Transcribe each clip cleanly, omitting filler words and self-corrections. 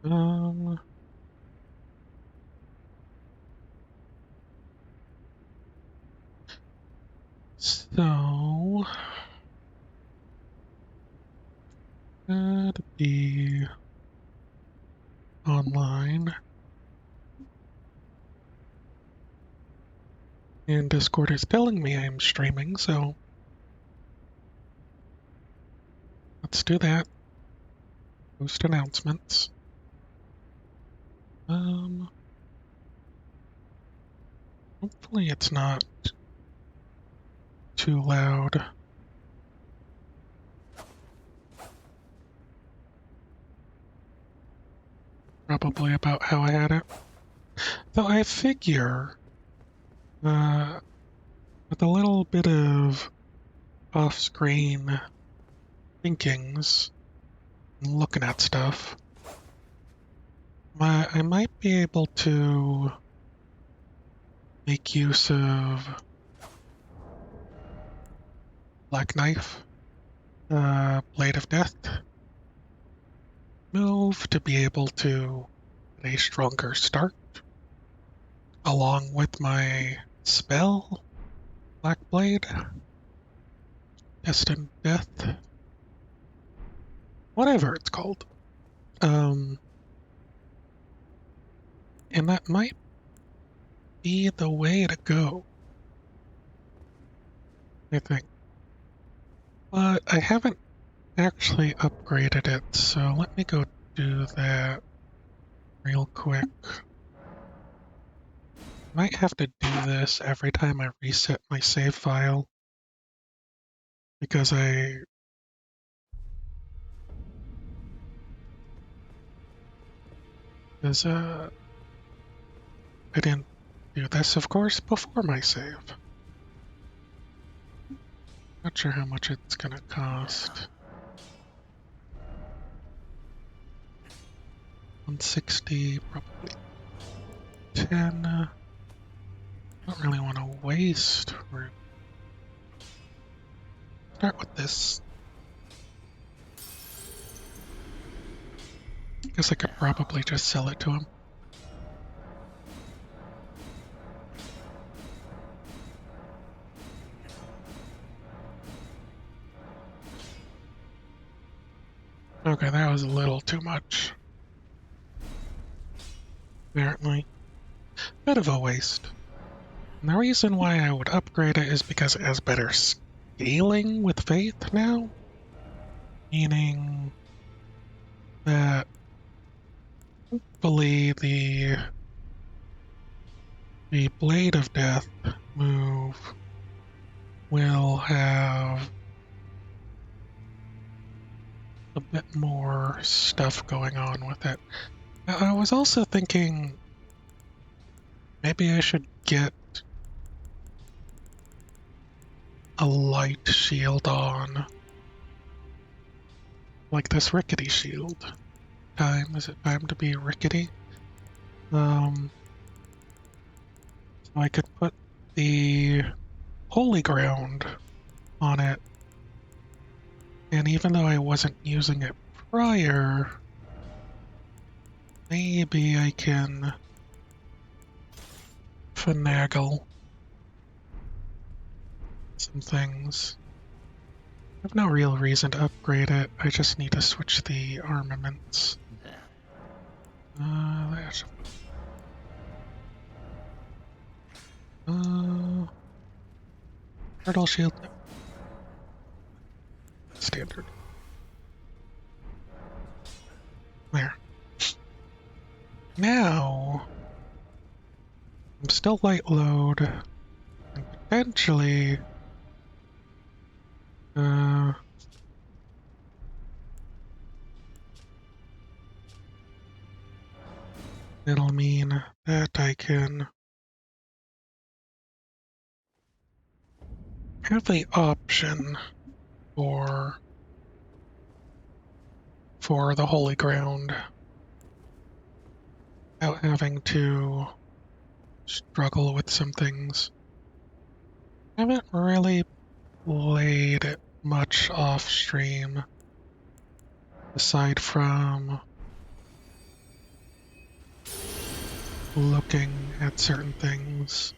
Um, so gotta be online, and Discord is telling me I'm streaming, so let's do that. Post announcements. Um, hopefully it's not too loud. Probably about how I had it. Though I figure, with a little bit of off-screen thinkings and looking at stuff, I might be able to make use of Black Knife, Blade of Death move to be able to get a stronger start, along with my spell, Black Blade, Destined Death, whatever it's called. And that might be the way to go, I think. But I haven't actually upgraded it, so let me go do that real quick. Might have to do this every time I reset my save file, because I didn't do this, of course, before my save. Not sure how much it's gonna cost. 160, probably 10. Don't really want to waste room. Start with this. Guess I could probably just sell it to him. Okay, that was a little too much. Apparently. Bit of a waste. And the reason why I would upgrade it is because it has better scaling with Faith now. Meaning that hopefully the Blade of Death move will have a bit more stuff going on with it. I was also thinking maybe I should get a light shield on. Like this rickety shield. Is it time to be rickety? So I could put the Holy Ground on it. And even though I wasn't using it prior, maybe I can finagle some things. I have no real reason to upgrade it. I just need to switch the armaments. There's... Turtle shield? No. Standard. There. Now, I'm still light load, and potentially, it'll mean that I can have the option for the Holy Ground without having to struggle with some things. I haven't really played it much off stream aside from looking at certain things.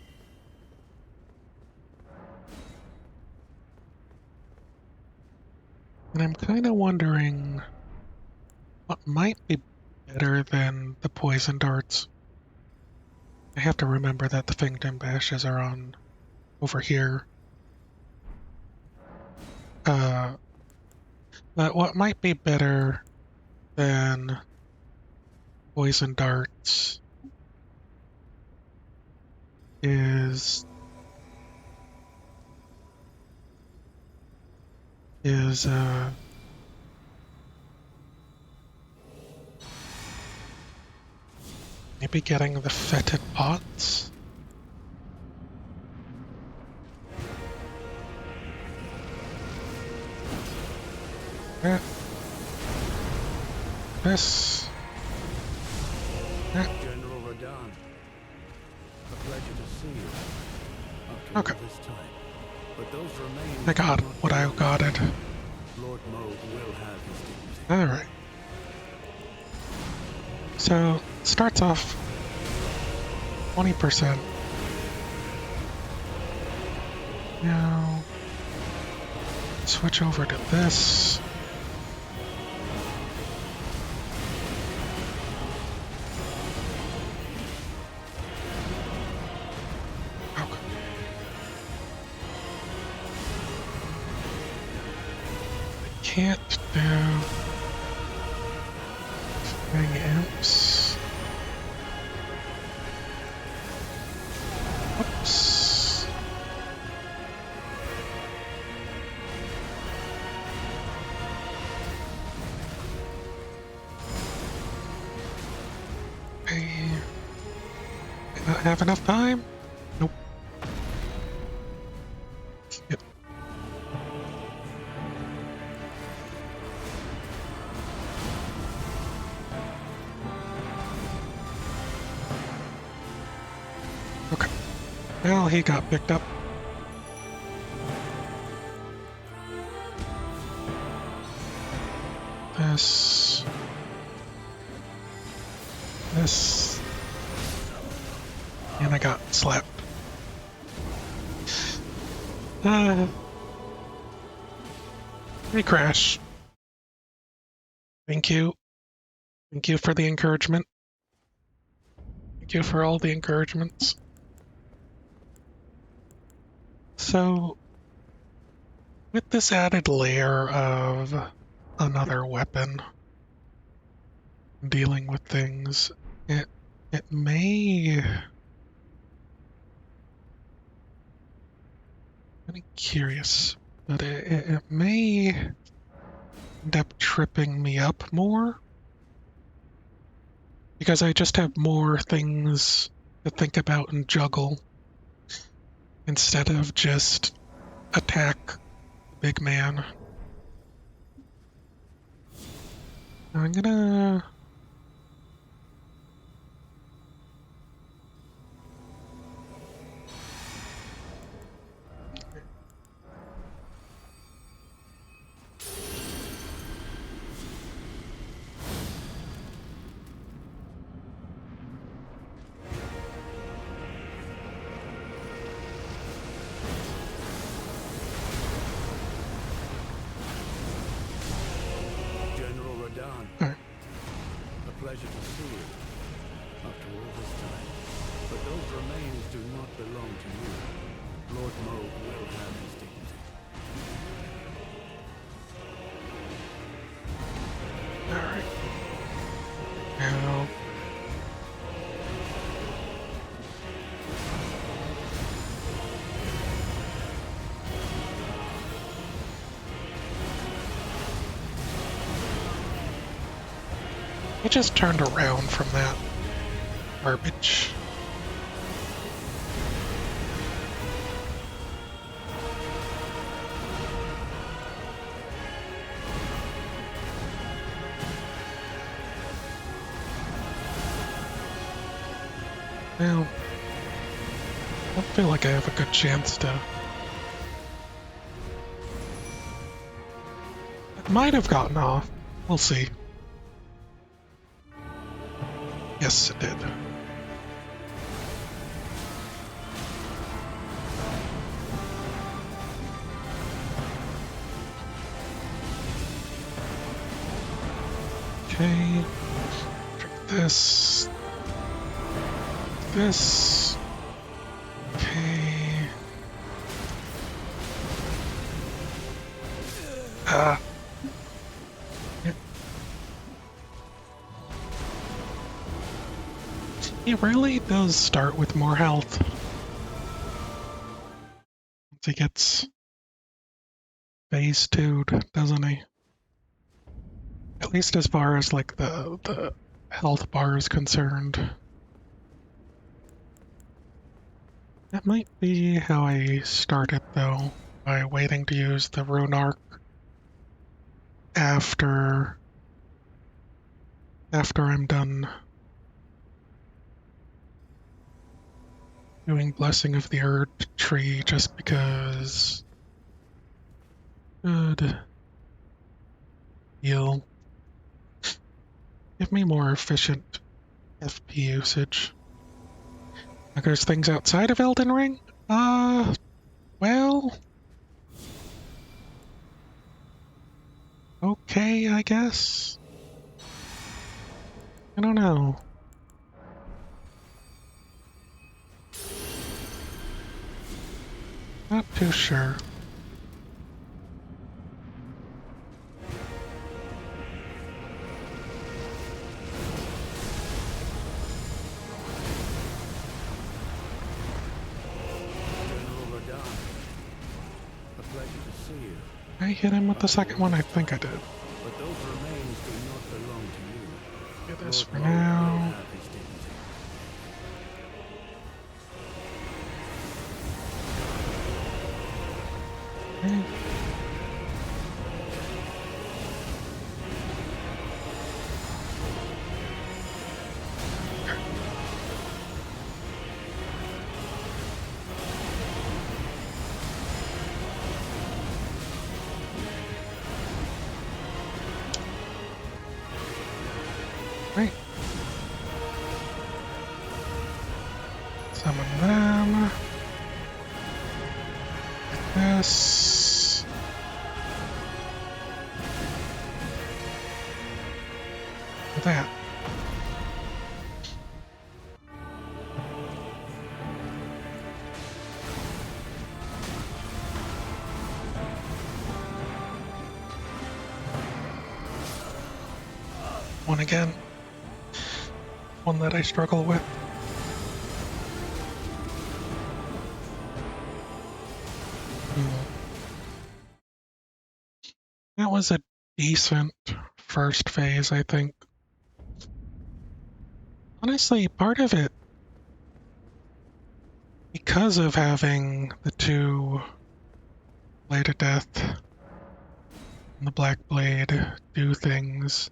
And I'm kind of wondering what might be better than the poison darts. I have to remember that the Finger Bashes are on over here. Uh, but what might be better than poison darts is is maybe getting the fetid pots. Yeah. This. Yeah. General Radon, a pleasure to see you. After Okay. all this time. But those remains I got do not what I belong. goted. Lord Moog will have his dignity. Alright. So, starts off 20%. Now, switch over to this. Okay. Can't do Fang Imps. Oops. I not have enough time? Nope. Yep. Okay. Well, he got picked up. This. This. And I got slapped. Hey, Crash. Thank you. Thank you for the encouragement. Thank you for all the encouragements. So, with this added layer of another weapon dealing with things, it may. I'm curious, but it may end up tripping me up more because I just have more things to think about and juggle instead of just attack the big man. I'm gonna. General Radon, Alright. a pleasure to see you. After all this time. But those remains do not belong to you. Lord Moog will have his dignity. Alright. Now. I just turned around from that garbage. Now, I don't feel like I have a good chance to. It might have gotten off. We'll see. Yes, it did. This. This. Okay. Ah. He really does start with more health. Once he gets phase 2, doesn't he? At least as far as like the health bar is concerned. That might be how I started though, by waiting to use the rune arc after I'm done doing Blessing of the Earth tree, just because good heal. Give me more efficient FP usage. Like there's things outside of Elden Ring? Well, okay, I guess. I don't know. Not too sure. General Radon, a pleasure to see you. I hit him with the second one? I think I did. But those remains do not belong to you. Do this Lord for Mo will now. have his dignity. Okay. Right. Summon them. This. That. One again. One that I struggle with. That was a decent first phase, I think. Honestly, part of it, because of having the two Blade of Death and the Black Blade do things,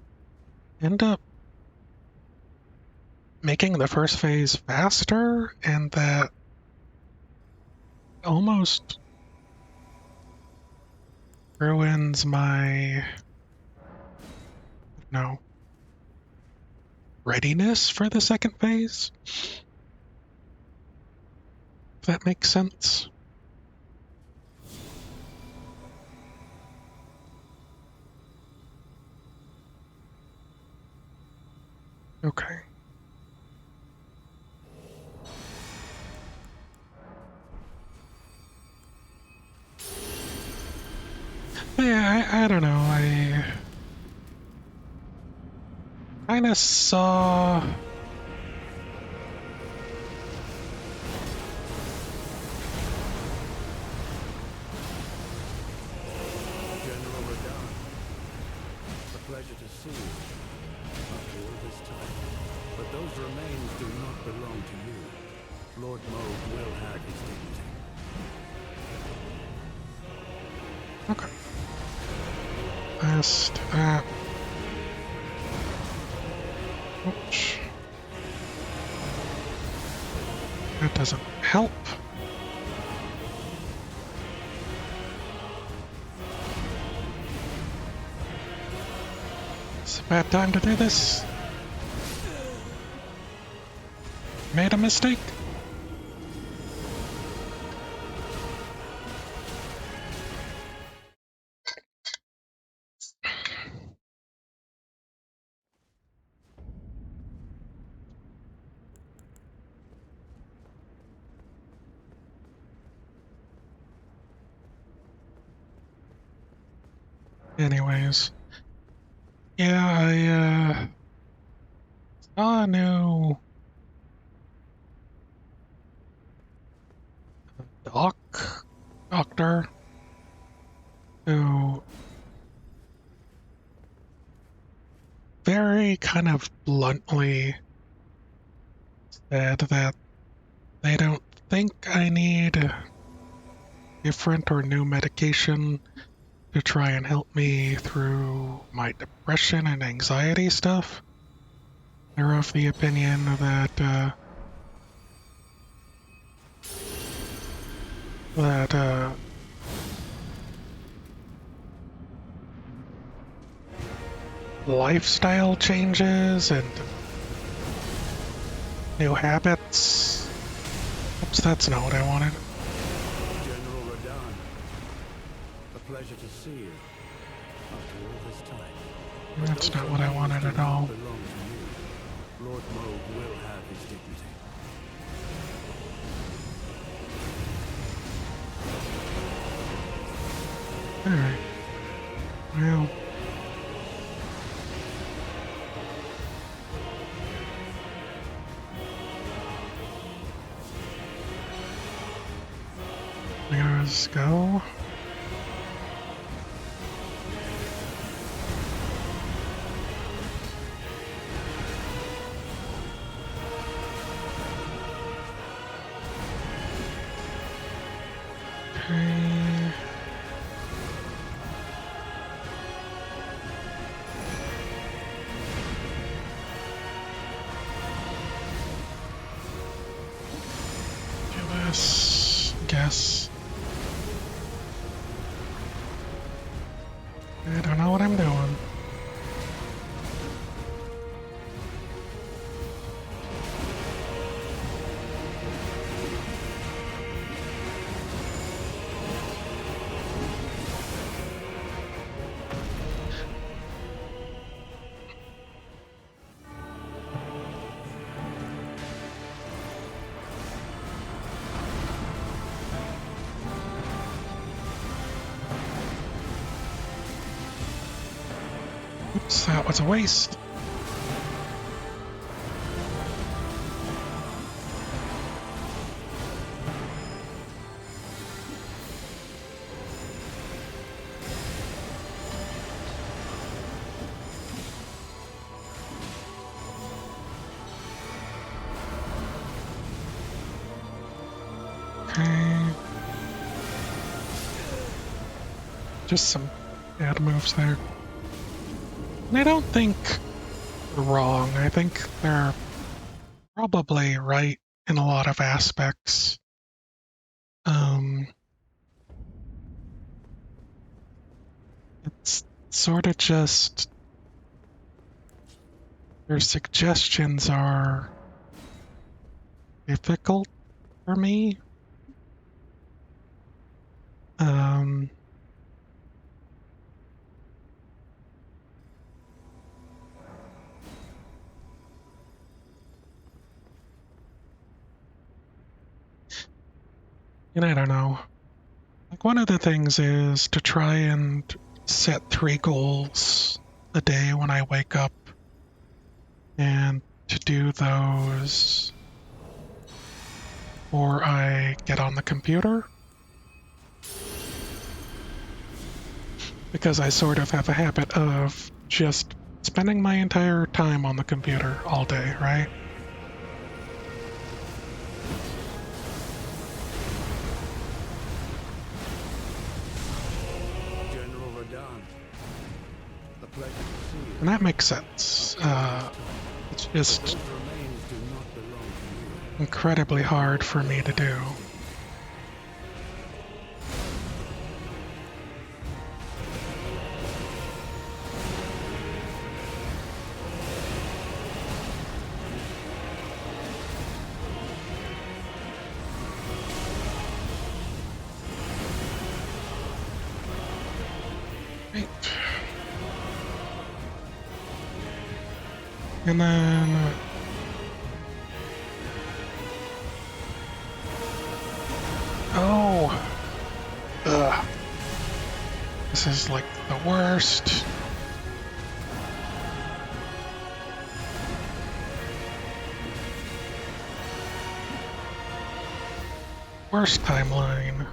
end up making the first phase faster, and that almost ruins my, no, readiness for the second phase, if that makes sense. Okay. Yeah, I don't know. I kind of saw. General Radon, a pleasure to see you after all this time. But those remains do not belong to you. Lord Mo will have his dignity. Okay. Last that. Ouch. That doesn't help. It's a bad time to do this. Made a mistake. Anyways, yeah, I saw a new doctor who very kind of bluntly said that they don't think I need different or new medication to try and help me through my depression and anxiety stuff. They're of the opinion that lifestyle changes and new habits. Oops, that's not what I wanted. General Radahn, a pleasure to see you after all this time. But That's those not what I remains wanted do at not all. belong to you. Lord Moog will have his dignity. Alright. Well. Let's go. Okay. Do this. Guess. I don't know what I'm doing. Oops, that was a waste. Okay. Just some bad moves there. And I don't think they're wrong. I think they're probably right in a lot of aspects. Um, it's sort of just their suggestions are difficult for me. Um, and I don't know. Like one of the things is to try and set 3 goals a day when I wake up and to do those or I get on the computer because I sort of have a habit of just spending my entire time on the computer all day, right? General Radahn, a pleasure to see you. And that makes sense. It's But just those remains do not belong to you. incredibly hard for me to do. Right. And then oh, ugh. This This is like the worst. Worst timeline.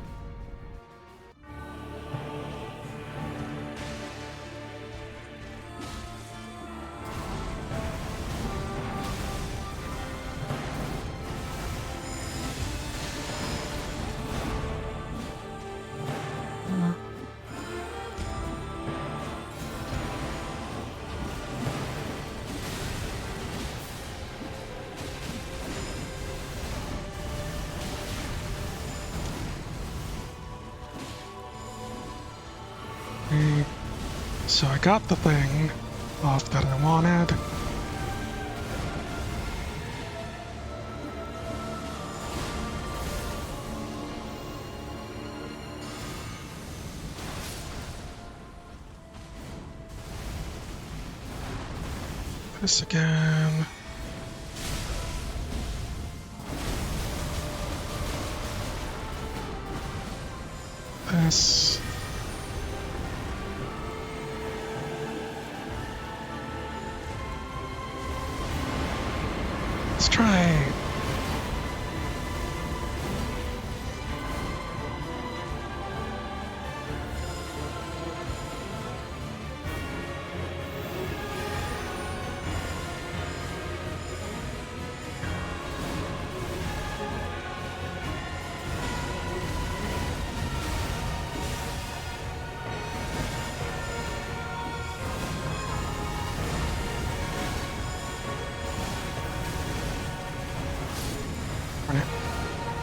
So I got the thing off that I wanted. This again. This. Let's try.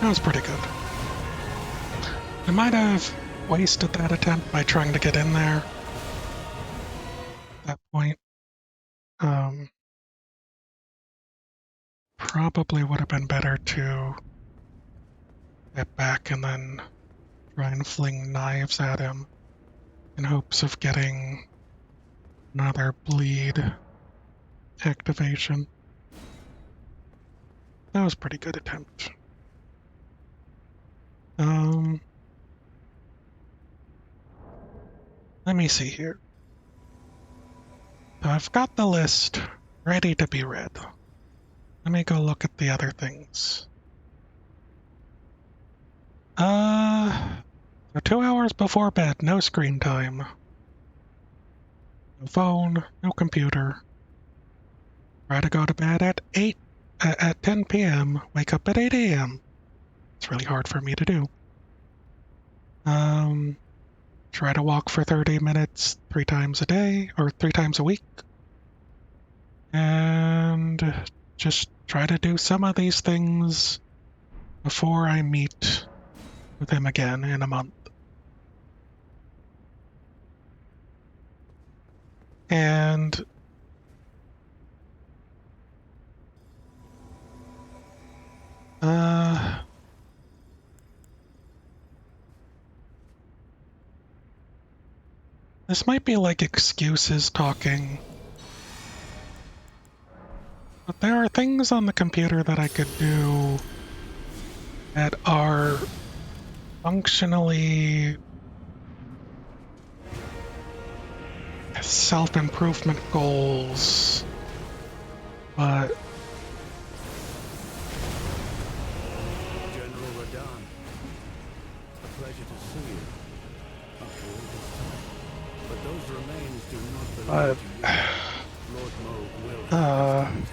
That was pretty good. I might have wasted that attempt by trying to get in there at that point. Probably would have been better to get back and then try and fling knives at him in hopes of getting another bleed activation. That was a pretty good attempt. Let me see here. I've got the list ready to be read. Let me go look at the other things. So 2 hours before bed, no screen time. No phone, no computer. Try to go to bed at 10 p.m., wake up at 8 a.m. It's really hard for me to do. Try to walk for 30 minutes 3 times a day, or 3 times a week. And just try to do some of these things before I meet with him again in a month. And this might be like excuses talking, but there are things on the computer that I could do that are functionally self-improvement goals, but General Radon, a pleasure to see you. After all this time. But those remains do not belong to you. Lord Moog will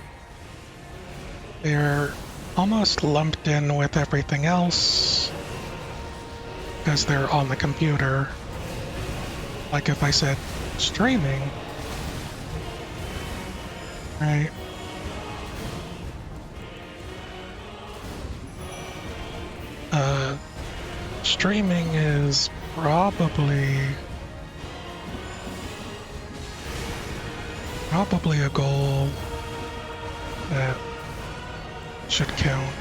they're almost lumped in with everything else because they're on the computer. Like if I said streaming, right? Streaming is probably a goal that should count.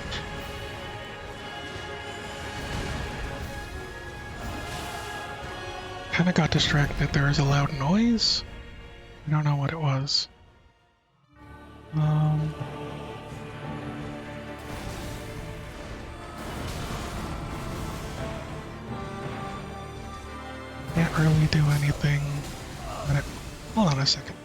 Kinda got distracted. There was a loud noise. I don't know what it was. Yeah, really do anything. Hold on a second.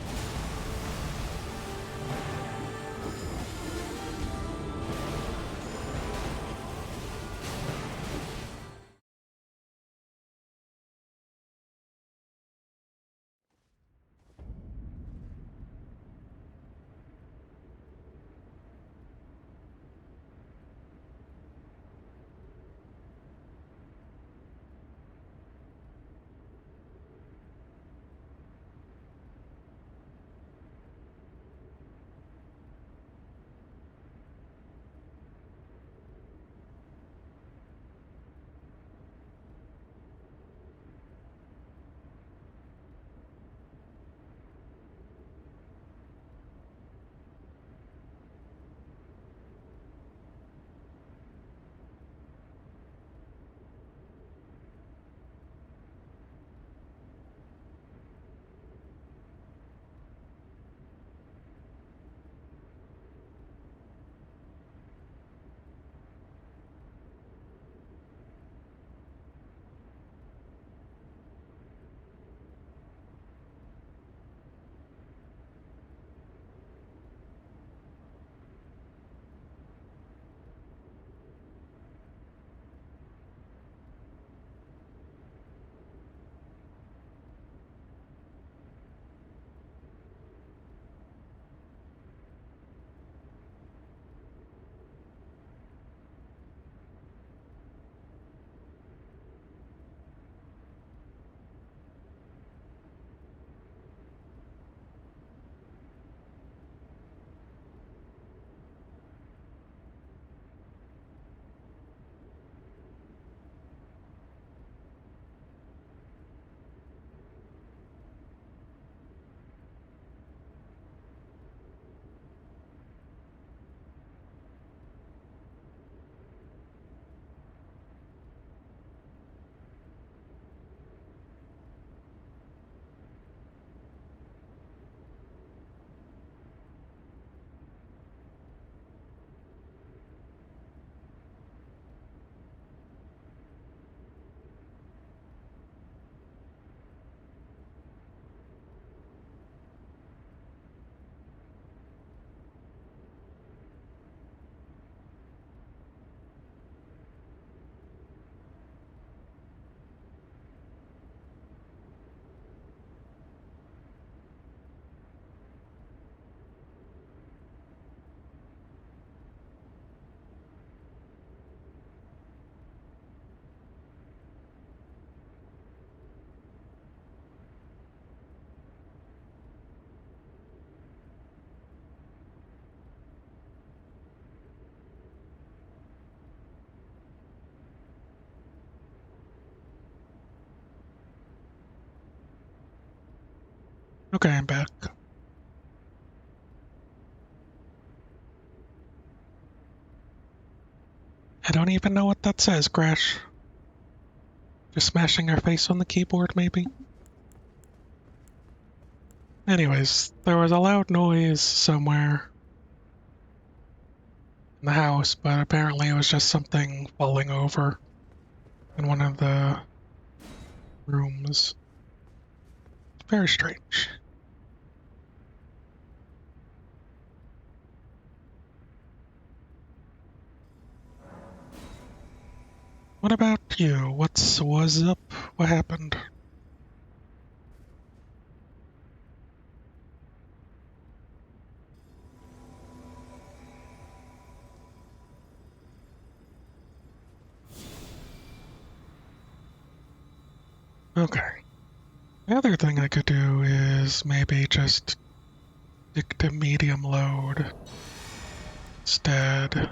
Okay, I'm back. I don't even know what that says, Crash. Just smashing our face on the keyboard, maybe? Anyways, there was a loud noise somewhere in the house, but apparently it was just something falling over in one of the rooms. Very strange. What about you? Was up? What happened? Okay. The other thing I could do is maybe just stick to medium load instead.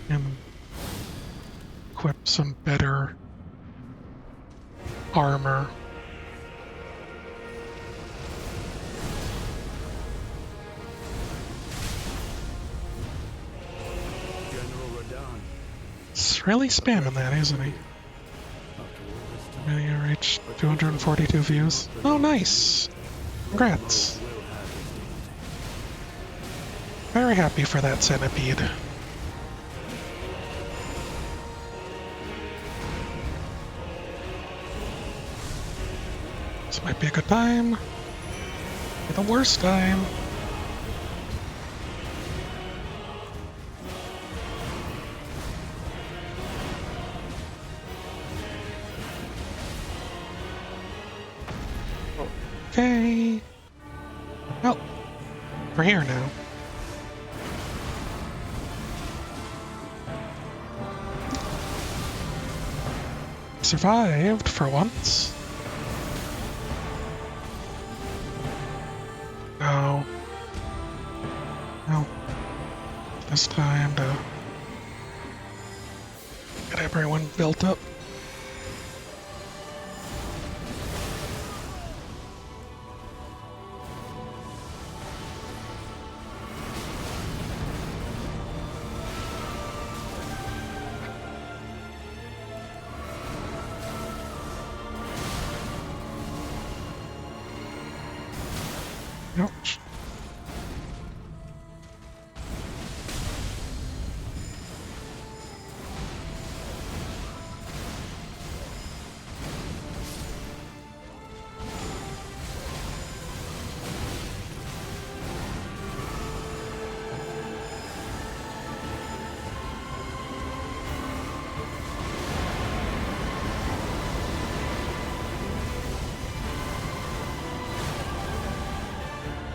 And equip some better armor. He's really spamming that, isn't he? Video reached 242 views. Oh, nice! Congrats! Very happy for that centipede. This might be a good time. Be the worst time. Okay. Well, we're here now. Survived for once. No. No. This time to get everyone built up. Ouch.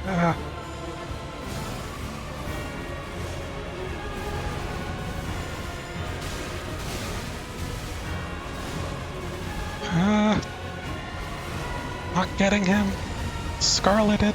Ah. Ah. Not getting him. Scarleted.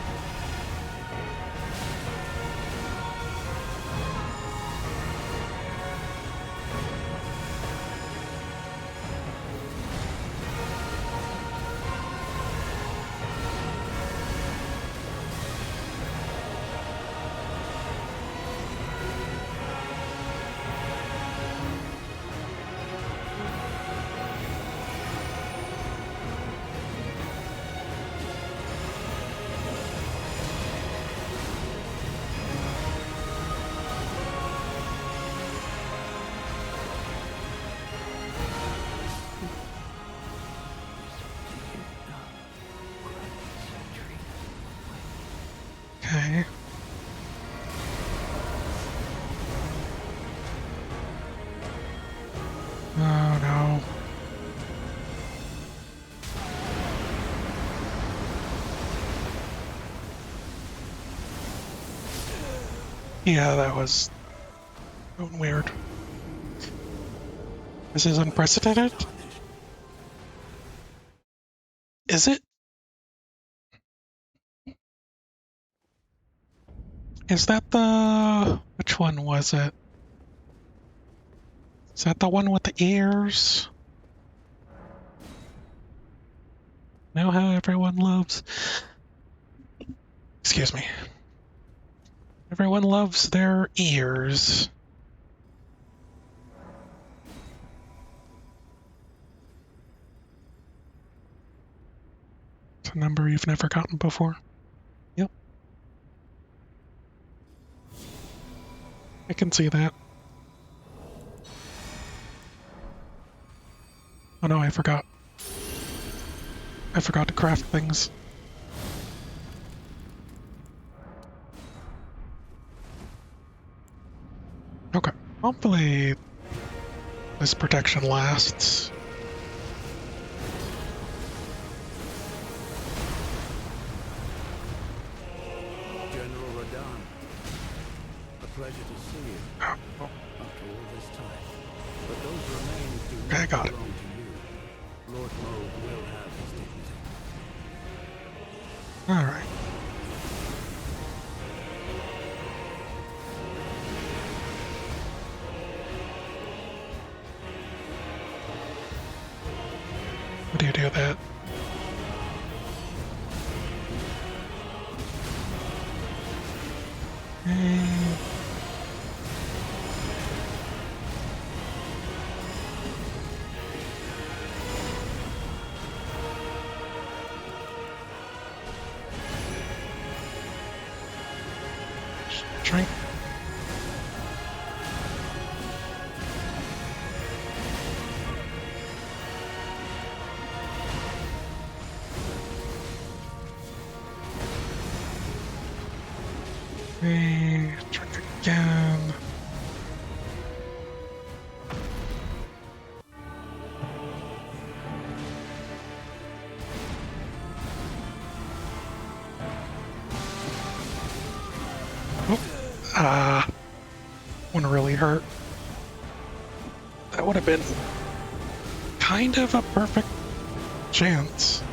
Okay. Oh no. Yeah, that was weird. This is unprecedented? Is it? Is that the... Which one was it? Is that the one with the ears? Know how everyone loves... Excuse me. Everyone loves their ears. It's a number you've never gotten before. Yep. I can see that. Oh no, I forgot. I forgot to craft things. Okay. Hopefully this protection lasts. General Radon, a pleasure to see you Oh, oh, after all this time. But those remains do okay, I not got it. belong to you. Lord Moog will have his dignity. Alright. How do you do that? Eh, Drink. Hey, check again. Oh, one really hurt. That would have been kind of a perfect chance.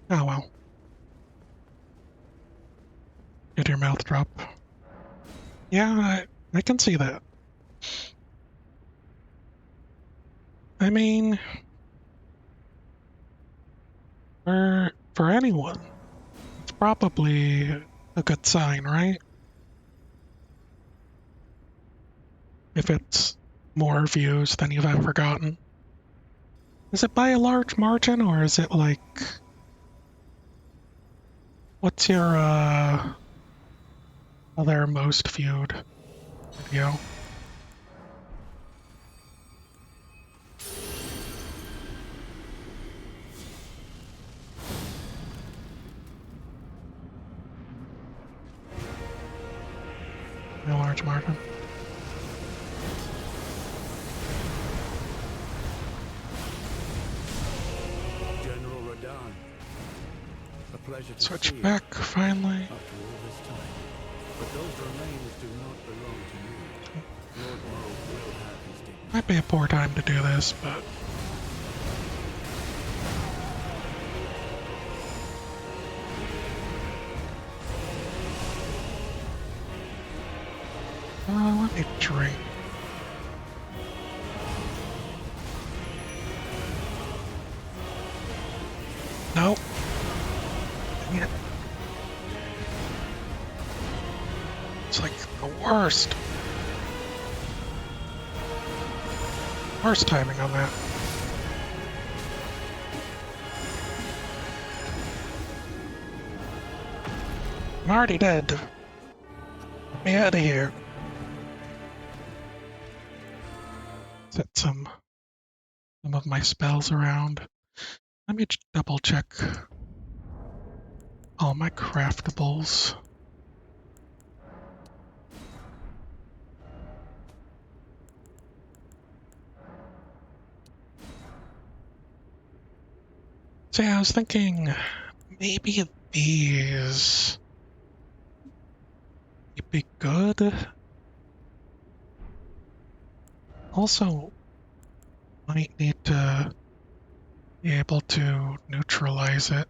Oh well. Did your mouth drop? Yeah, I can see that. I mean, for anyone, it's probably a good sign, right? If it's more views than you've ever gotten. Is it by a large margin, or is it like, what's your other most viewed video? By a large margin. General Radon. A pleasure to Switch see you back, finally. after all this time. But those remains do not belong to you. Lord Mo will have his dignity. Might be a poor time to do this, but... let me drink. Nope. Dang it. It's like the worst. Worst timing on that. I'm already dead. Get me out of here. Set some of my spells around. Let me double check all my craftables. So yeah, I was thinking maybe these would be good. Also, might need to be able to neutralize it.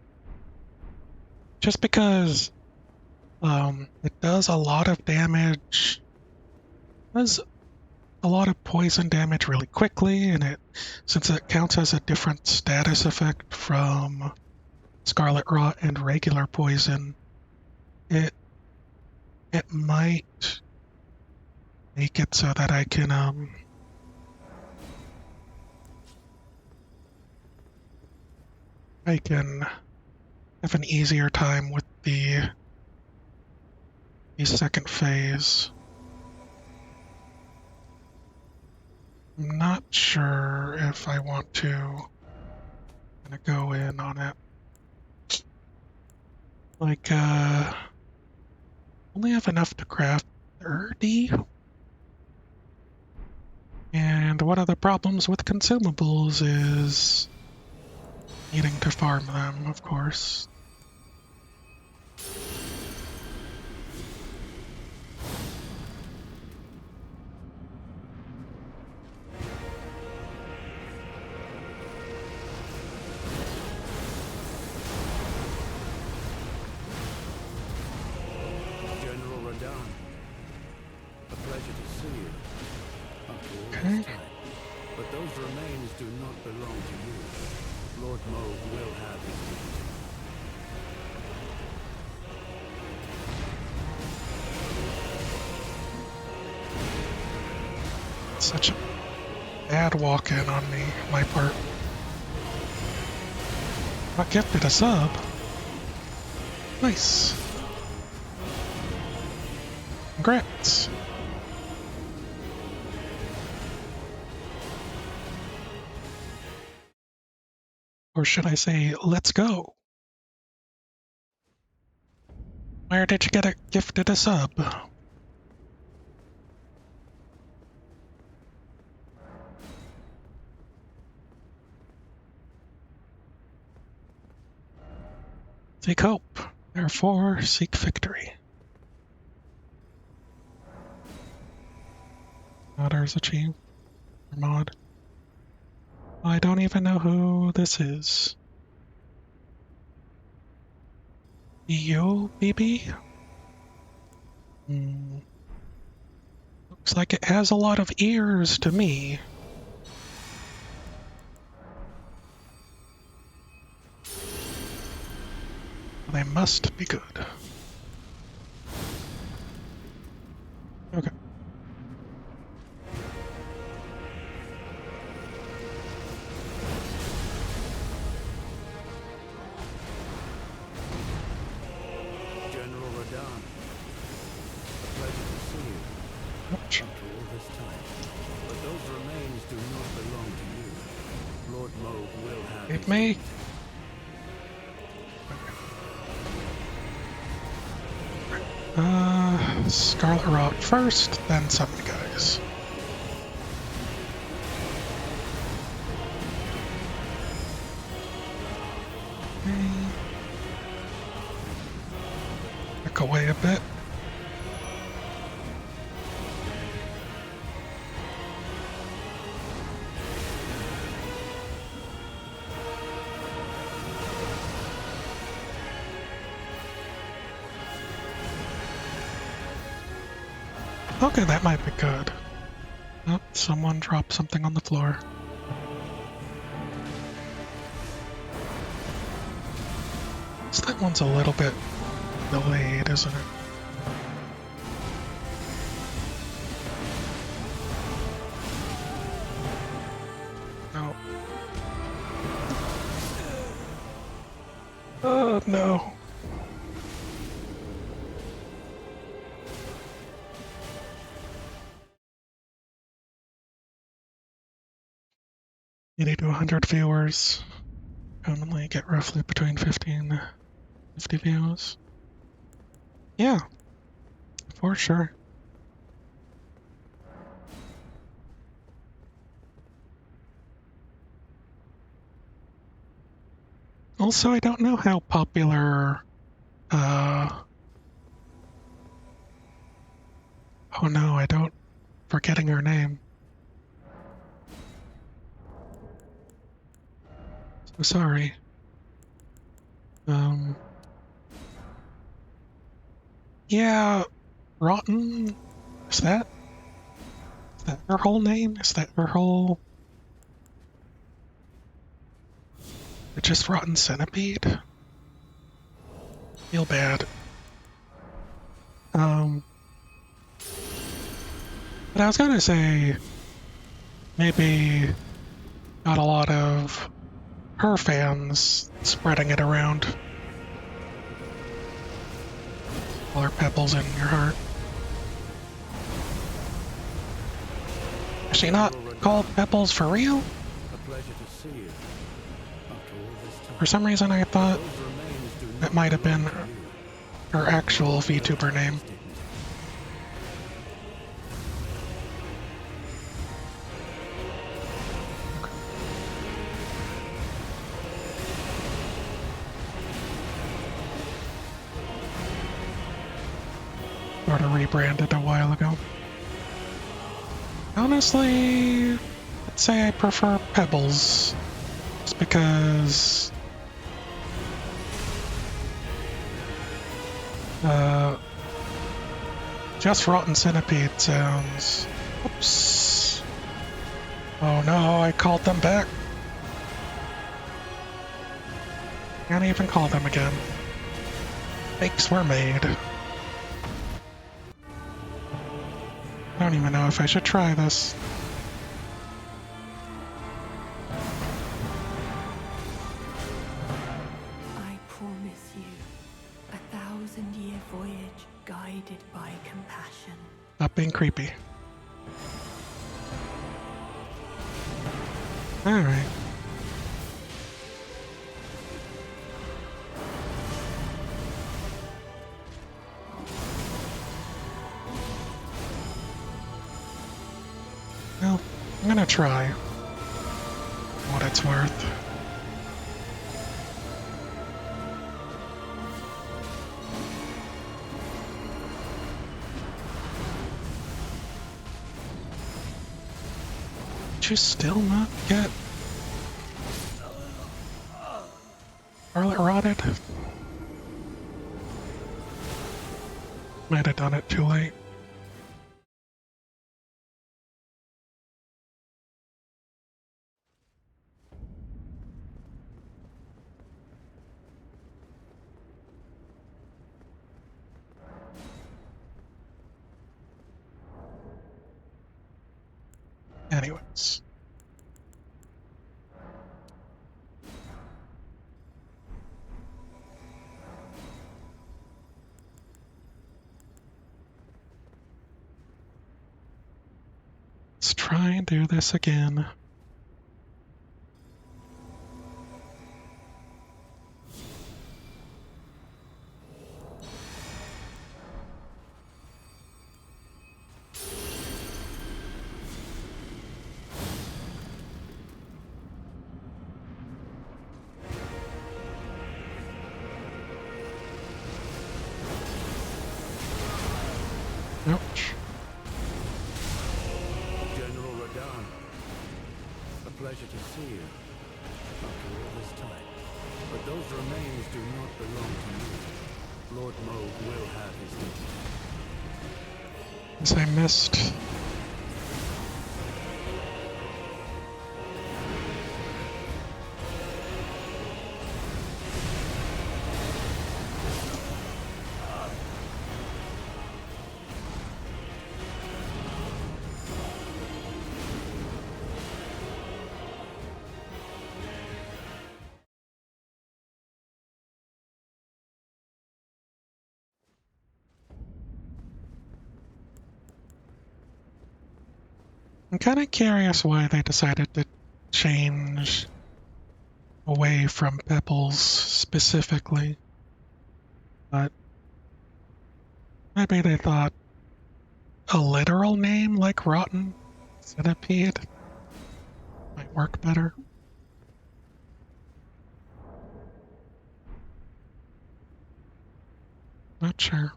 Just because it does a lot of damage, does a lot of poison damage really quickly, and since it counts as a different status effect from Scarlet Rot and regular poison, it it might make it so that I can have an easier time with the second phase. I'm not sure if I want to kind of go in on it. Like, only have enough to craft 30. And one of the problems with consumables is needing to farm them, of course. General Radon. A pleasure to see you after all Okay. this time. But those remains do not belong to you. Lord Mo will have his dignity. Such a bad walk-in on my part. Not gifted a sub. Nice. Congrats. Or should I say, let's go? Where did you get it gifted a sub? Seek hope, therefore seek victory. Modders achieve. Mod. I don't even know who this is. EU, BB? Looks like it has a lot of ears to me. They must be good. Okay. General Radahn, a pleasure to see you. Ouch. After all this time. But those remains do not belong to you. Lord Moog will have It his may. fate. Scarlet Rot first, then some of the guys. Okay. Back away a bit. Okay, that might be good. Oh, someone dropped something on the floor. So that one's a little bit delayed, isn't it? No. Oh, no. You need 100 viewers. Commonly get roughly between 15 to 50 views. Yeah, for sure. Also, I don't know how popular, oh no, I don't, forgetting her name. So sorry. Yeah, Rotten, is that her whole name? Is that her whole, or just Rotten Centipede? Feel bad. But I was gonna say, maybe not a lot of her fans spreading it around. All her pebbles in your heart. Is she not called Pebbles for real? A pleasure to see you. After all this time. For some reason I thought Those remains do it not might have been belong to you. her actual VTuber name. Sort of rebranded a while ago. Honestly, I'd say I prefer Pebbles. Just because just Rotten Centipede sounds. Oops. Oh no, I called them back. Can't even call them again. Fakes were made. I don't even know if I should try this. I promise you, 1,000-year voyage guided by compassion. Stop being creepy. Alright. Well, I'm gonna try what it's worth. Did you still not get Scarlet Rotted? Might have done it too late. Anyways. Let's try and do this again. Ouch. General Radahn, a pleasure to see you after all this time. But those remains do not belong to you. Lord Moog will have his dignity. As I missed. I'm kind of curious why they decided to change away from Pebbles specifically, but maybe they thought a literal name like Rotten Centipede might work better. Not sure.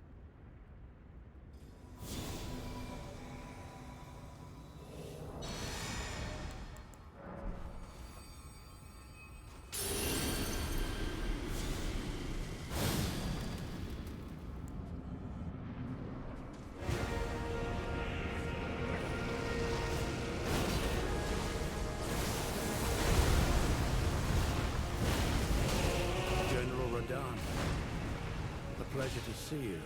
General Radahn, a pleasure to see you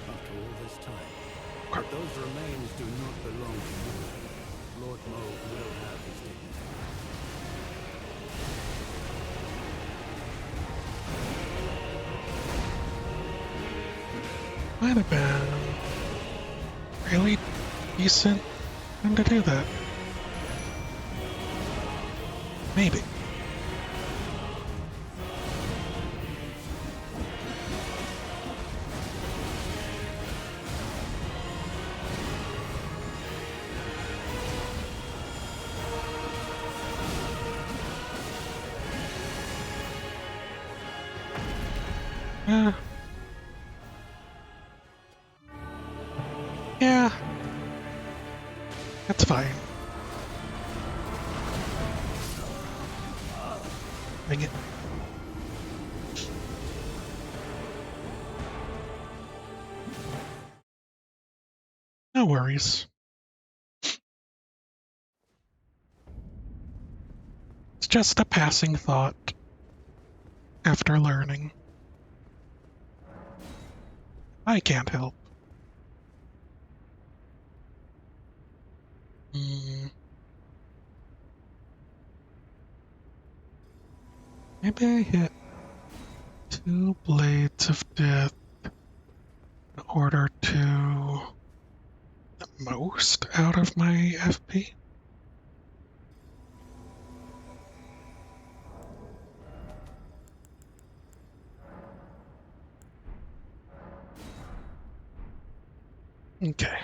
after all this time. But those remains do not belong to you. Lord Moog will have his dignity. Might have been really decent time to do that. Maybe. Yeah. Yeah. That's fine. Dang it. No worries. It's just a passing thought after learning. I can't help. Hmm. Maybe I hit 2 Blades of Death in order to get the most out of my FP. Okay.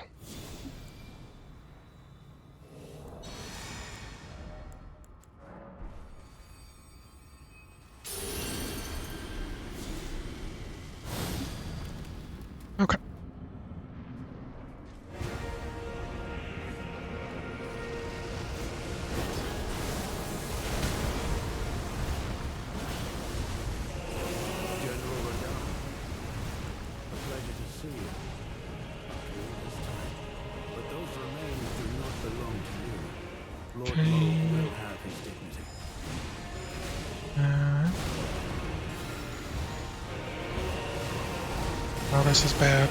this is bad.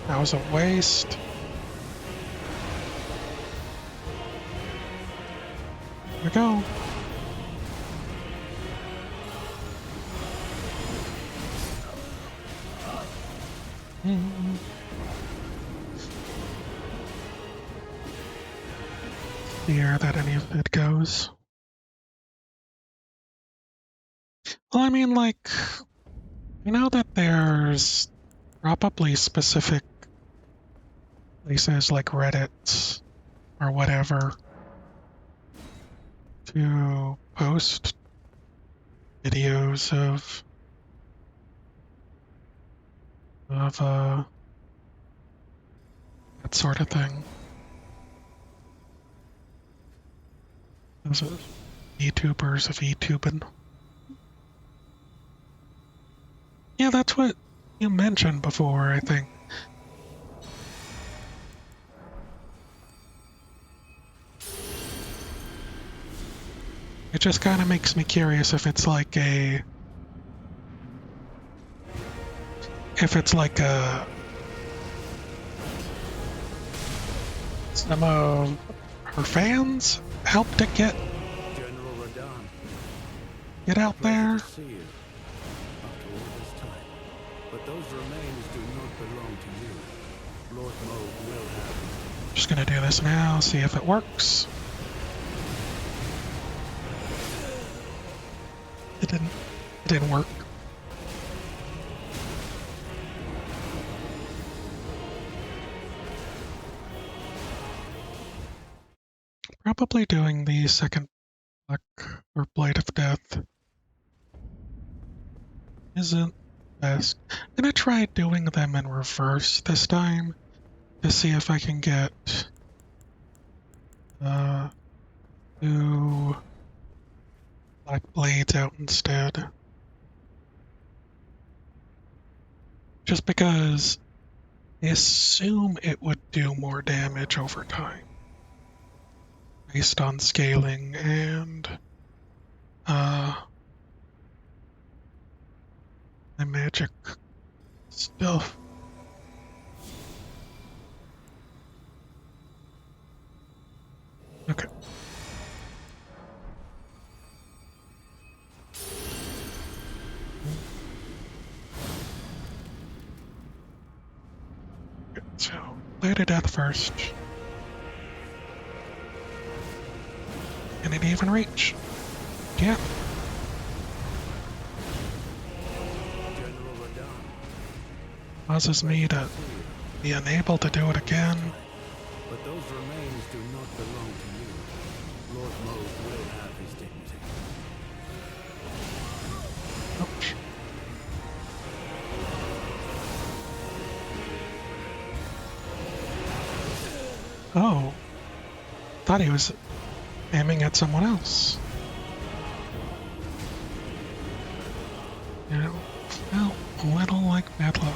That was a waste. Here we go. Fear that any of it goes. Well, I mean, like, I know that there's probably specific places like Reddit or whatever to post videos of that sort of thing. Those are YouTubers of YouTubing. Yeah, that's what you mentioned before, I think. It just kind of makes me curious if it's like a... If it's like a... Some of her fans helped it get General Radahn, out there. pleasure to see you after all this time. But those remains do not belong to you. Lord Moog will have Just gonna do this now, see if it works. It didn't work. Probably doing the second luck or Blade of Death isn't best. I'm gonna try doing them in reverse this time to see if I can get two black blades out instead. Just because I assume it would do more damage over time based on scaling and my magic stuff. Okay. So, Blade of Death first. Can it even reach? Yeah. General Radahn, Causes me to be unable to do it again. but those remains do not belong to you. Lord Moog will have his dignity. Ouch. Oh. Thought he was aiming at someone else. You know, felt a little like bad luck.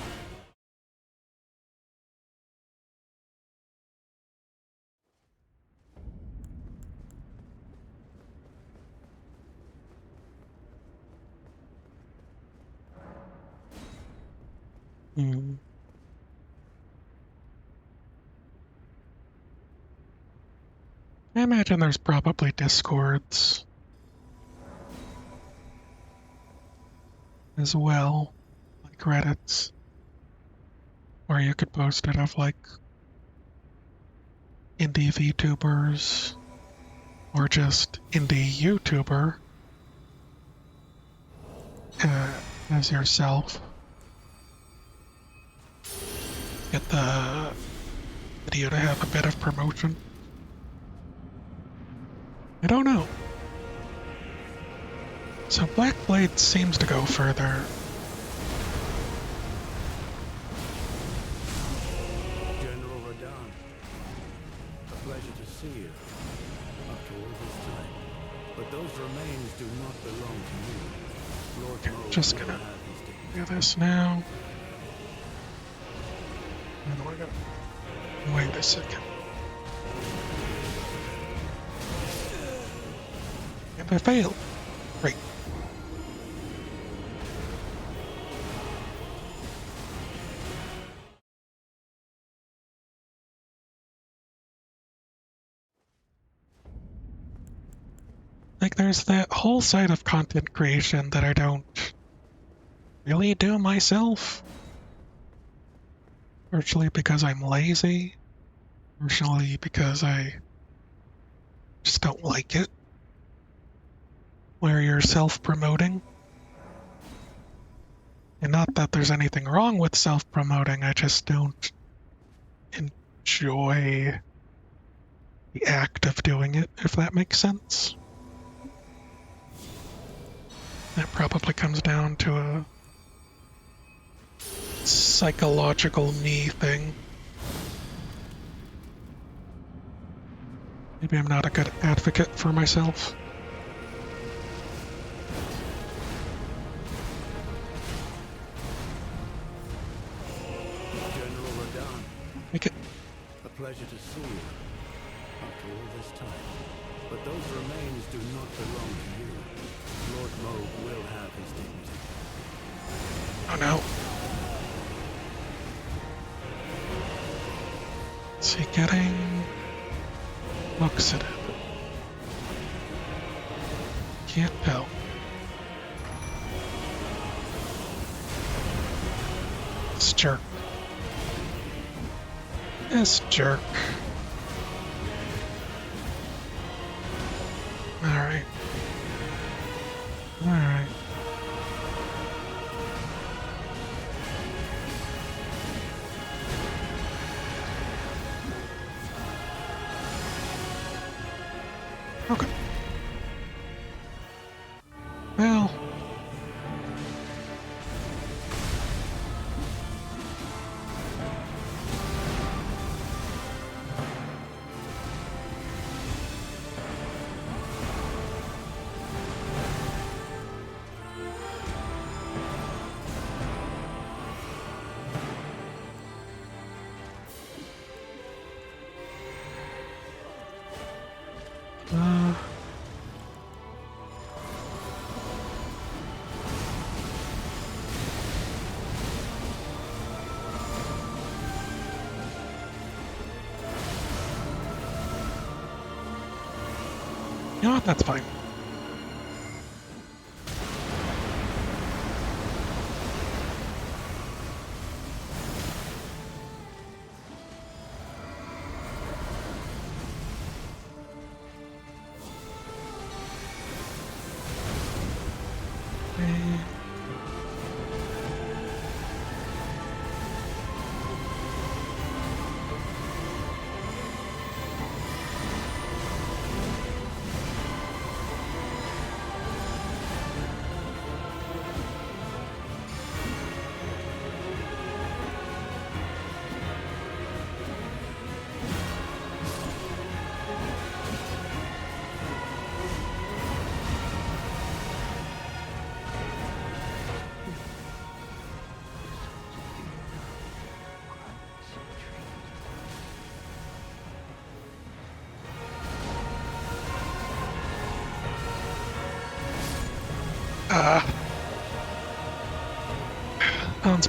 Hmm. I imagine there's probably discords as well, like Reddits, where you could post it of like indie VTubers or just indie YouTuber as yourself. Get the video to have a bit of promotion. I don't know. So Black Blade seems to go further. General Radahn, a pleasure to see you after all this time. But those remains do not belong to you. Lord Moog Just will gonna have his dignity. do this now. And we're gonna wait a second. And I failed. Great. Like, there's that whole side of content creation that I don't really do myself. Partially because I'm lazy, partially because I just don't like it, where you're self-promoting. And not that there's anything wrong with self-promoting, I just don't enjoy the act of doing it, if that makes sense. That probably comes down to a psychological me thing. Maybe I'm not a good advocate for myself. General Radahn, Make it. a pleasure to see you after all this time. But those remains do not belong to you. Lord Moog will have his dignity. Oh no. Is he getting looks at it? Can't tell. This jerk. This jerk. Alright. Alright. Okay. Well. You know what? That's fine.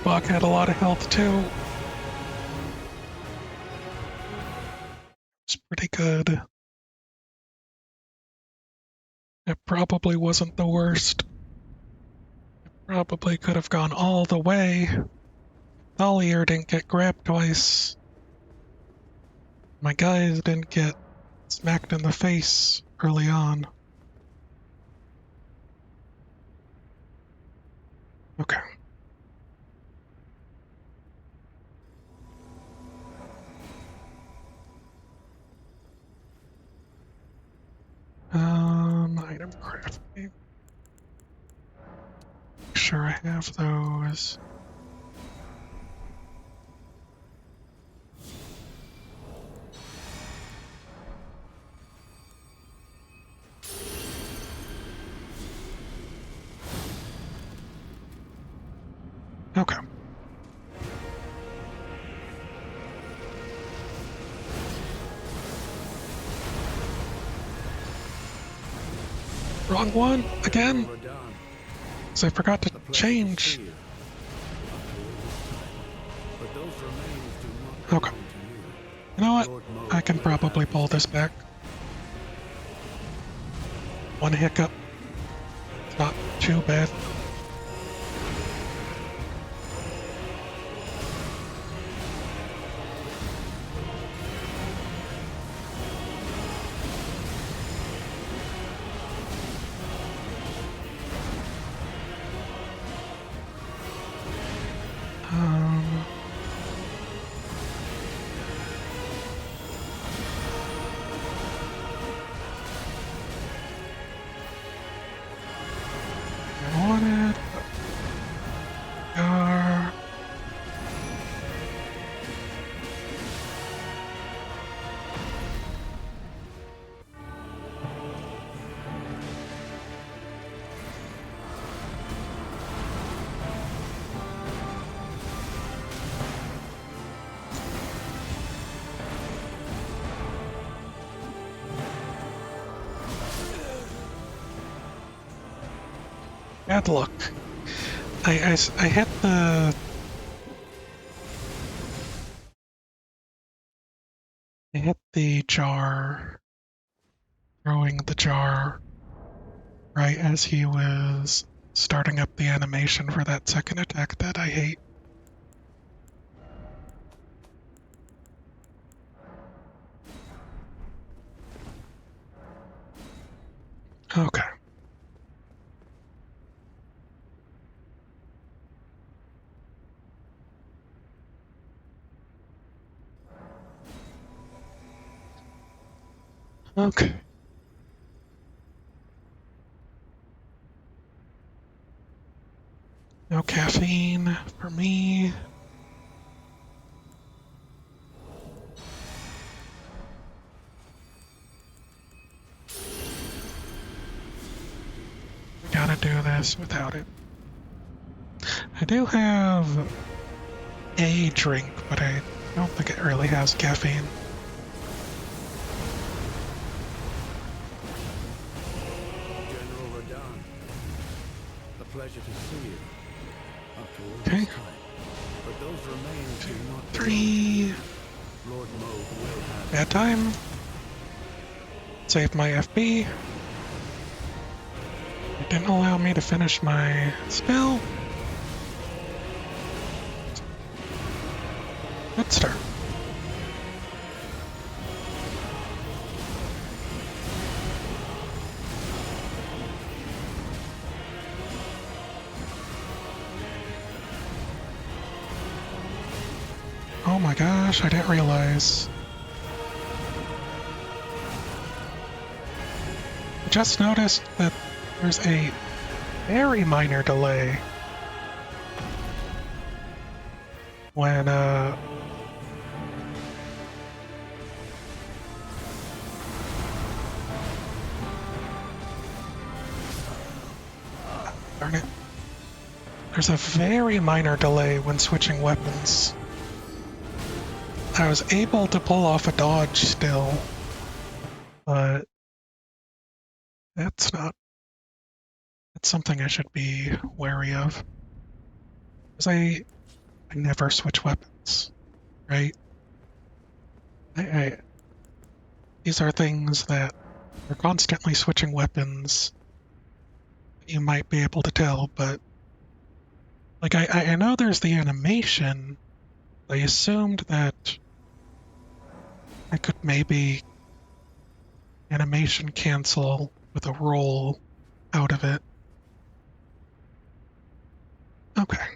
Bach had a lot of health too. It's pretty good. It probably wasn't the worst. It probably could have gone all the way. Thalia didn't get grabbed twice. My guys didn't get smacked in the face early on. Okay. Item crafting. Make sure I have those. Okay. Wrong one again. So I forgot to change. Okay. You know what? I can probably pull this back. one hiccup. It's not too bad. I wanted... Bad luck. I hit the... I hit the jar, throwing the jar right as he was starting up the animation for that second attack that I hate. Okay. Okay. No caffeine for me. We gotta do this without it. I do have a drink, but I don't think it really has caffeine. General Radahn, a pleasure to see you. After all Okay. this time. But those remains do not 3. Lord Moog will have Bad time. Saved my FB. It didn't allow me to finish my spell. Let's start. Oh my gosh, I didn't realize. I just noticed that there's a very minor delay when darn it. There's a very minor delay when switching weapons. I was able to pull off a dodge still, but that's something I should be wary of. Because I never switch weapons, right? These are things that are constantly switching weapons. You might be able to tell, but like I know there's the animation. I assumed that I could maybe animation cancel with a roll out of it. Okay.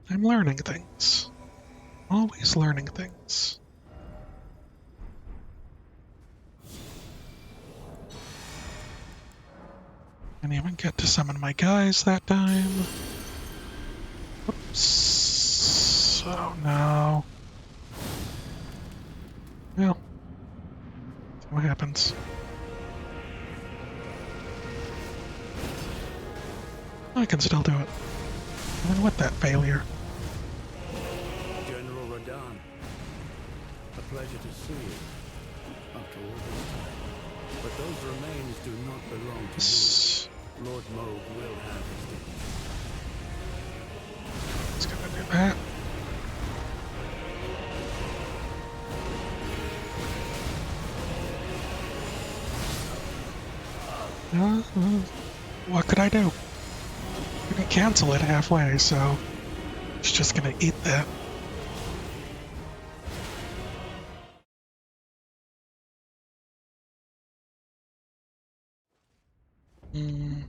I'm learning things. Always learning things. Didn't even get to summon my guys that time. Oops. Oh no. Well, see what happens. I can still do it. Even with that failure. General Radahn, a pleasure to see you. After all this time. But those remains do not belong to This you. Lord Moog will have his day. is gonna do that. What could I do? Couldn't cancel it halfway, so it's just gonna eat that. Hmm.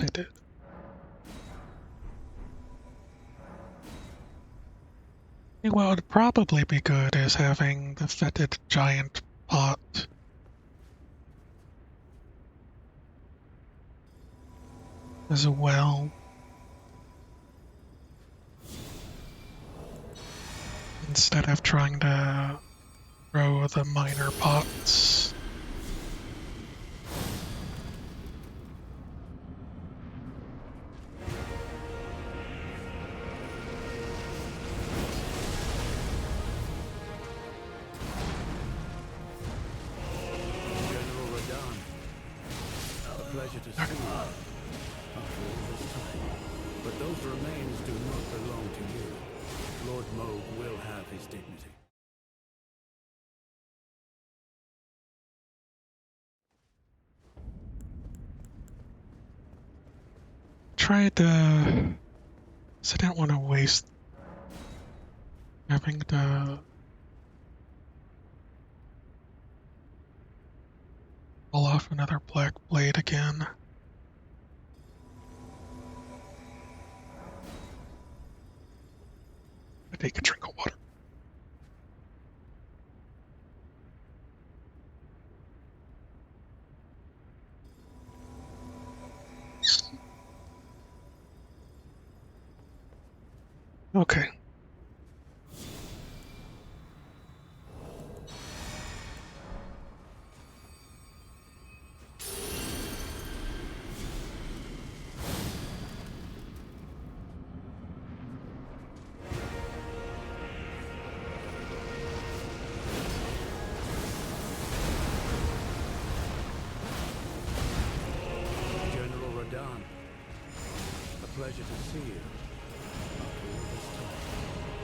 I did. Yeah, what would probably be good is having the fetid giant pot as well, instead of trying to grow the minor pots. General Radahn, a pleasure to see you after all this time. But those remains do not belong to you. Lord Moog will have his dignity. Tried to... So I didn't want to waste having to pull off another black blade again. I take a drink of water. Okay. General Radahn, a pleasure to see you after all this time.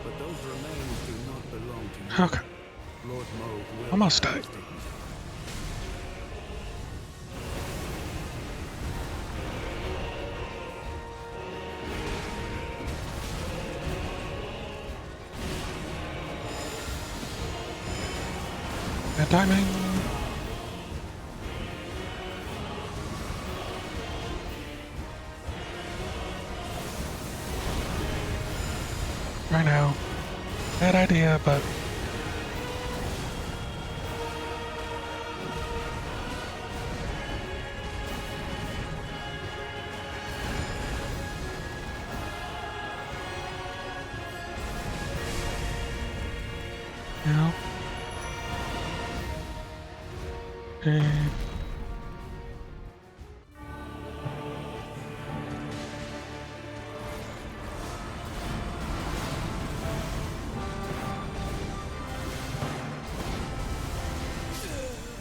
But those remains do not belong to you. Okay. Lord Moog will Almost have died. his dignity. Bad timing. Right now. Bad idea, but... Yeah. Okay.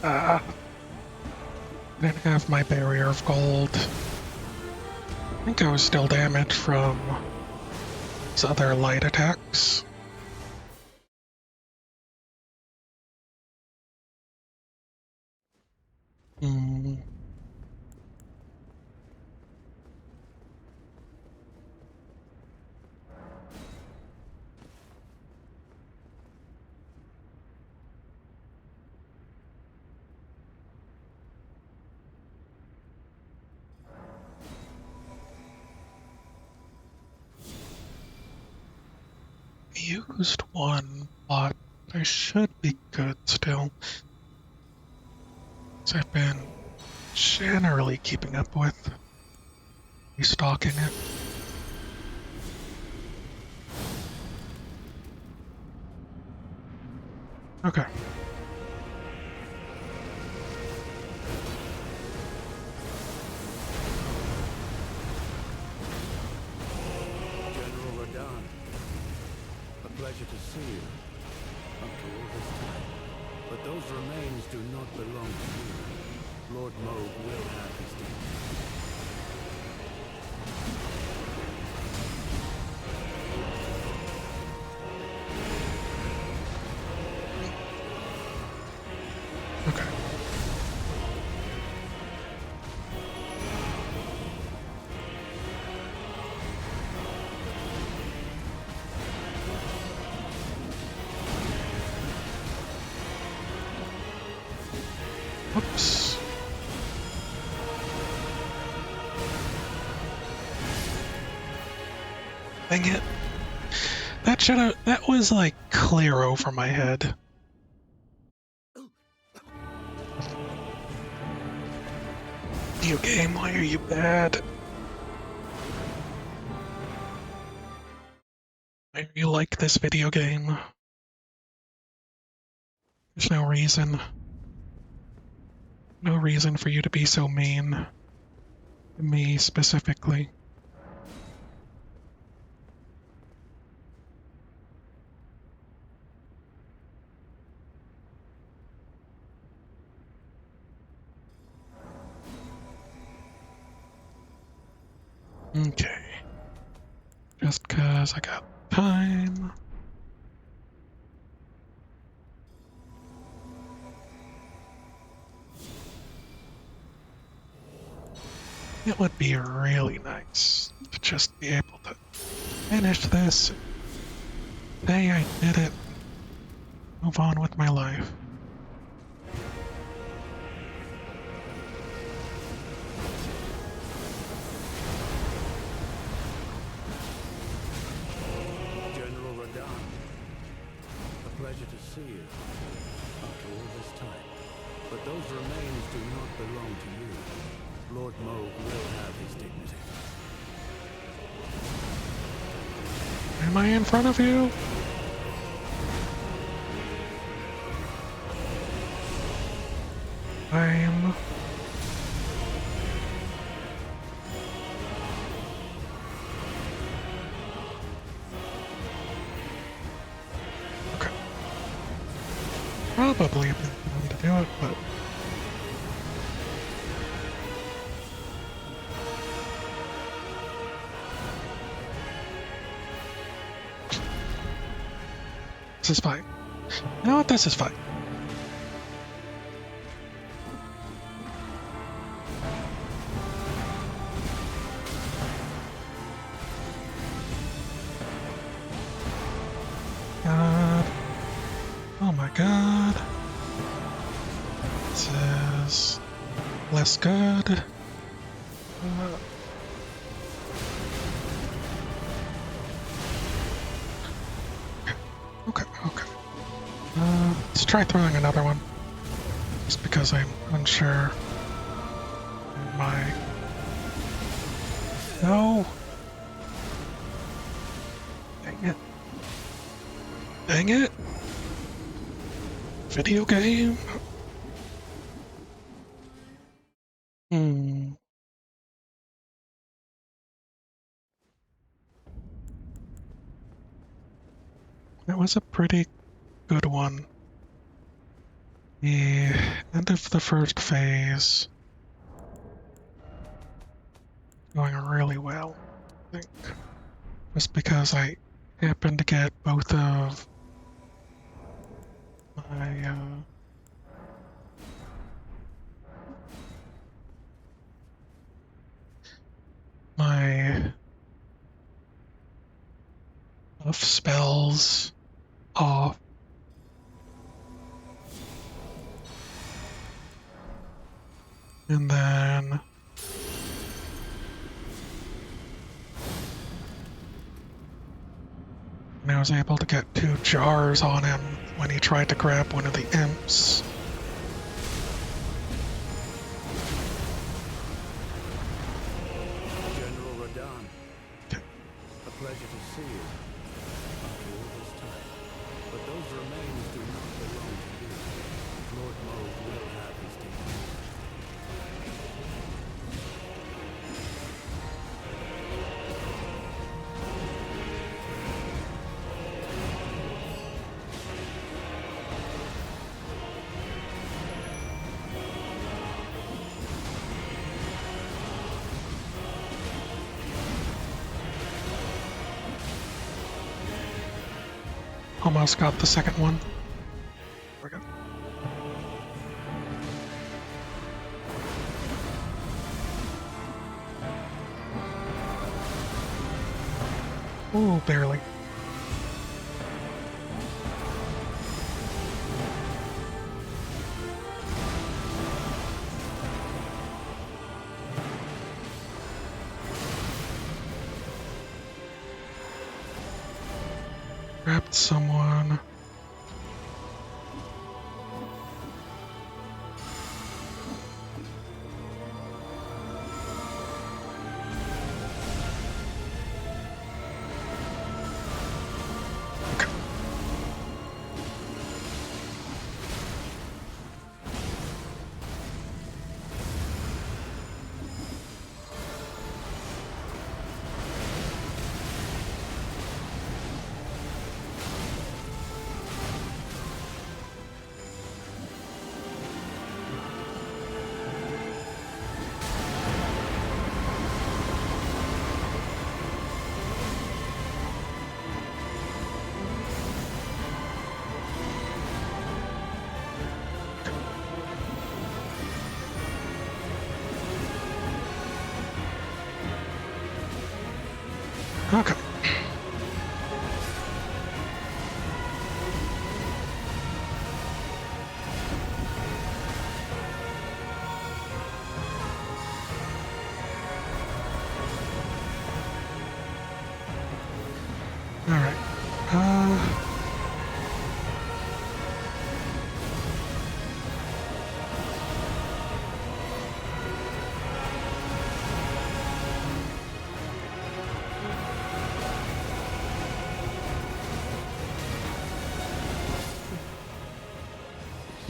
I didn't have my barrier of gold. I think I was still damaged from his other light attacks. Hmm. I used one, but I should be good still. So I've been generally keeping up with restocking it. Okay. General Radahn, a pleasure to see you after all this time. But those remains do not belong to you. Lord Moog will have his Whoops. Dang it. That was like clear over my head. Video game, why are you bad? Why are you like this video game? There's no reason. No reason for you to be so mean. To me specifically. Okay. Just 'cause I got time. It would be really nice to just be able to finish this, say I did it, move on with my life. General Radahn, a pleasure to see you after all this time. But those remains do not belong to you. Lord Moog will have his dignity. Am I in front of you? I'm... Okay. Probably a bit time to do it, but... This is fine. You know what? This is fine. God. Oh my god. This is less good. Okay. Let's try throwing another one. Just because I'm unsure. My... No! Dang it. Dang it! Video game? That was a pretty good one. The end of the first phase going really well, I think. Just because I happened to get both of my buff spells off. And then I was able to get 2 jars on him when he tried to grab one of the imps. General Radahn, a pleasure to see you after all this time. But those remains do not belong to you. Lord Moog will have his dignity. Almost got the second one. There we go. Ooh, barely. Grabbed someone. Okay. All right.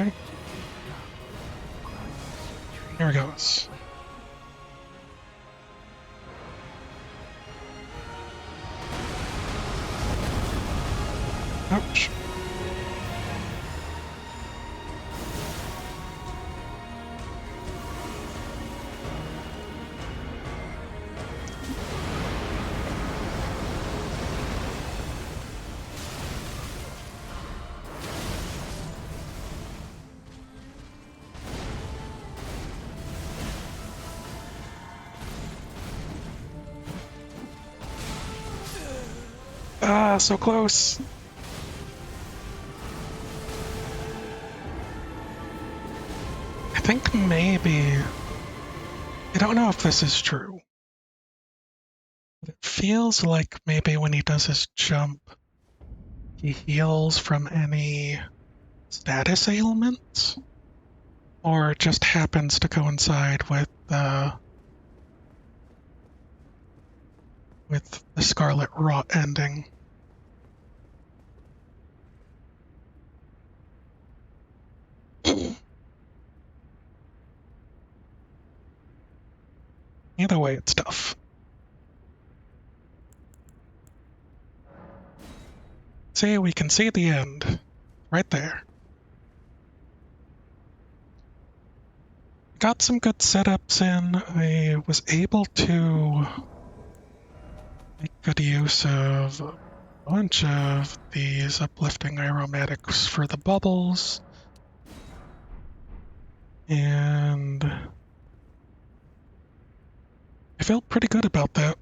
Okay. Here it goes. Ouch. Ah, so close. I think maybe, I don't know if this is true, but it feels like maybe when he does his jump, he heals from any status ailments, or it just happens to coincide with the Scarlet Rot ending. Either way, it's tough. See, we can see the end right there. Got some good setups in. I was able to make good use of a bunch of these uplifting aromatics for the bubbles. And I felt pretty good about that.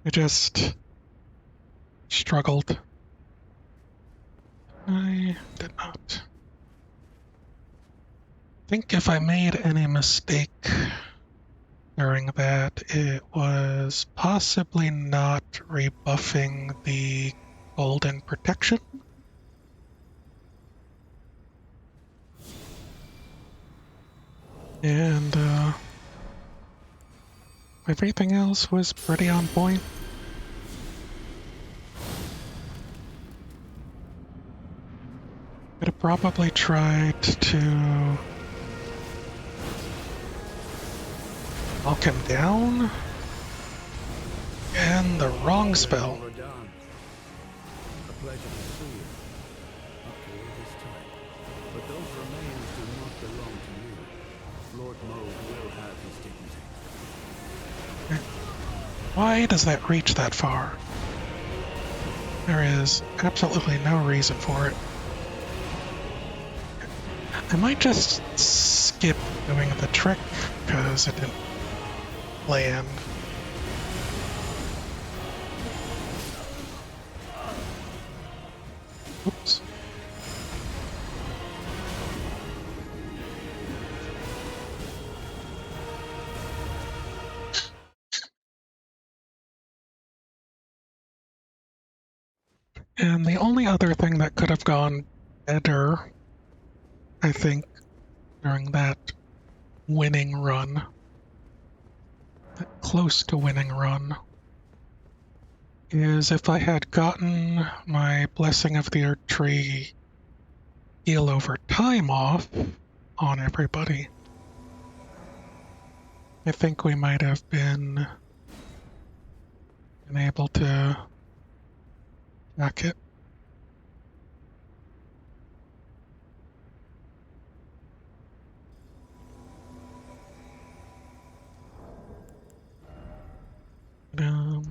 I just struggled. I did not. I think if I made any mistake during that, it was possibly not rebuffing the golden protection. And everything else was pretty on point. Could have probably tried to knock him down. And the wrong spell. Radon. A pleasure to see you. After all this time. But those remains do not belong to you. Lord Moog will have his dignity. Why does that reach that far? There is absolutely no reason for it. I might just skip doing the trick because it didn't land. Oops. And the only other thing that could have gone better, I think, during that winning run, that close to winning run, is if I had gotten my Blessing of the Earth Tree heal over time off on everybody. I think we might have been able to hack it.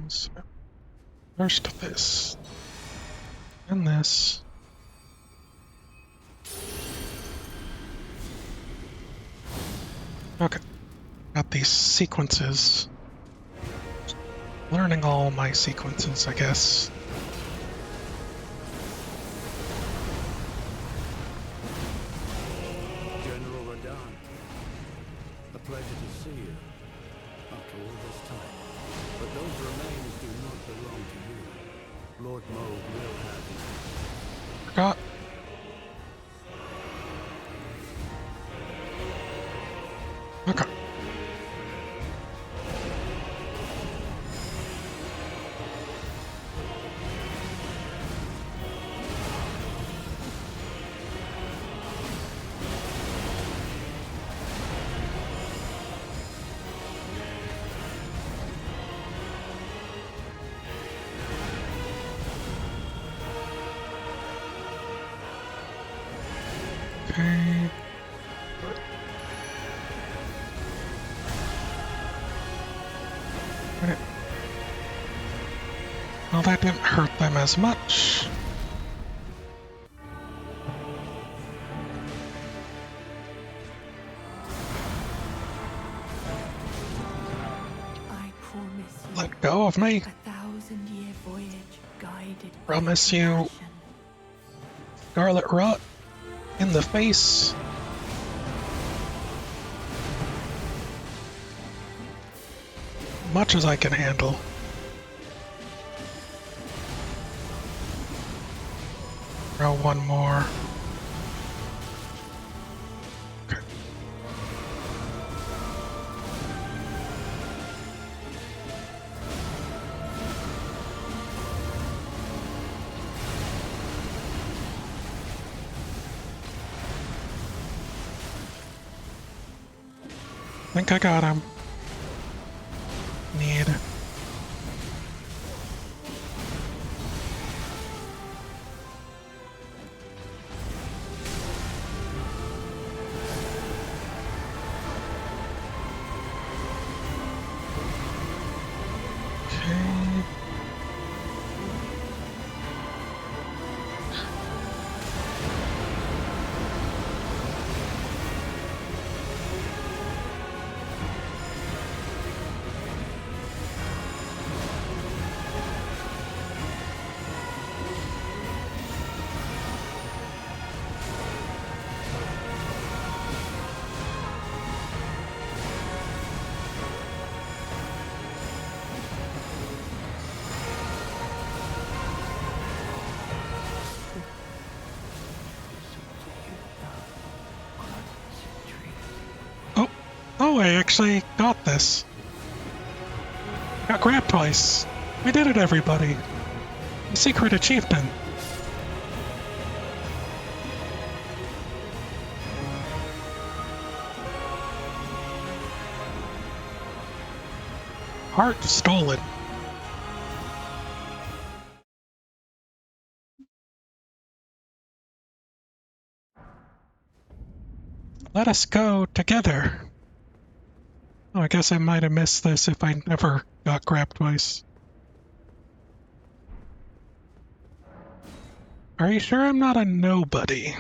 So first this, and this. Okay, got these sequences. Learning all my sequences, I guess. General Radahn, a pleasure to see you after all this time. But those remains do not belong to you. Lord Moog will have you. Forgot. Okay. Okay. Right. Well, that didn't hurt them as much. I promise you Let go of me. 1,000-year voyage guided Promise by you. compassion. Scarlet Rot in the face. Much as I can handle. Throw one more. Okay. Think I got him. Need. Okay. Oh, oh, I actually got this. Got grabbed twice. We did it, everybody. Secret achievement. Heart stolen. Let us go together. Oh, I guess I might have missed this if I never got grabbed twice. Are you sure I'm not a nobody?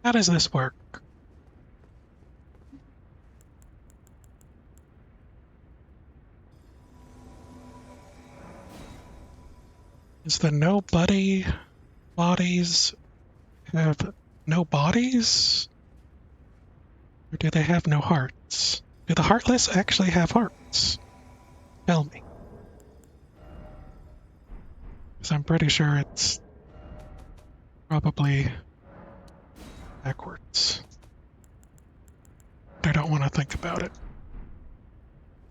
How does this work? Is the nobody bodies have no bodies? Or do they have no hearts? Do the heartless actually have hearts? Tell me. Because I'm pretty sure it's probably backwards. But I don't want to think about it.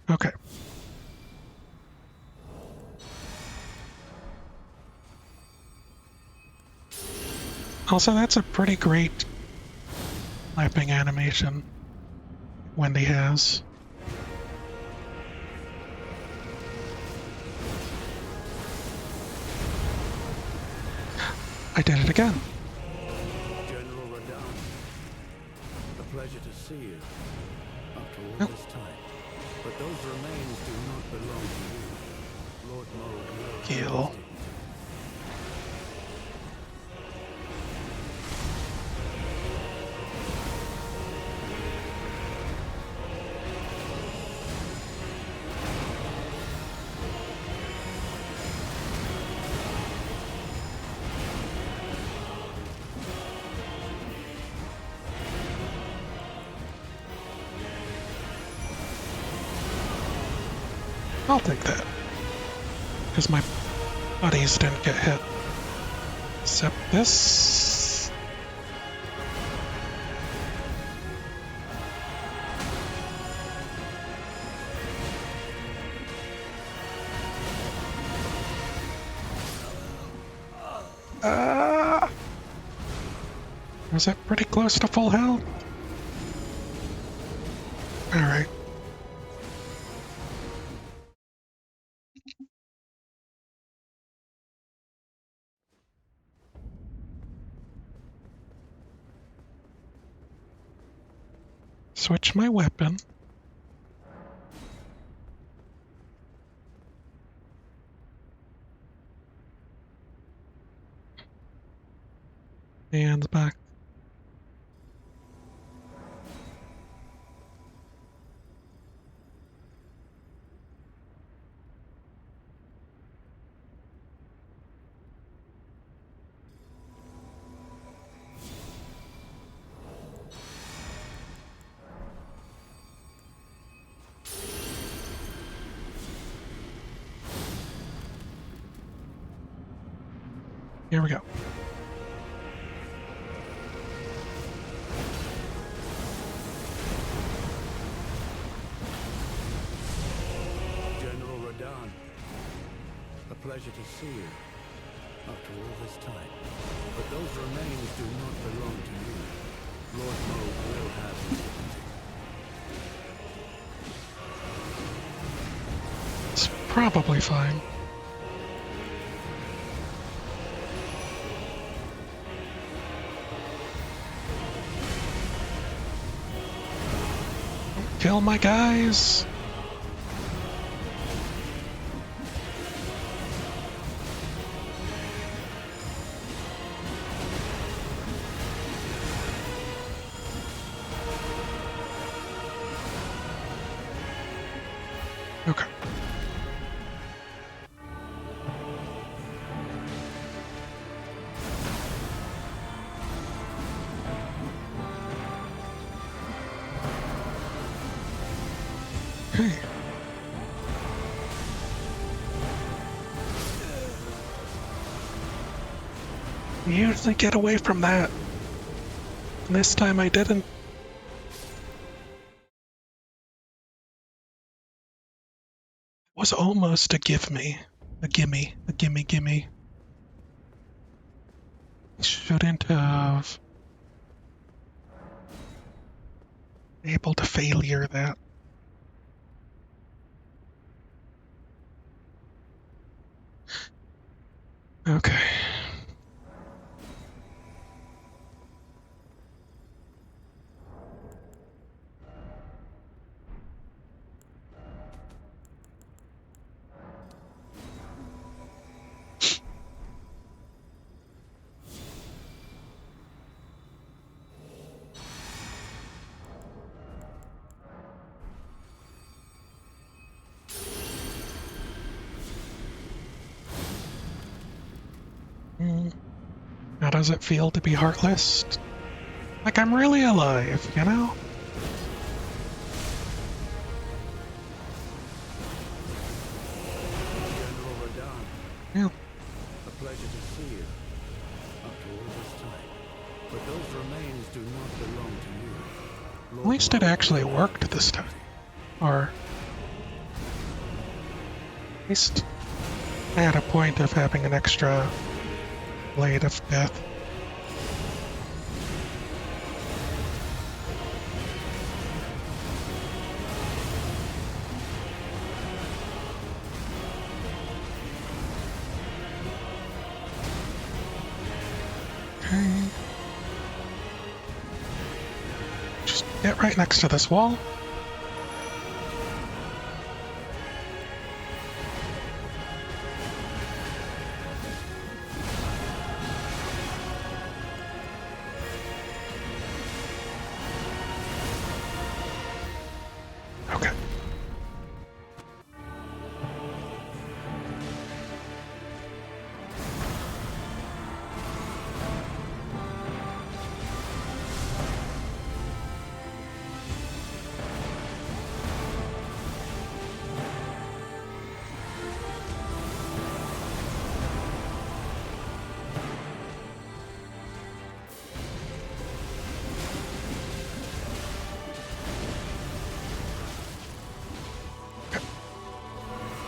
Okay. Also, that's a pretty great lapping animation Wendy has. I did it again. General Radahn, a pleasure to see you after all Yep. this time. But those remains do not belong to you. Lord Mold will Heal. have I'll take that. Because my buddies didn't get hit. Except this. Was that pretty close to full health? Alright. Switch my weapon. And back. Here we go. General Radahn, a pleasure to see you after all this time. But those remains do not belong to you. Lord Mold will have you. It's probably fine. Kill my guys! Okay. Hey. You usually get away from that. And this time I didn't. It was almost a give me. A gimme. A gimme gimme. Shouldn't have been able to failure that. Okay. How does it feel to be heartless? Like I'm really alive, you know? General Radahn, Yeah. a do not belong to you. At least it actually worked this time. Or at least I had a point of having an extra blade of death. Okay. Just get right next to this wall. Okay.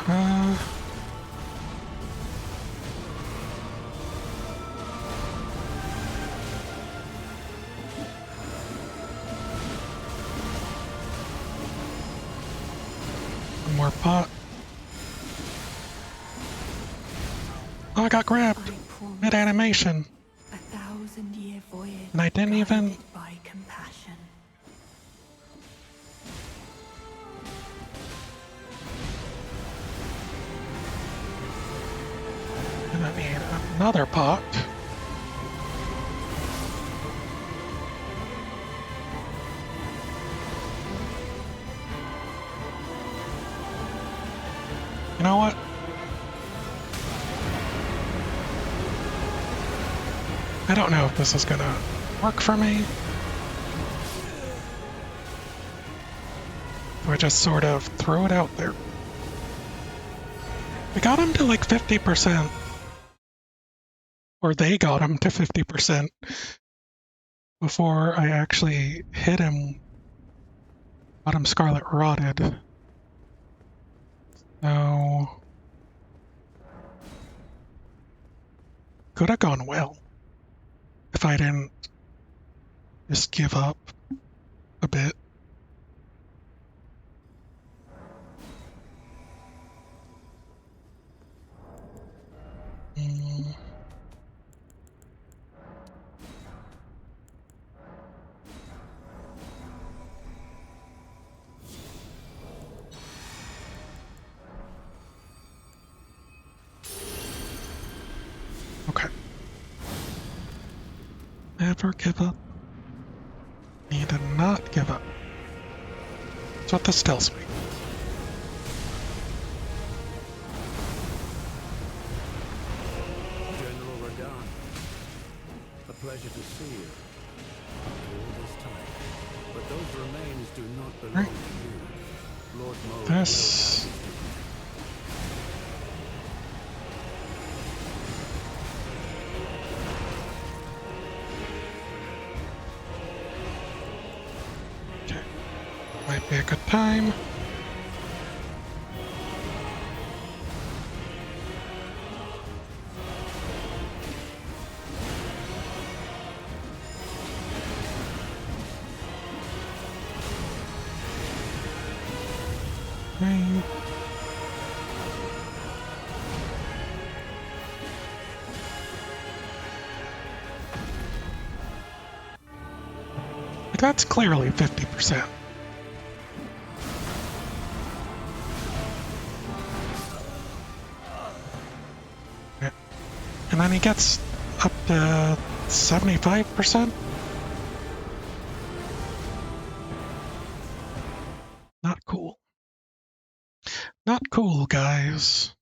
Uh, one more pot. Oh, I got grabbed I promise mid-animation, 1,000-year voyage and I didn't even... guided by compassion. And I need another pot. You know what? I don't know if this is gonna work for me. So I just sort of throw it out there. We got him to like 50%. Or they got him to 50% before I actually hit him, got him Scarlet Rotted. So could have gone well if I didn't just give up a bit. Mm, okay. Never give up. Need to not give up. That's what this tells me. General Radon, a pleasure to see you. After all this time. But those remains do not belong Right. to you. Lord Mo will have This... his due. Okay. Might be a good time. Okay. Like, that's clearly 50%. Yeah. And then he gets up to 75%? Not cool. Not cool, guys.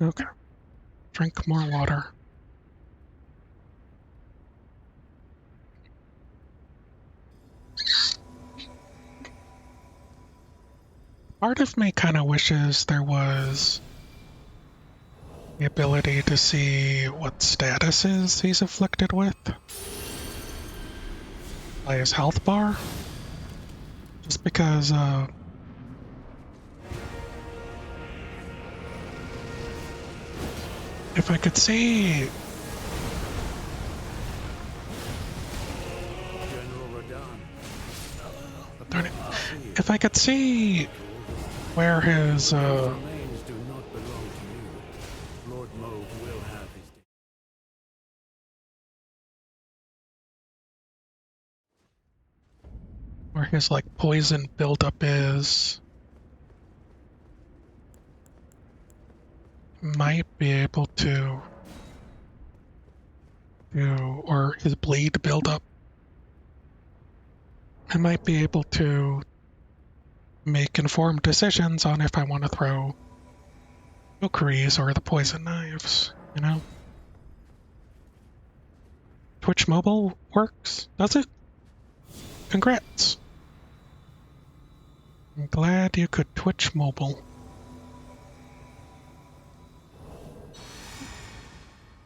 Okay. Drink more water. Part of me kind of wishes there was the ability to see what statuses he's afflicted with by his health bar. Just because, if I could see, General Radon. darn it, if I could see where his, Remains do not belong to you. Lord Moog will have his day. where his like poison buildup is, might be able to do, or his bleed buildup, I might be able to make informed decisions on if I want to throw Valkyries or the poison knives, you know? Twitch mobile works, does it? Congrats. I'm glad you could Twitch mobile.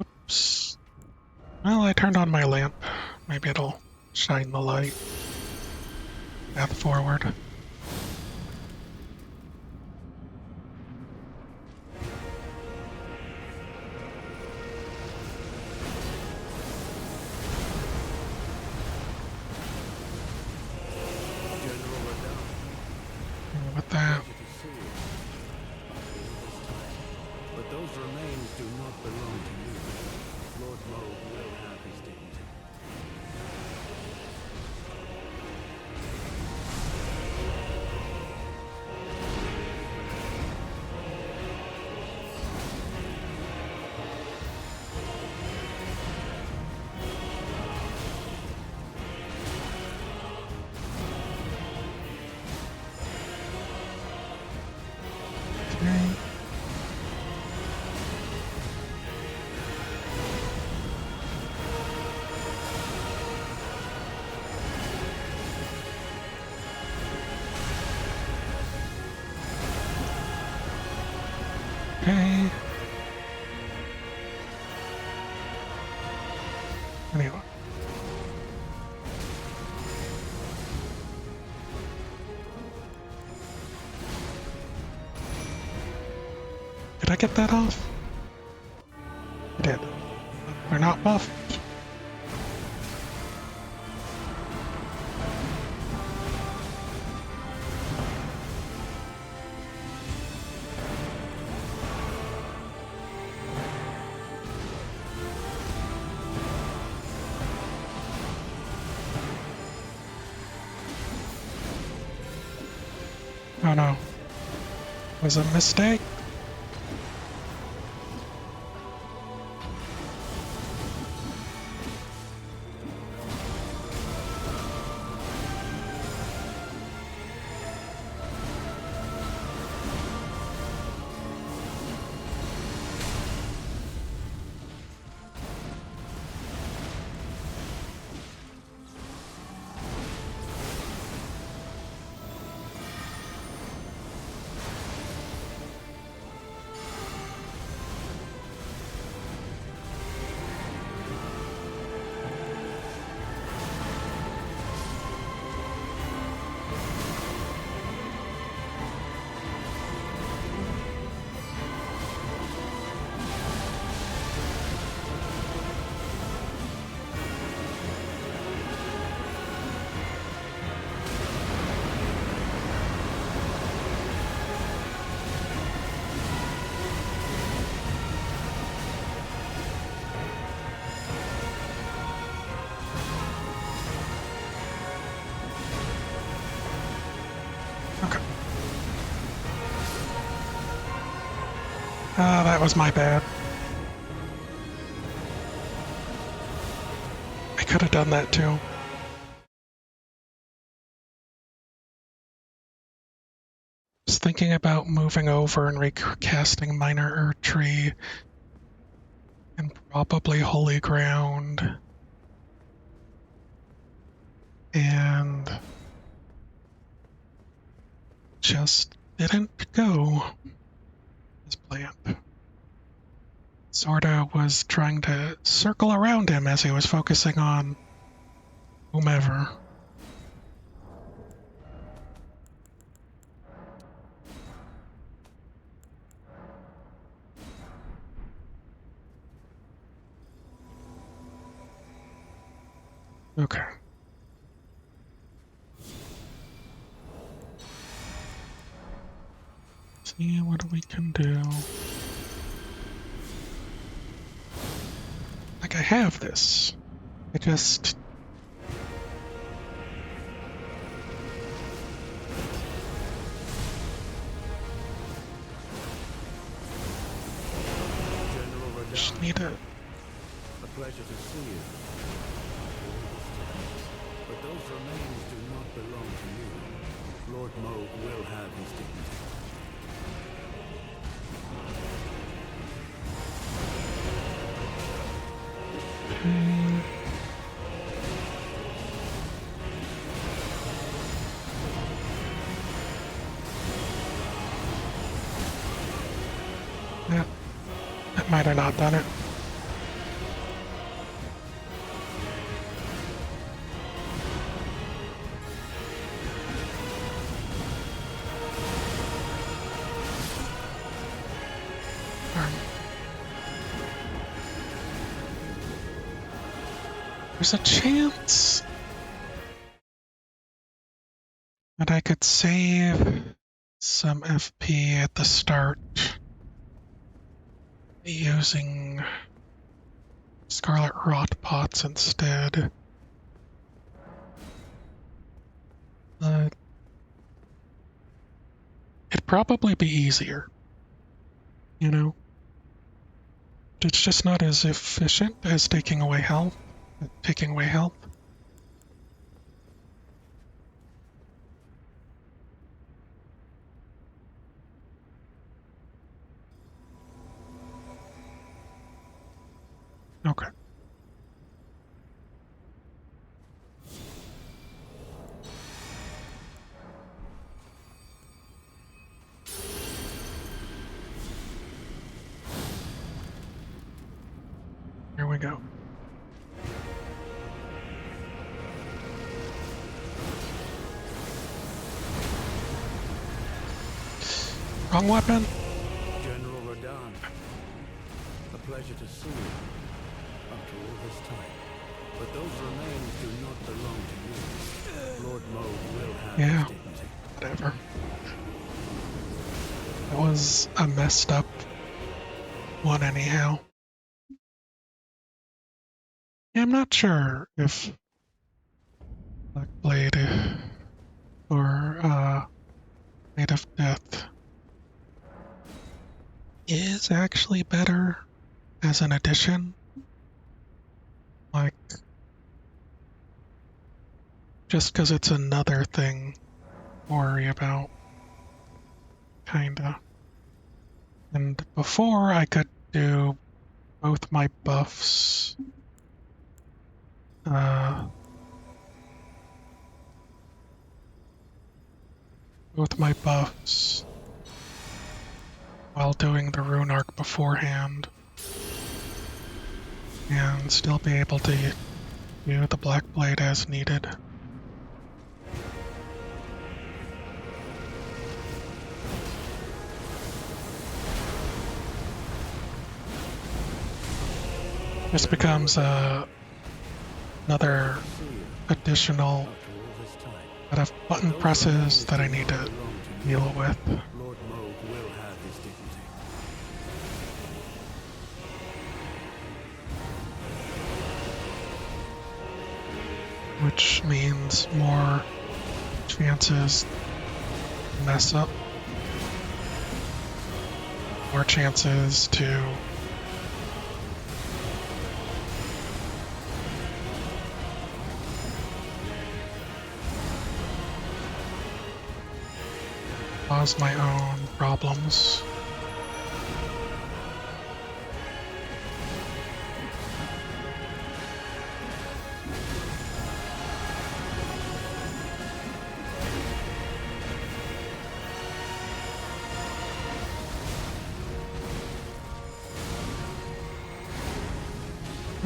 Oops. Well, I turned on my lamp. Maybe it'll shine the light. Path forward. General Radon. And with that, Pleasure to see you. This time. But those remains do not belong to you. Lord Moog will have his dignity. okay. Okay. Anyway. Did I get that off? I did. They're not buffed. Oh no. Was a mistake? Okay. That was my bad. I could have done that too. 'Cause, I, was thinking about moving over and recasting Minor Erdtree and probably Holy Ground. And just didn't go as planned. Sorta was trying to circle around him as he was focusing on whomever. Okay. See what we can do. Like, I have this. I just... General just Radahn, need to... a pleasure to see you. But those remains do not belong to you. Lord Moog will have his dignity. Yeah, that might have not done it. There's a chance that I could save some FP at the start using Scarlet Rot Pots instead. But it'd probably be easier, you know? It's just not as efficient as taking away health. Okay. Here we go. Wrong weapon? General Radahn, a pleasure to see you after all this time. But those remains do not belong to you. Lord Moog will have Yeah. his dignity. Whatever. That was a messed up one anyhow. Yeah, I'm not sure if Blackblade or Made of Death is actually better as an addition. Like, just because it's another thing to worry about, kinda. And before I could do both my buffs, uh, while doing the rune arc beforehand, and still be able to do the Black Blade as needed. This becomes another additional After all this time, set of button presses that I need to deal with. Lord Moog will have his dignity. Which means more chances to mess up, more chances to cause my own problems.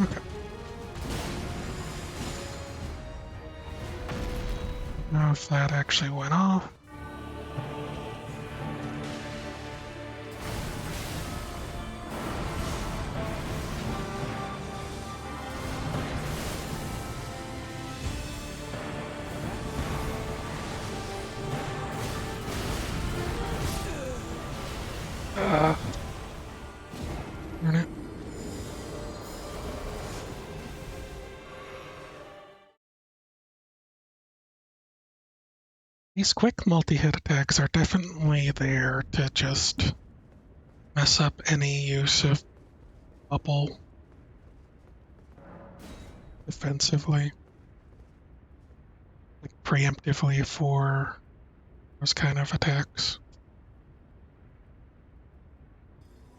Okay. Now if that actually went off. Darn it. These quick multi-hit attacks are definitely there to just mess up any use of bubble defensively, like preemptively for those kind of attacks.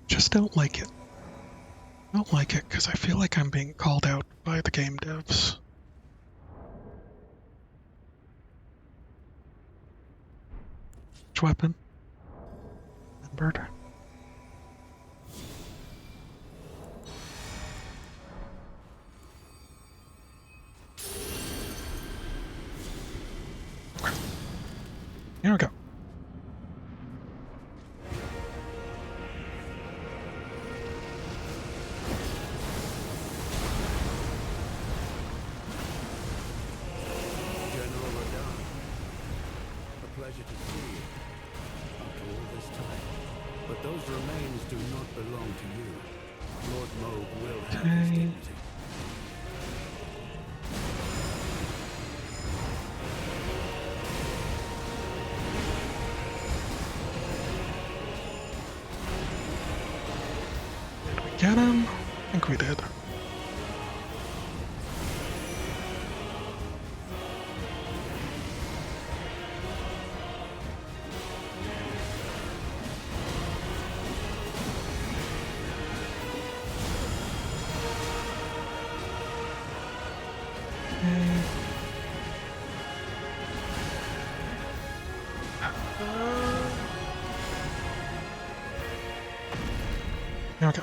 Just don't like it. Don't like it because I feel like I'm being called out by the game devs. Which weapon? Remembered. Here we go. General Radon, a pleasure to see you after all this time. But those remains do not belong to you. Lord Moog will have his Okay. dignity. Did we get him? I think we did. Okay. Here we go.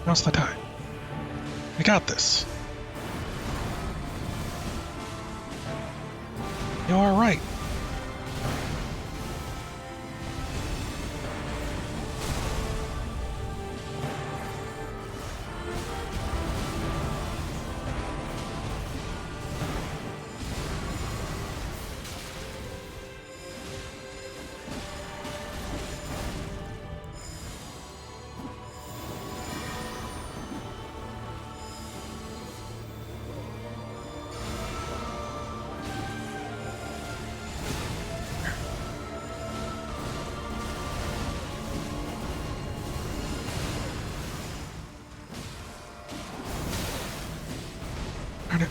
Now's the time. We got this. You are right. Darn it.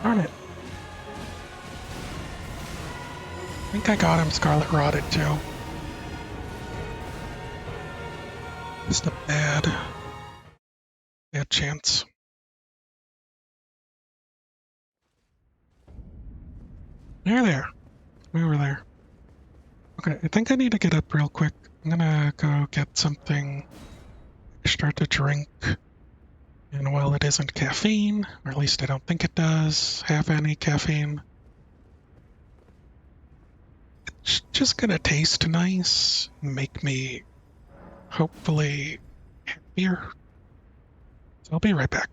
Darn it. I think I got him Scarlet Rotted too. Just a bad chance. There. We were there. Okay, I think I need to get up real quick. I'm gonna go get something extra to drink. And while it isn't caffeine, or at least I don't think it does have any caffeine, it's just gonna taste nice, make me hopefully happier. So I'll be right back.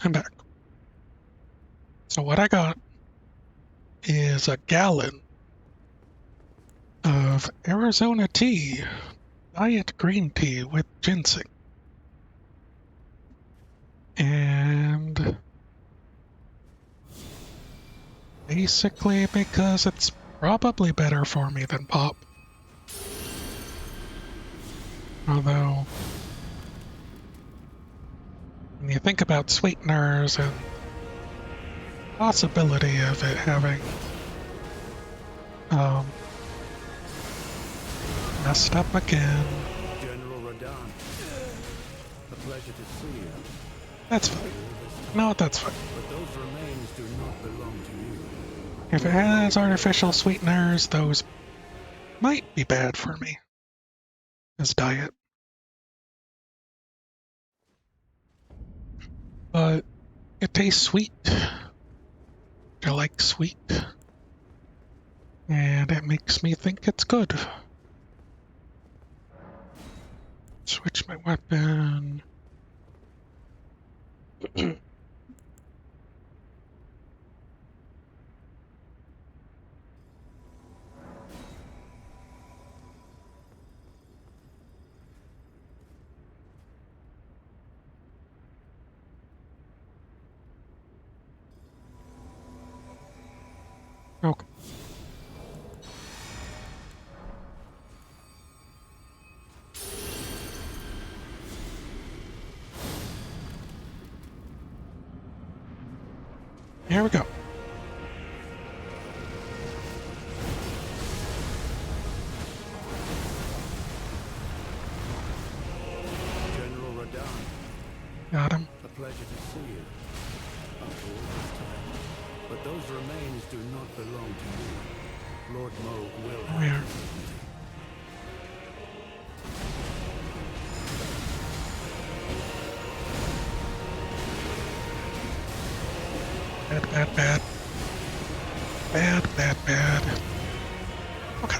I'm back. So what I got is a gallon of Arizona tea, diet green tea with ginseng. And basically because it's probably better for me than pop. Although, when you think about sweeteners and possibility of it having messed up again, General Radon, a pleasure to see you. that's fine. No, that's fine. But those remains do not belong to you. If it has artificial sweeteners, those might be bad for me as diet. But it tastes sweet. I like sweet. And it makes me think it's good. Switch my weapon. Okay. Here we go. General Radon, Got him. a pleasure to see you. After all this time. But those remains do not belong to you. Lord Moog will have Where? them with me. Bad, bad, bad. Bad, bad, bad. Okay.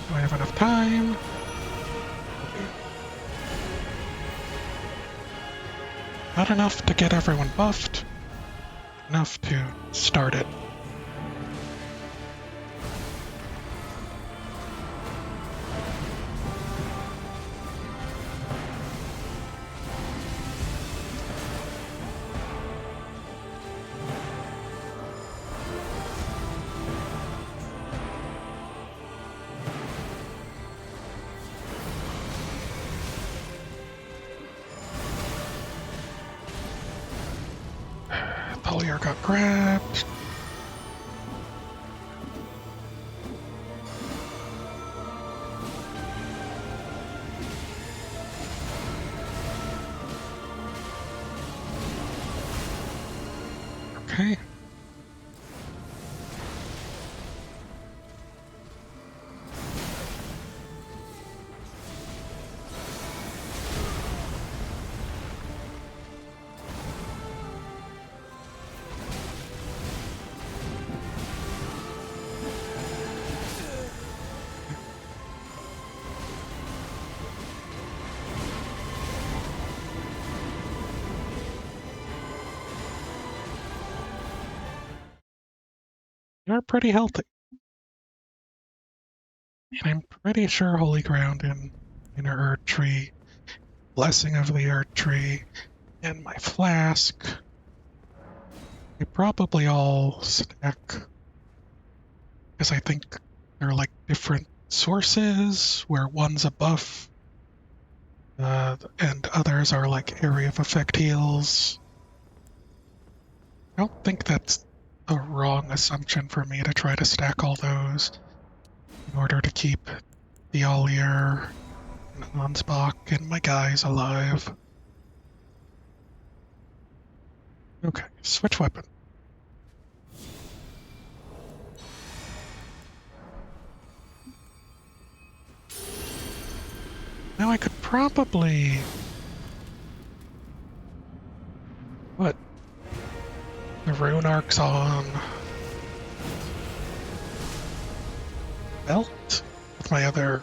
Do I have enough time? Not enough to get everyone buffed. Enough to start it. Pollier got grabbed. Okay. You're pretty healthy. And I'm pretty sure Holy Ground and Inner Earth Tree, Blessing of the Earth Tree, and my flask, they probably all stack. Because I think they're like different sources, where one's a buff, and others are like area of effect heals. I don't think that's a wrong assumption for me to try to stack all those in order to keep the Ollier and Ansbach and my guys alive. Okay, switch weapon. Now I could probably... What? rune arcs on belt with my other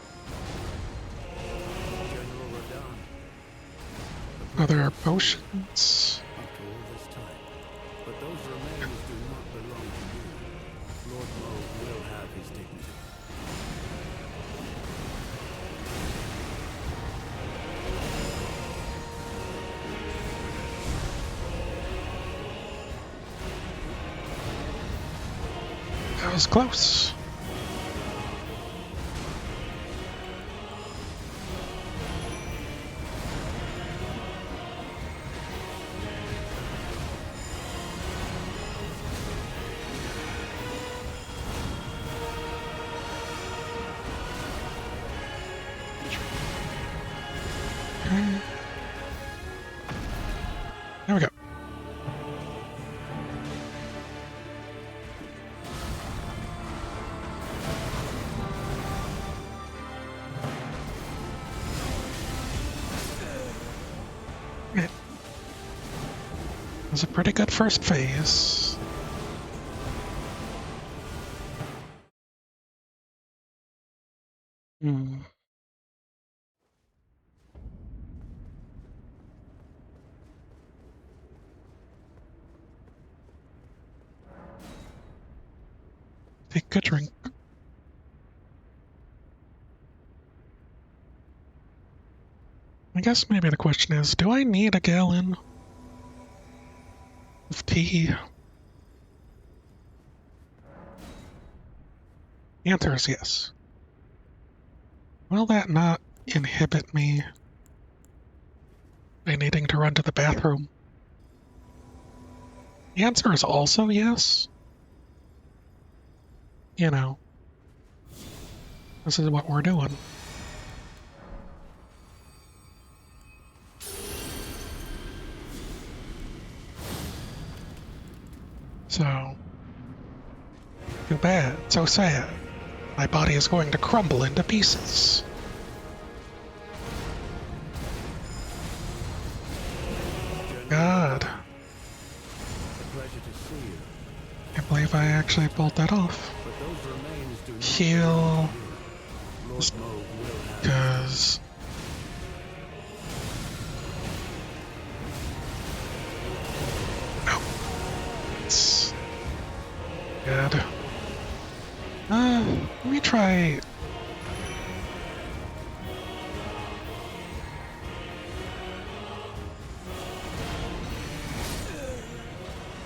General Radahn, other potions. after all this time. But those remains do not belong to you. Lord Moog will have his dignity. That was close. Okay. There we go. It was a pretty good first phase. Hmm. Take a drink. I guess maybe the question is, do I need a gallon of tea? The answer is yes. Will that not inhibit me by needing to run to the bathroom? The answer is also yes. You know, this is what we're doing. So, too bad, so sad. My body is going to crumble into pieces. God, A pleasure to see you. I can't believe I actually pulled that off. But those remains do not Heal, belong to you. Lord Moog will have because no, it's good. Let me try.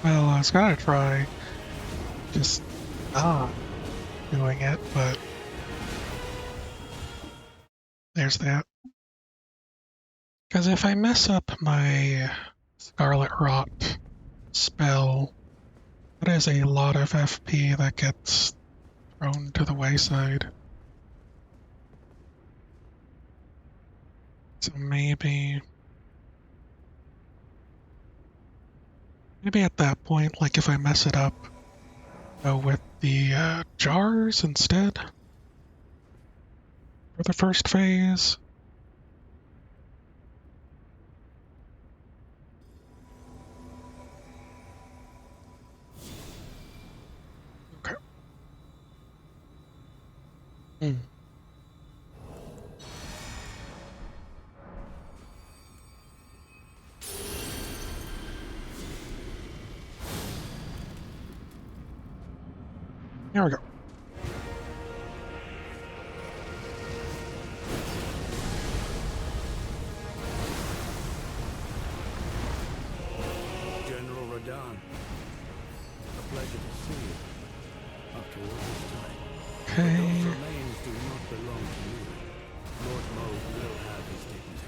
Well, I was gonna try just not doing it, but there's that. Because if I mess up my Scarlet Rot spell, that is a lot of FP that gets thrown to the wayside. So maybe at that point, like if I mess it up, go with the jars instead for the first phase. Okay. Hmm. Here we go. General Radahn. A pleasure to see you. After all this time. But Okay. those remains do not belong to you. Lord Moog will have his dignity.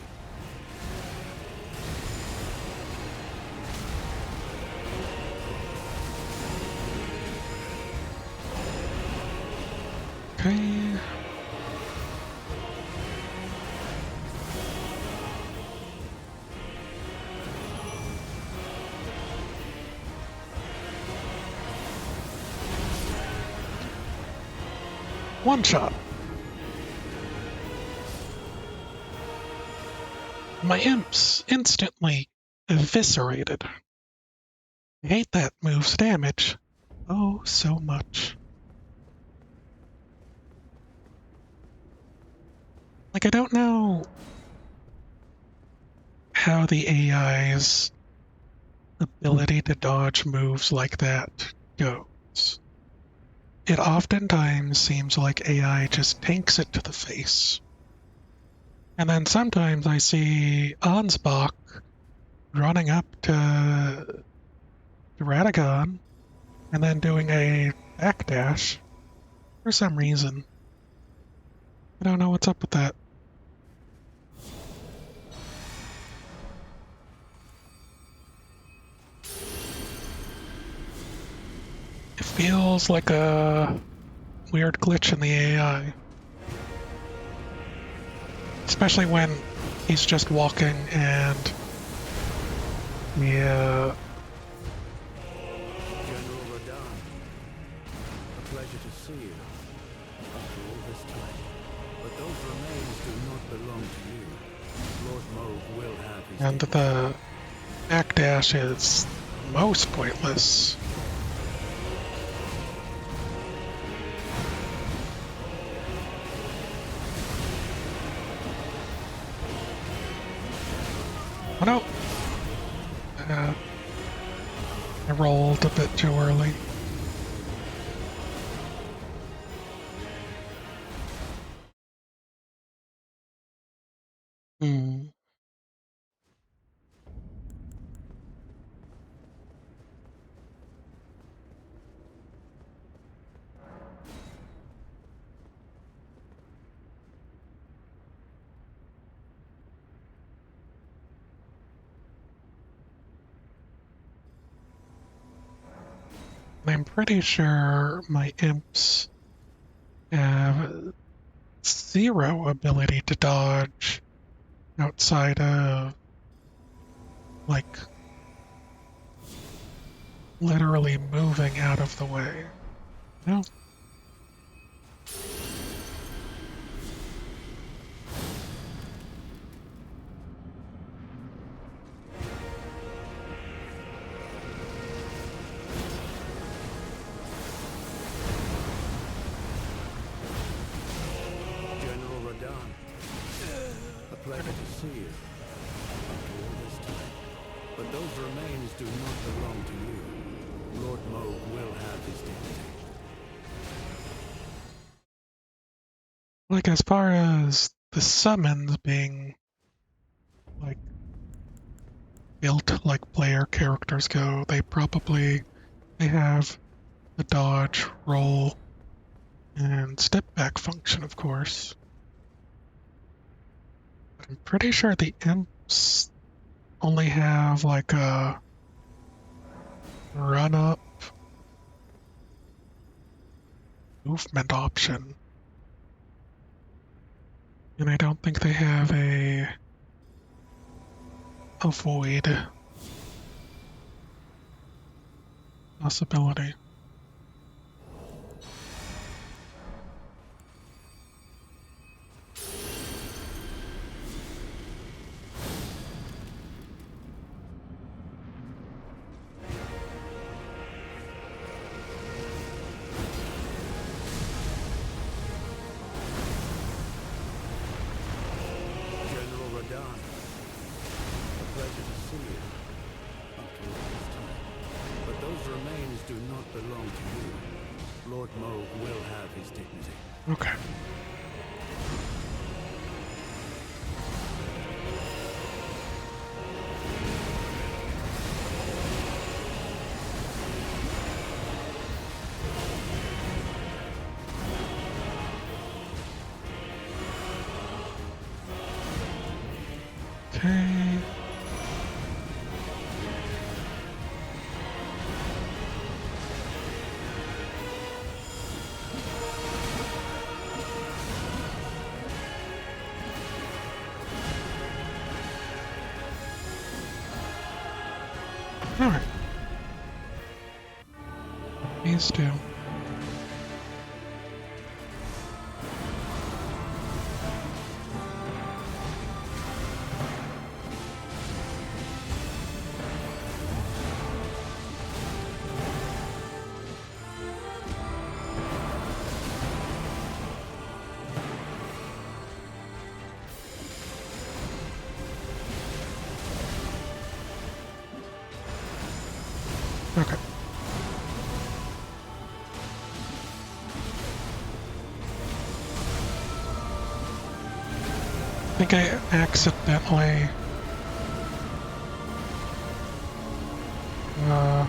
Okay. One shot. My imps instantly eviscerated. I hate that move's damage. Oh, so much. Like, I don't know how the AI's ability to dodge moves like that goes. It oftentimes seems like AI just tanks it to the face. And then sometimes I see Ansbach running up to Radagon and then doing a backdash for some reason. I don't know what's up with that. It feels like a weird glitch in the AI. Especially when he's just walking and yeah, General Radahn, a pleasure to see you after all this time. But those remains do not belong to you. Lord Moog will have his and the backdash is most pointless. Oh no! I rolled a bit too early. Hmm. I'm pretty sure my imps have zero ability to dodge outside of, like, literally moving out of the way. No? General Radahn, a pleasure to see you after all this time. But those remains do not belong to you. Lord Moog will have his dignity. Like, as far as the summons being, like, built like player characters go, they have the dodge, roll, and step back function, of course. But I'm pretty sure the imps only have like a run up movement option. And I don't think they have a avoid possibility. General Radahn, a pleasure to see you after all this time. But those remains do not belong to you. Lord Moog will have his dignity. Okay. Okay. Alright. These two. Okay. I think I accidentally uh,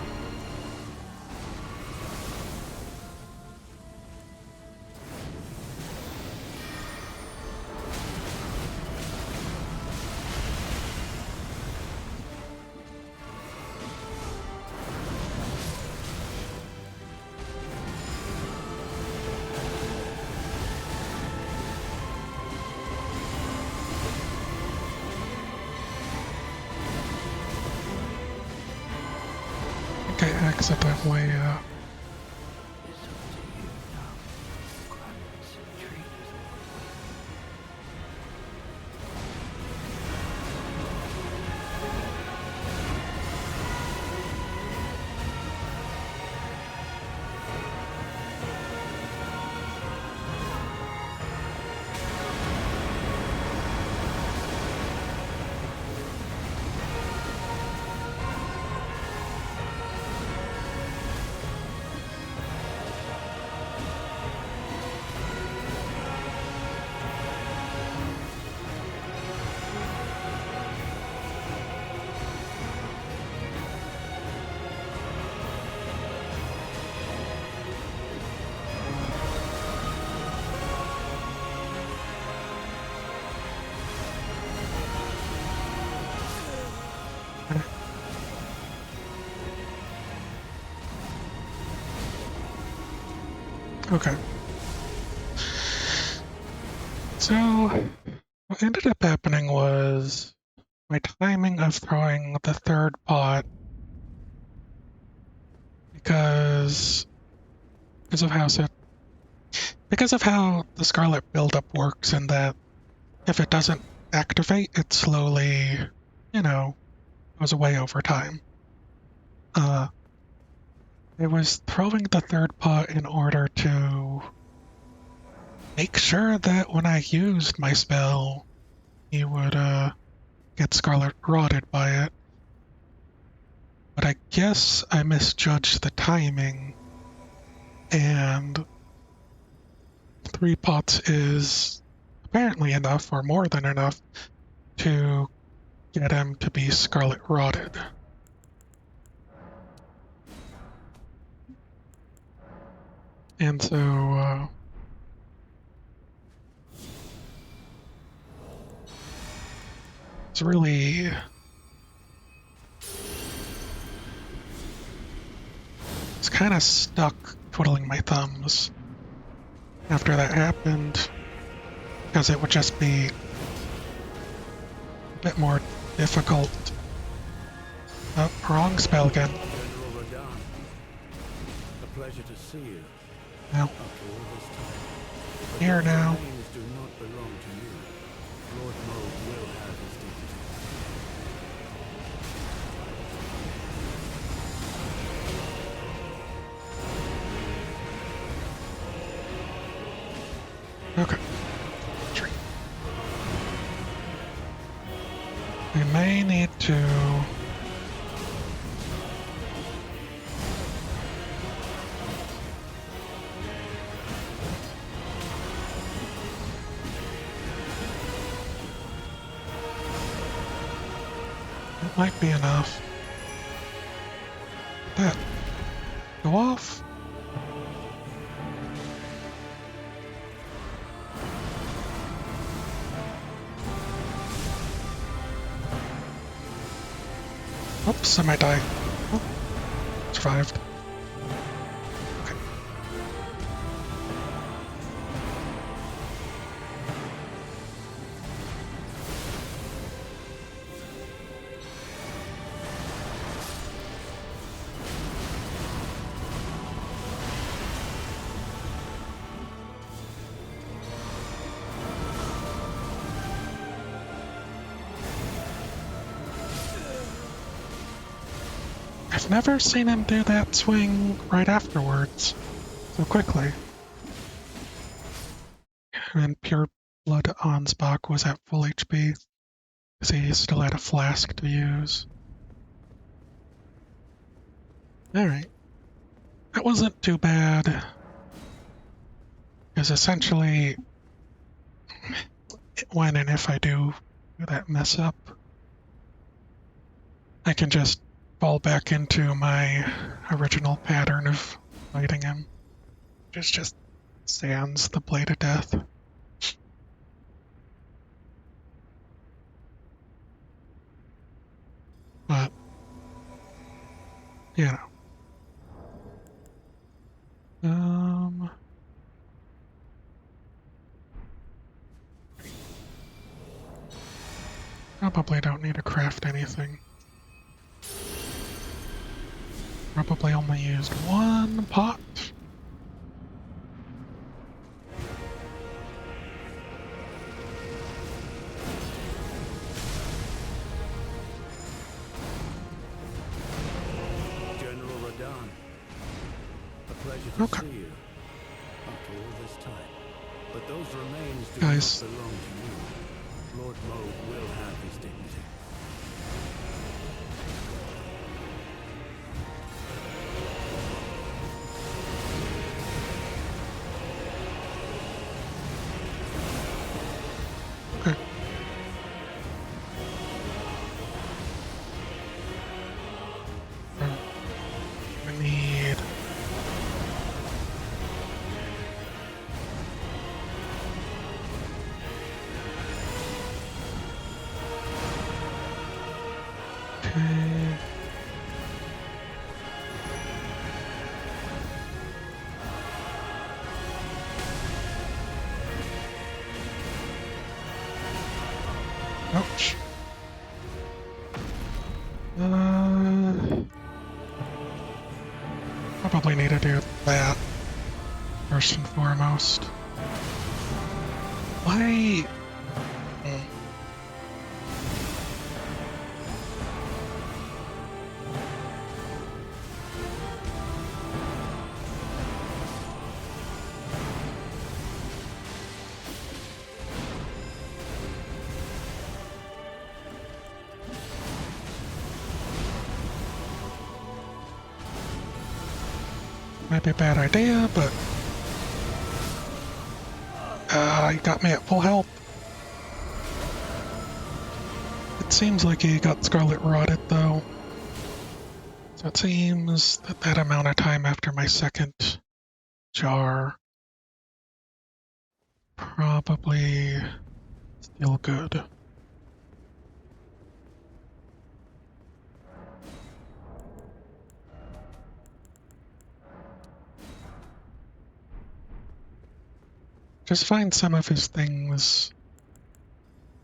I think I accidentally It's up to you now. Clemens, treat okay. So what ended up happening was my timing of throwing the third pot because because of how so because of how the Scarlet buildup works and that if it doesn't activate, it slowly, you know, goes away over time. Uh, I was throwing the third pot in order to make sure that when I used my spell, he would get Scarlet rotted by it. But I guess I misjudged the timing, and three pots is apparently enough, or more than enough, to get him to be Scarlet rotted. And so it's really it's kind of stuck twiddling my thumbs after that happened because it would just be a bit more difficult. Oh, wrong spell again. General Radon. A pleasure to see you. Now, After all this time. But here those now. remains do not belong to you. Lord Mold will have his dignity. Okay. Tree. We may need to. It might be enough. That go off. Oops, I might die. Oh, survived. Okay. I've never seen him do that swing right afterwards, so quickly. And Pure Blood Ansbach was at full HP, because he still had a flask to use. Alright. That wasn't too bad. Because essentially, when and if I do that mess up, I can just fall back into my original pattern of fighting him. Which is just sands the blade of death. But, you know. Probably don't need to craft anything. Probably only used one pot. General Radon, a pleasure to Okay. see you after all this time. But those remains do Guys. not belong to you. Lord Moog will have his dignity. Okay. We need... Okay. Ouch. Probably need to do that first and foremost. Why? Might be a bad idea, but he got me at full health. It seems like he got Scarlet Rotted though. So it seems that that amount of time after my second jar probably still good. Just find some of his things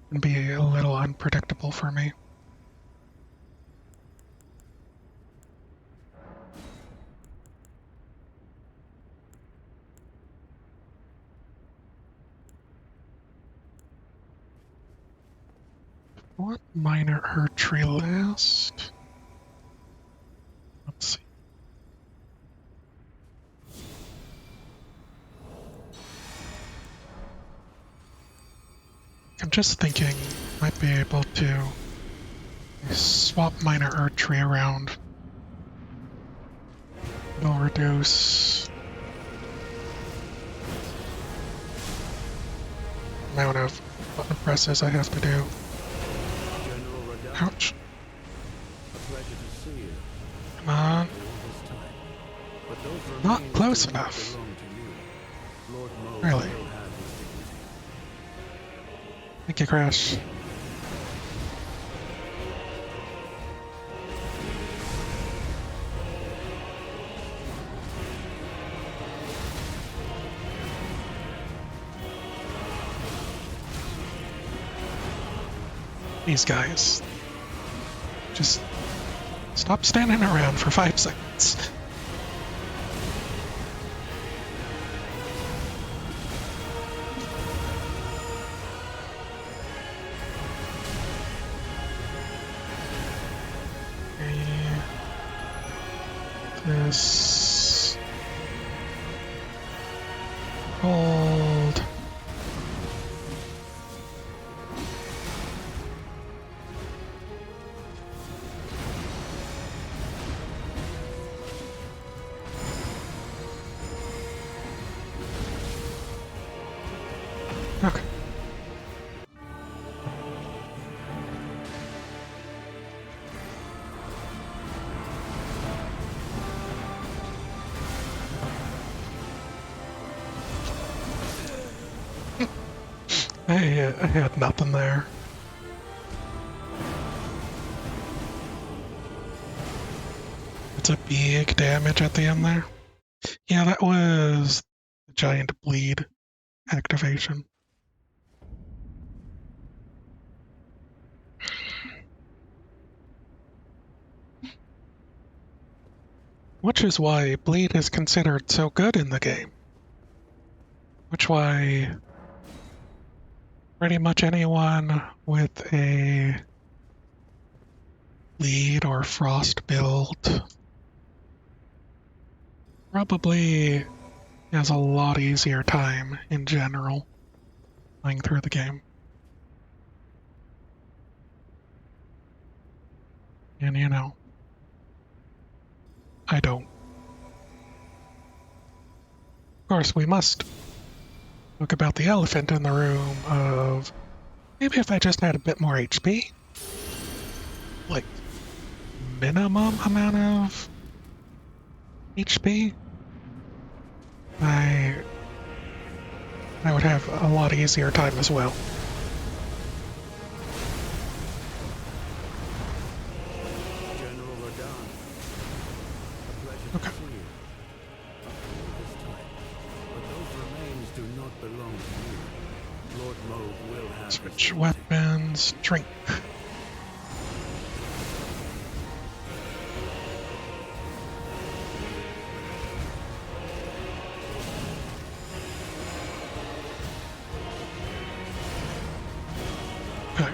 can be a little unpredictable for me. What minor hurt tree last? Let's see. I'm just thinking might be able to swap minor earth tree around. It'll reduce the amount of button presses I have to do. General Radon, Ouch. a pleasure to see you Come on. after all this time. But those Not remains close do not enough. belong to you. Lord Moog Really? will have his dignity. Thank you, Crash. These guys. Just stop standing around for 5 seconds. Okay. This. Hold. I had nothing there. It's a big damage at the end there. Yeah, that was the giant bleed activation. Which is why bleed is considered so good in the game. Which why pretty much anyone with a bleed or frost build probably has a lot easier time in general playing through the game. And you know, I don't. Of course, we must talk about the elephant in the room of maybe if I just had a bit more HP, like minimum amount of HP, I would have a lot easier time as well. General Radon, a pleasure Okay. to see you. After all this time. But those remains do not belong to you. Lord Moog will have his Switch dignity. weapons, drink. Okay.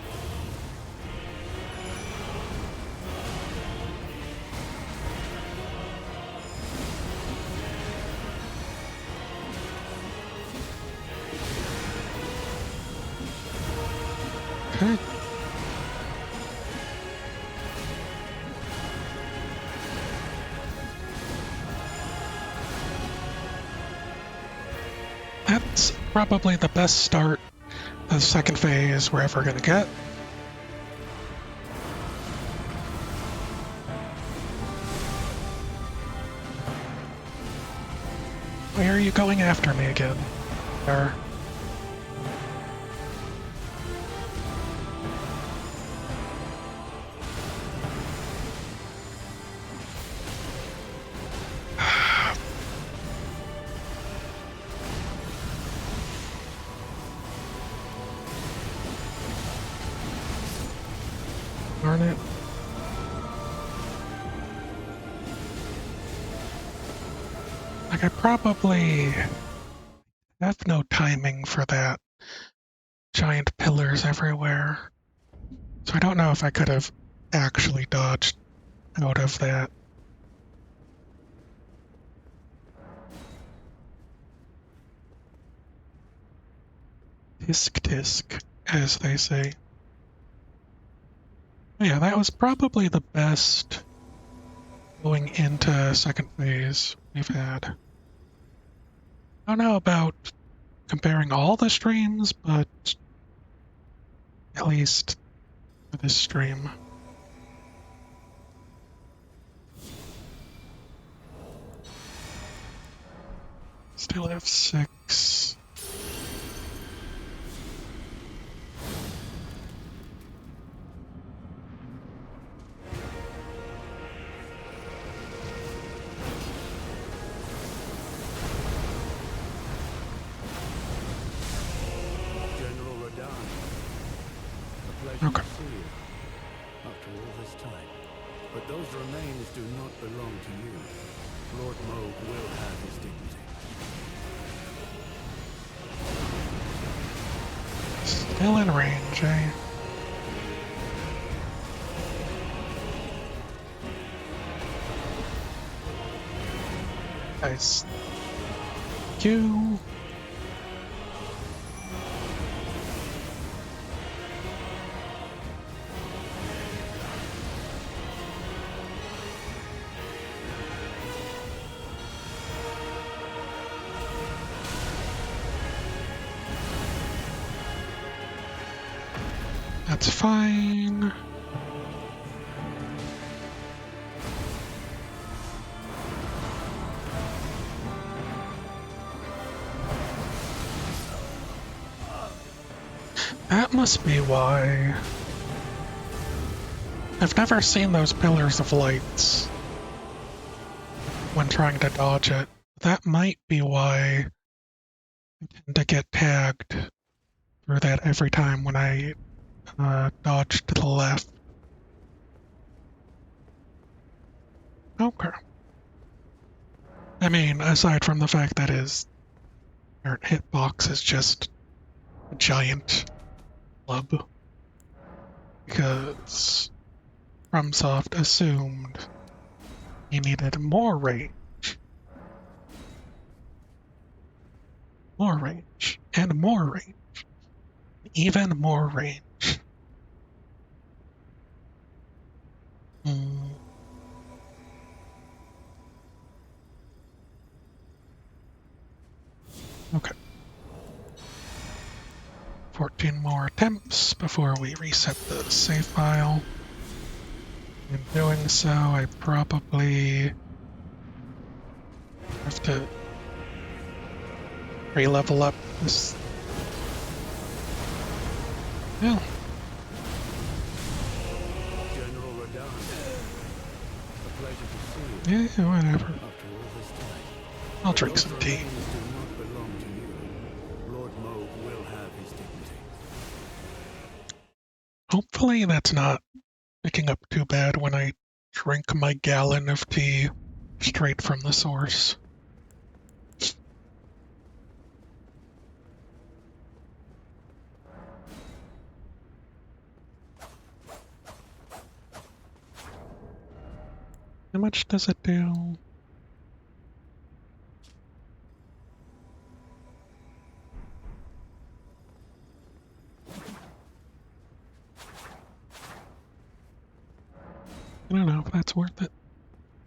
Okay. That's probably the best start the second phase we're ever going to get. Why are you going after me again? There. Darn it. Like, I probably have no timing for that. Giant pillars everywhere. So I don't know if I could have actually dodged out of that. Tisk tisk, as they say. Yeah, that was probably the best going into second phase we've had. I don't know about comparing all the streams, but at least for this stream. Still have 6. General Radon, a pleasure Okay. to see you. After all this time. But those remains do not belong to you. Lord Moog will have his dignity. Still in range, eh? Nice. Q. That's fine. That must be why. I've never seen those pillars of lights when trying to dodge it. That might be why I tend to get tagged through that every time when I dodge to the left. Okay. I mean, aside from the fact that his current hitbox is just a giant club, because FromSoft assumed he needed more range, and more range, even more range. Hmm. Okay. 14 more attempts before we reset the save file. In doing so, I probably have to re-level up this. Well, General Radahn, a pleasure to see you. yeah, whatever. After all this time. I'll But drink those some tea. remains do not belong to you. Lord Moog will have his dignity. Hopefully that's not picking up too bad when I drink my gallon of tea straight from the source. How much does it do? I don't know if that's worth it.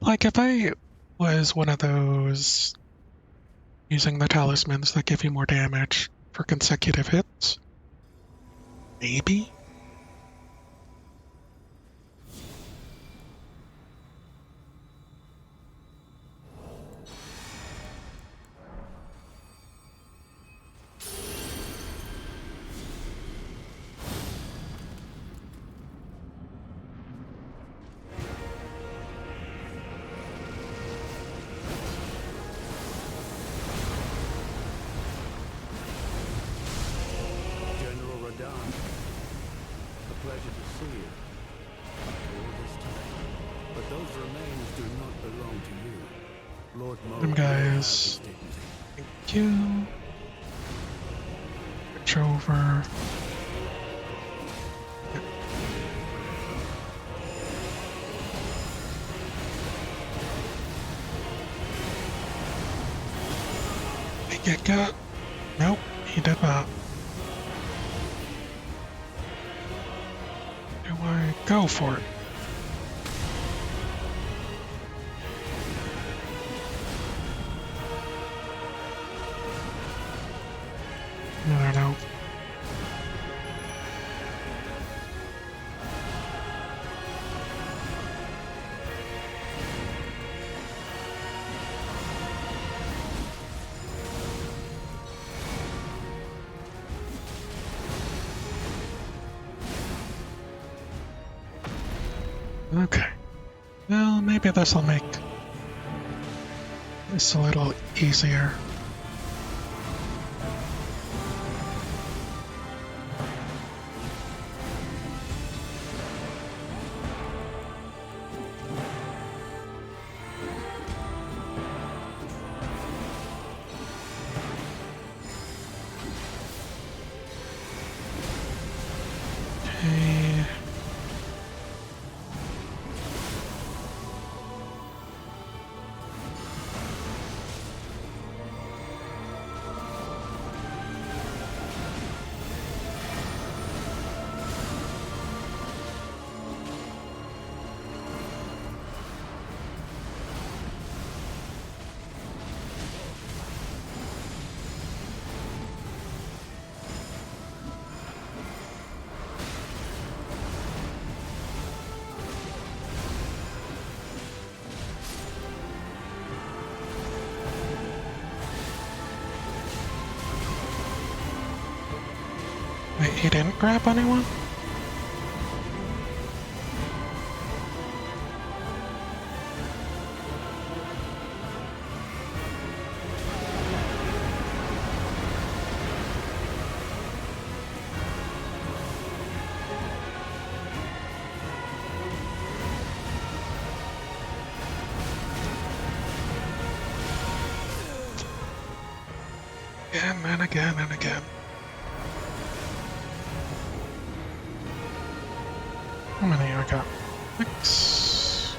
Like, if I was one of those using the talismans that give you more damage for consecutive hits, maybe? General Radahn, a pleasure to see you. After all this time. But those remains do not belong to you. Lord Moog Them will have guys. his dignity. Thank you. Switch over. Did he get got? Nope, he did not. Do I go for it? I don't know. Okay. Well, maybe this'll make this a little easier. Okay. He didn't grab anyone? Again and again and again. How many I got? 6.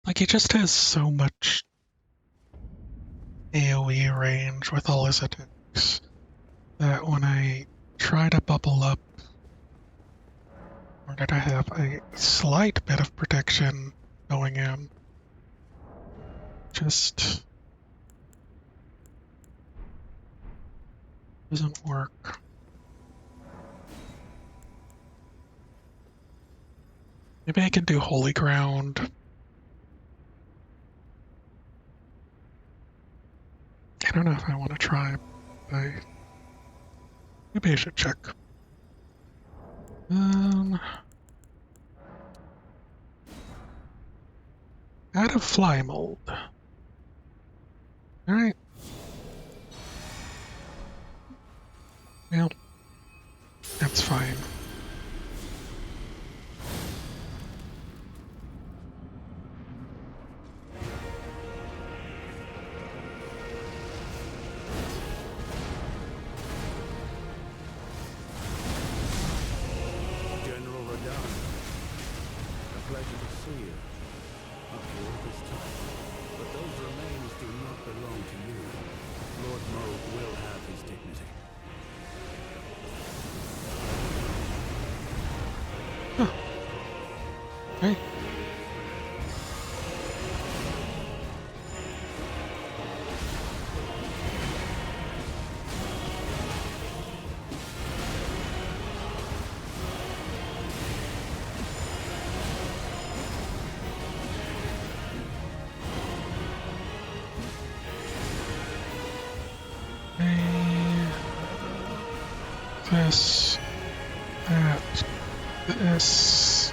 Like, he just has so much AoE range with all his attacks that when I try to bubble up in order to have a slight bit of protection going in, just doesn't work. Maybe I can do Holy Ground. I don't know if I want to try, but maybe I should check. Out of fly mold. Alright. Well, that's fine. General Radon, a pleasure to see you. After all this time. But those remains do not belong to you. Lord Moog will have his dignity. Hey. This, that, this.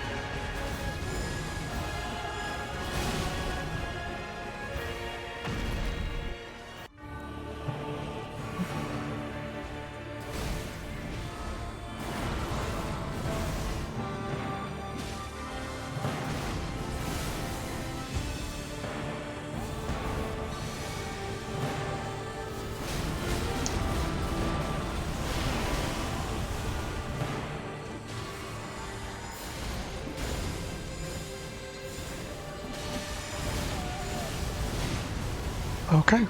Okay. You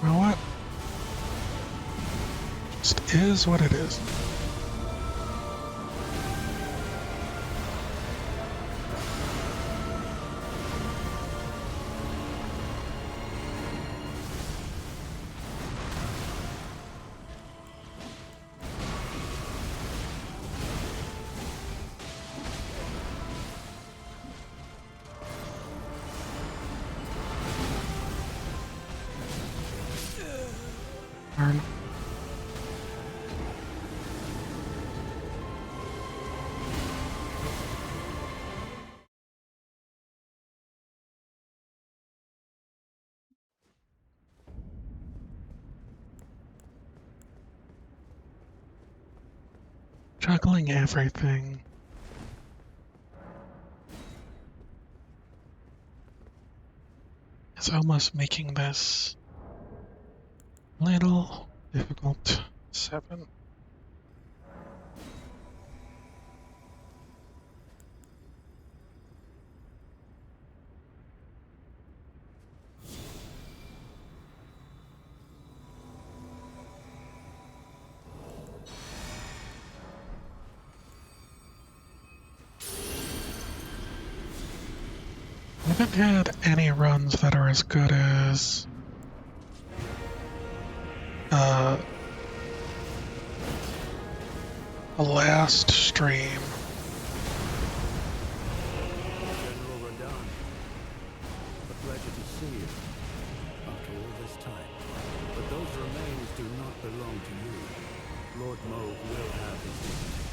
know what? Just is what it is. Darn. Juggling everything. It's almost making this a little difficult. 7. I haven't had any runs that are as good as the last stream. General Radon, a pleasure to see you. After all this time. But those remains do not belong to you. Lord Moog will have his dignity.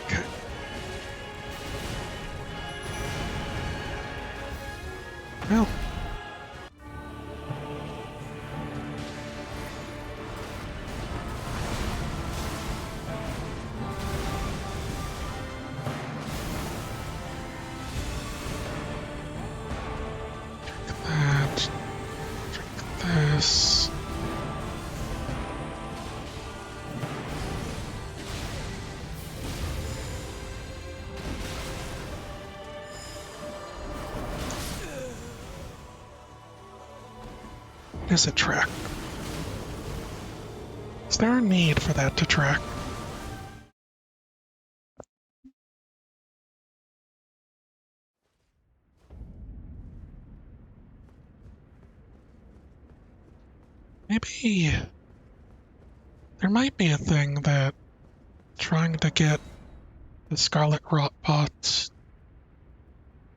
Okay. Well. That. Drink this. Is it track? Is there a need for that to track? Maybe there might be a thing that trying to get the Scarlet Rot pots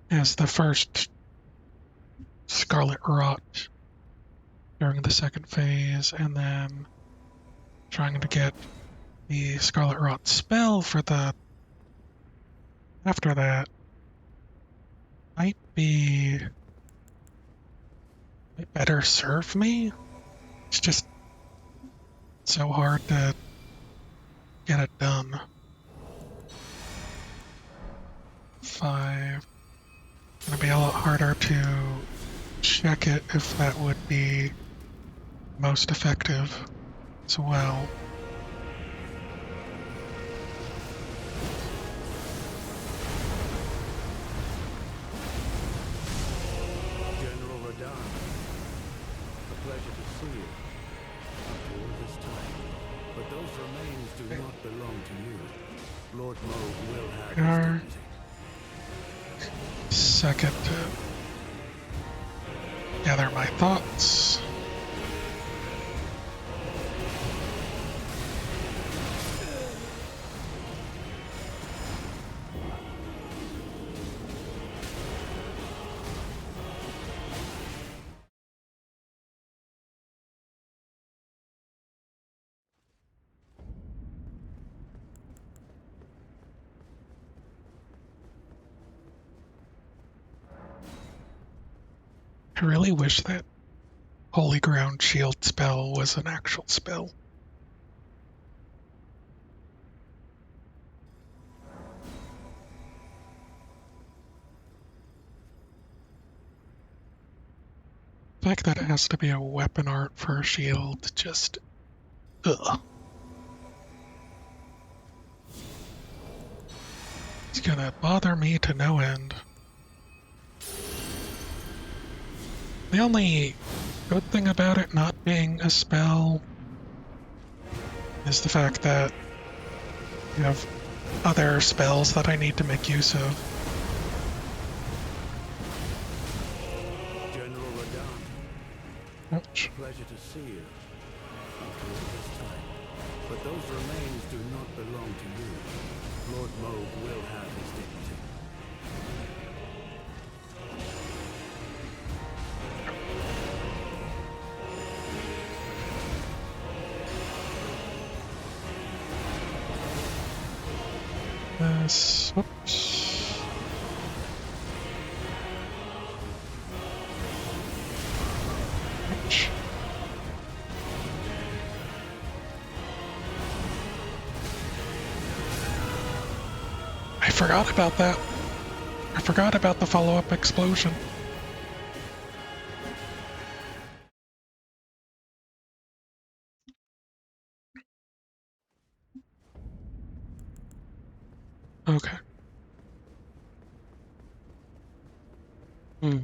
as the first Scarlet Rot during the second phase, and then trying to get the Scarlet Rot spell for the after that might be might better serve me. It's just so hard to get it done. 5. Gonna be a lot harder to check it if that would be most effective as well. General Radahn, a pleasure to see you. After all this time. But those remains do not belong to you. Lord Moog will have his Our dignity. second to gather my thoughts. I really wish that Holy Ground Shield spell was an actual spell. The fact that it has to be a weapon art for a shield, just ugh. It's gonna bother me to no end. The only good thing about it not being a spell is the fact that you have other spells that I need to make use of. General Radahn, Ouch. pleasure to see you. After all this time. But those remains do not belong to you. Lord Moog will have his dignity. This, oops. Ouch. I forgot about that. I forgot about the follow-up explosion. Okay. Hmm.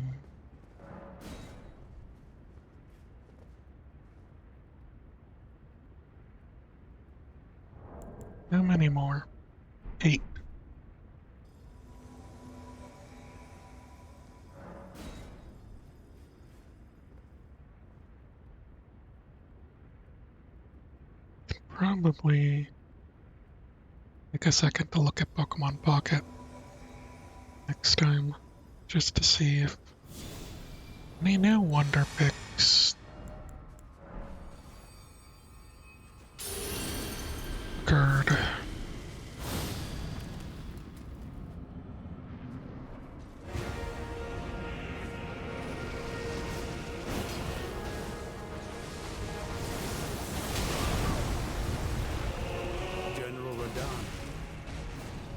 probably take a second to look at Pokemon Pocket next time, just to see if any new Wonder Picks occurred. General Radon.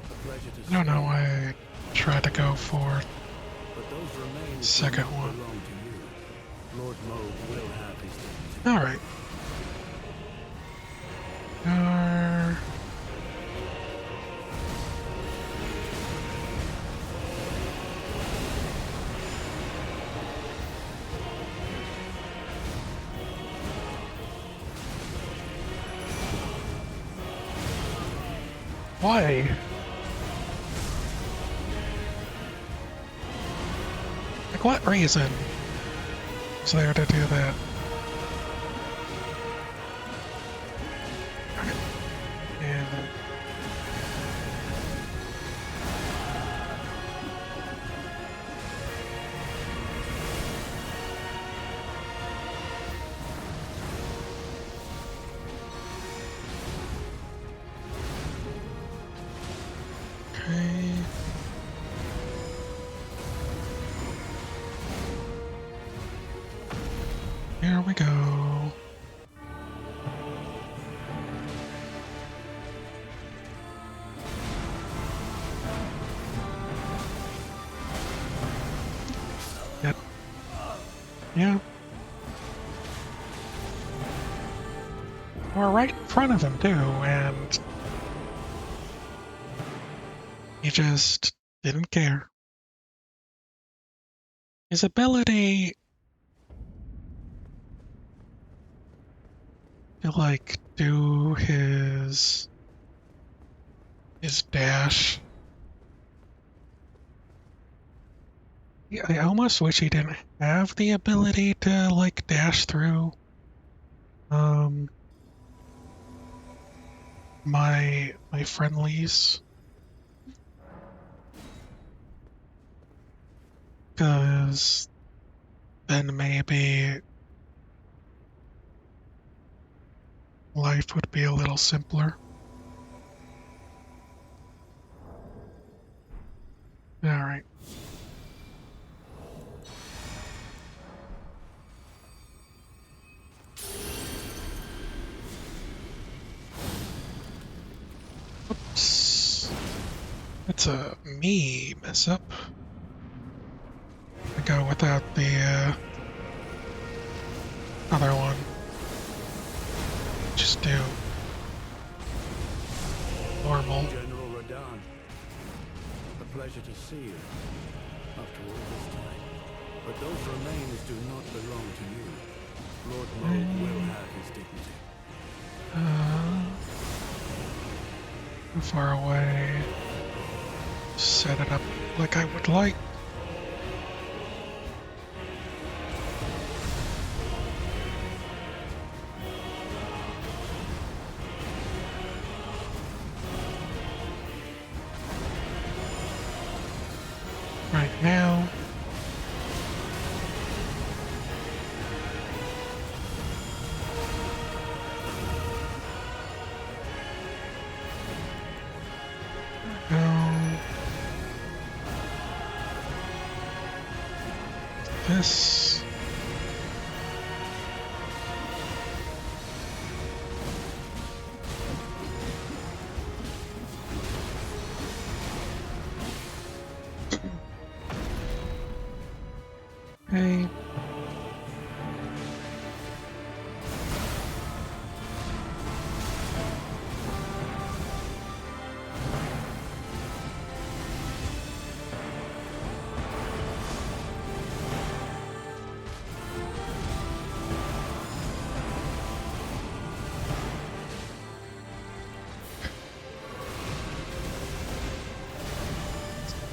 A pleasure to I don't see know you. why I tried to go for But those remains second do not one. belong to you. Lord Moog will have his dignity. Alright. Why? Like, what reason is there to do that? Okay. And okay. Here we go. Yep. Yeah. We're right in front of him too, and he just didn't care. His ability to like do his dash. Yeah, I almost wish he didn't have the ability to like dash through um my friendlies, because then maybe life would be a little simpler. All right. Oops. It's a me mess up. I go without the other one. Just do normal. General Radon. A pleasure to see you. After all this time. But those remains do not belong to you. Lord Moog will have his dignity. Too far away. Set it up like I would like. Right now. Go. This. Okay.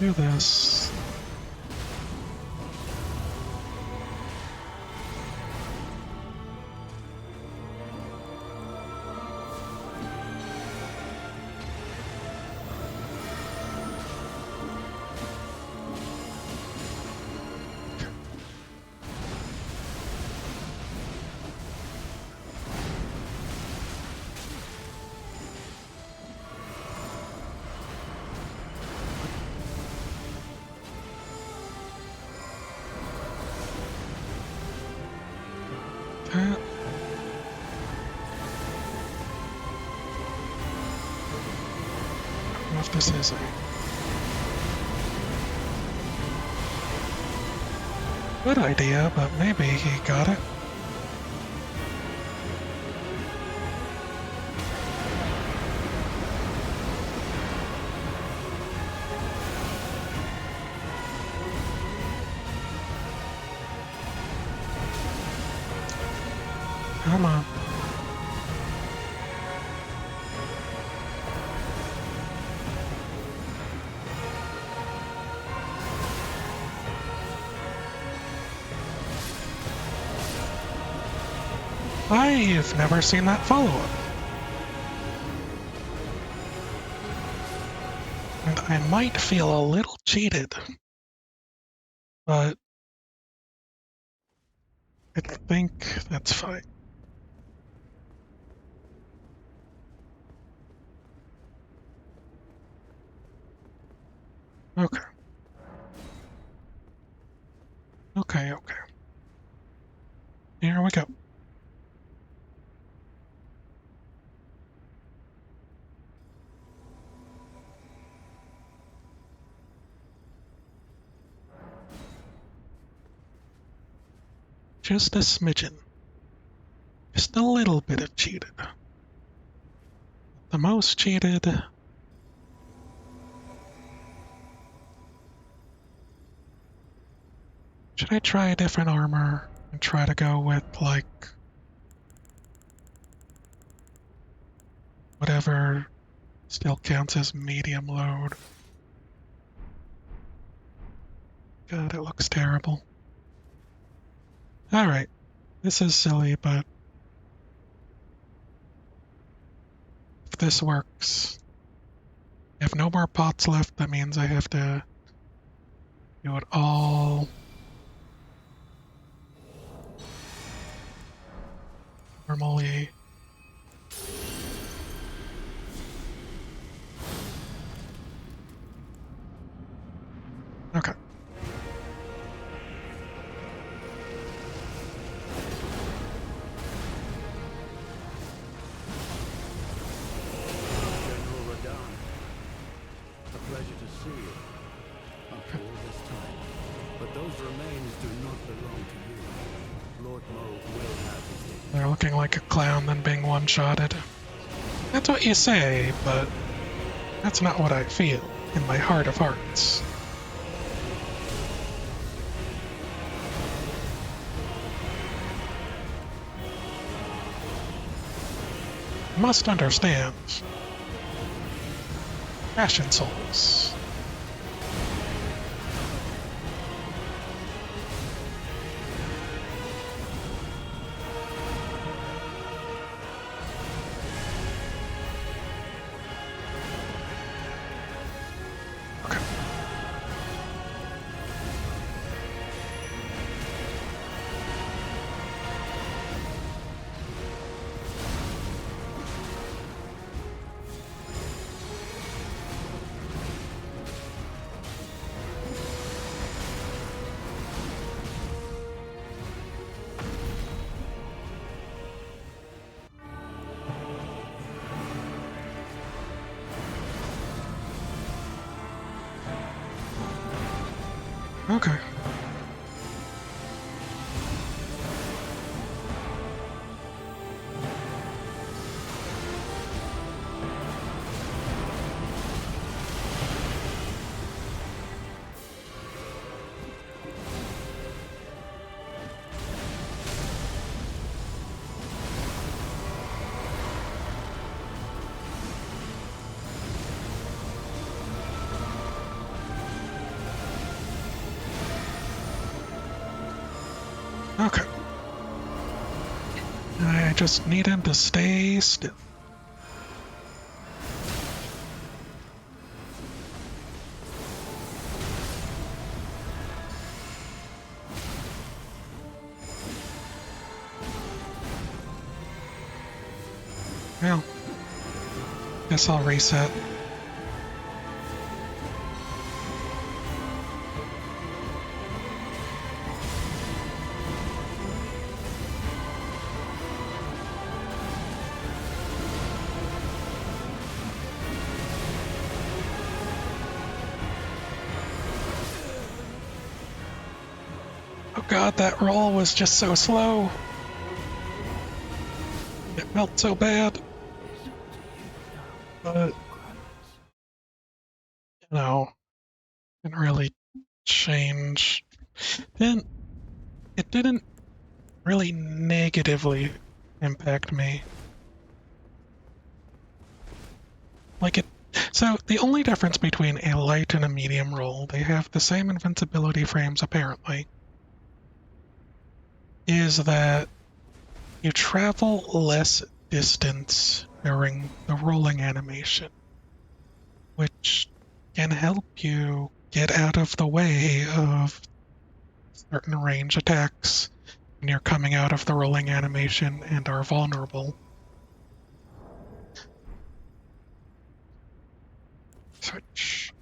Do this. that. I don't know if this is a good idea, but maybe he got it. Come on. I've never seen that follow-up. And I might feel a little cheated, but I think that's fine. Okay. Okay, okay. Here we go. Just a smidgen. Just a little bit of cheated. The most cheated. Should I try a different armor and try to go with, like, whatever still counts as medium load? God, it looks terrible. Alright, this is silly, but if this works, I have no more pots left. That means I have to do it all normally. Okay. General Radon, a pleasure to see you. After all this time. But those remains do not belong to you. Lord Moog will have his day. They're looking like a clown than being one-shotted. That's what you say, but that's not what I feel in my heart of hearts. You must understand. Passion souls. Okay. Okay. Okay. I just need him to stay still. Well, guess I'll reset. Oh god, that roll was just so slow. It felt so bad. But, you know, didn't really change. Didn't, it didn't really negatively impact me. Like it. So the only difference between a light and a medium roll, they have the same invincibility frames apparently, is that you travel less distance during the rolling animation, which can help you get out of the way of certain range attacks when you're coming out of the rolling animation and are vulnerable. Switch.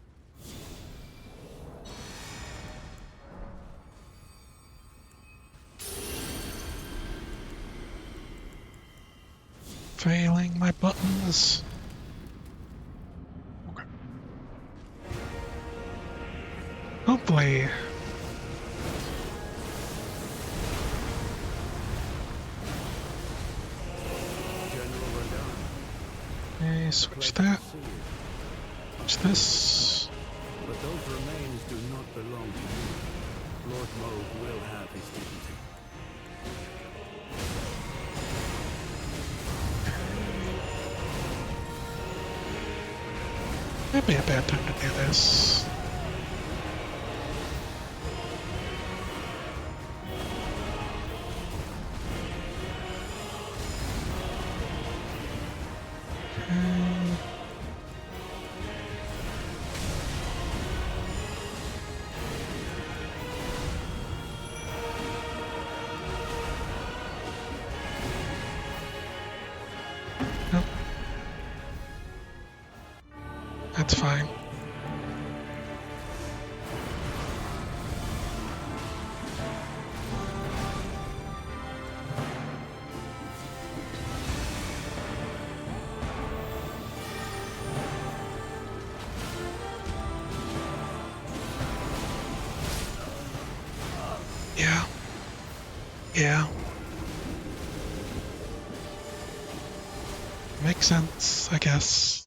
Failing my buttons. Okay. Hopefully. General Radon, Okay, switch that. Switch this. but those remains do not belong to you. Lord Moog will have his dignity. That'd be a bad time to do this. Okay. Nope. That's fine. Yeah. Yeah. Makes sense, I guess.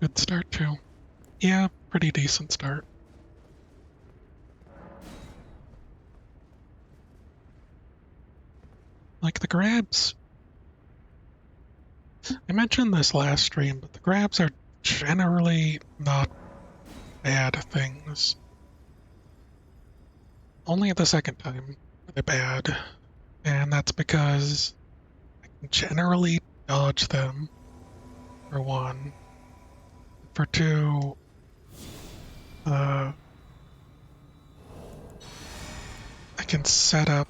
Good start, too. Yeah, pretty decent start. Like the grabs. I mentioned this last stream, but the grabs are generally not bad things. Only the second time are they bad, and that's because I can generally dodge them, for one. For two, I can set up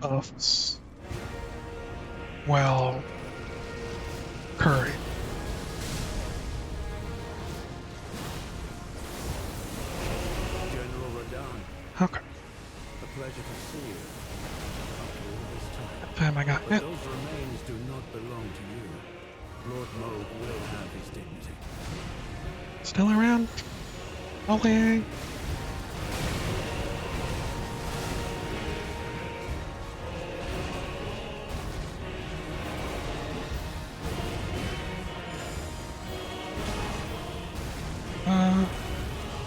buffs while curry. General Radon, Okay. a pleasure to see you. After all this time. That time I got But hit. those remains do not belong to you. Lord Moog will have his dignity. Still around? Ollie!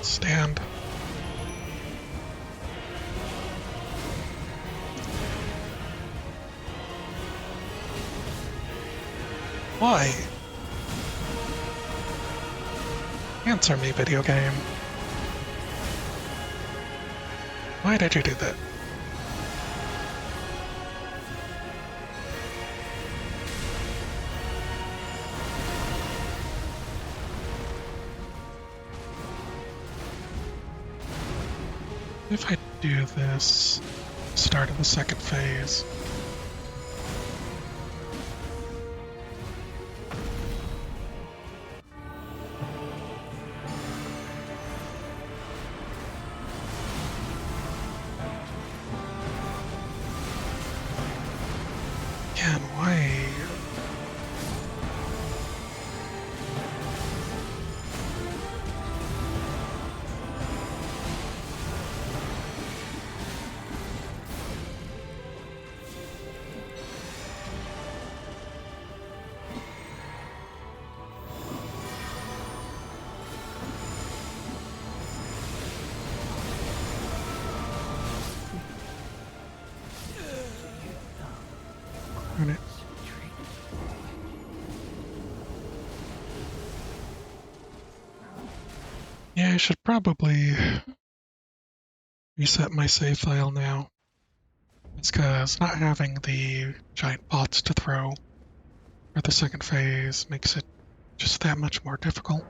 Stand. Why? Answer me, video game. Why did you do that? If I do this, start of the second phase. Yeah, I should probably reset my save file now. It's because not having the giant pots to throw for the second phase makes it just that much more difficult.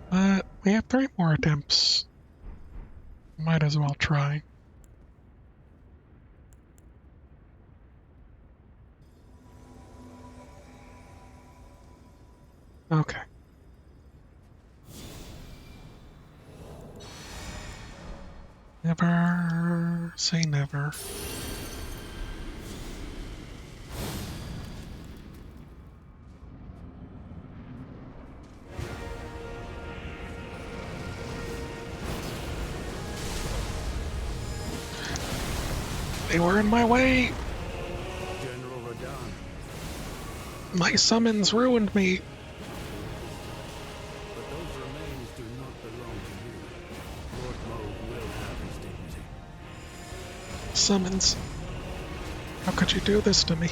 But we have 3 more attempts. Might as well try. Okay. Never say never. They were in my way! General Radahn. My summons ruined me! But those remains do not belong to you. Lord Moog will have his dignity. Summons. How could you do this to me?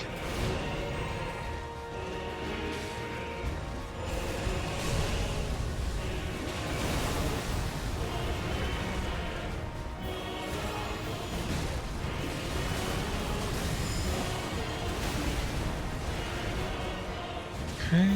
Okay.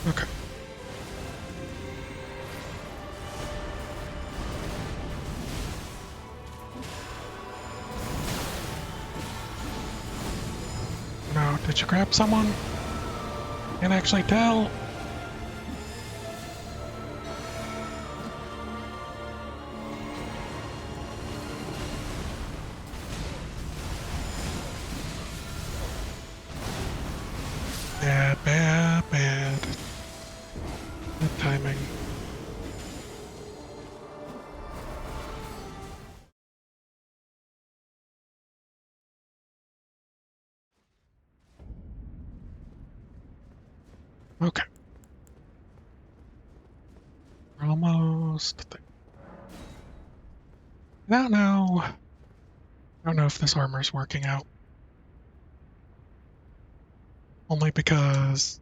Okay. No, did you grab someone? Can't actually tell. Bad, bad, bad. Good timing. Okay. We're almost there. I don't know. I don't know if this armor's working out. Only because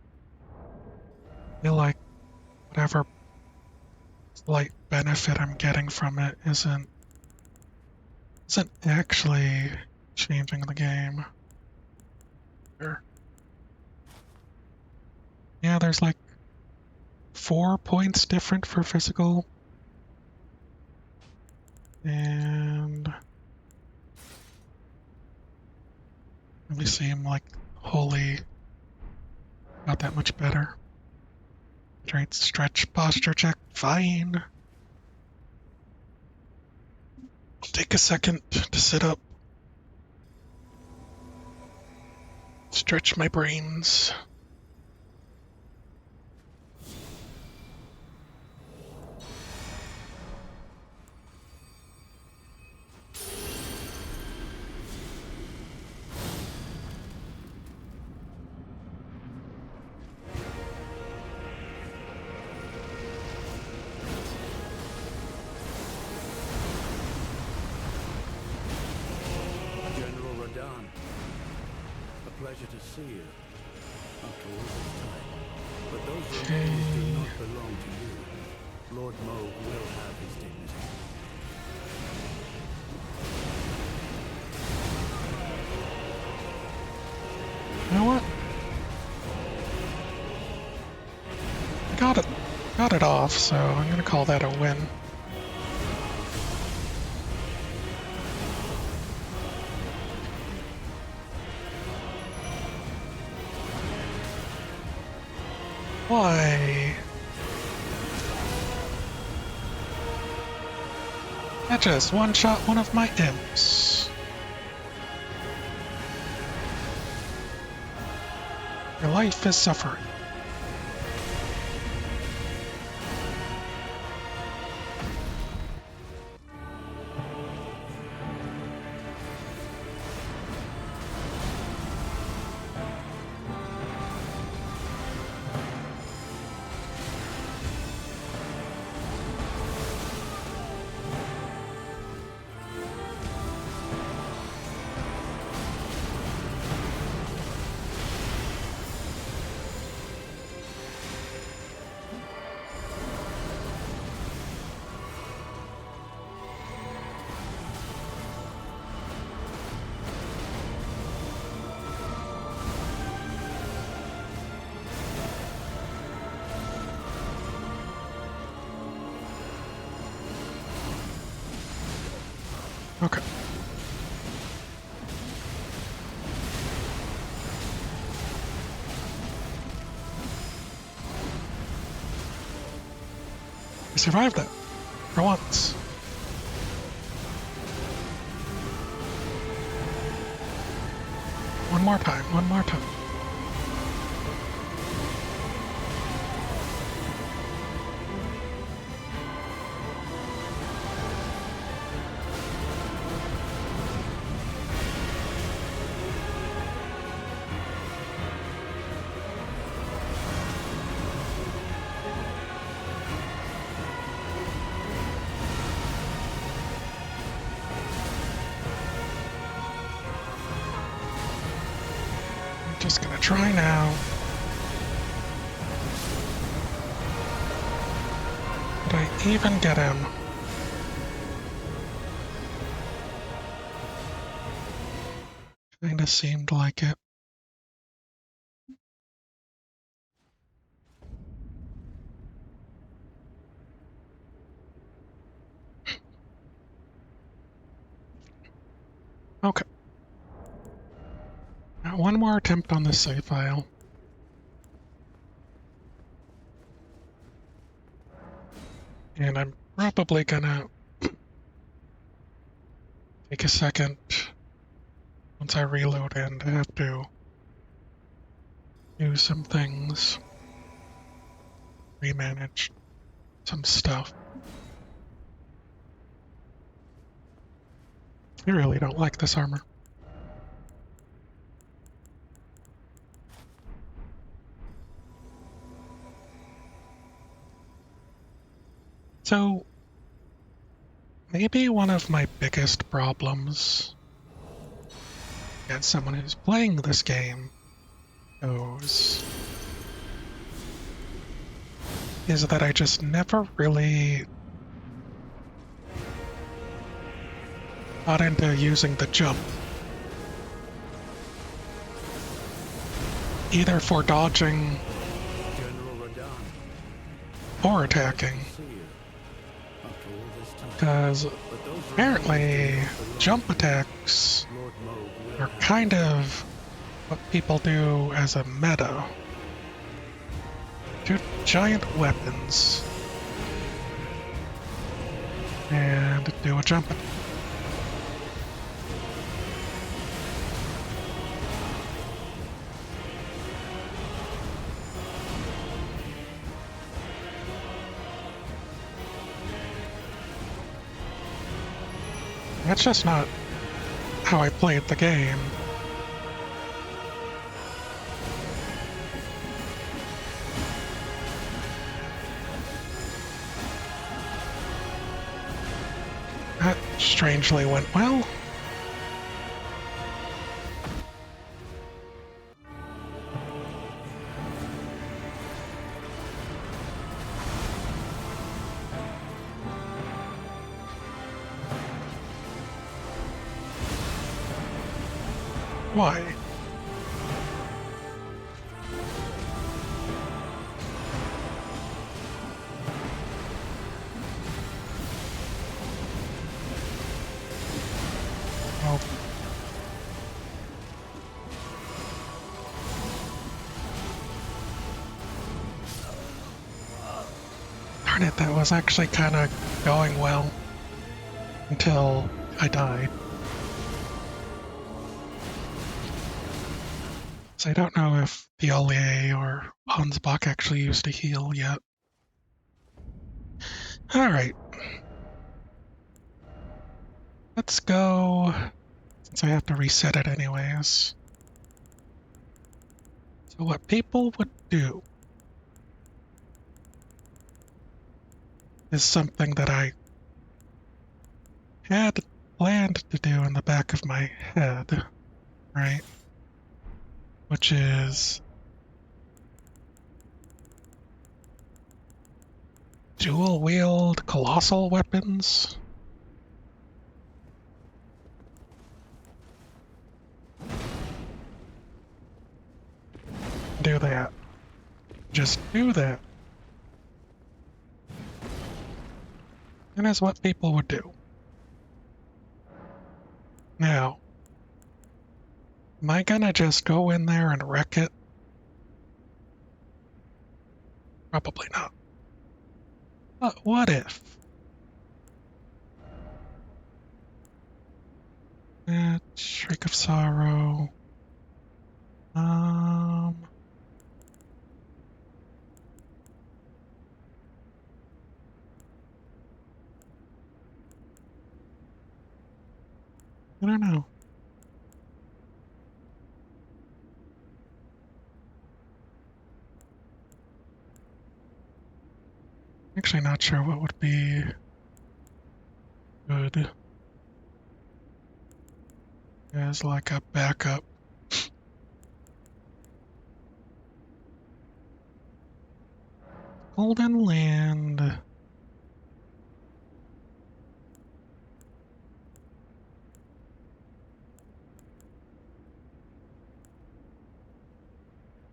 I feel like whatever slight benefit I'm getting from it isn't actually changing the game. There. Yeah, there's like 4 points different for physical. And really seem like wholly not that much better. Straight stretch posture check, fine. I'll take a second to sit up. Stretch my brains. General Radahn. A pleasure to see you. After all this time. But those remains do not belong to you. Lord Moog will have his dignity. You know what? I got it off, so I'm gonna call that a win. Why? That just one-shot one of my imps. Your life is suffering. Okay. We survived that. For once. One more time, one more time. Just gonna try now. Did I even get him? Kinda seemed like it. Okay. Now one more attempt on this save file. And I'm probably gonna take a second once I reload and I have to do some things, remanage some stuff. I really don't like this armor. So, maybe one of my biggest problems as someone who's playing this game knows is that I just never really got into using the jump. Either for dodging General Radon, or attacking. see you. After all this time. Because But those apparently remains belong jump to you. attacks Lord Moog will are kind of what people do as a meta. Two giant weapons and do a jump attack. That's just not how I played the game. That strangely went well. Why? Oh. darn it, that was actually kind of going well until I died. So I don't know if the Ollier or Hansbach actually used to heal yet. Alright. Let's go, since I have to reset it anyways. So what people would do is something that I had planned to do in the back of my head, right? Which is dual wield colossal weapons. Do that. Just do that. And that's what people would do. Now, am I gonna just go in there and wreck it? Probably not. But what if? Shriek of Sorrow. I don't know. Actually not sure what would be good as like a backup. Golden Land.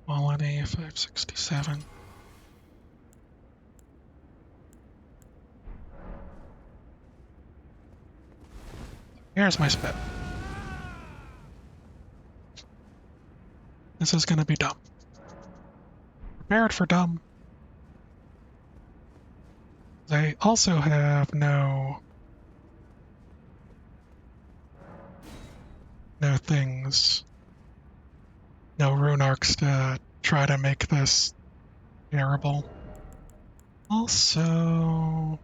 Quality 567. Here's my spit. This is gonna be dumb. Prepared for dumb. They also have no things, no rune arcs to try to make this terrible. Also,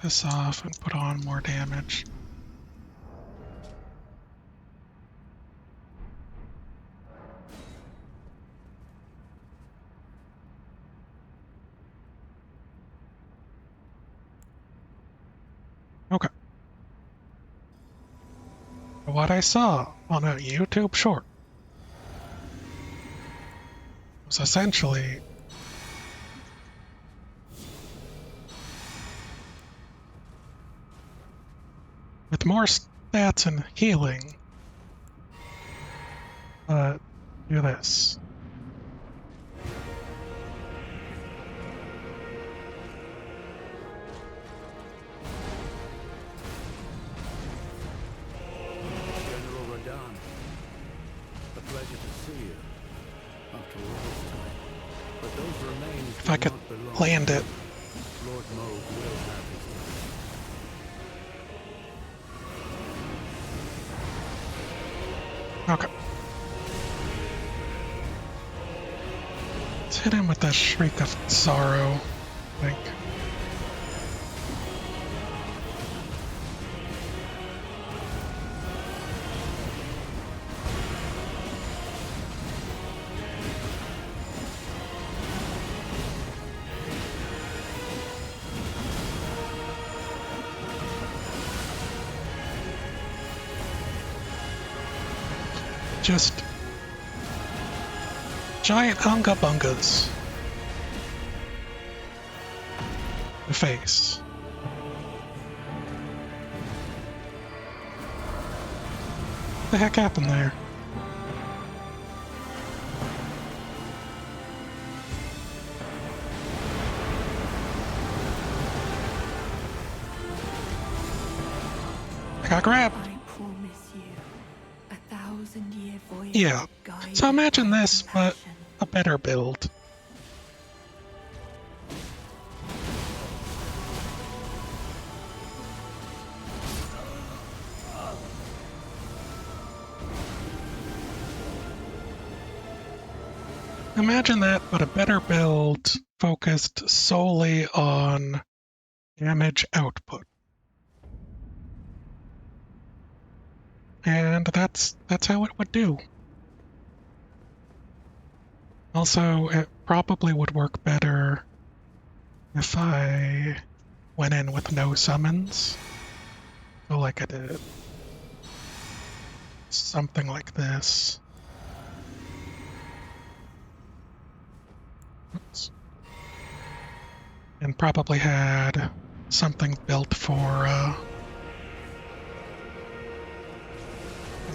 this off and put on more damage. Okay. What I saw on a YouTube short was essentially with more stats and healing, do this. If I could land it. Lord Moog will have his Okay. Let's hit him with that Shriek of Sorrow, I think. Just giant hunga bungas. The face. What the heck happened there? I got grabbed. Yeah. So imagine this, but a better build. Imagine that, but a better build focused solely on damage output. And that's how it would do. Also, it probably would work better if I went in with no summons. So like I did something like this. Oops. And probably had something built for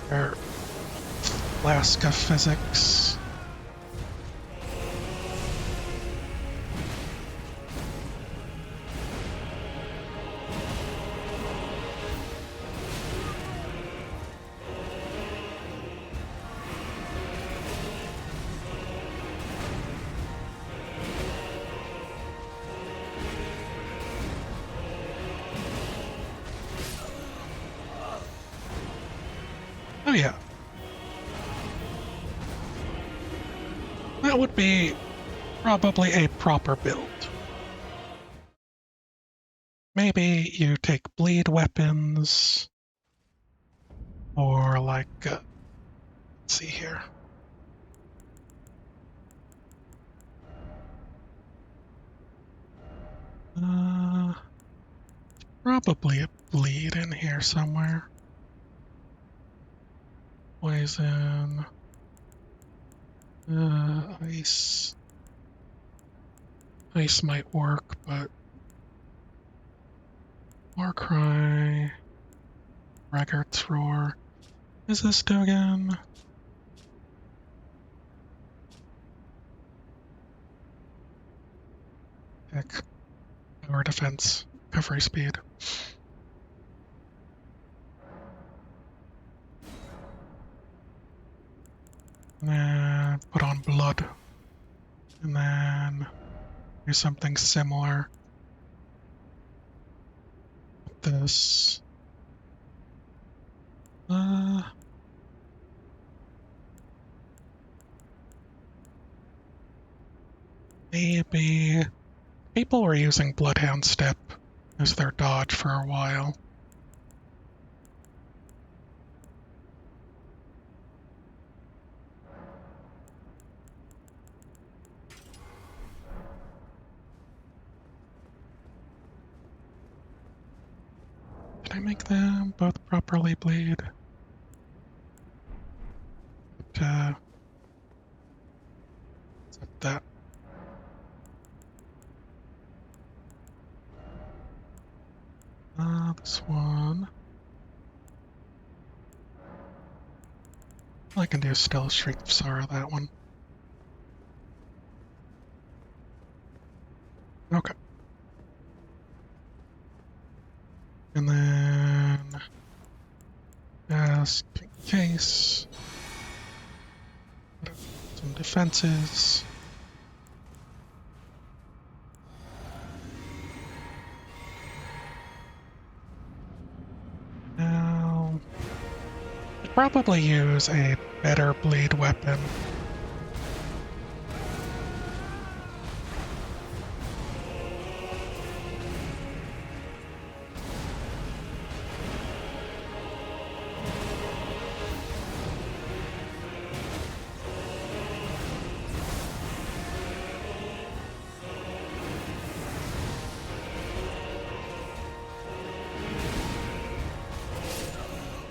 their flask of physics. Oh yeah, that would be probably a proper build. Maybe you take bleed weapons, or like, let's see here. Uh, Probably a bleed in here somewhere. Poison, ice. Ice might work, but Warcry, Braggart's Roar. Is this do again? Heck, power defense, recovery speed. And then put on blood. And then do something similar with this. Uh, Maybe people were using Bloodhound Step as their dodge for a while. Did I make them both properly bleed? But, except that. This one. I can do Stealth Shriek of Sorrow, that one. Okay. And then, just in case, some defenses. Now, I'd probably use a better bleed weapon.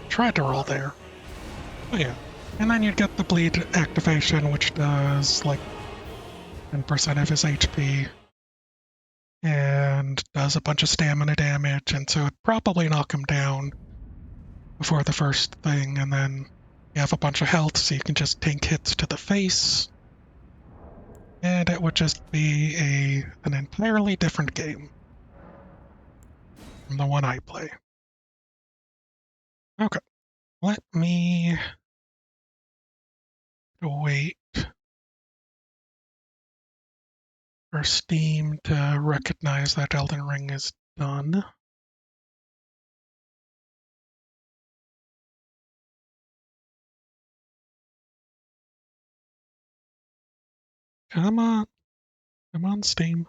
Tried to roll there. Oh yeah. And then you'd get the bleed activation, which does like 10% of his HP and does a bunch of stamina damage, and so it'd probably knock him down before the first thing, and then you have a bunch of health, so you can just tank hits to the face, and it would just be an entirely different game from the one I play. Okay, let me wait for Steam to recognize that Elden Ring is done. Come on. Come on, Steam.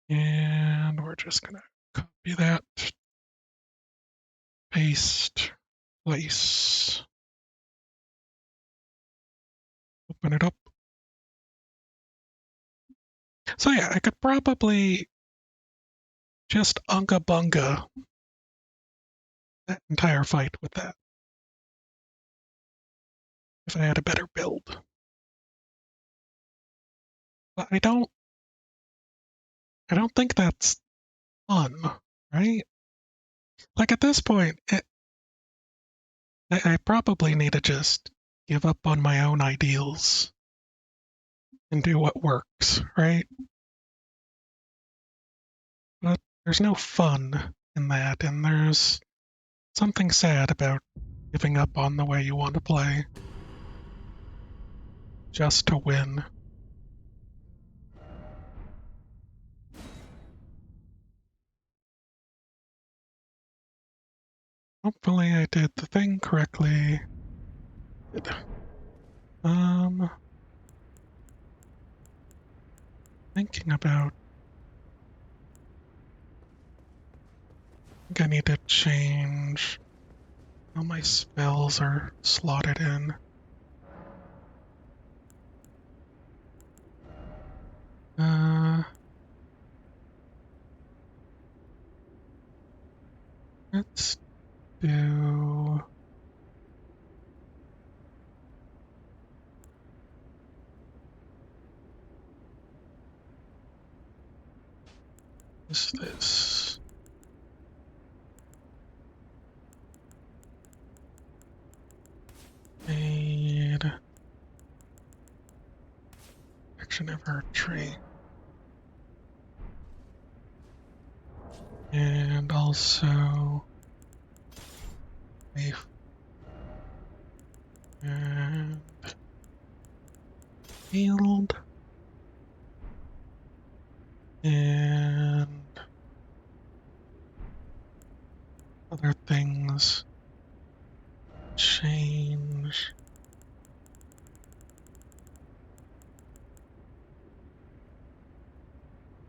And we're just gonna copy that, paste, place, open it up. So yeah, I could probably just unga bunga that entire fight with that if I had a better build. But I don't think that's fun, right? Like at this point, I probably need to just give up on my own ideals and do what works, right? But there's no fun in that, and there's something sad about giving up on the way you want to play just to win. Hopefully I did the thing correctly. Um, thinking about, I think I need to change how my spells are slotted in. Uh, let's do, is this? Made action of our tree. And also a and field and other things change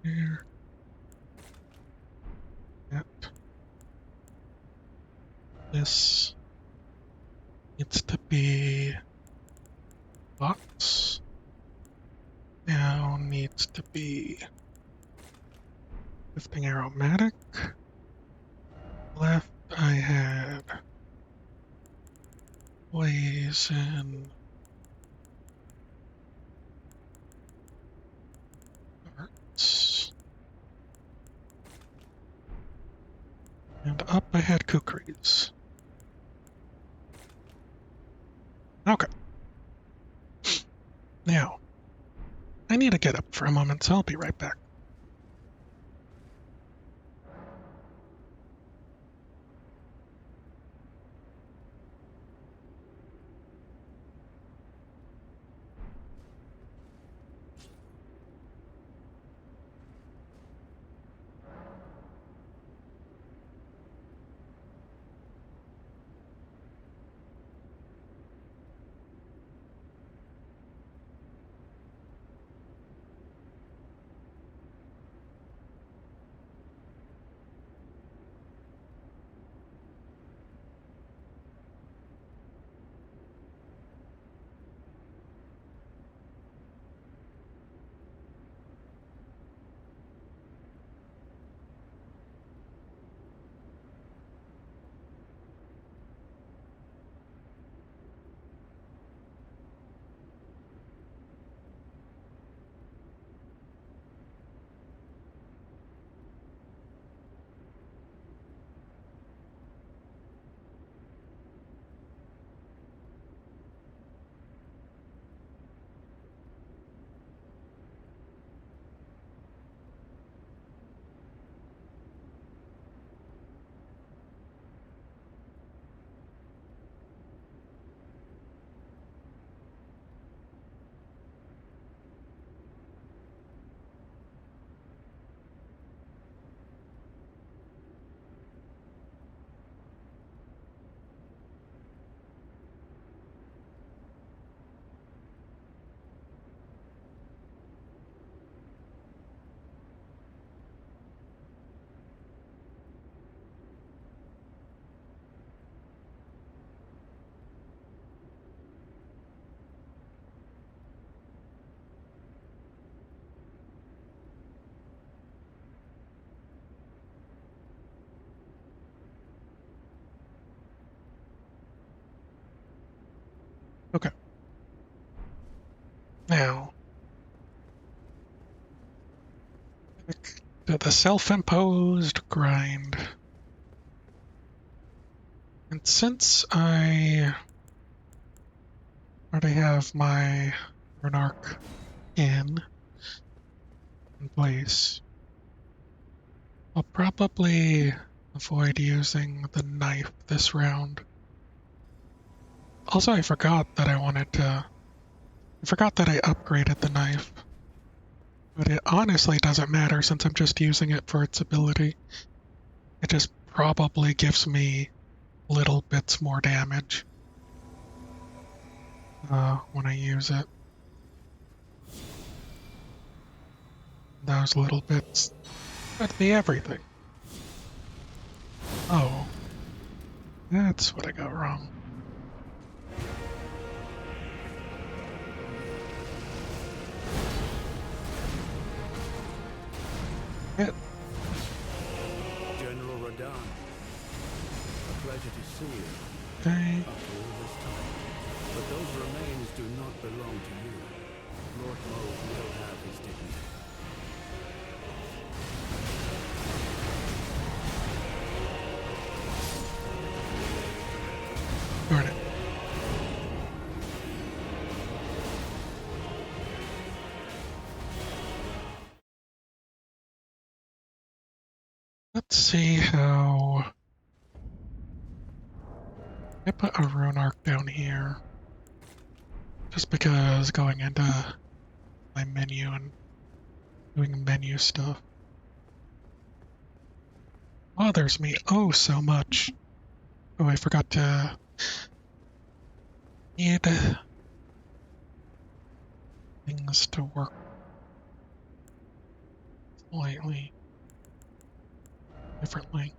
here. That this needs to be box. Now needs to be lifting aromatic. Left I had poison darts. And up I had kukris. Okay. Now, I need to get up for a moment, so I'll be right back. Okay. Now, back to the self-imposed grind. And since I already have my Runark in place, I'll probably avoid using the knife this round. Also, I forgot that I forgot that I upgraded the knife. But it honestly doesn't matter since I'm just using it for its ability. It just probably gives me little bits more damage when I use it. Those little bits could be everything. Oh, that's what I got wrong. It, General Radahn, a pleasure to see you okay. after all this time. But those remains do not belong to you. Lord Moog will have his dignity. Darn it. Let's see how I put a rune arc down here. Just because going into my menu and doing menu stuff bothers me oh so much. Oh, I forgot to need things to work slightly differently.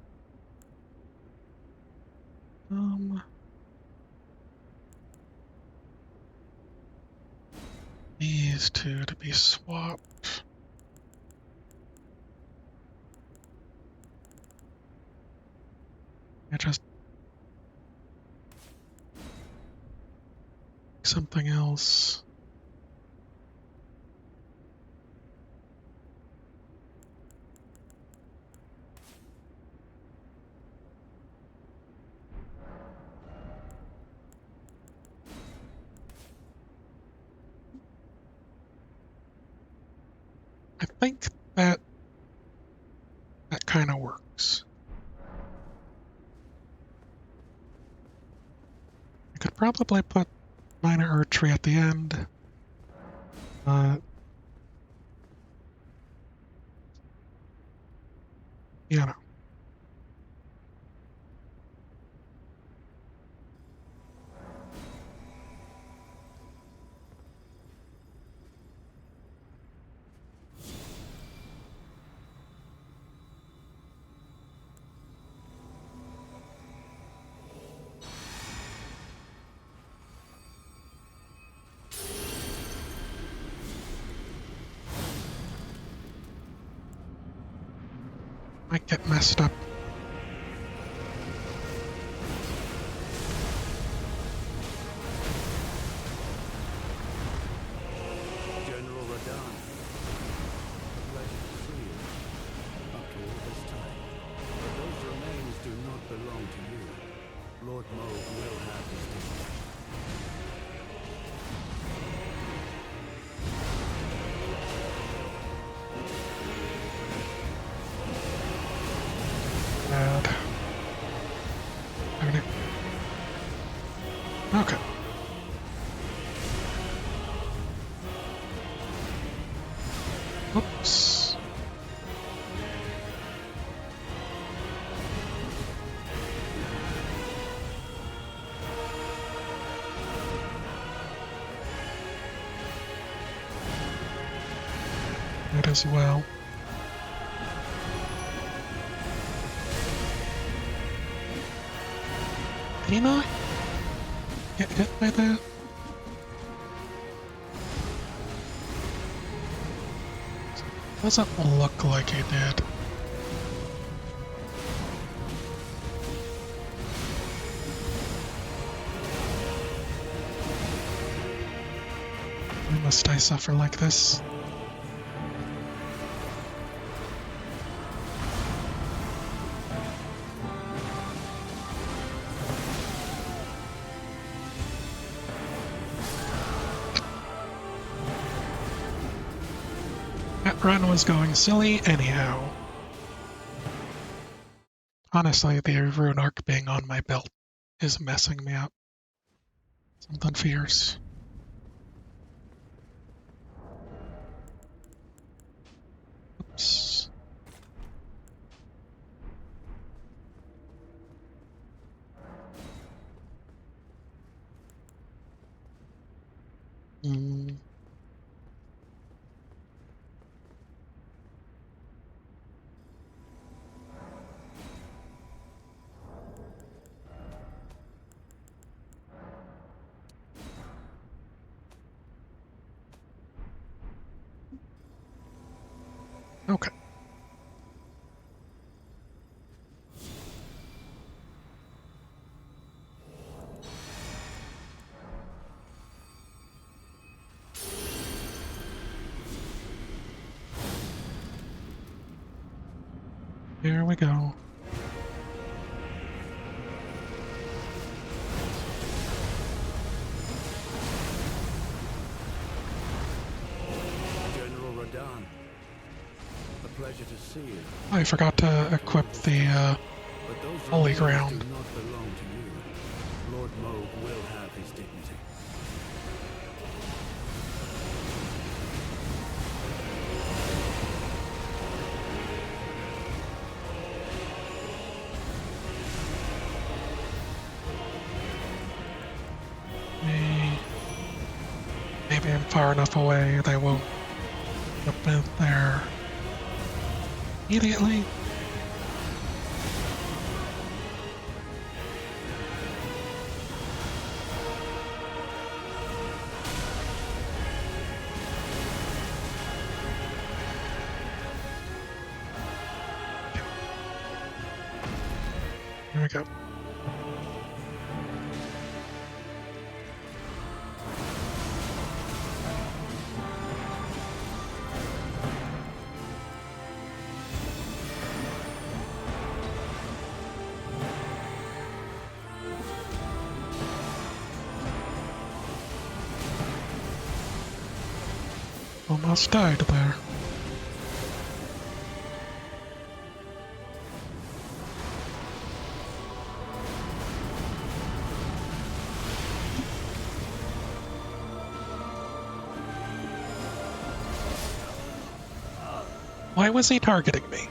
These two to be swapped. I just something else. I think that that kind of works. I could probably put minor archery at the end. You know. Might get messed up. General Radahn, a pleasure to see you after all this time. But those remains do not belong to you. Lord Moog will have his dignity. Bad. Darn it. Okay. Oops. That as well. Did he not get hit by that? Doesn't look like he did. must I suffer like this? That run was going silly anyhow. Honestly, the rune arc being on my belt is messing me up. Something fierce. Oops. Hmm. Okay. Here we go. General Radahn, a pleasure to see you. I forgot to equip the But those holy remains ground. do not belong to you. Lord Moog will have his dignity. Maybe I'm far enough away they won't jump in there immediately. Here we go. Almost died there. Why was he targeting me?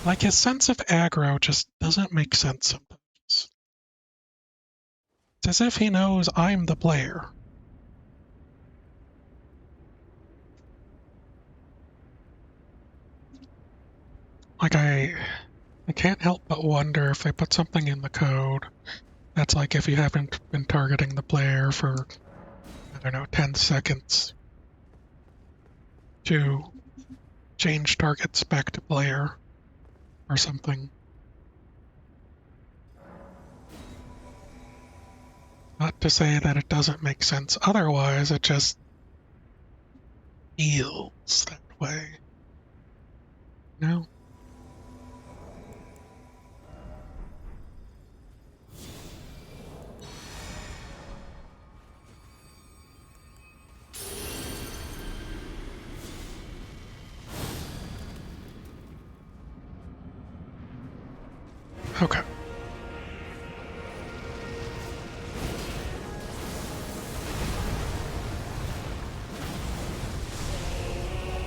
Like, his sense of aggro just doesn't make sense sometimes. It's as if he knows I'm the player. Like, I can't help but wonder if they put something in the code that's like if you haven't been targeting the player for, I don't know, 10 seconds to change targets back to player or something. Not to say that it doesn't make sense otherwise, it just feels that way. No? Okay.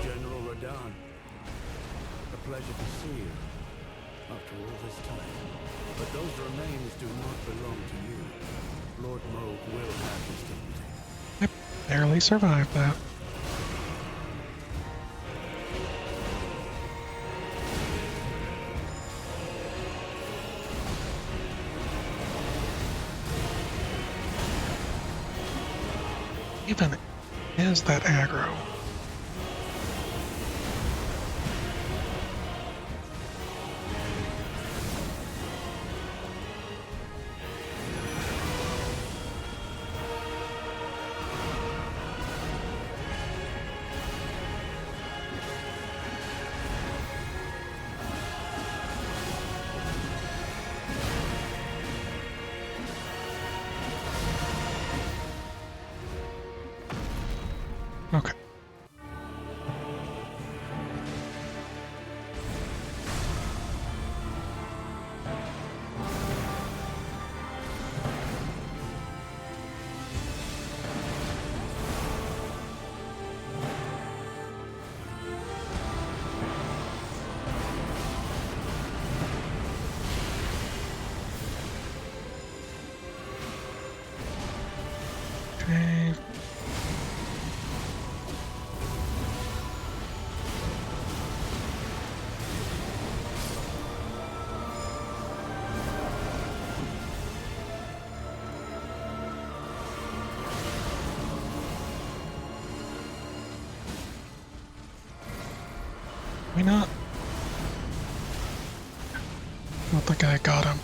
General Radahn, a pleasure to see you after all this time. But those remains do not belong to you. Lord Moog will have his dignity. I barely survived that. Even is that aggro? Okay. Why not? I don't think I got him.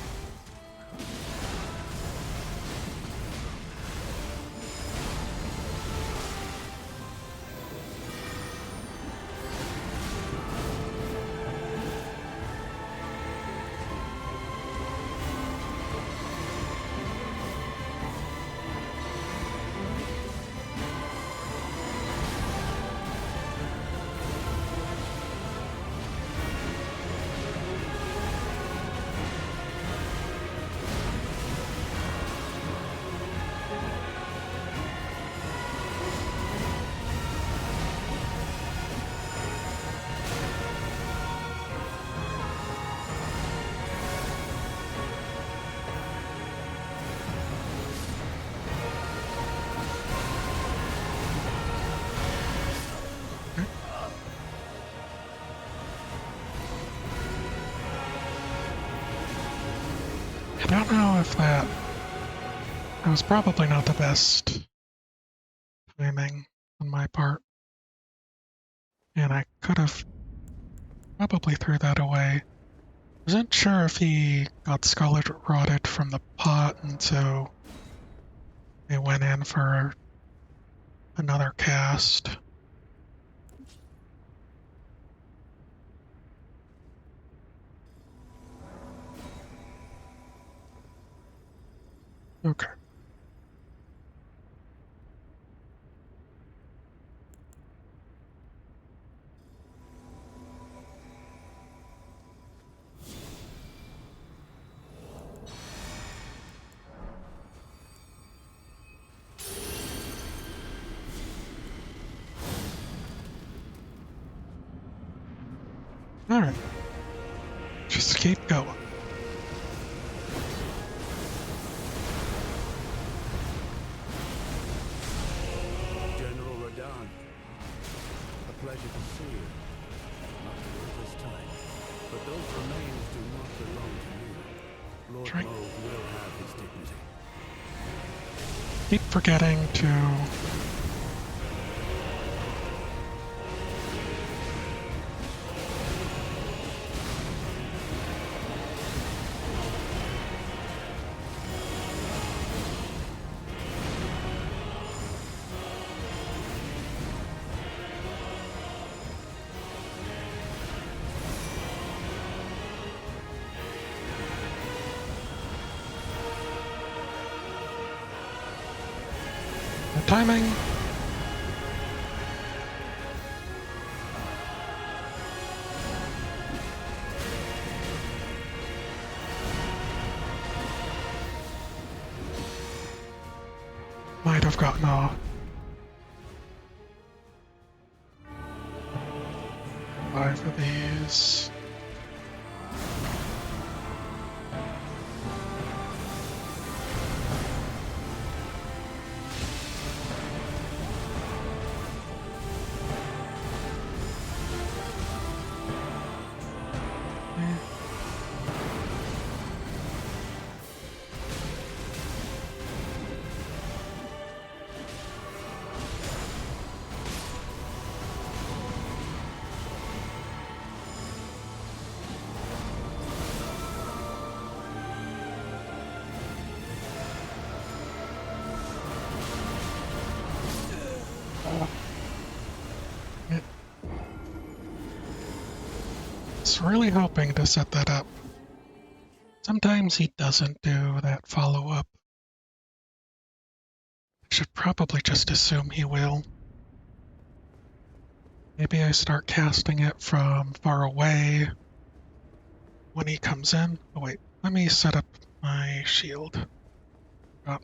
I don't know if that was probably not the best timing on my part, and I could have probably threw that away. Wasn't sure if he got scarlet rotted from the pot, and so they went in for another cast. Okay. Alright. Just keep going. General Radon, a pleasure to see you. Not here this time. But those remains do not belong to you. Lord Try. Moog will have his dignity. Keep forgetting to the timing. Might have gotten off. 5 of these. Was really hoping to set that up. Sometimes he doesn't do that follow-up. I should probably just assume he will. Maybe I start casting it from far away when he comes in. Oh wait, let me set up my shield. Oh,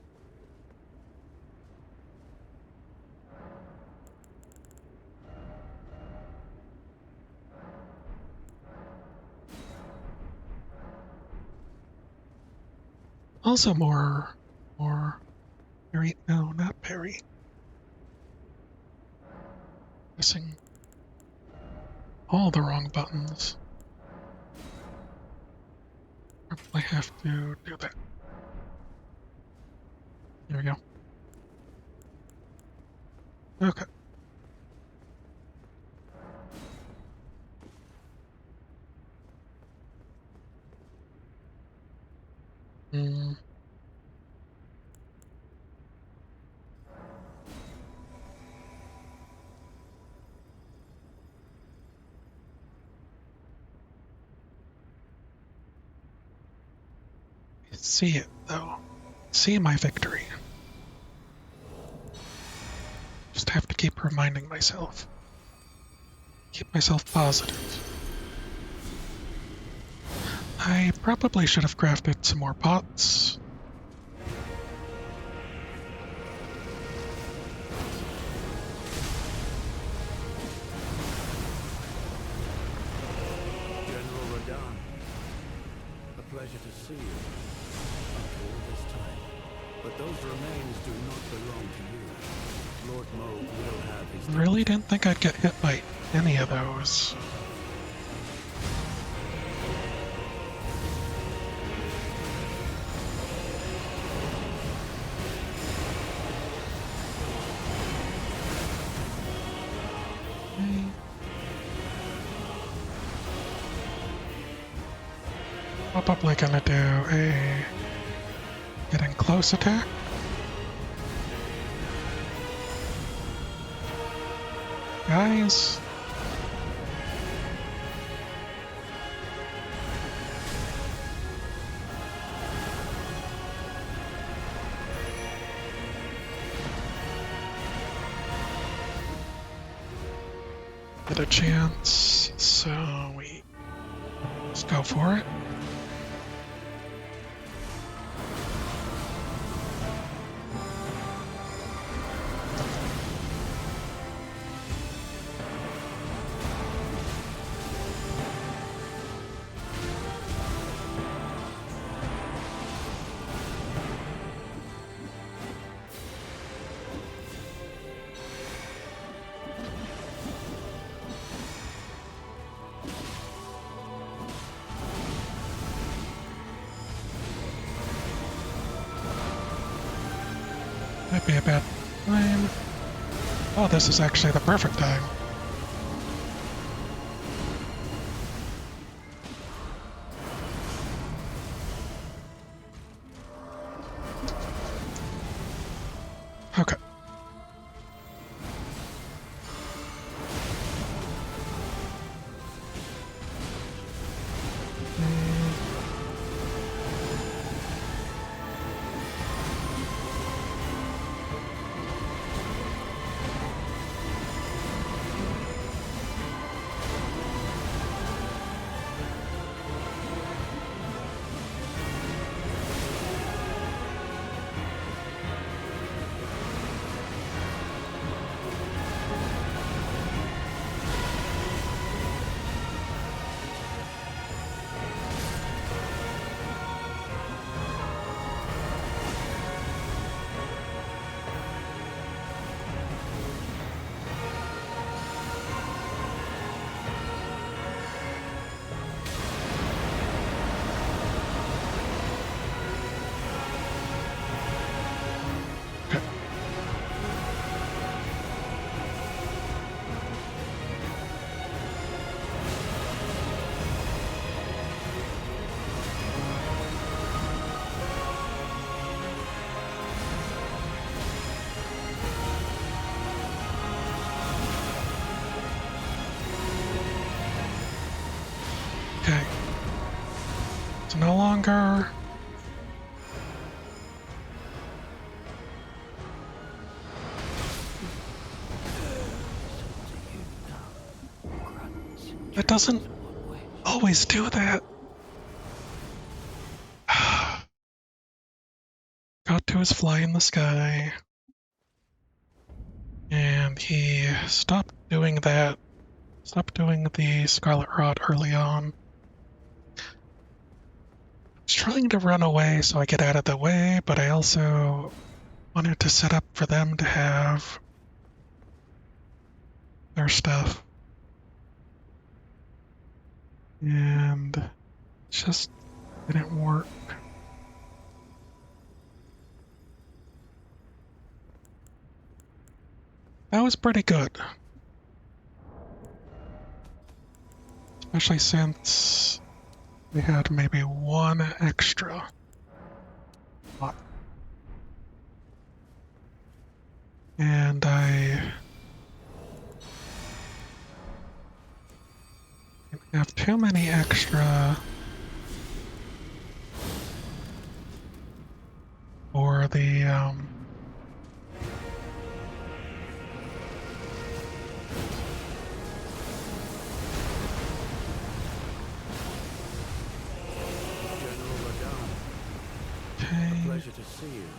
also more Parry? No, not parry. Pressing all the wrong buttons. Probably have to do that. There we go. Okay. Mm. I see it, though. See my victory. Just have to keep reminding myself. Keep myself positive. I probably should have crafted some more pots. General Radahn, a pleasure to see you after all this time. But those remains do not belong to you. Lord Moog will have his... Really didn't think I'd get hit by any of those. Okay. Probably gonna do a getting close attack. Guys. Get a chance, so we just go for it. Might be a bad time. Oh, this is actually the perfect time. Okay. Okay. Okay. It's no longer. It doesn't always do that. Got to his fly in the sky. And he stopped doing that. Stopped doing the Scarlet Rot early on. I was trying to run away so I get out of the way, but I also wanted to set up for them to have their stuff. And it just didn't work. That was pretty good. Especially since we had maybe one extra lot. And I didn't have too many extra for the General Radon, okay. pleasure to see you.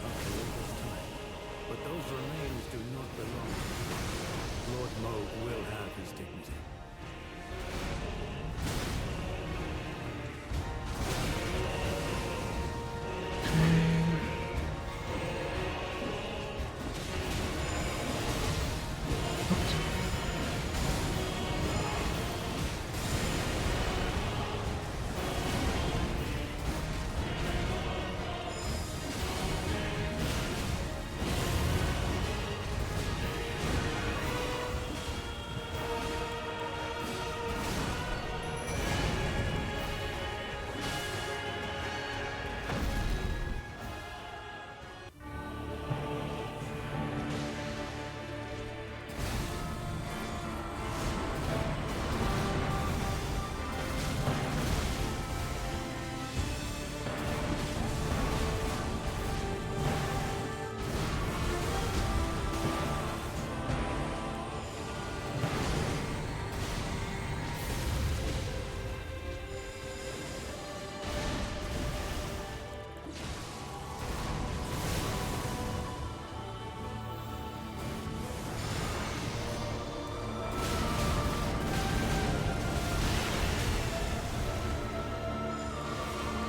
After all this time. But those remains do not belong to you. Lord Moog will have his dignity.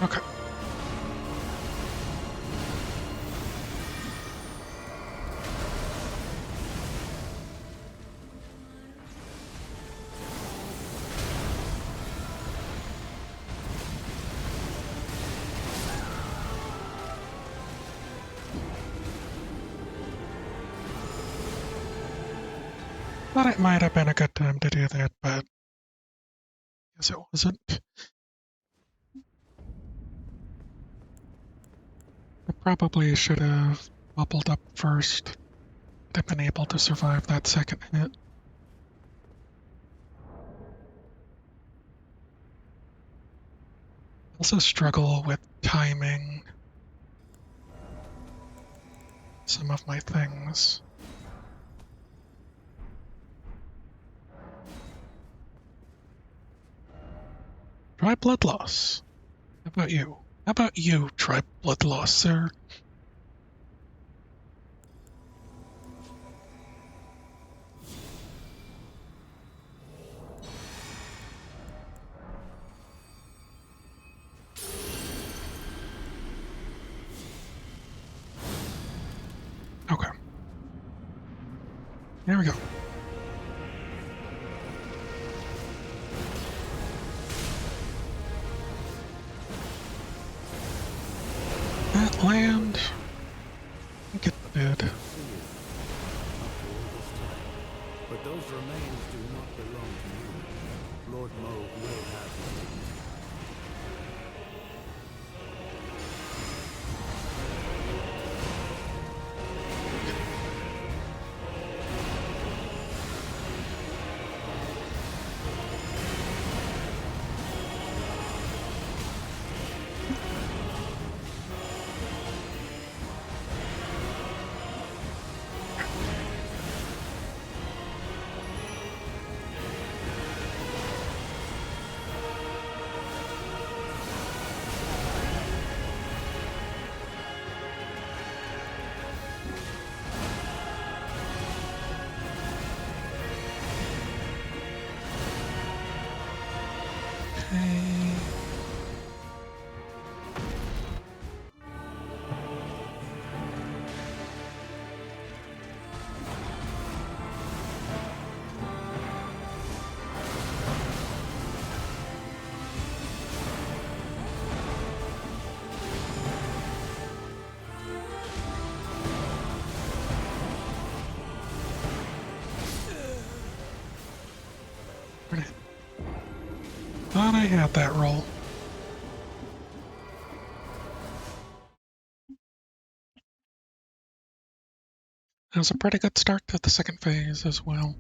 Okay. Thought it might have been a good time to do that, but I guess it wasn't. I probably should have bubbled up first. I'd have been able to survive that second hit. I also struggle with timing some of my things. Try blood loss. How about you? How about you try blood loss, sir? Okay. There we go. That land. Get dead. See you. After all this time. But those remains do not belong to you. Lord Moog will have his dignity. thought I had that roll. It was a pretty good start to the second phase as well.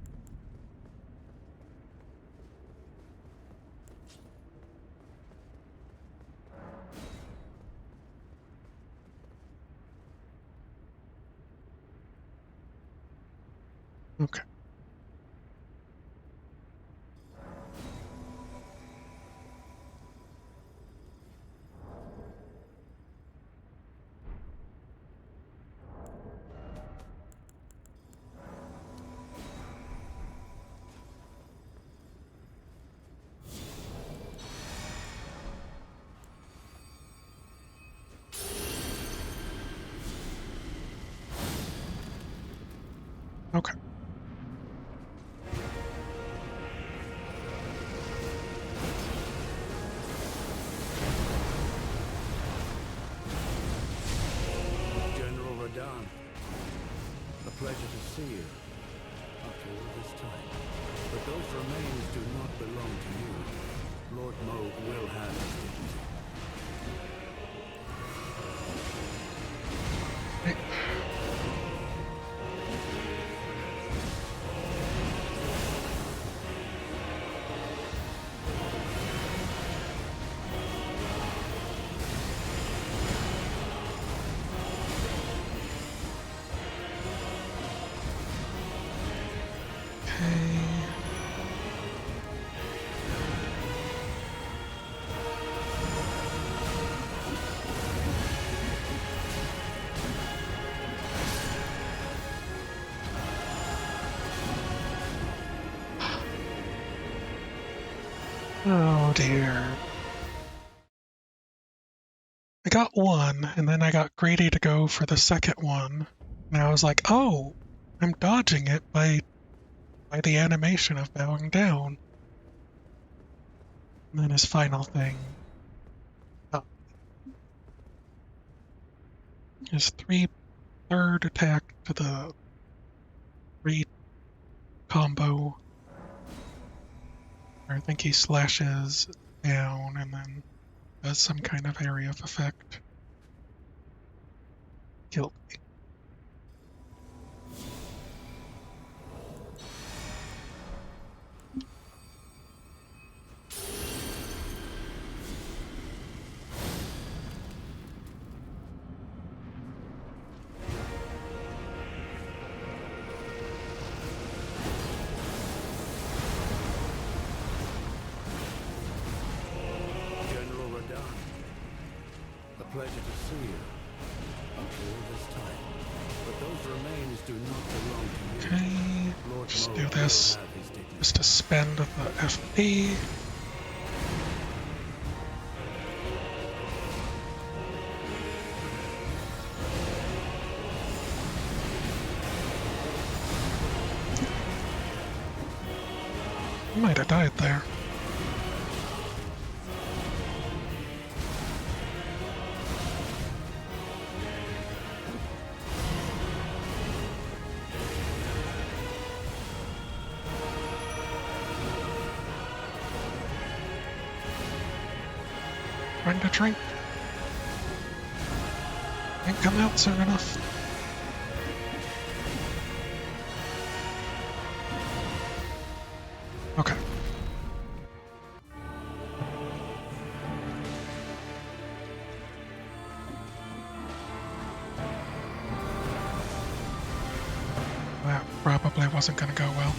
Okay. Okay. General Radahn, a pleasure to see you after all this time. But those remains do not belong to you. Lord Moog will have his dignity. Hey. Okay. Oh dear. I got one, and then I got greedy to go for the second one. And I was like, oh, I'm dodging it by the animation of bowing down. And then his final thing. His 3/3 attack to the 3 combo. I think he slashes down and then does some kind of area of effect. Killed me. General Radahn, a pleasure to see you after all this time. But those remains do not belong to you. Okay, Lord just Moog do will this have his dignity. just to spend the FP. I might have died there. Trying to drink. Can't come out soon enough. Okay. That probably wasn't going to go well.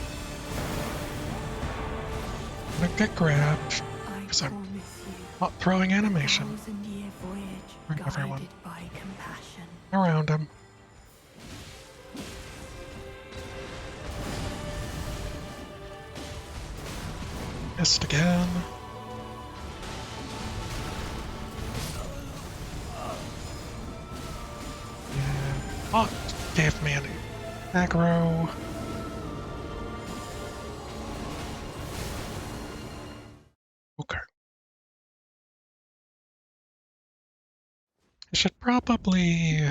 I'm gonna get grabbed I because I'm promise you, not throwing animation 1,000-year voyage Bring guided everyone. by compassion. around him. Missed again. And oh, gave me an aggro. Okay. I should probably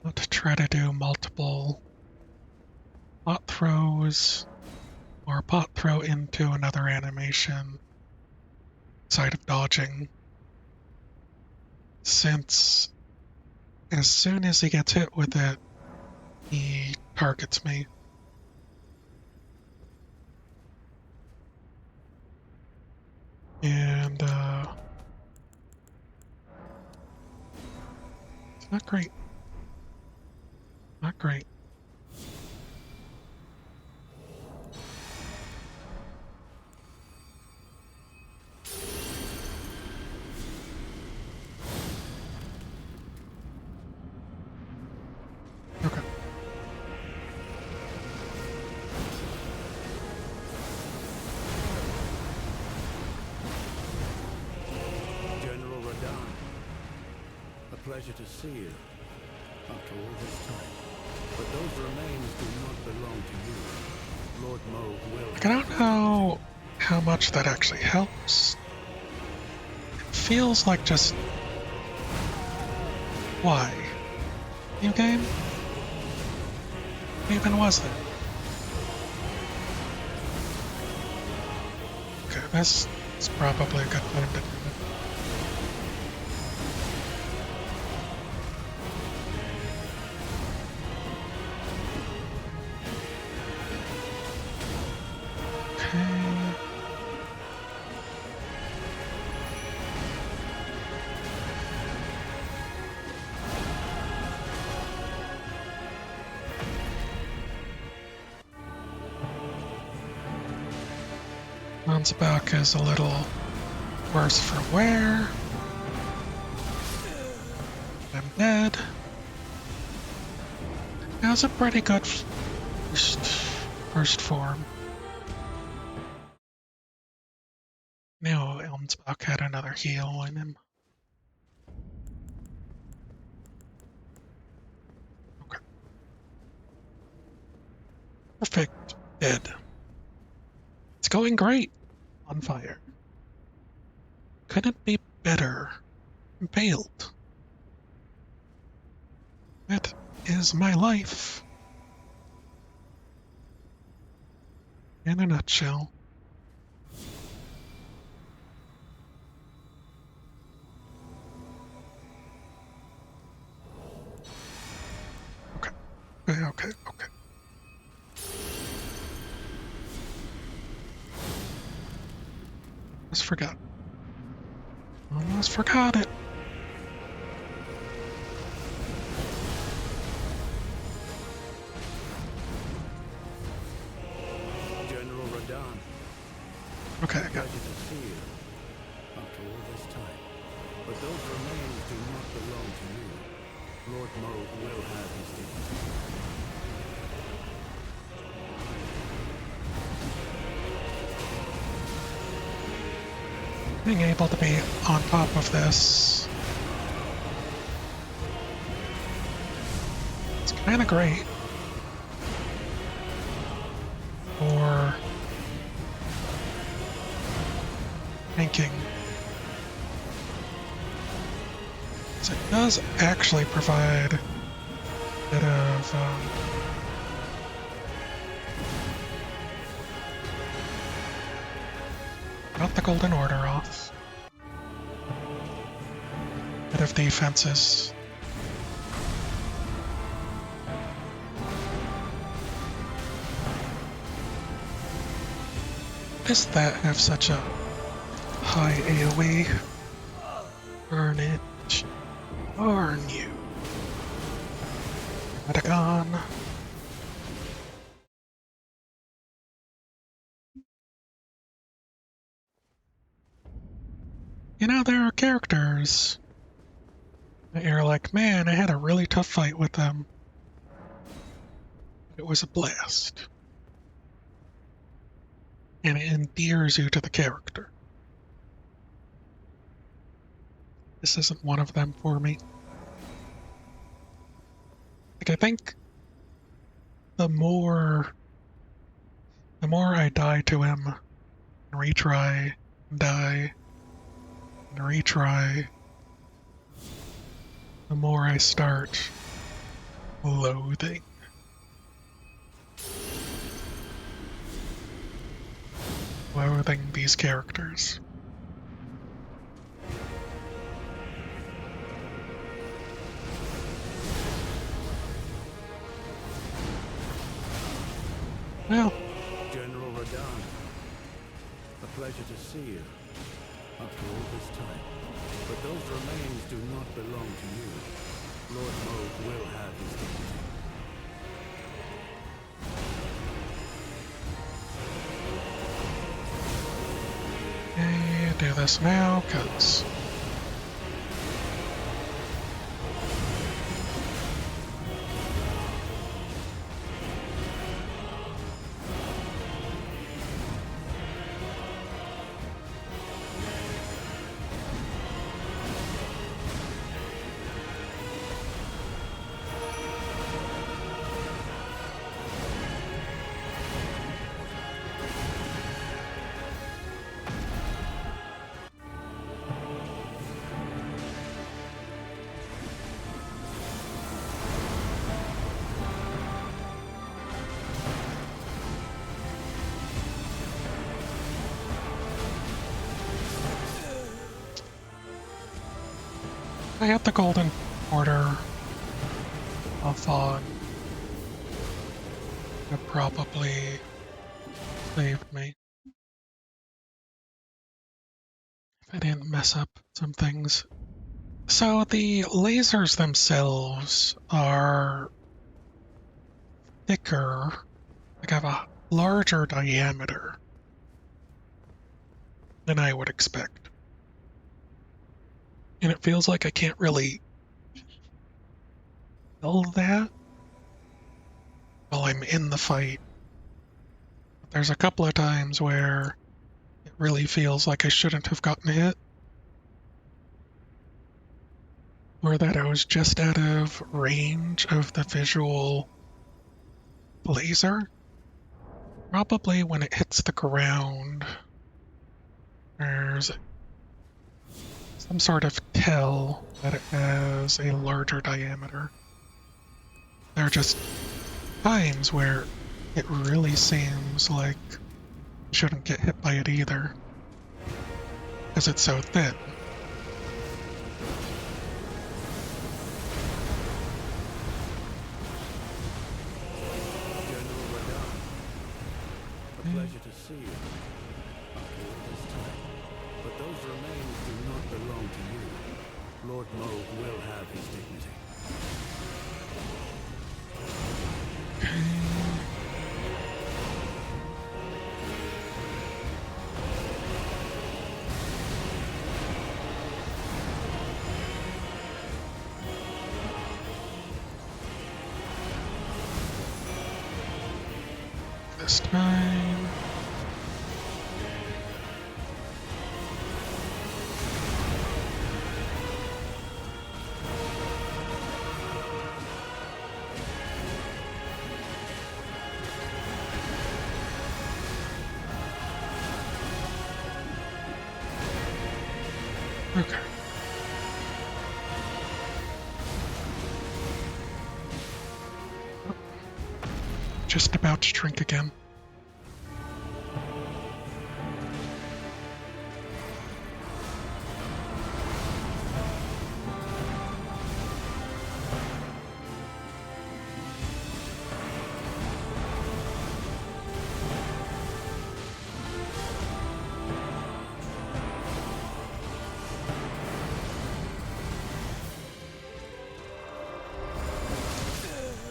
not try to do multiple bot throws. or pot throw into another animation side of dodging, since as soon as he gets hit with it, he targets me. And it's not great. Not great. Okay. General Radahn, a pleasure to see you after all this time. But those remains do not belong to you. Lord Moog will... I don't know how much that actually helps. It feels like just... Why? New game? What even was that? Okay, this is probably a good time to do it. Okay. Monsbach is a little worse for wear. I'm dead. That's a pretty good first form. Now Elmsbach had another heal in him. Okay. Perfect. Dead. It's going great. On fire. Couldn't be better. Impaled. That is my life. In a nutshell. Okay. Okay. Almost forgot. Almost forgot it. General Radahn, Okay, I got pleasure to see you after all this time. But those remains do not belong to you. Lord Moog will have his dignity. being able to be on top of this. It's kind of great. For thinking. So it does actually provide a bit of got the Golden Order off. Bit of defenses. Does that have such a high AoE? Burn it. Burn you. Metagon. You know, there are characters that you're like, man, I had a really tough fight with them. It was a blast. And it endears you to the character. This isn't one of them for me. Like, I think the more I die to him, and retry, and die, and retry, the more I start loathing loathing these characters. Well, General Radahn, a pleasure to see you after all this time. But those remains do not belong to you. Lord Moog will have his dignity. do this now, because I had the golden order off on. It probably saved me if I didn't mess up some things. So the lasers themselves are thicker, like have a larger diameter than I would expect. And it feels like I can't really feel that while I'm in the fight. But there's a couple of times where it really feels like I shouldn't have gotten hit, or that I was just out of range of the visual laser. Probably when it hits the ground, there's some sort of tell that it has a larger diameter. There are just times where it really seems like I shouldn't get hit by it either, because it's so thin. General Radahn, a pleasure to see you after all this time. But those remains do not belong to you. Lord Moog will have his dignity. This time. Okay. Just about to drink again.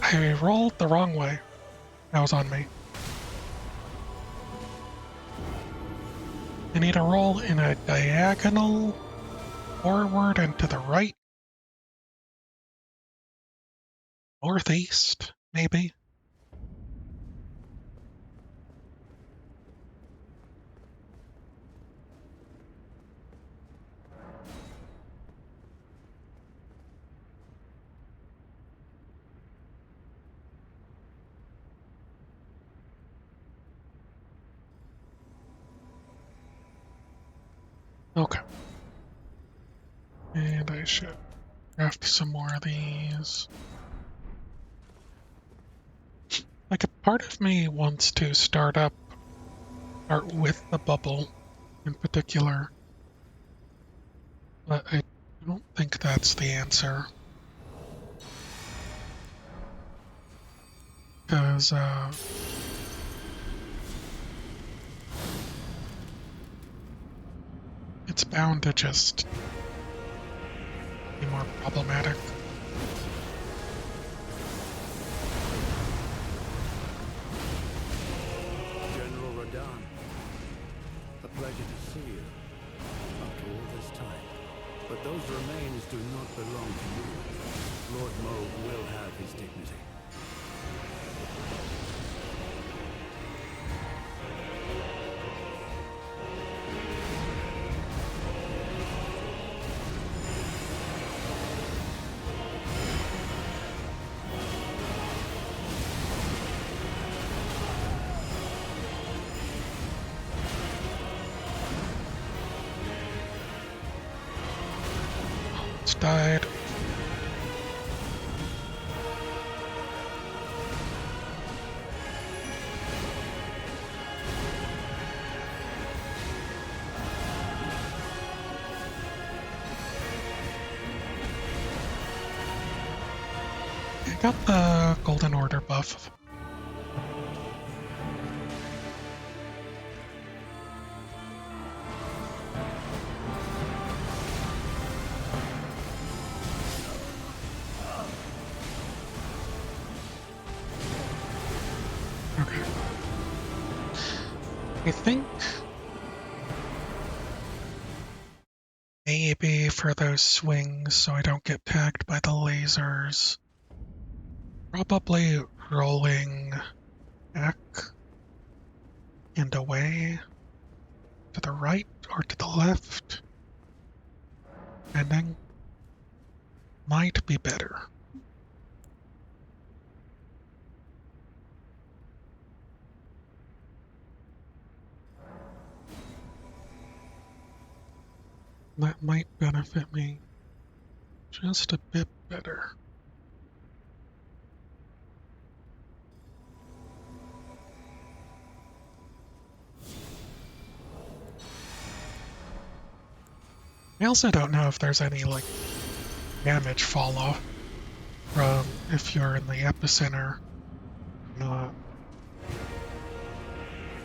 I rolled the wrong way. That was on me. I need to roll in a diagonal forward and to the right. Northeast, maybe. Okay. And I should craft some more of these. Like a part of me wants to start up start with the bubble in particular, but I don't think that's the answer. Because it's bound to just be more problematic. General Radon, a pleasure to see you after all this time. But those remains do not belong to you. Lord Moog will have his dignity. It's died. I got the Golden Order buff. Okay. I think maybe for those swings so I don't get tagged by the lasers, probably rolling back and away to the right or to the left, depending, might be better. That might benefit me just a bit better. I also don't know if there's any like damage fall off from if you're in the epicenter.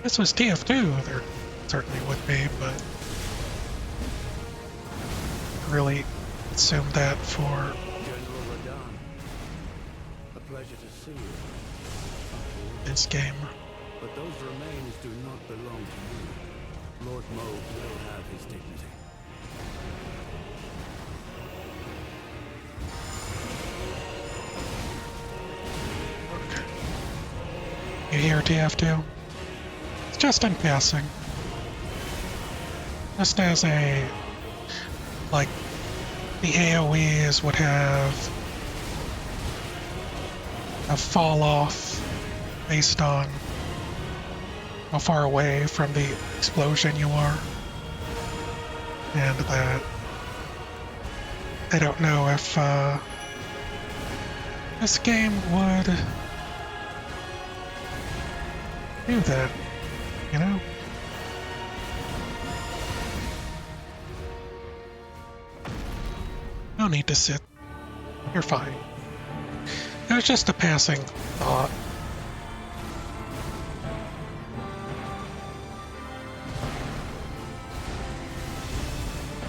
This was TF2, there certainly would be, but I really assumed that for General Radon, a pleasure to see you after all this game. But those remains do not belong to you. Lord Moog will have his dignity. You hear TF2? It's just in passing. Just as a, like, the AoEs would have a fall off based on how far away from the explosion you are. And that I don't know if this game would do that, you know? No need to sit. You're fine. It was just a passing thought.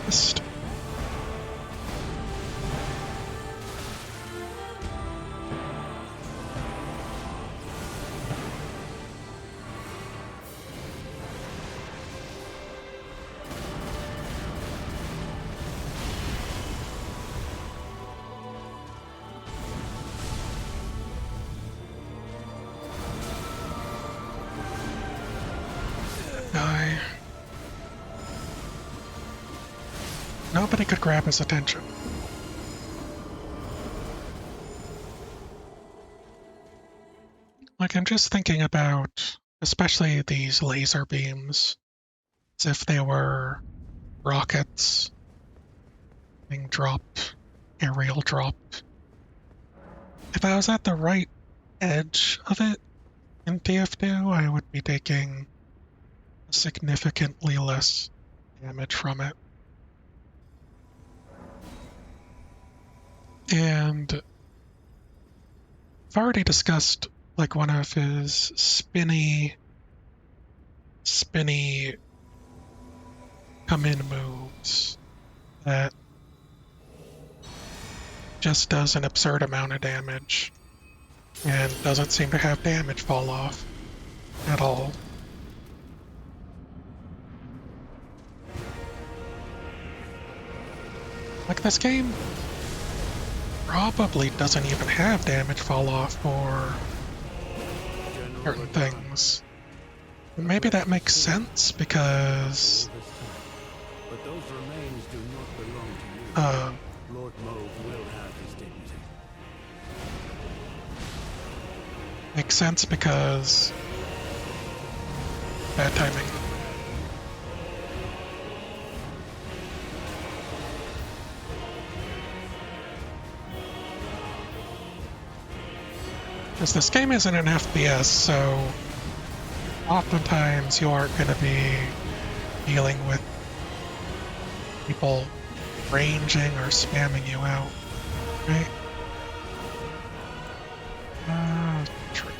Just die. Nobody could grab his attention. Like, I'm just thinking about, especially these laser beams, as if they were rockets being dropped, aerial dropped. If I was at the right edge of it in TF2, I would be taking significantly less damage from it. And I've already discussed like one of his spinny come in moves that just does an absurd amount of damage and doesn't seem to have damage fall off at all. Like, this game probably doesn't even have damage fall off for certain things. And maybe that makes sense because But those remains do not belong to you. Lord Mauve will have his dignity. makes sense because bad timing. Because this game isn't an FPS, so oftentimes you aren't going to be dealing with people ranging or spamming you out, right? True.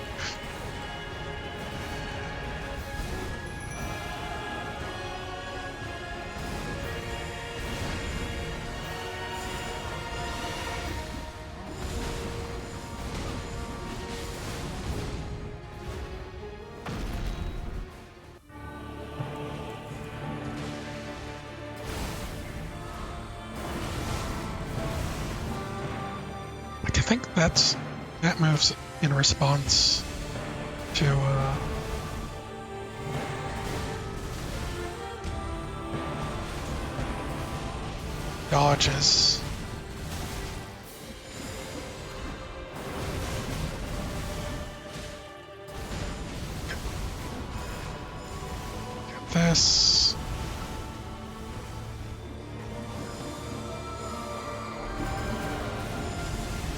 Like, I think that moves in response to dodges. Get this.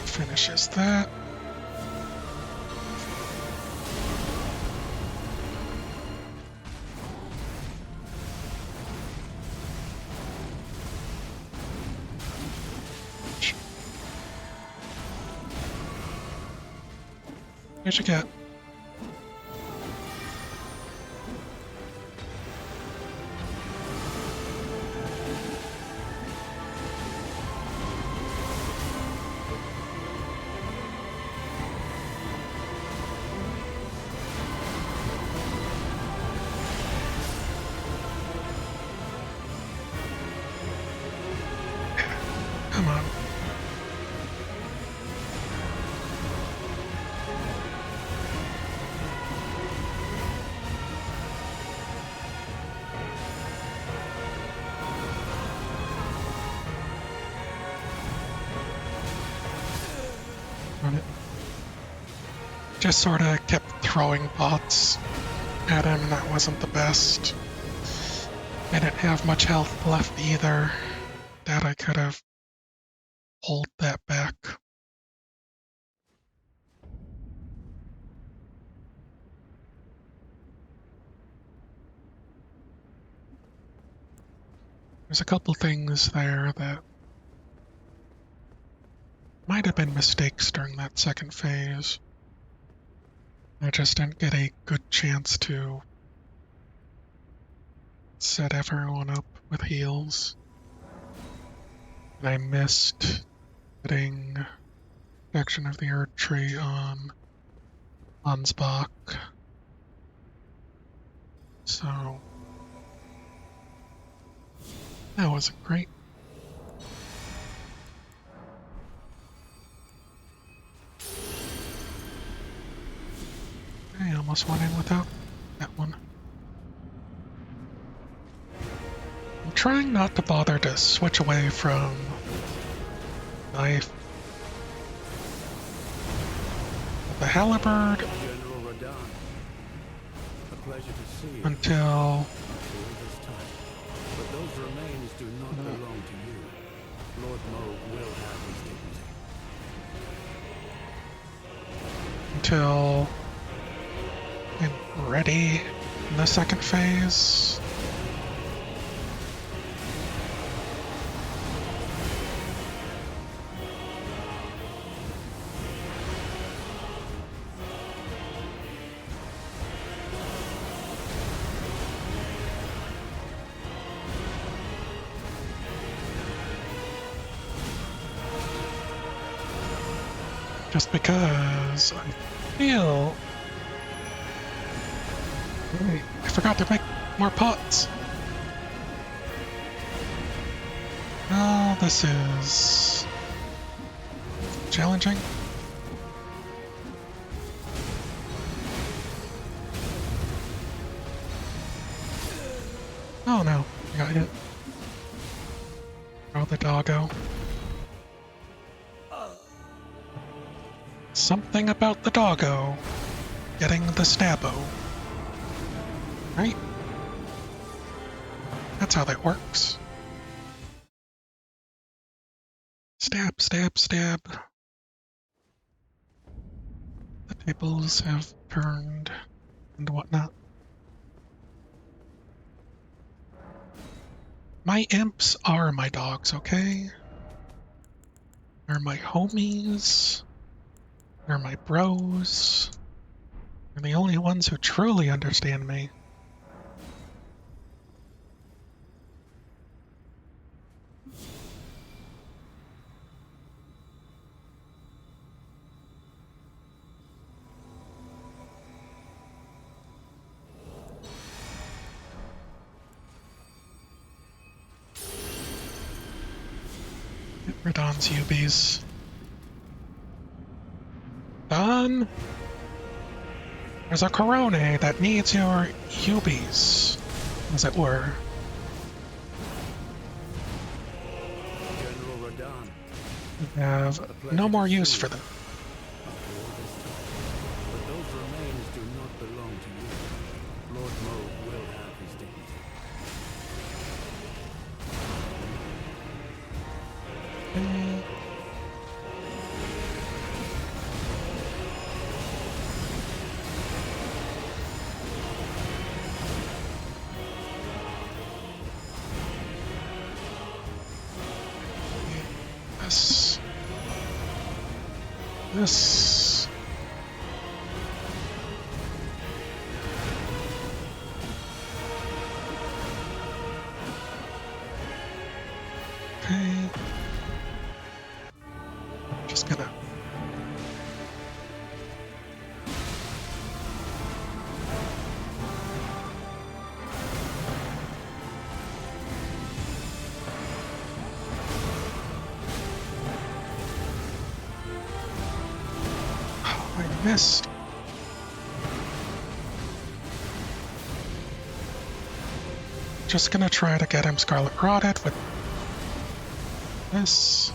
Finishes that. What'd you get? Come on. Run it. Just sort of kept throwing pots at him, and that wasn't the best. I didn't have much health left either. That I could have pulled that back. There's a couple things there that might have been mistakes during that second phase. I just didn't get a good chance to set everyone up with heals. And I missed getting protection of the Earth Tree on Ansbach. So that wasn't great. I almost went in without that one. I'm trying not to bother to switch away from knife. The halberd General Radon, a pleasure to see you. until All this time. But those remains do not belong to you. Lord Mauve will have his dignity. I'm ready in the second phase. Just because I feel... Wait, I forgot to make more pots. Oh, this is challenging. Oh no, I got hit. Throw the doggo. Something about the doggo getting the stabbo. Right? That's how that works. Stab, stab, stab. The tables have turned and whatnot. My imps are my dogs, okay? They're my homies. They're my bros. They're the only ones who truly understand me. Get Radon's Ubies. Don? There's a Corone that needs your Ubies, as it were. General Radon. We have no more use for them. After all this time. But those remains do not belong to you. Lord Moog will have his dignity. This. This. Okay. Just gonna. Oh, I missed. Just gonna try to get him Scarlet Rotted with this.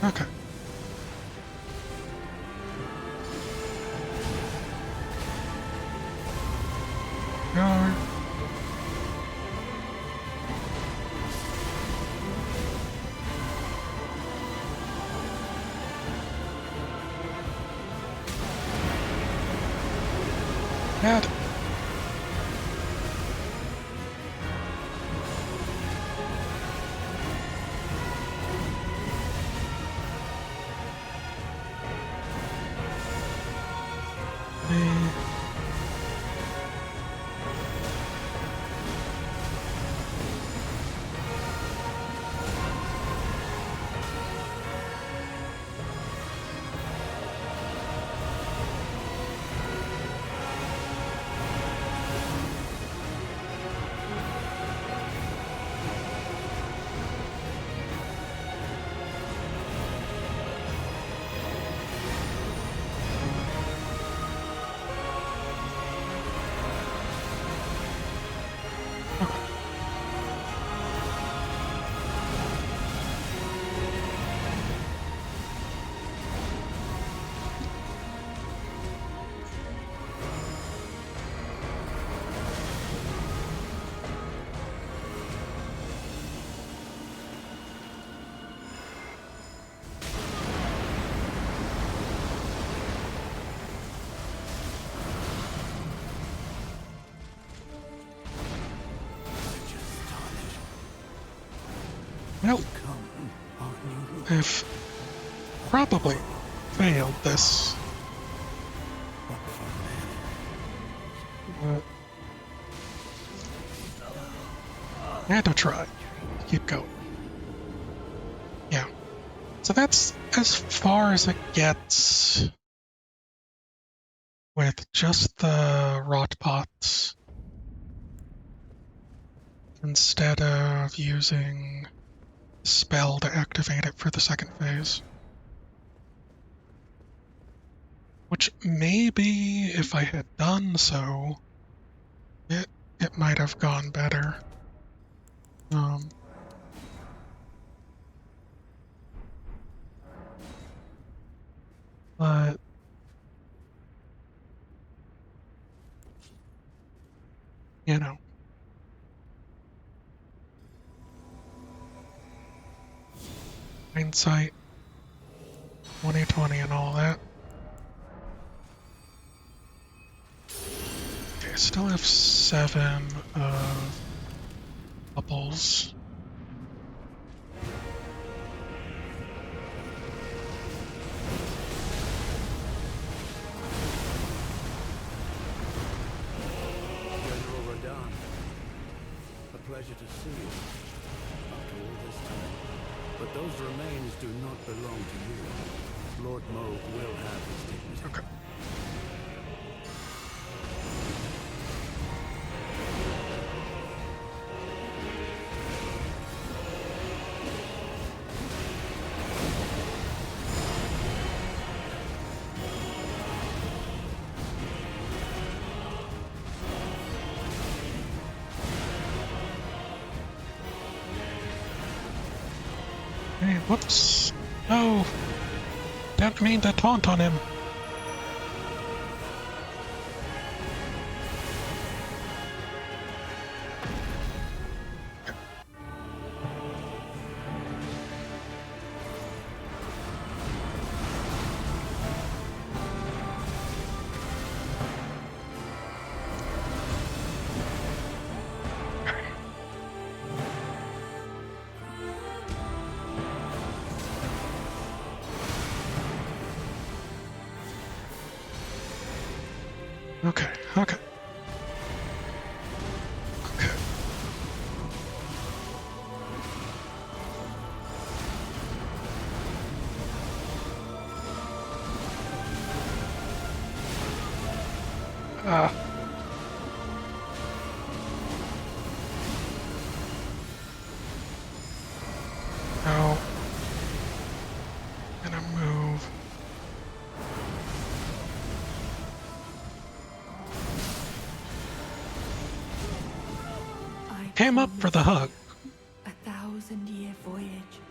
Okay. No. Bad. I've probably failed this, but I had to try. Keep going. Yeah. So that's as far as it gets with just the rot pots instead of using spell to activate it for the second phase. Which maybe if I had done so, it might have gone better. Um, but you know, hindsight, 2020 and all that. Okay, still have 7 of bubbles. General Radahn, a pleasure to see you after all this time. But those remains do not belong to you. Lord Moog will have his dignity. Okay. Hey, whoops. No! Didn't mean to taunt on him. Okay, okay. Okay. Ah. No. Gonna move. I Came up for the hug. a 1,000-year voyage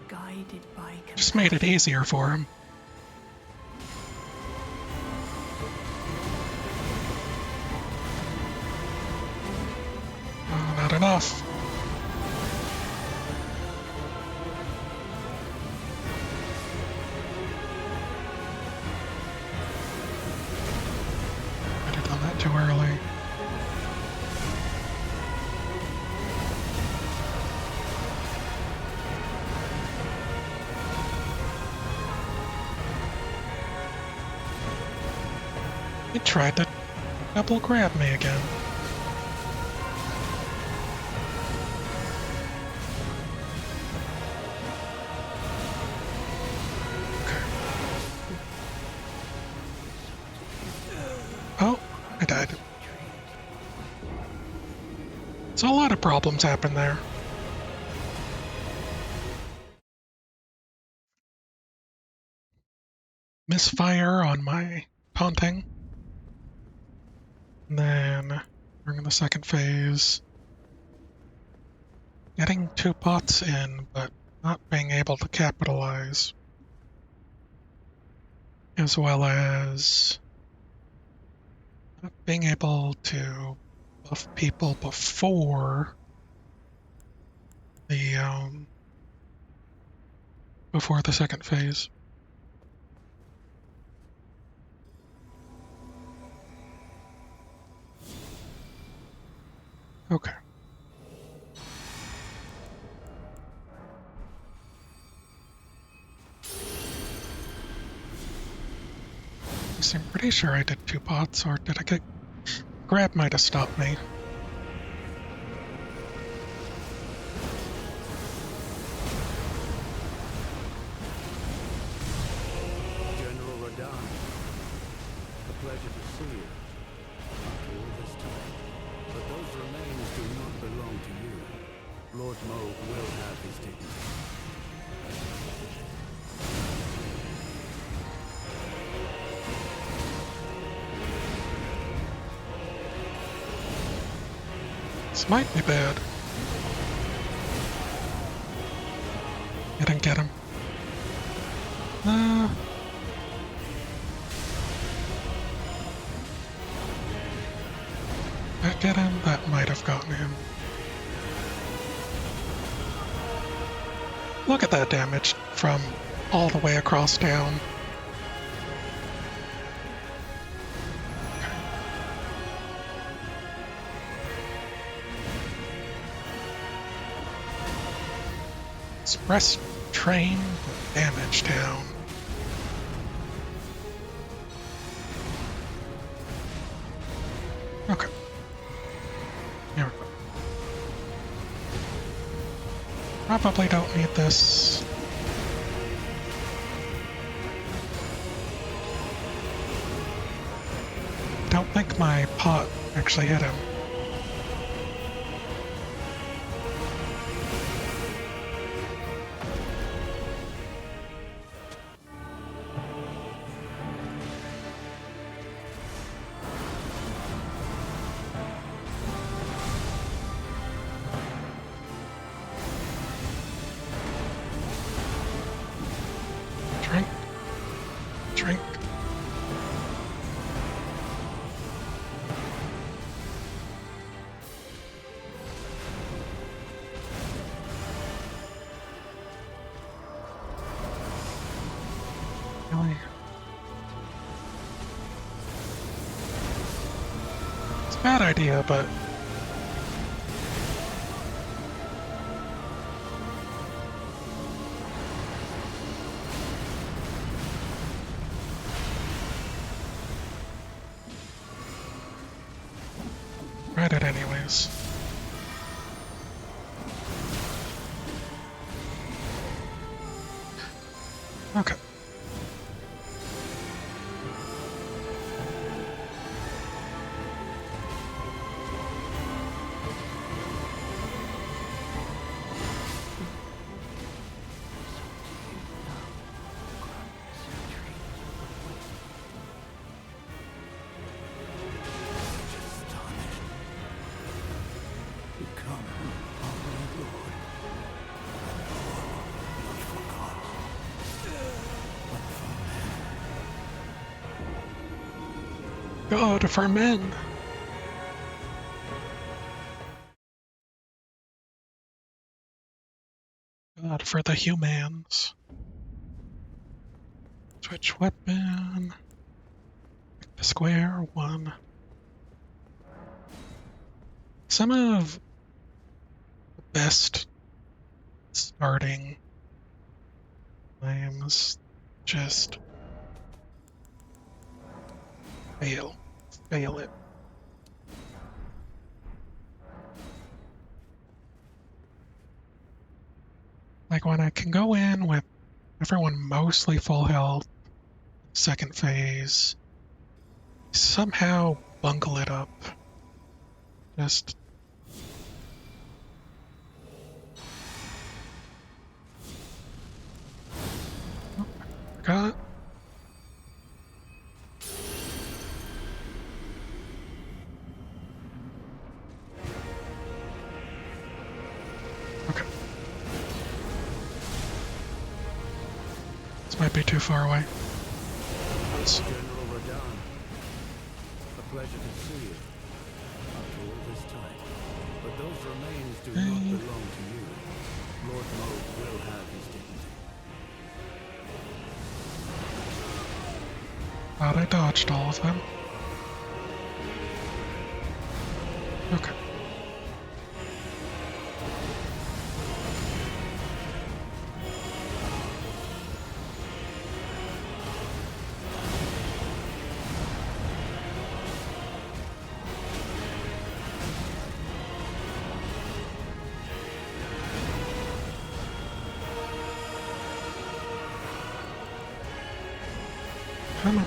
guided by Just made it compassion. easier for him. Oh, not enough. Might have done that too early. He tried to double grab me again. Okay. Oh, I died. So a lot of problems happen there. Misfire on my taunting. And then during the second phase, getting 2 pots in, but not being able to capitalize, as well as not being able to buff people the before the second phase. Okay. I'm pretty sure I did 2 pots, or did I get... Grab might have stopped me. General Radahn, a pleasure to see you. After all this time. But those remains do not belong to you. Lord Moog will have his dignity. This might be bad. I didn't get him. Did I get him? That might have gotten him. Look at that damage from all the way across town. Express train damage town. Okay. Here we go. Probably don't need this. Don't think my pot actually hit him. Drink. Drink. Really? It's a bad idea, but tried it anyways. Okay. Come, Holy Lord. Not forgot. But for God for men. God for the humans. Switch weapon. Pick the square one. Some of the best starting times just fail. Fail it. Like when I can go in with everyone mostly full health, second phase, somehow bungle it up. Just forgot. Okay. This might be too far away. General Radahn, a pleasure to see you. After all this time. But those remains do not belong to you. Lord Moog will have his dignity. Glad I dodged all of them. Okay. Come on.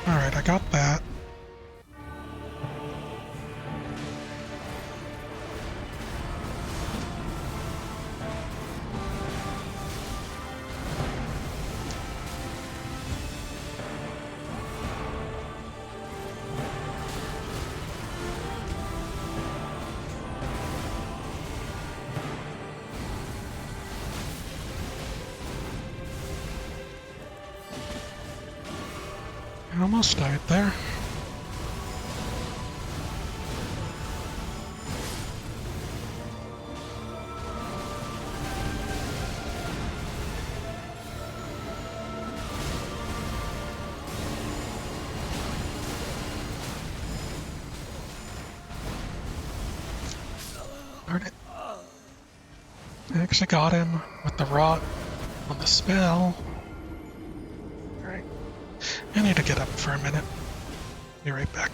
Alright, I got that. I almost died there. Darn it. I actually got him with the rot on the spell. Alright. I need to get up for a minute. Be right back.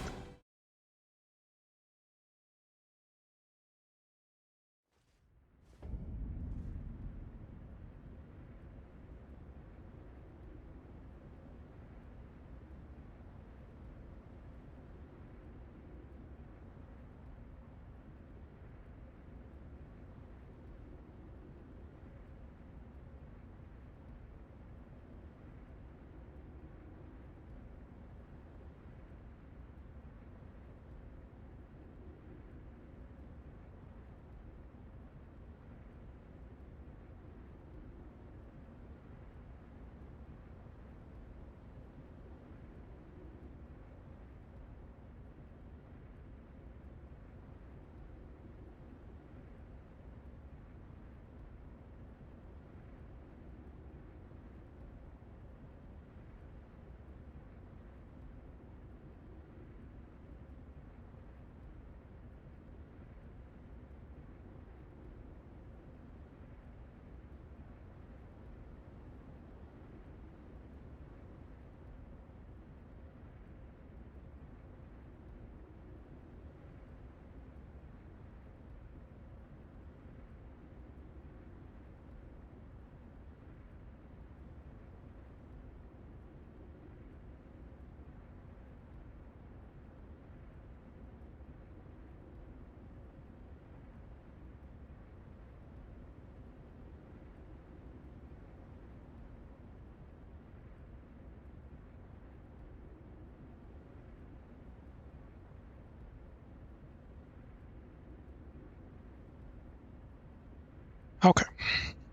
Okay,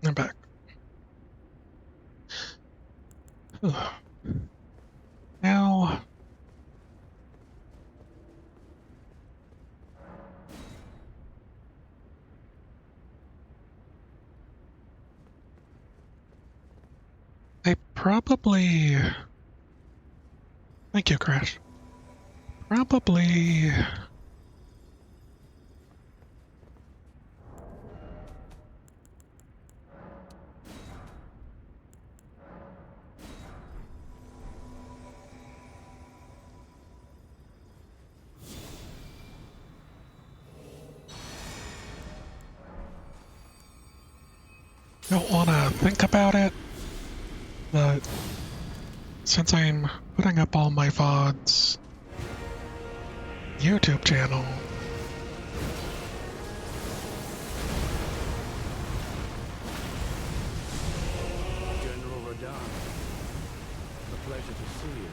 I'm back. Ugh. Now, I probably... Thank you, Crash. Probably... don't want to think about it, but since I'm putting up all my VODs YouTube channel, General Radon, a pleasure to see you.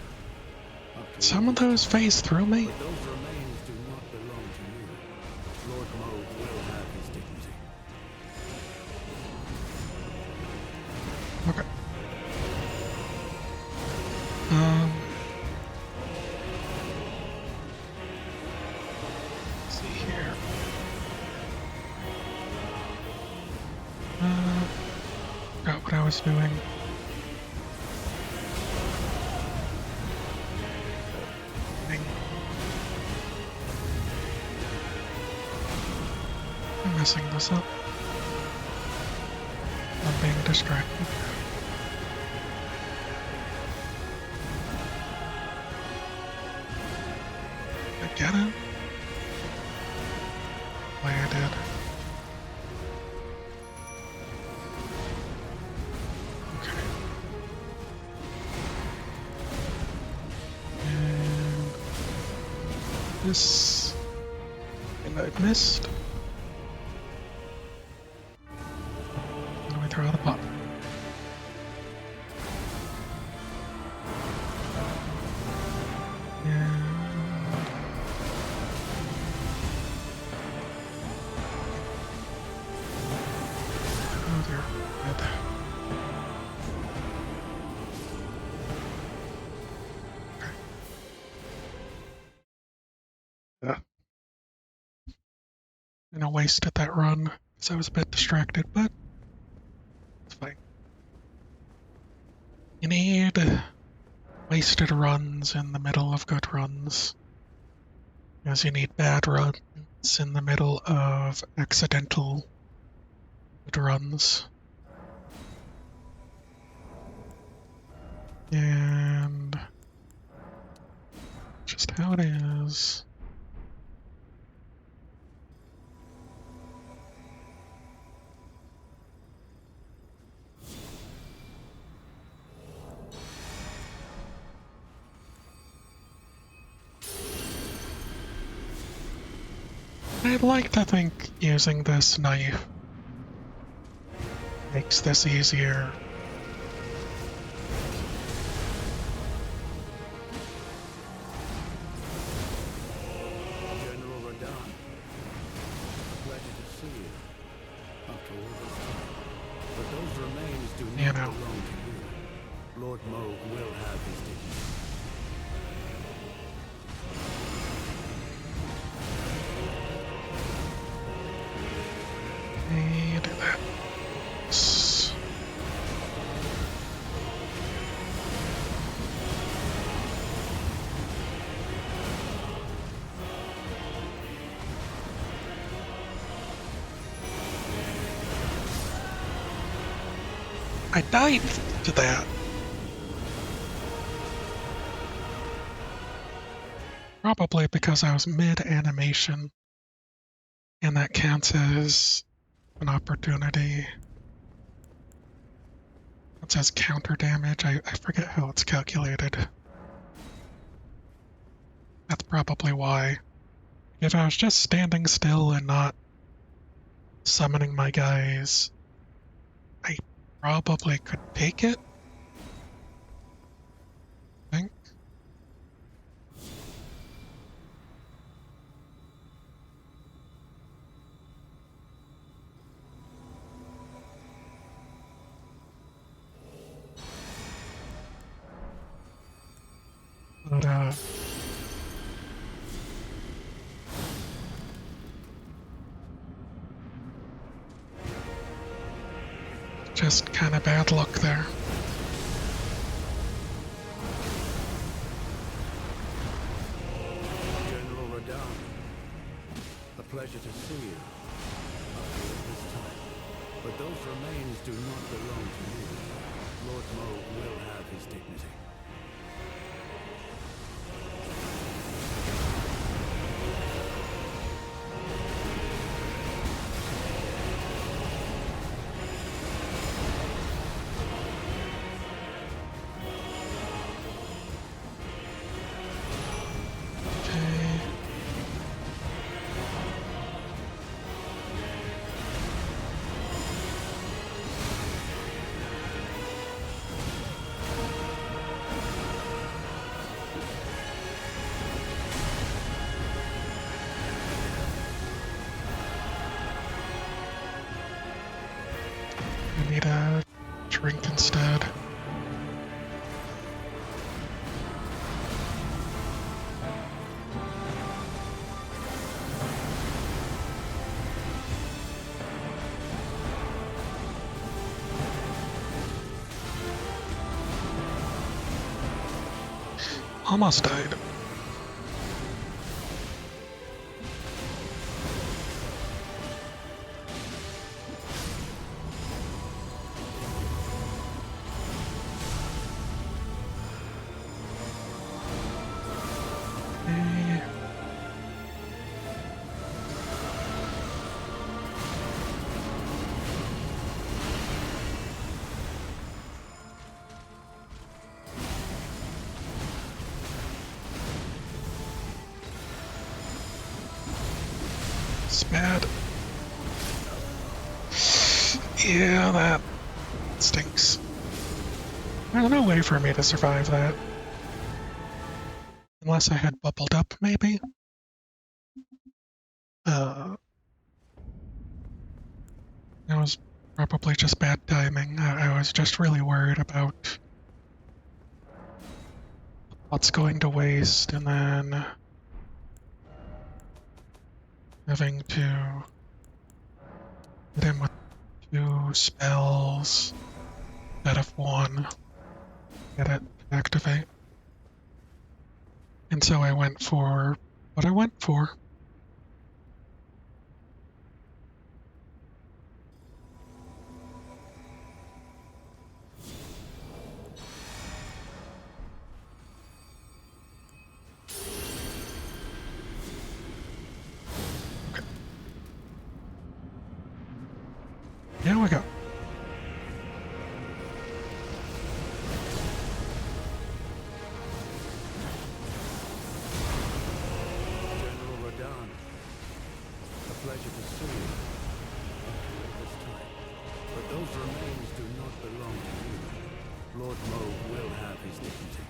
Up to some of those phase through me. But those remains do not belong to you. Lord Moog will have his dignity. Okay. Let's see here. Forgot what I was doing. Dang. I'm messing this up. I'm being distracted. I get it. way I did. Okay. And this, and I missed. And we throw the pop. Oh dear. Good. Okay. Yeah. And I wasted that run because I was a bit distracted, but it's fine. You need wasted runs in the middle of good runs, as you need bad runs in the middle of accidental good runs. And just how it is. I'd like to think using this knife makes this easier. General Radon, a pleasure to see you. After all this time. But those remains do You not know. belong to you. Lord Moog will have his dignity. And do that. I died to that. Probably because I was mid-animation, and that counts as an opportunity. It says counter damage. I forget how it's calculated. That's probably why. If I was just standing still and not summoning my guys, I probably could take it, I think. But, just kind of bad luck there. General Radon, a pleasure to see you. After all this time. But those remains do not belong to you. Lord Moog will have his dignity. Okay. I need a drink instead. Almost died. Okay. is bad. Yeah, that stinks. There's no way for me to survive that. Unless I had bubbled up, maybe? It was probably just bad timing. I was just really worried about what's going to waste and then having to hit him with 2 spells instead of 1, get it to activate. And so I went for what I went for. Okay. Here we go. General Radahn, a pleasure to see you. After all this time. But those remains do not belong to you. Lord Moog will have his dignity.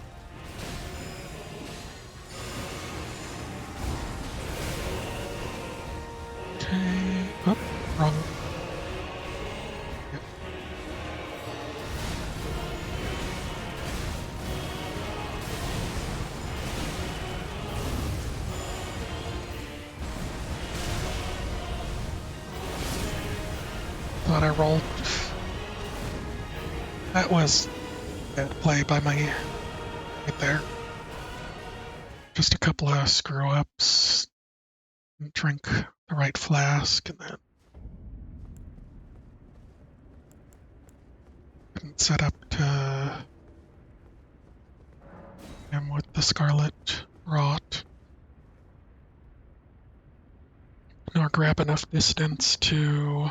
Okay. Oh, wrong. Yep. Thought I rolled. That was bad play by my right there. Just a couple of screw ups. Drink the right flask and then didn't set up to him with the scarlet rot. Nor grab enough distance to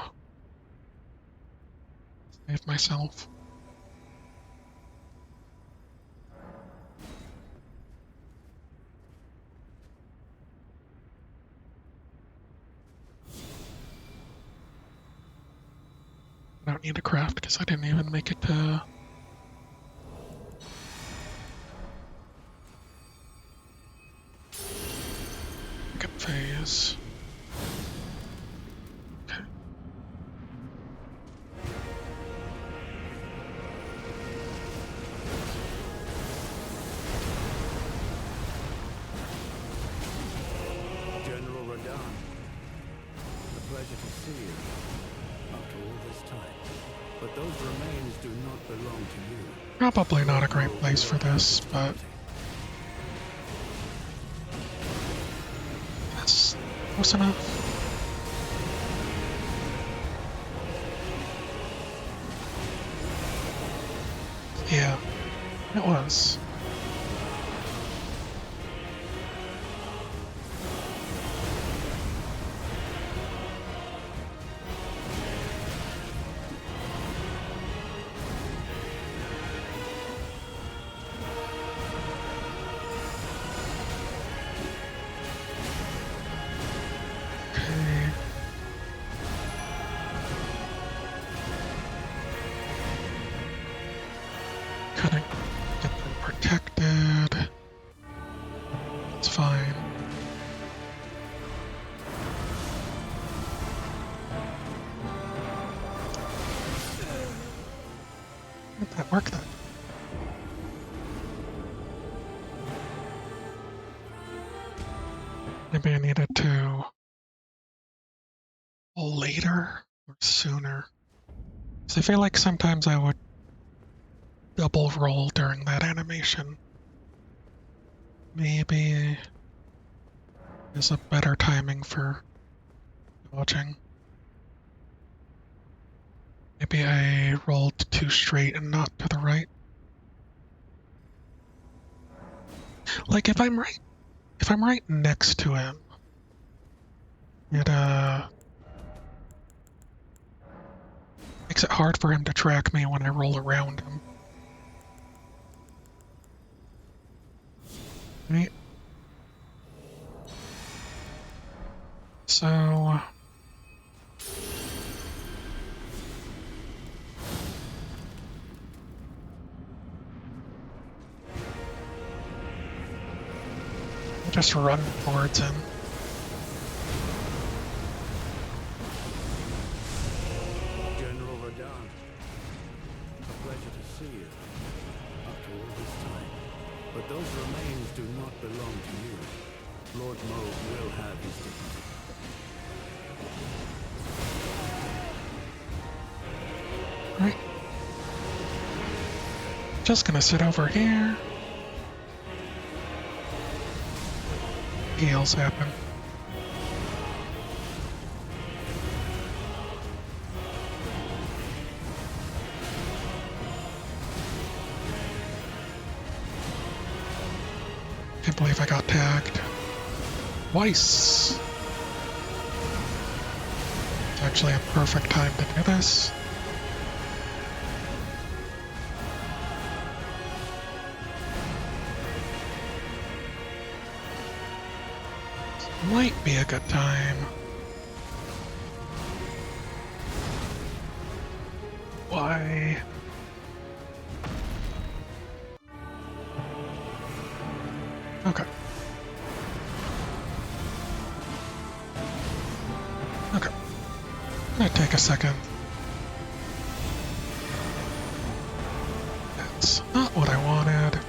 save myself. I don't need to craft because I didn't even make it to pickup phase. Okay. General Radahn, a pleasure to see you. After all this time. But those remains do not belong to you. Probably not a great place for this, but that's close enough. Yeah, it was. Okay. Couldn't get them protected. It's fine. Did that work then? Maybe I needed to later or sooner. So I feel like sometimes I would double roll during that animation. Maybe is a better timing for dodging. Maybe I rolled too straight and not to the right. Like if I'm right next to him, it makes it hard for him to track me when I roll around him. Right? So just run towards him. General Radon, a pleasure to see you after all this time. But those remains do not belong to you. Lord Moog will have his dignity. Right. Just gonna sit over here. Heals happen. Can't believe I got tagged. Twice. It's actually a perfect time to do this. Might be a good time. Why? Okay. Okay. Might take a second. That's not what I wanted.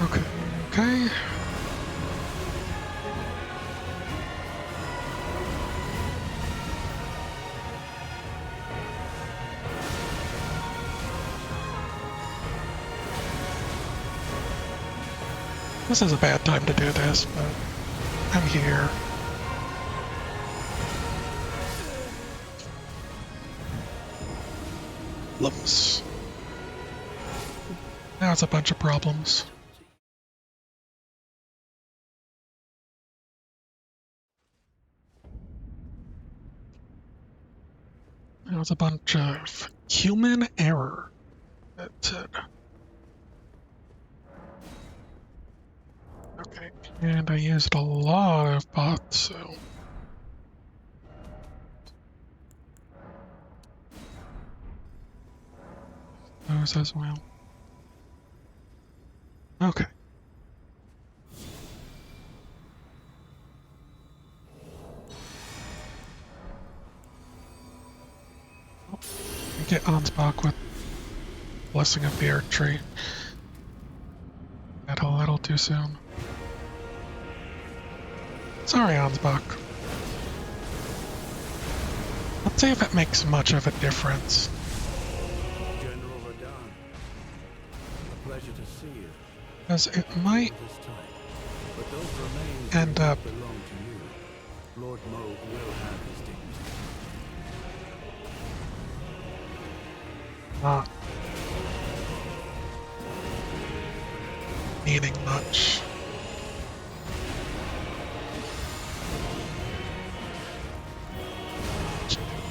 Okay. Okay. This is a bad time to do this, but I'm here. Lumps. Now it's a bunch of problems. Now it's a bunch of human error. That's it. Okay, and I used a lot of bots, so... those as well. Okay. Get Ansbach with Blessing of the Earth Tree. Got a little too soon. Sorry, Ansbach. Let's see if it makes much of a difference. General Radon, a pleasure to see you Because it might this time. But those remains end do not up belong to you. Lord Moog will have his dignity. not meaning much.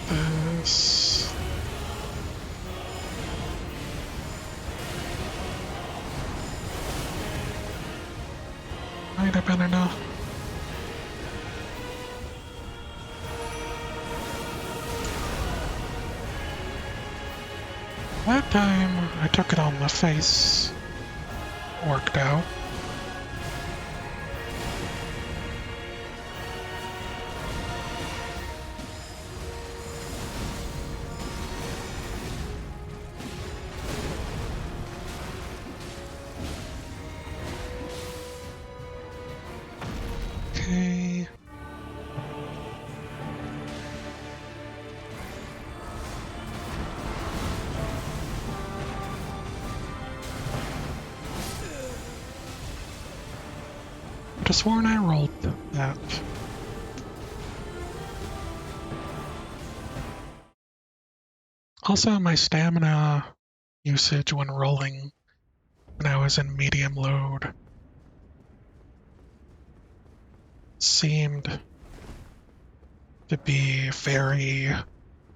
This. Might have been enough. That time I took it on the face. worked out. Okay. I could have sworn I rolled that. Also, my stamina usage when rolling when I was in medium load seemed to be very,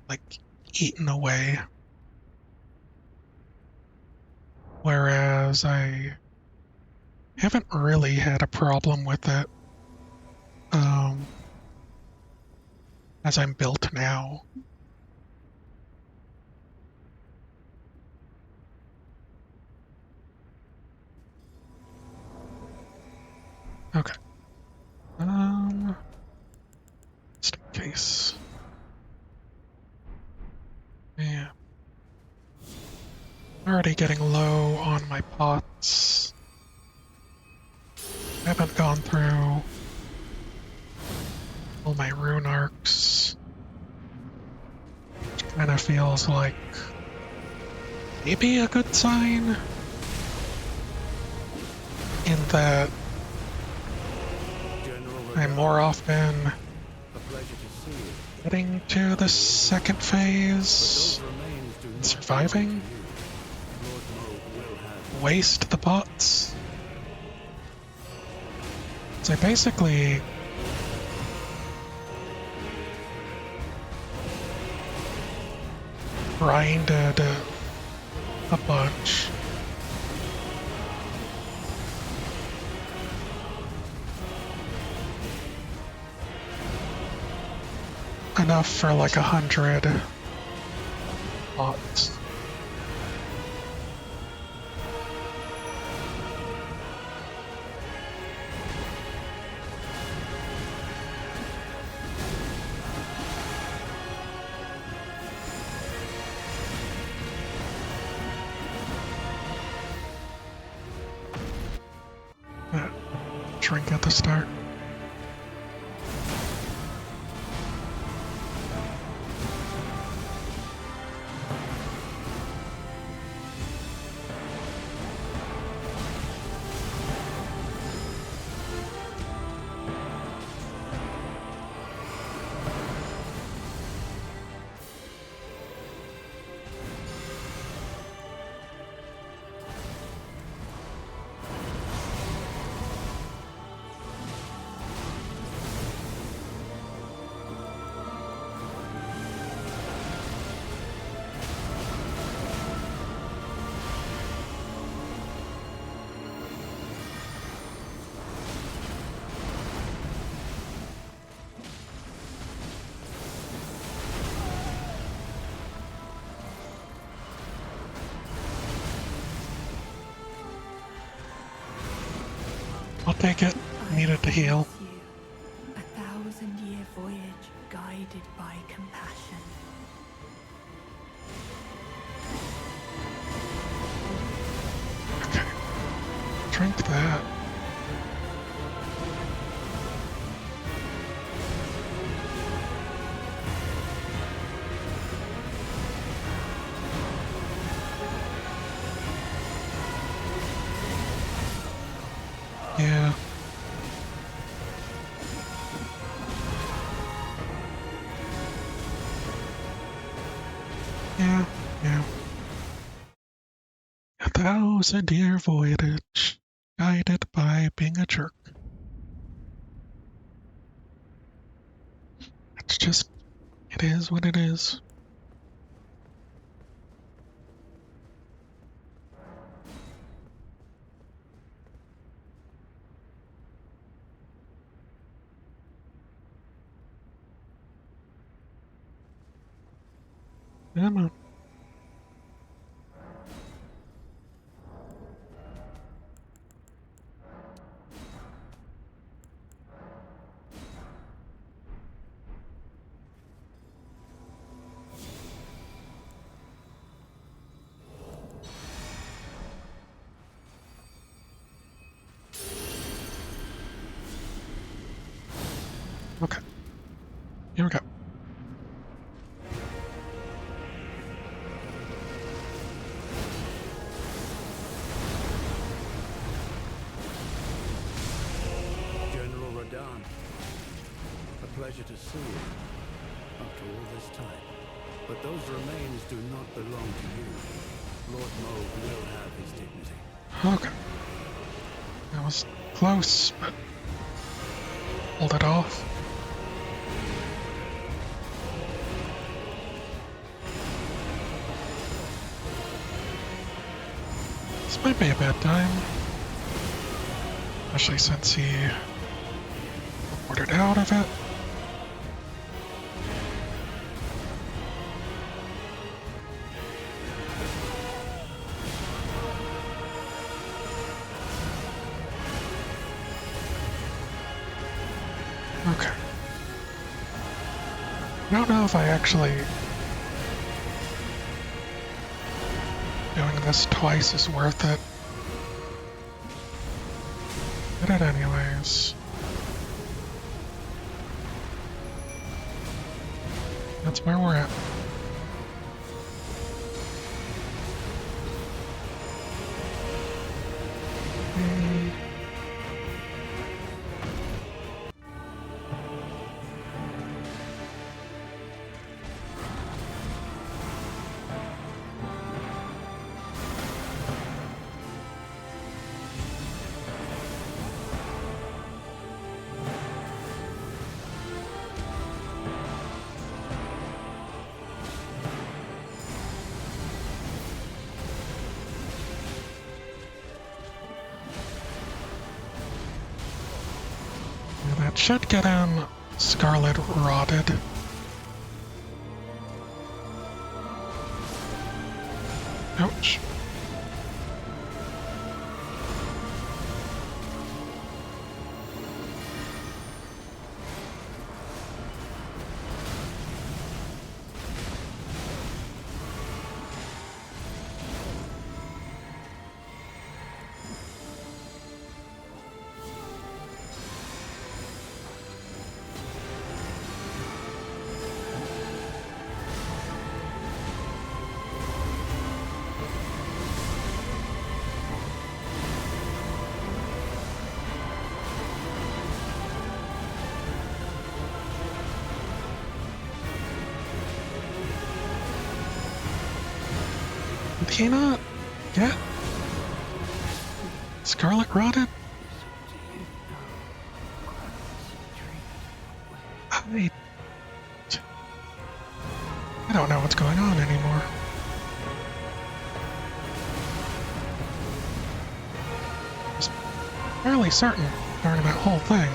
like, eaten away. Whereas I haven't really had a problem with it um, as I'm built now. Okay. Just in case. Yeah. Already getting low on my pots. Haven't gone through all my rune arcs. Kind of feels like maybe a good sign in that I'm more often A pleasure to see you. getting to the second But phase those remains do and not surviving. belong to you. Lord Moog will have Waste the pots. So I basically grinded a bunch. Enough for like 100 pots. Drink at the start. I'll take it. Needed to heal. promise you a 1,000-year voyage guided by compassion. Okay. Drink that. Yeah. Yeah. Yeah. 1,000-year voyage guided by being a jerk. It's just, it is what it is. Come on. pleasure to see you after all this time. But those remains do not belong to you. Lord Moog will have his dignity. Okay. That was close, but pulled it off. This might be a bad time. Especially since he ordered out of it. Okay. I don't know if I actually doing this twice is worth it. Did it anyways. That's where we're at. That should get him scarlet rotted. Ouch. Did he not get scarlet rotted? I don't know what's going on anymore. I was fairly certain during that whole thing.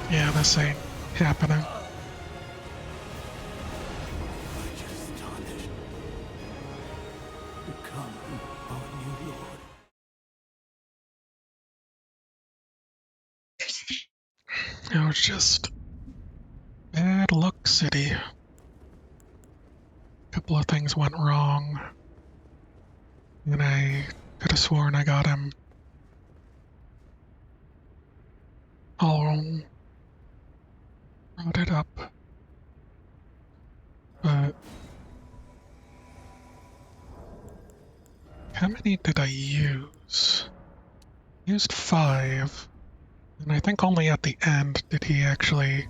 Yeah, this ain't happening. Become our new lord. It was just bad luck city. A couple of things went wrong. And I could have sworn I got him all rotted up. But how many did I use? Used 5. And I think only at the end did he actually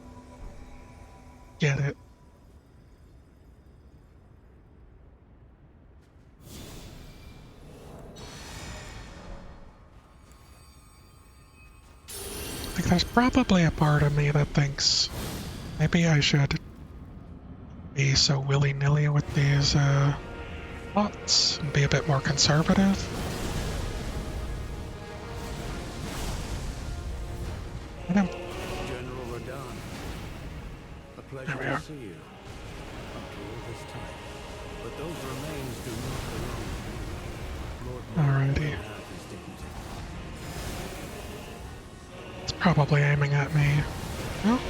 get it. I think there's probably a part of me that thinks maybe I should be so willy-nilly with these plots and be a bit more conservative. General Radahn, a pleasure There we to are. see you after all this time. But those remains do not belong to you. Lord Moog Alrighty. will have his dignity. It's probably aiming at me. Oh.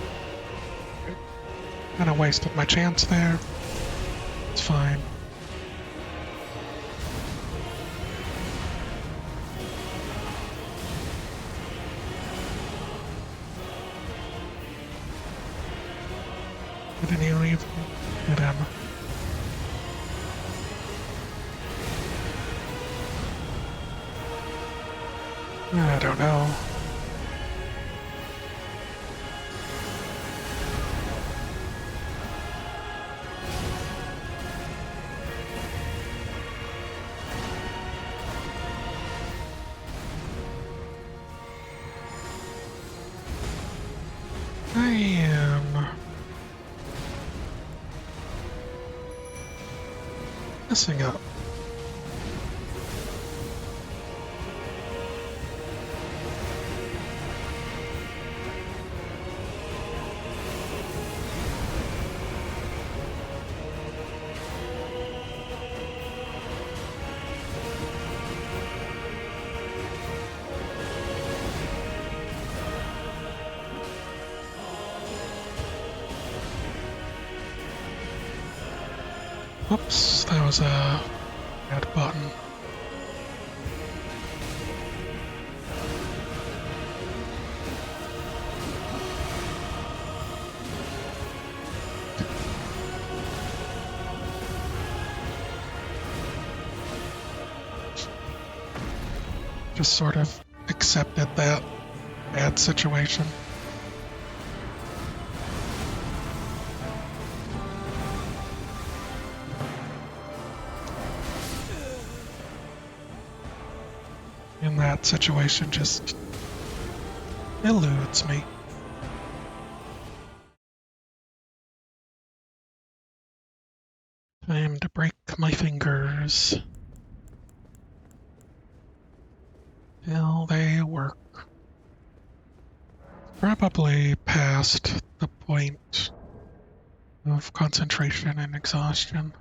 Kinda wasted my chance there. It's fine. Didn't even hit him. I don't know. I am messing up. Whoops, that was a bad button. Just sort of accepted that bad situation. And that situation just eludes me. Time to break my fingers. Till they work. Probably past the point of concentration and exhaustion.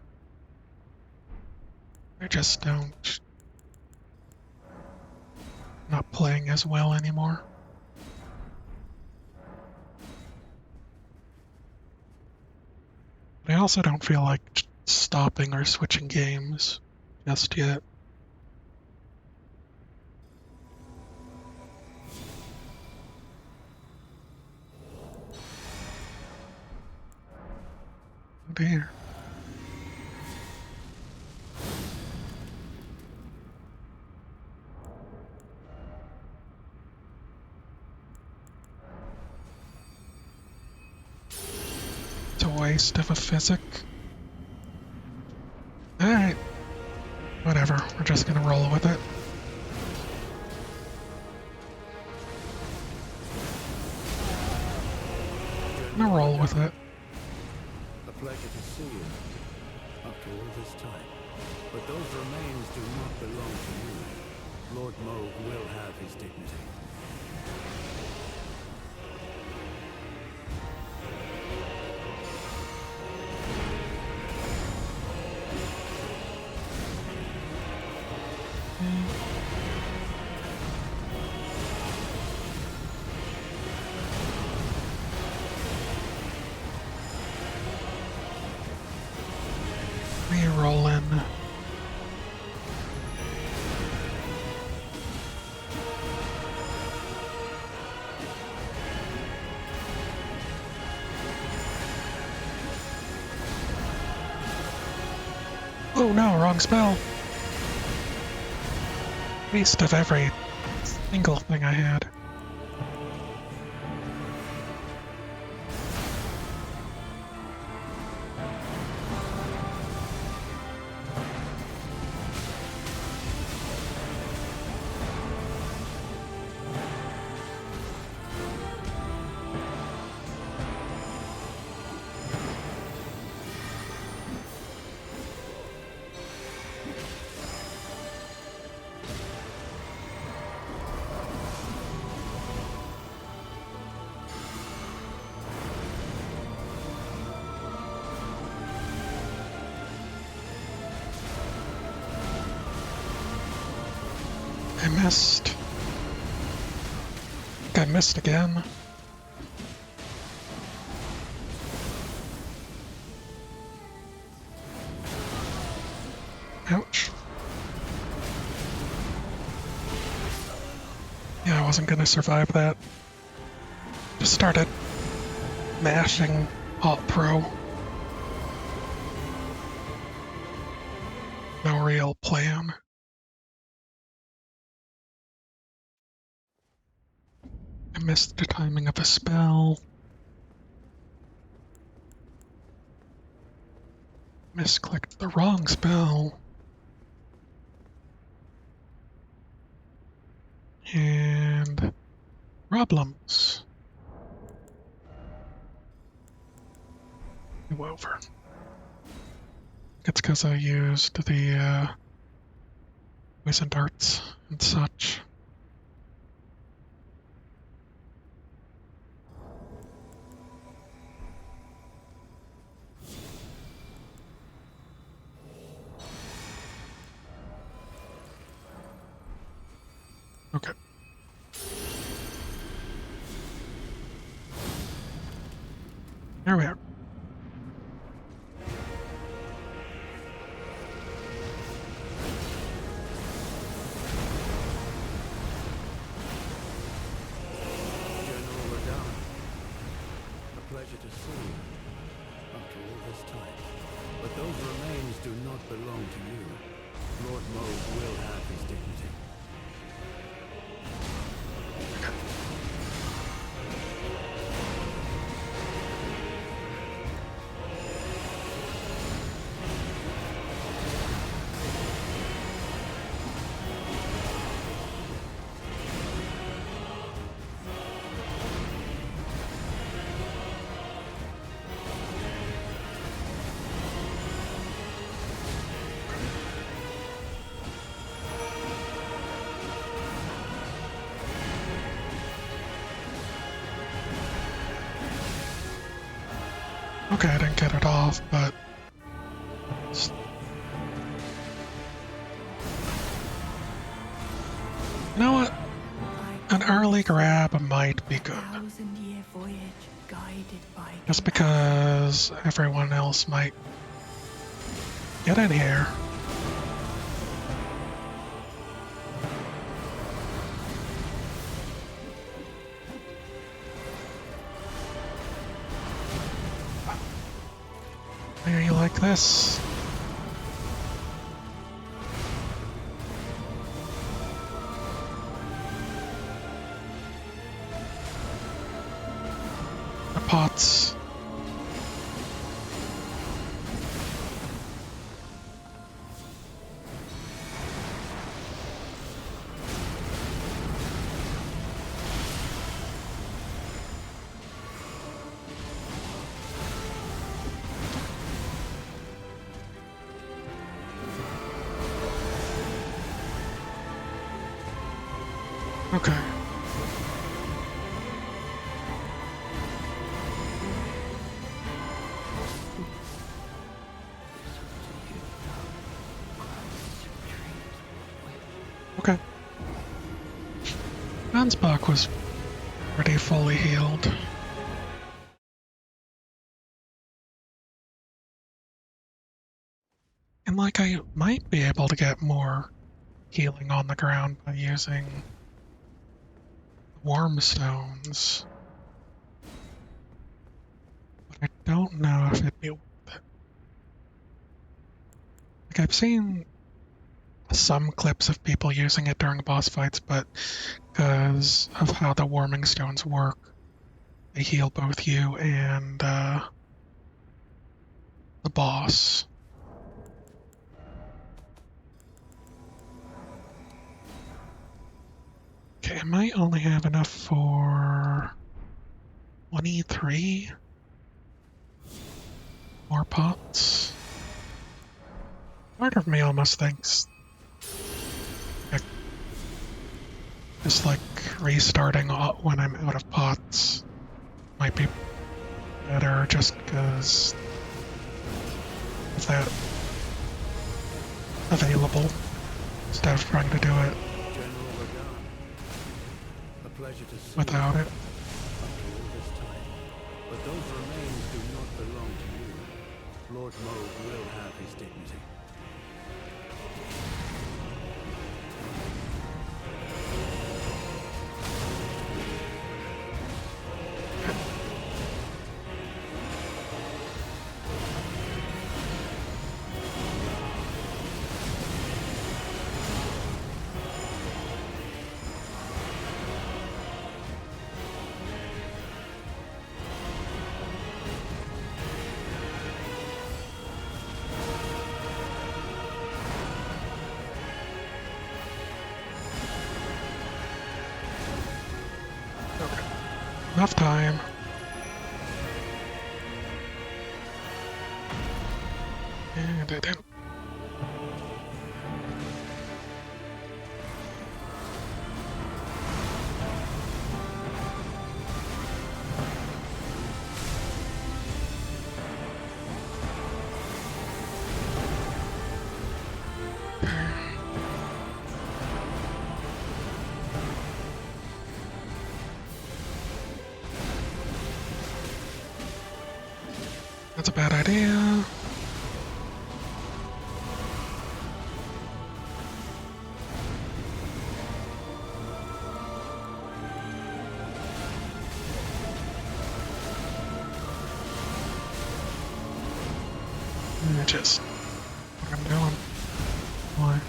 I just don't. Not playing as well anymore. But I also don't feel like stopping or switching games just yet. Oh dear. It's a waste of a physic. Alright. Whatever. We're just gonna roll with it. Gonna roll with it. A pleasure to see you after all this time. But those remains do not belong to you. Lord Moog will have his dignity. Re-rolling. Oh no, wrong spell. Waste of every single thing I had. I missed. I missed again. Ouch. Yeah, I wasn't gonna survive that. Just started mashing Alt Pro. No real plan. missed the timing of a spell. Misclicked the wrong spell. And problems. Go over. It's because I used the poison darts and such. Okay. There we are. General Radahn, a pleasure to see you after all this time. But those remains do not belong to you. Lord Moog will have his dignity. Okay, I didn't get it off, but you know what? An early grab might be good. 1,000-year voyage guided by Just because everyone else might get in here. Maybe you like this? The pots. Okay. Okay. Ansbach was pretty fully healed. And like I might be able to get more healing on the ground by using worm stones. But I don't know if it'd be worth it. Like I've seen some clips of people using it during boss fights, but because of how the warming stones work, they heal both you and the boss. Okay, I might only have enough for 23 more pots. Part of me almost thinks just like restarting when I'm out of pots might be better just because of that available instead of trying to do it General Radahn, a pleasure to see without you it. after all this time. But those remains do not belong to you. Lord Moog will have his dignity. Enough time. And I didn't. That's a bad idea. Just what I'm doing. Why?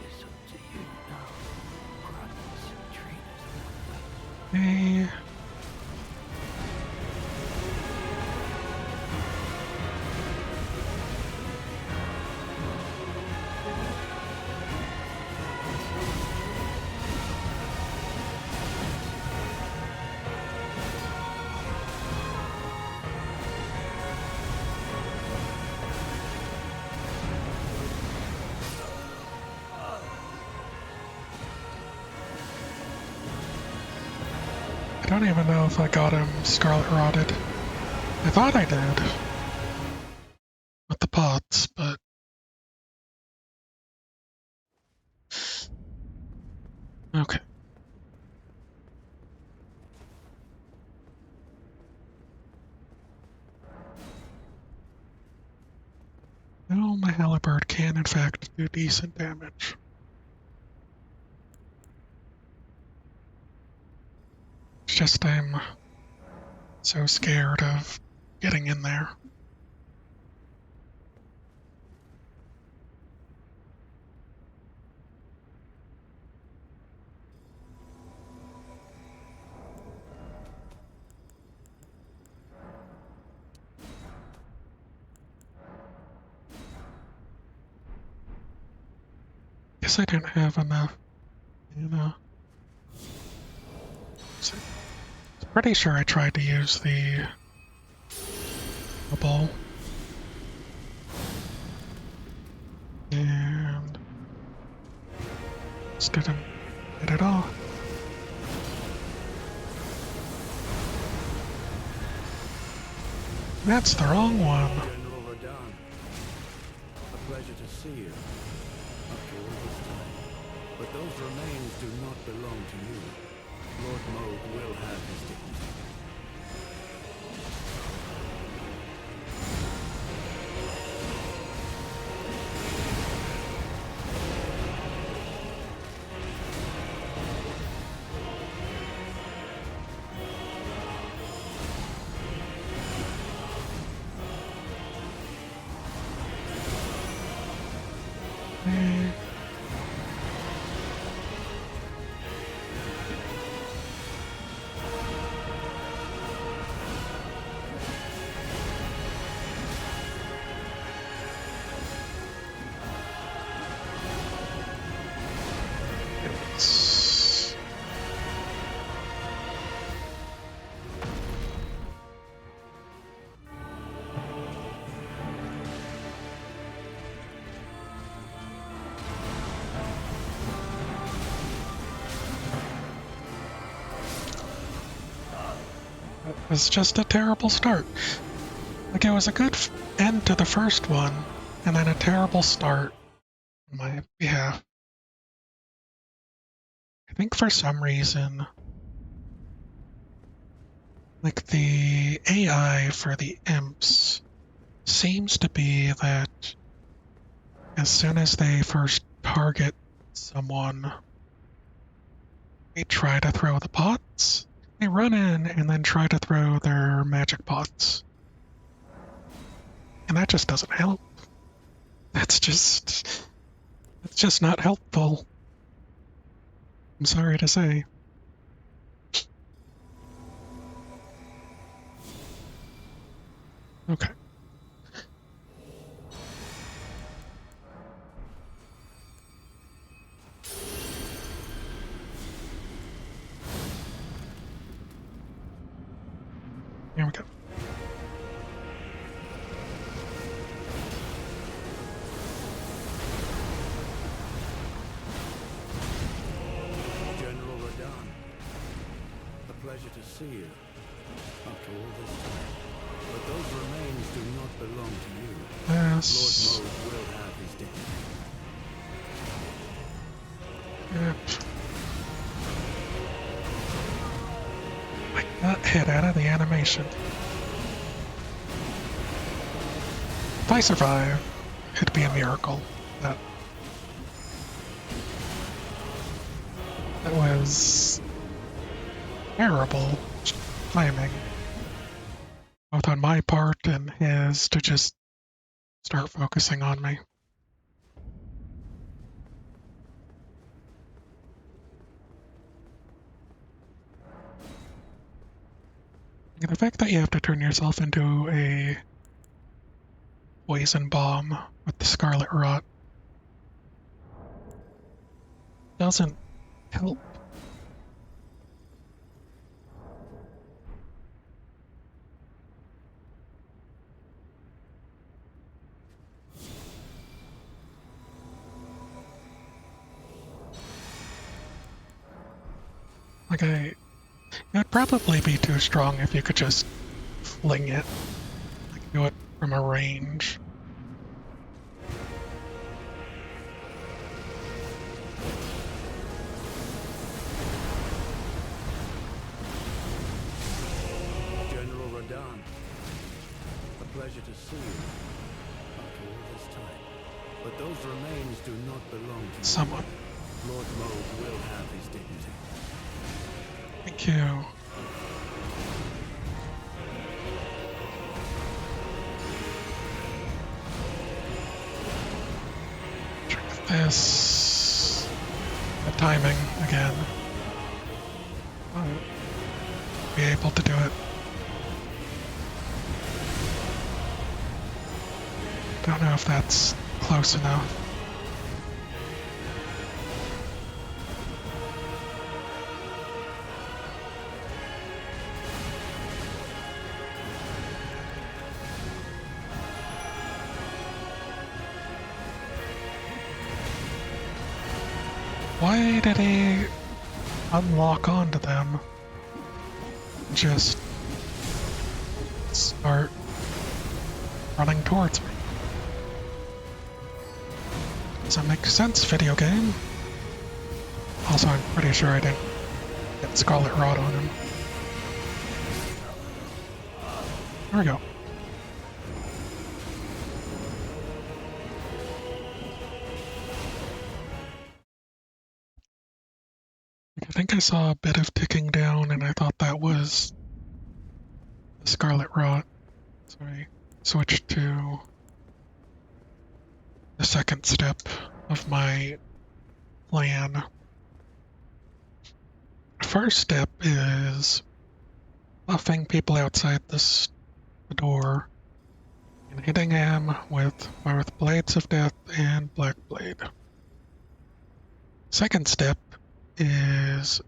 It's up to you now. Grunts, trainers. Eh. I don't even know if I got him Scarlet Rotted. I thought I did with the pots, but okay. No, my halberd can in fact do decent damage. It's just I'm so scared of getting in there. Guess I didn't have enough, you know. So, I'm pretty sure I tried to use the ball. And just didn't hit it all. That's the wrong one. General Radon. A pleasure to see you. After all this time. But those remains do not belong to you. Lord Moog will have his dignity. Eh. It's- It was just a terrible start. Like, it was a good end to the first one, and then a terrible start on my behalf. I think for some reason, like, the AI for the imps seems to be that as soon as they first target someone, they try to throw the pots. They run in and then try to throw their magic pots. And that just doesn't help. That's just not helpful. I'm sorry to say. Okay. Here we go. General Radahn, a pleasure to see you after all this time. But those remains do not belong to you. Yes. Lord Mode will have his dignity. Yep. I got hit out of the animation. If I survive, it'd be a miracle. That was terrible timing, both on my part and his, to just start focusing on me. And the fact that you have to turn yourself into a poison bomb with the scarlet rot doesn't help. Like, it'd probably be too strong if you could just fling it, like do it from a range. General Radahn, a pleasure to see you after all this time. But those remains do not belong to you. Someone. Lord Mode will have his dignity. Thank you. Check this. The timing again. Be able to do it. Don't know if that's close enough. Why did he unlock onto them? Just start running towards me. Does that make sense, video game? Also, I'm pretty sure I didn't get Scarlet Rot on him. There we go. I think I saw a bit of ticking down, and I thought that was the Scarlet Rot. So I switched to the second step of my plan. First step is buffing people outside the door and hitting them with both Blades of Death and Black Blade. Second step is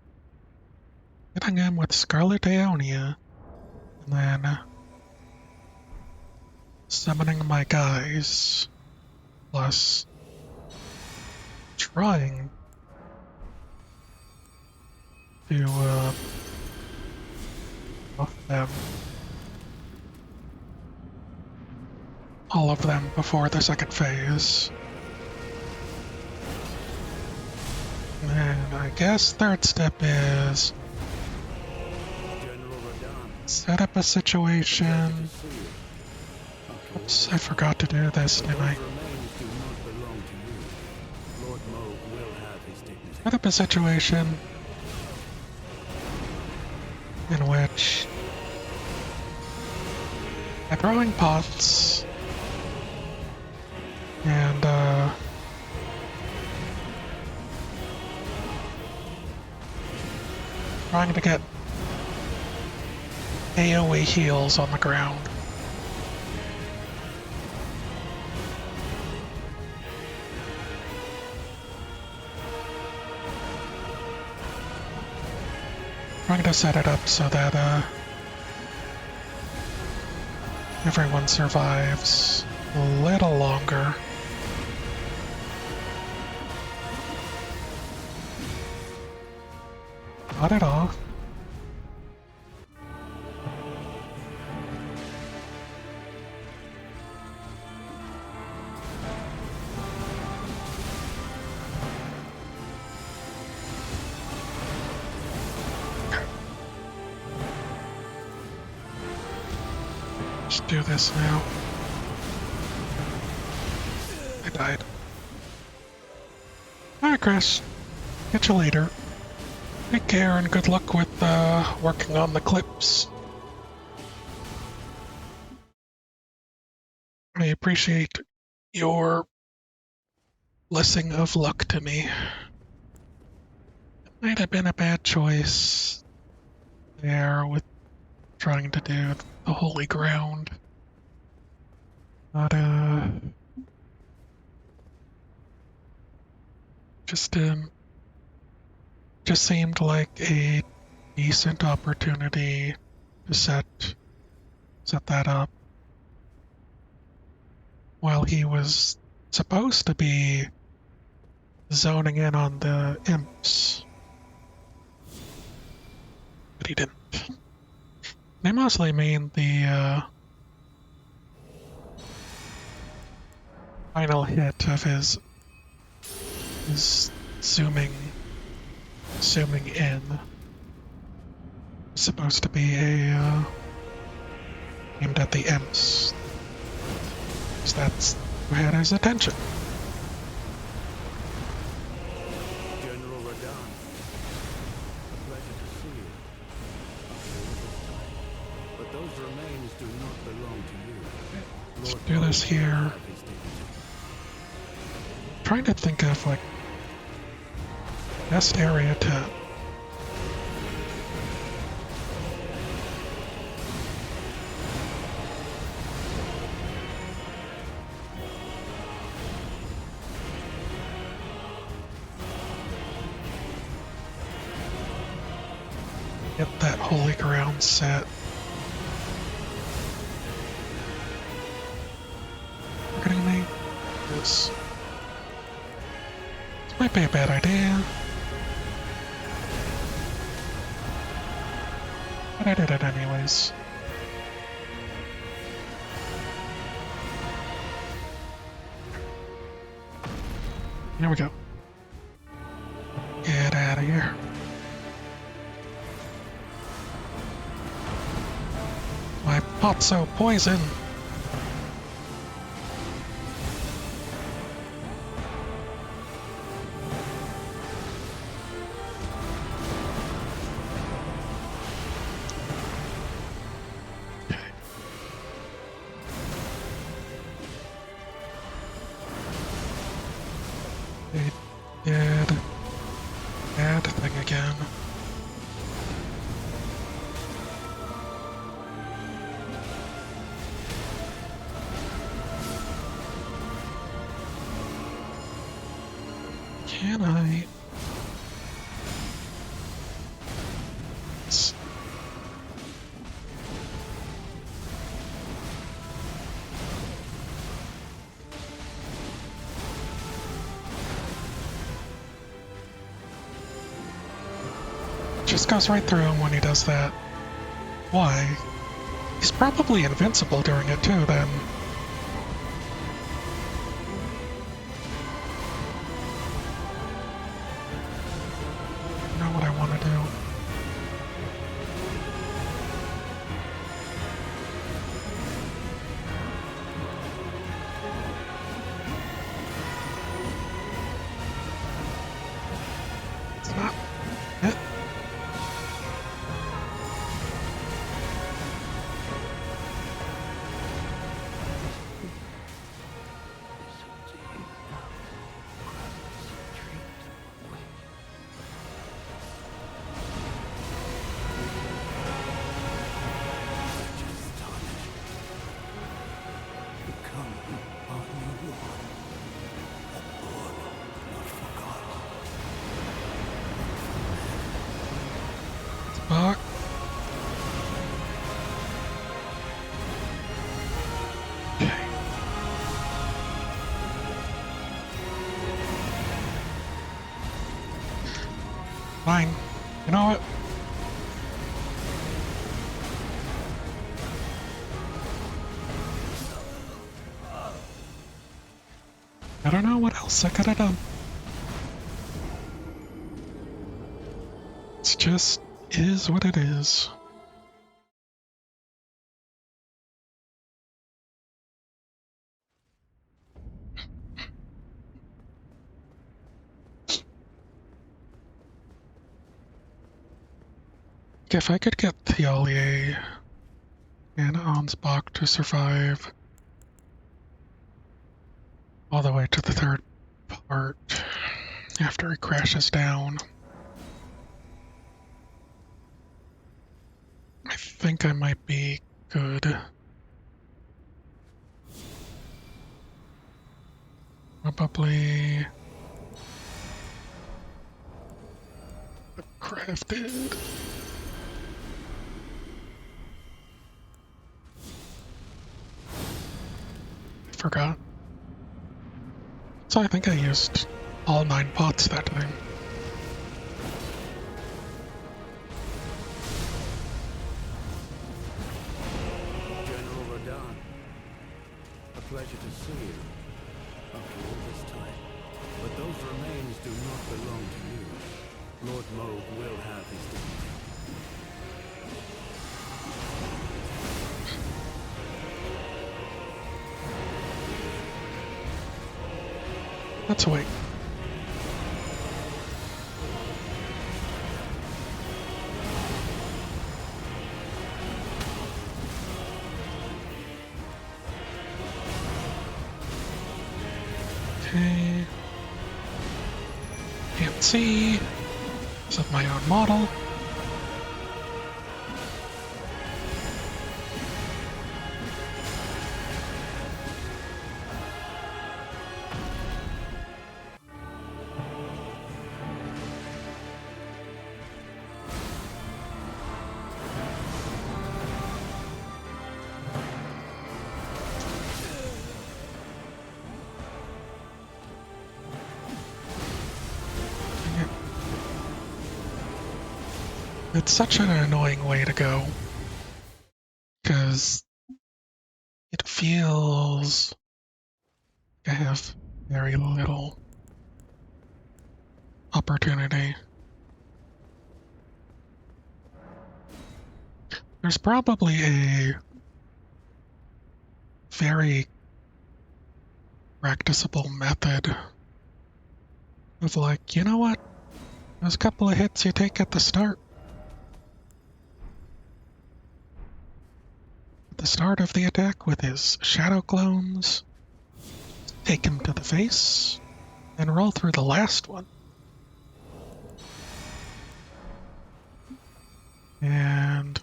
hitting him with Scarlet Aeonia, and then summoning my guys, plus trying to buff them, all of them, before the second phase. And I guess third step is General Radahn, set up a situation. see you. Oops, I forgot to do this, didn't I? Remains do not belong to you. Lord Mode will have his dignity. Set up a situation in which by throwing pots and Trying to get AoE heals on the ground. Trying to set it up so that everyone survives a little longer. Got it off. Let's do this now. I died. Alright, Chris. Catch you later. Take care and good luck with working on the clips. I appreciate your blessing of luck to me. It might have been a bad choice there with trying to do the holy ground. But, just seemed like a decent opportunity to set that up while he was supposed to be zoning in on the imps. But he didn't. They mostly mean the final hit of his zooming in. Supposed to be a aimed at the imps. So that's who had his attention. General Radon, a pleasure to see you. But those remains do not belong to you. Let's do this here. Trying to think of like best area to get that holy ground set. You're kidding me? This might be a bad idea. But I did it anyways. Here we go. Get out of here. My potso poison. They did bad thing again. Can I? Just goes right through him when he does that. Why? He's probably invincible during it too, then. You know what I want to do? It's not it. Fine. You know what? I don't know what else I could have done. It just is what it is. If I could get Thialier and Ansbach to survive all the way to the third part after he crashes down, I think I might be good. Probably crafted. I forgot. So I think I used all 9 pots that time. General Radahn, a pleasure to see you after all this time. But those remains do not belong to you. Lord Moog will have his dignity. Let's wait. Okay. Can't see. This is my own model. It's such an annoying way to go, because it feels like I have very little opportunity. There's probably a very practicable method of like, you know what? Those couple of hits you take at the start. At the start of the attack with his shadow clones, take him to the face, and roll through the last one. And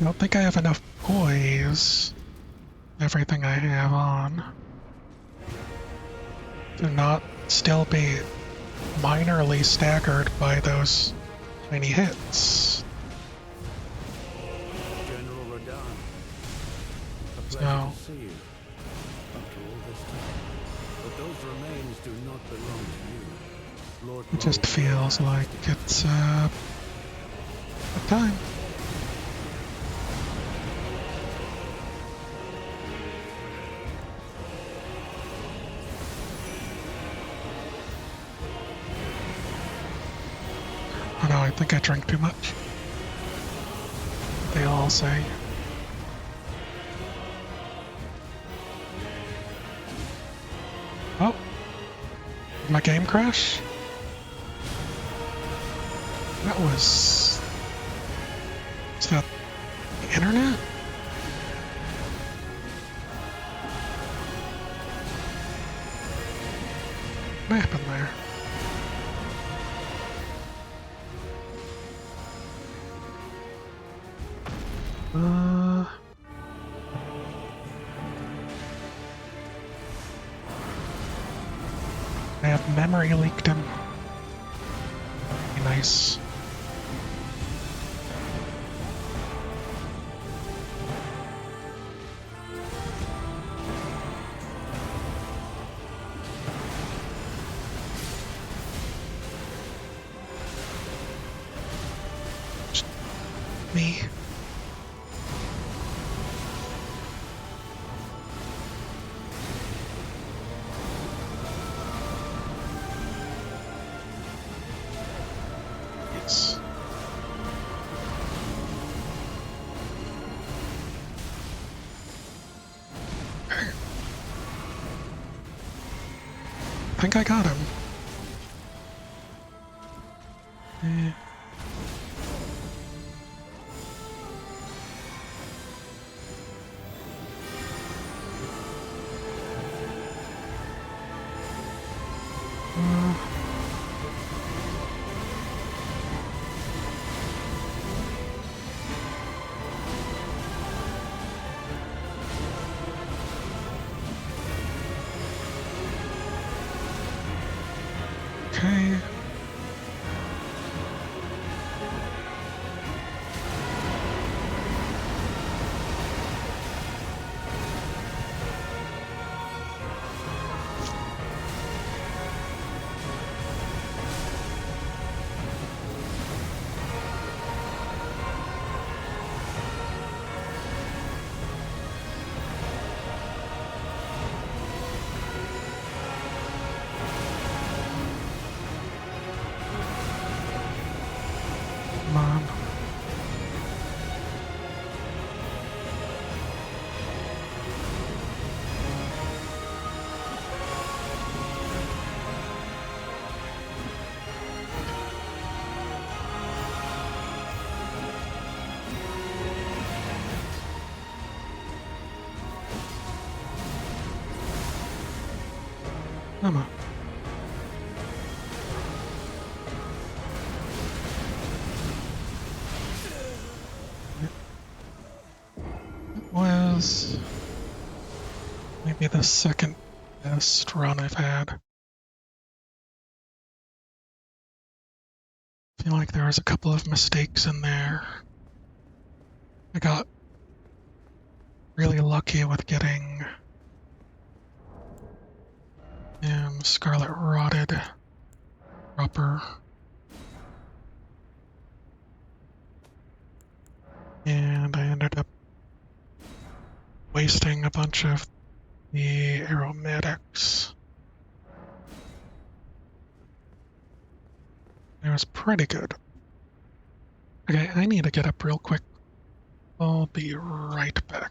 I don't think I have enough poise, everything I have on, to not still be minorly staggered by those tiny hits. General Radahn, a pleasure So, to see you after all this time. But those remains do not belong to you. Lord it just Moog will feels have like his dignity. it's a time. Oh no, I think I drank too much. They all say. Oh, did my game crash? That was... Is that the internet? What happened there? I have memory leaked him. Be nice. me. Yes. Okay. I think I got him. Eh. Uh, okay. Come on. Come on. It was maybe the second best run I've had. I feel like there was a couple of mistakes in there. I got really lucky with getting Scarlet Rotted proper, and I ended up wasting a bunch of the aromatics. It was pretty good. Okay, I need to get up real quick. I'll be right back.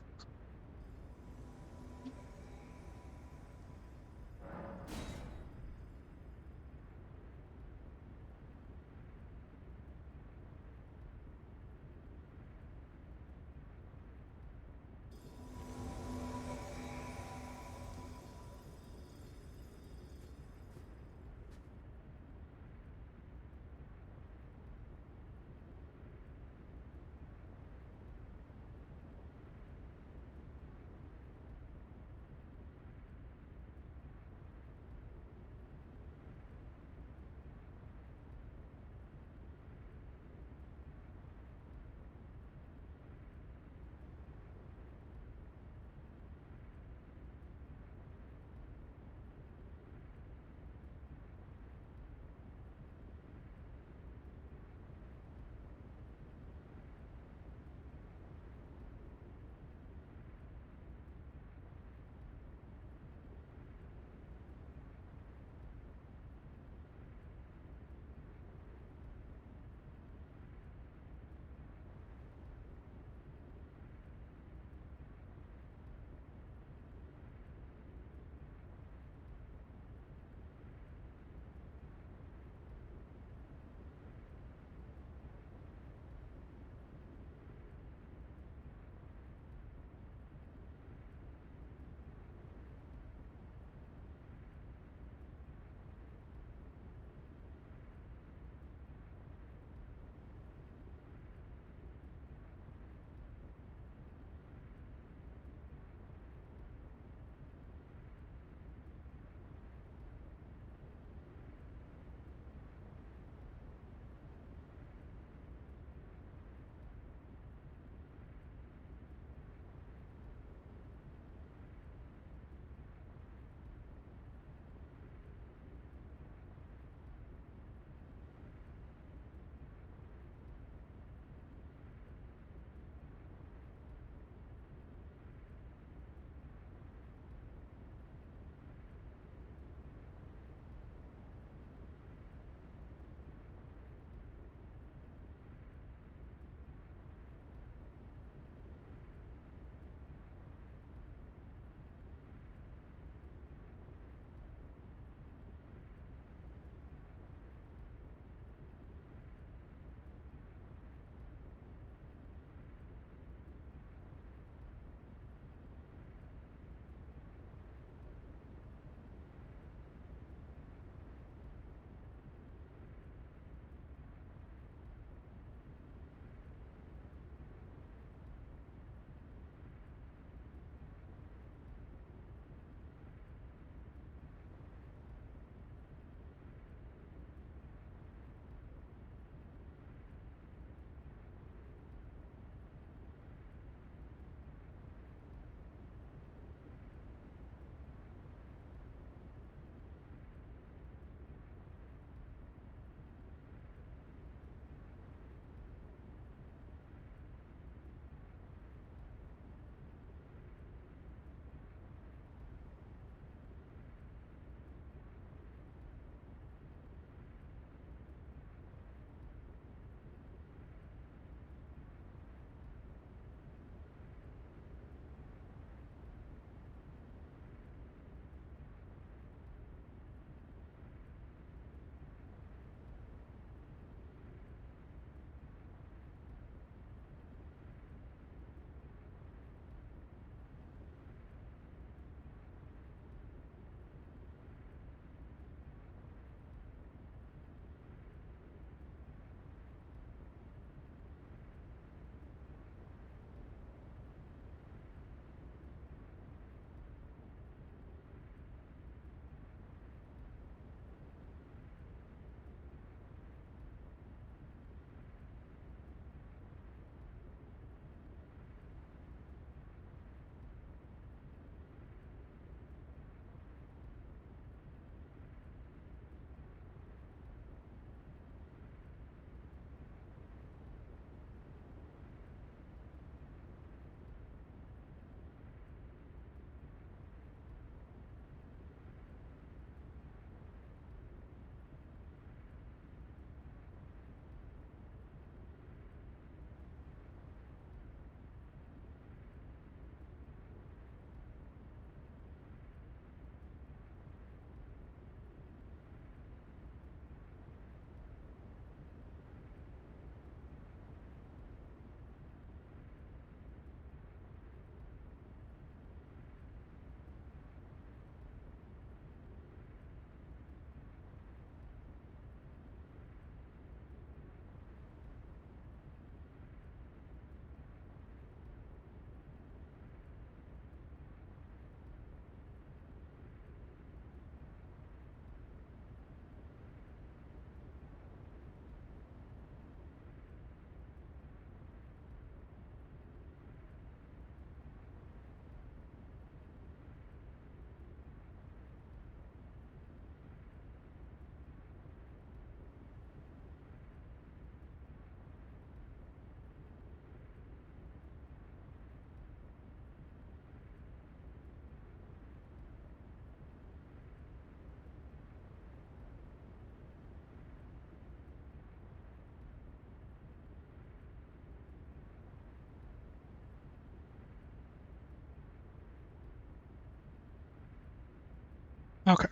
Okay,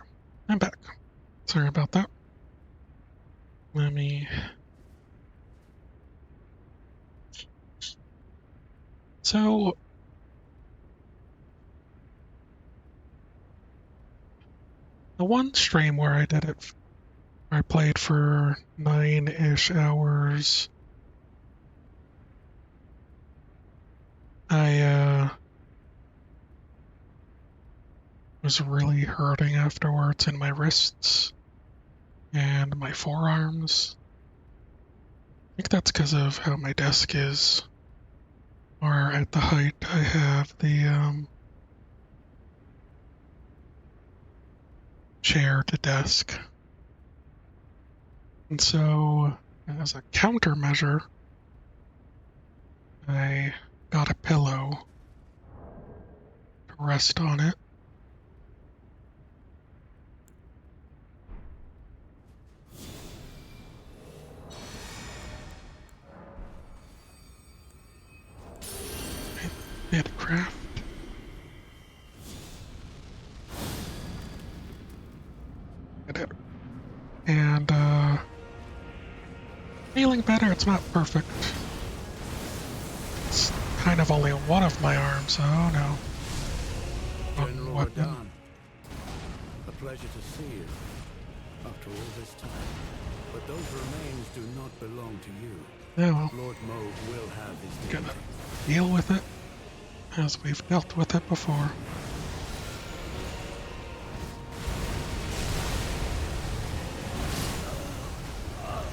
I'm back. Sorry about that. Let me... So, the one stream where I did it, where I played for 9-ish hours, I was really hurting afterwards in my wrists and my forearms. I think that's because of how my desk is, or at the height I have the chair to desk. And so, as a countermeasure, I got a pillow to rest on it. Craft. And feeling better. It's not perfect. It's kind of only one of my arms. Oh no. General Weapon. Radahn, a pleasure to see you after all this time. But those remains do not belong to you. Yeah, well, Lord Moog will have his gonna dignity. deal with it as we've dealt with it before.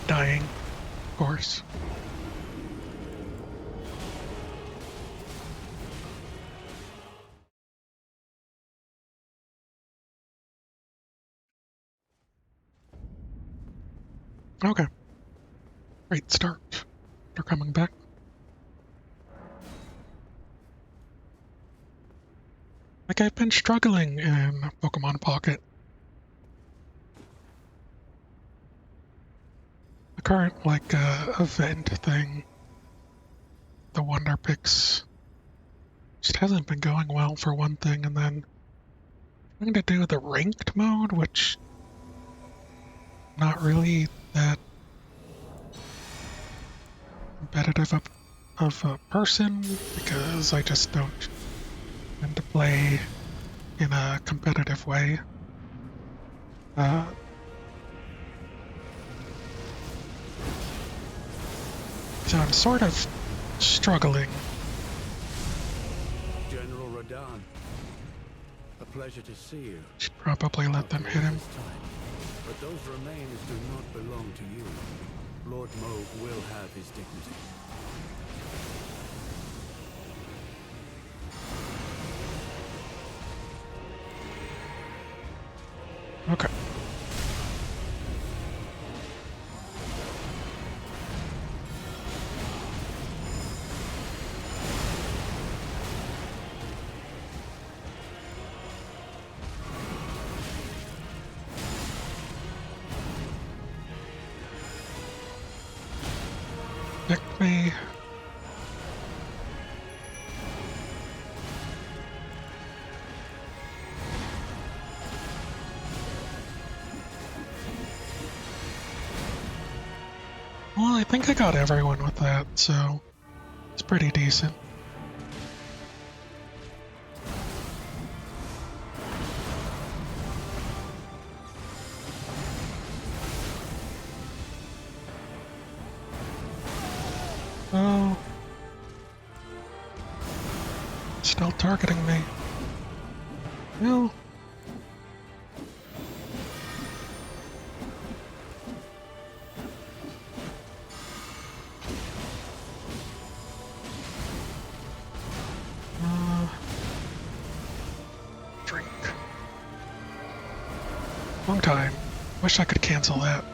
Dying, of course. Okay. Great start. They're coming back. Like I've been struggling in Pokemon Pocket. The current, event thing, the Wonder Picks, just hasn't been going well for one thing, and then trying to do the ranked mode, which not really that competitive of a person, because I just don't tend to play in a competitive way. So I'm sort of struggling. General Radahn, a pleasure to see you. Should probably let them hit him. This time. But those remains do not belong to you. Lord Moog will have his dignity. Okay. Pick me. Well, I think I got everyone with that, so it's pretty decent. Oh. Still targeting me. Well. Drink. Long time. Wish I could cancel that.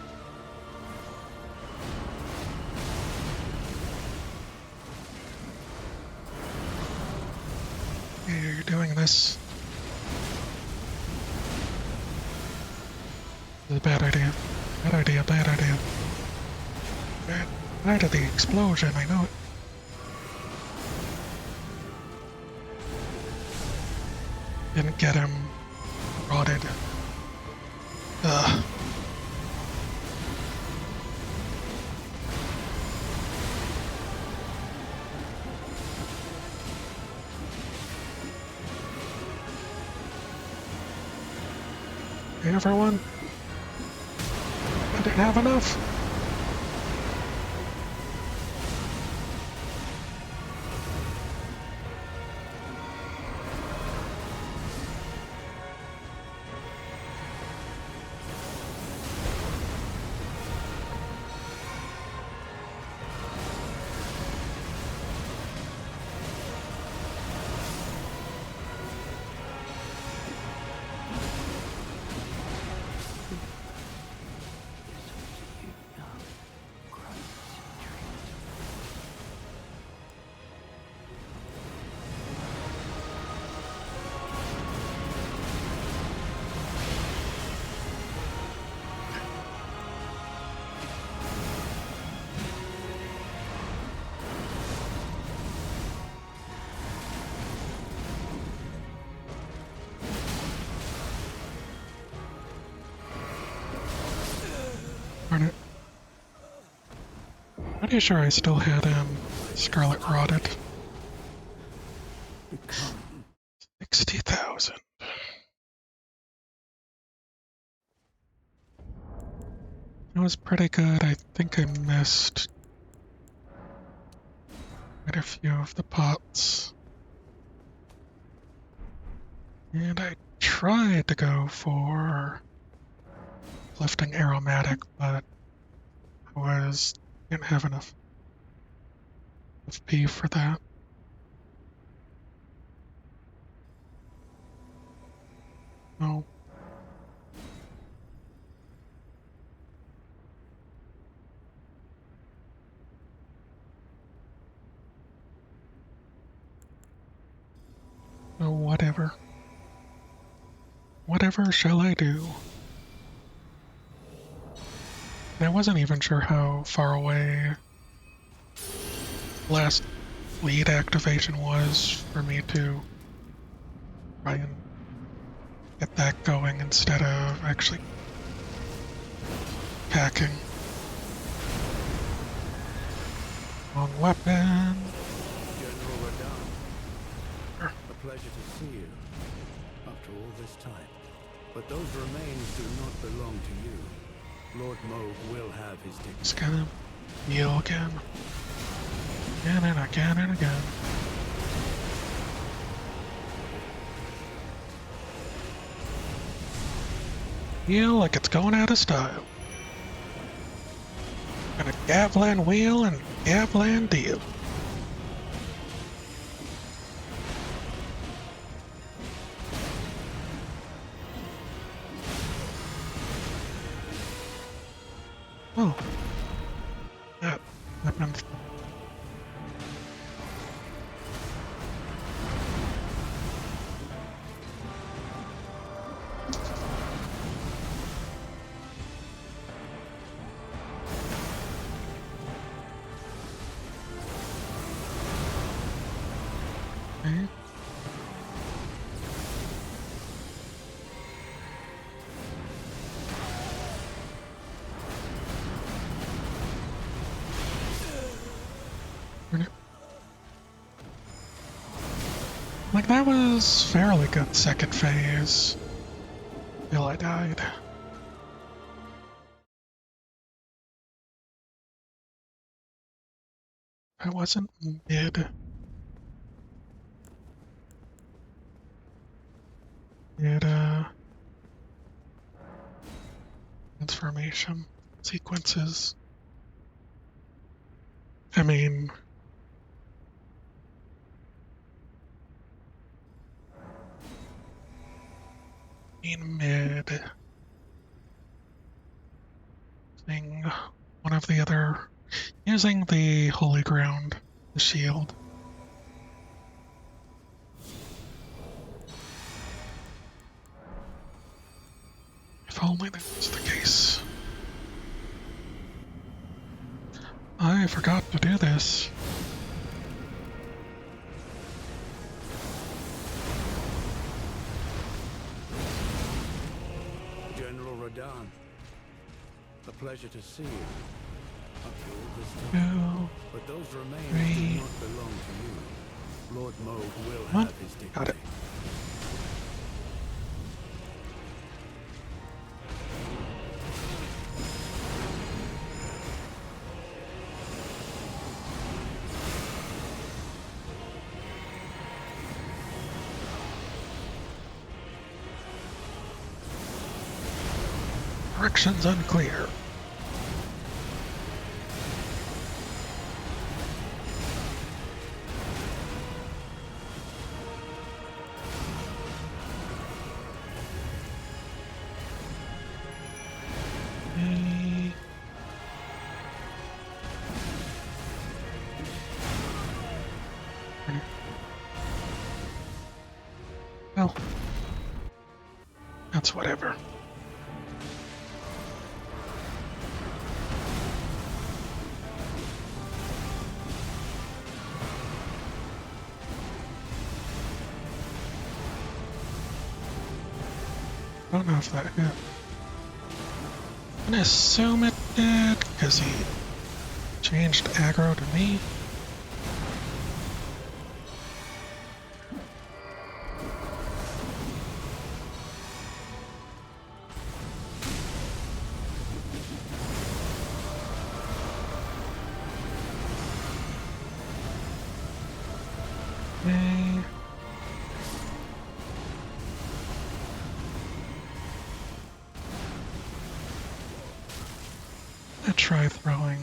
Yeah, you're doing this. This is a bad idea. Bad idea, bad idea. Bad of the explosion, I know it. Didn't get him rotted. Ugh. Hey everyone, I didn't have enough. Darn it. Pretty sure I still had Scarlet Rotted. Become 60,000. It was pretty good. I think I missed quite a few of the pots. And I tried to go for lifting aromatic, but didn't have enough FP for that. No. Oh, whatever. Whatever shall I do? And I wasn't even sure how far away last lead activation was for me to try and get that going instead of actually packing. Wrong weapon. General Radahn. A pleasure to see you after all this time. But those remains do not belong to you. Lord Moog will have his dignity. Just gonna heal again. Again and again and again. Heal like it's going out of style. Gonna Gavlan wheel and Gavlan deal. Oh. That happened. Okay. Like, that was fairly good second phase. Till I died. I wasn't mid. Mid, transformation sequences. I mean, mid thing, one of the other, using the holy ground, the shield. If only that was the case. I forgot to do this. General Radahn. A pleasure to see you. After all this time. 2, But those remains 3. do not belong to you. Lord Moog will What? have his dignity. Got it. Directions unclear. Okay. Well, that's whatever. I don't know if that hit. I'm gonna assume it did, because he changed aggro to me. Okay. Let's try throwing.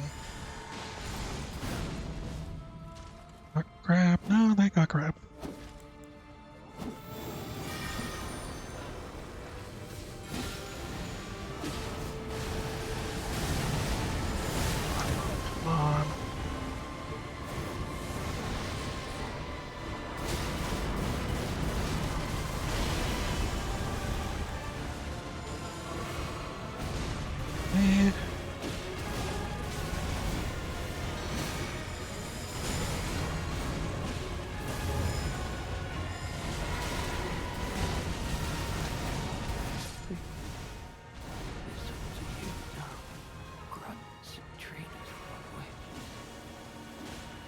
Got grab. No, they got grab. Come on. Eh. It's up to you now. Grunts and trainers run away.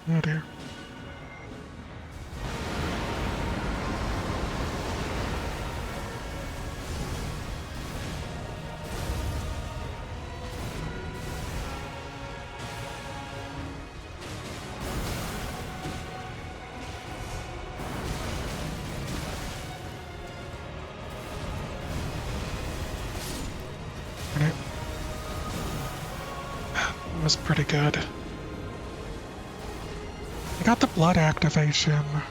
Oh dear. Alright. That was pretty good. I got the blood activation. I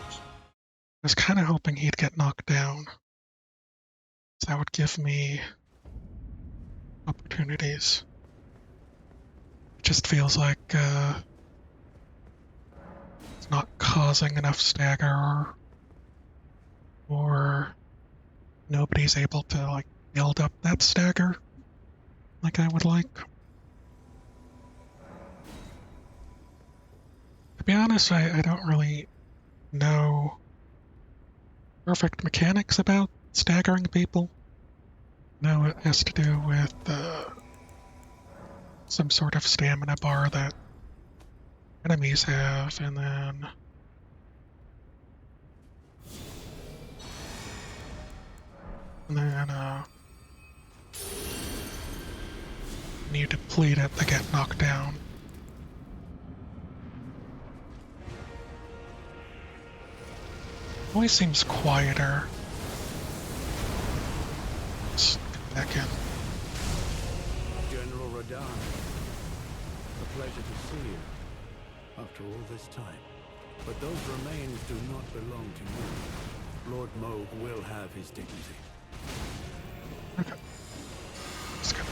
was kind of hoping he'd get knocked down. So that would give me opportunities. It just feels like it's not causing enough stagger, or nobody's able to like build up that stagger like I would like. To be honest, I don't really know perfect mechanics about staggering people. No, it has to do with some sort of stamina bar that enemies have, and then when you deplete it, they get knocked down. Always seems quieter. Let's get back in. General Radahn. A pleasure to see you. After all this time. But those remains do not belong to you. Lord Moog will have his dignity. Okay. Let's go.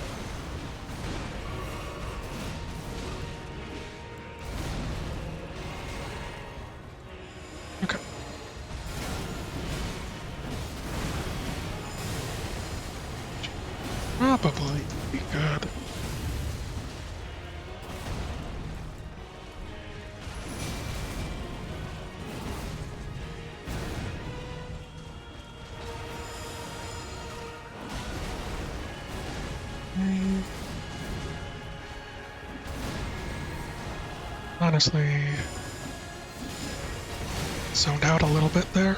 Okay. Probably be good. honestly zoned out a little bit there.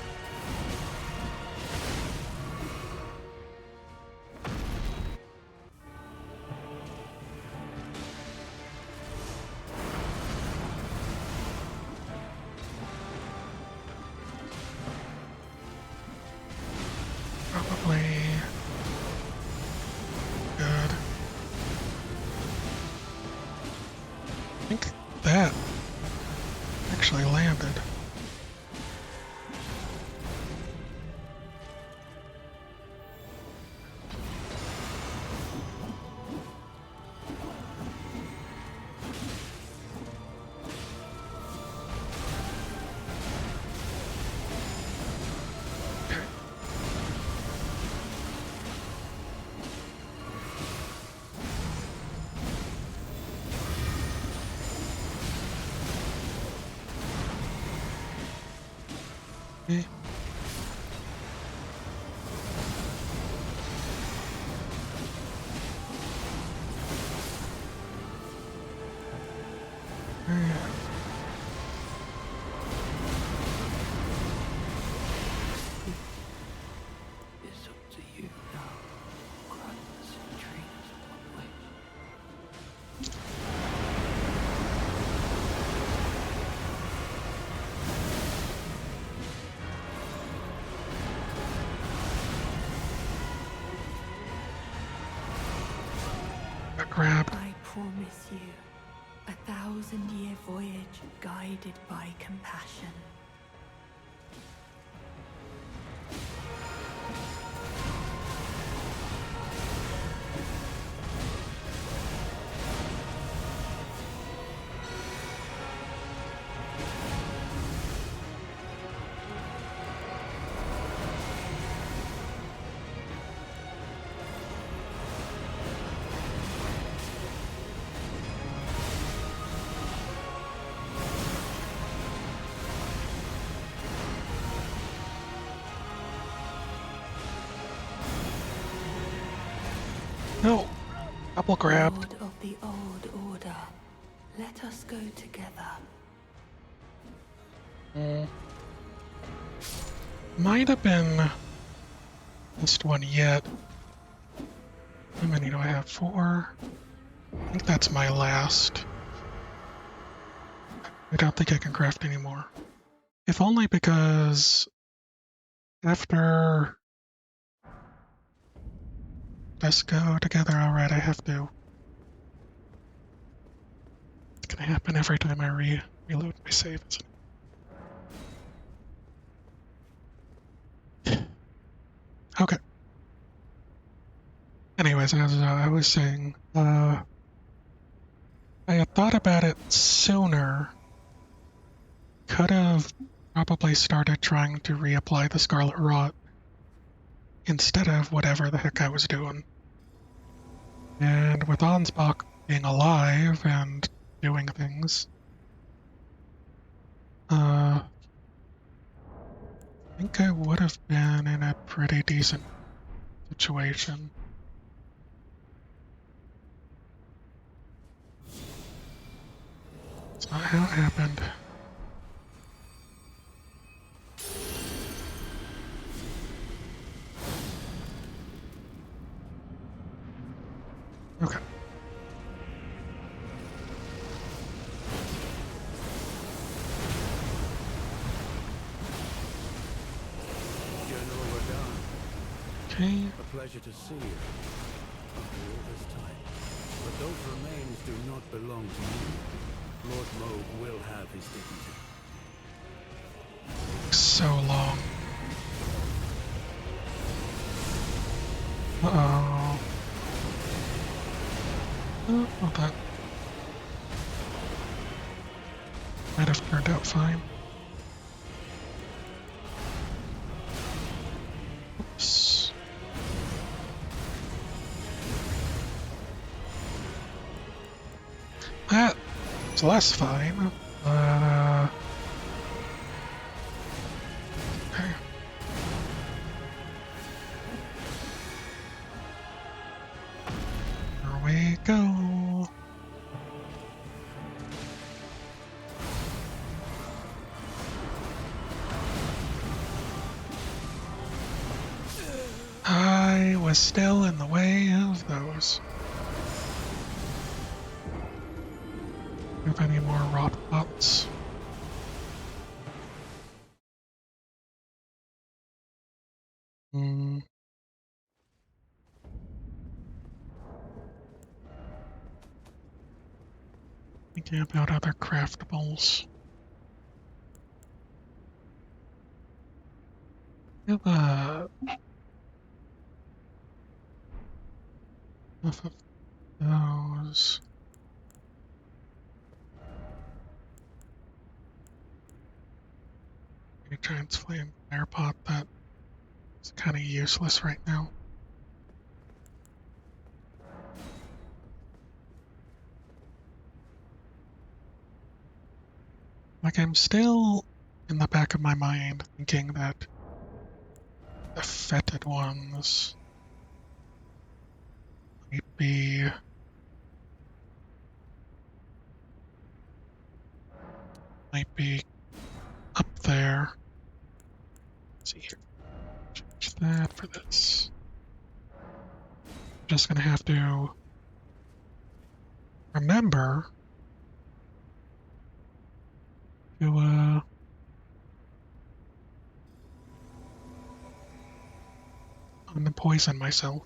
Probably good. I think that actually landed. Okay. Yeah. It's up to you now. Grants and trainers of my Got grabbed. I promise you, 1,000-year voyage guided by compassion. No. Double grabbed. Lord of the old order, let us go together. Might have been missed one yet. How many do I have? 4. I think that's my last. I don't think I can craft anymore. If only because after let's go together. Alright, I have to. It's gonna happen every time I reload my save, isn't it? Okay. Anyways, as I was saying, I had thought about it sooner. Could have probably started trying to reapply the Scarlet Rot instead of whatever the heck I was doing. And with Ansbach being alive and doing things, I think I would have been in a pretty decent situation. It's not how it happened. Okay. General Radahn, Okay. a pleasure to see you after all this time. But those remains do not belong to you. Lord Moog will have his dignity. So long. Uh-oh. Oh, well, that might have turned out fine. Oops. That's less fine. Okay. Here we go. was still in the way of those. Have any more rot pots? Hmm. Thinking about other craftables. Have enough of those. A giant's flame fire pot that is kind of useless right now. Like, I'm still in the back of my mind thinking that the fetid ones might be up there. Let's see here. Change that for this. Just gonna have to remember to unpoison myself.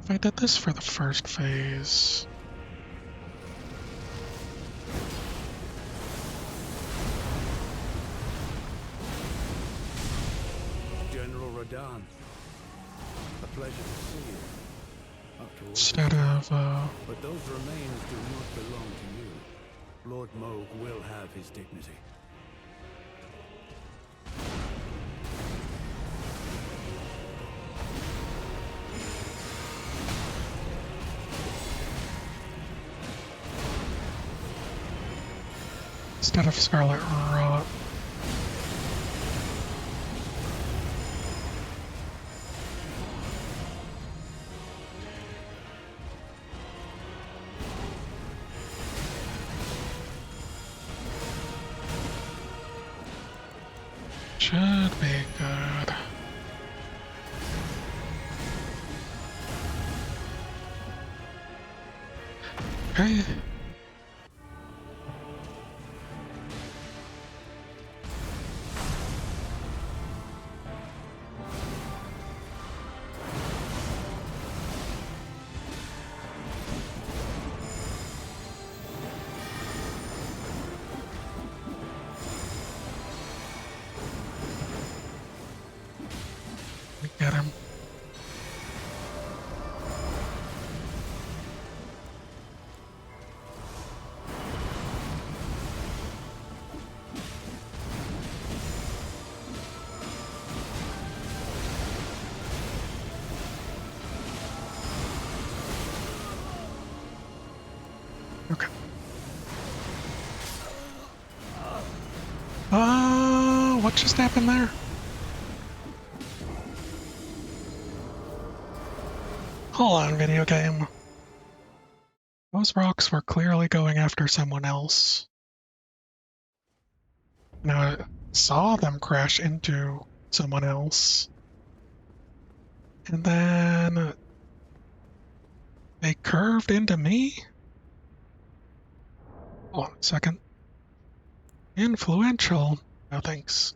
If I did this for the first phase, General Radahn, a pleasure to see you. After all instead this- of But those remains do not belong to you. Lord Moog will have his dignity. Scarlet Rot. Should be good. Okay. We get him. Okay. What just happened there? Hold on, video game. Those rocks were clearly going after someone else. Now I saw them crash into someone else. And then they curved into me? Hold on a second. Influential. No thanks.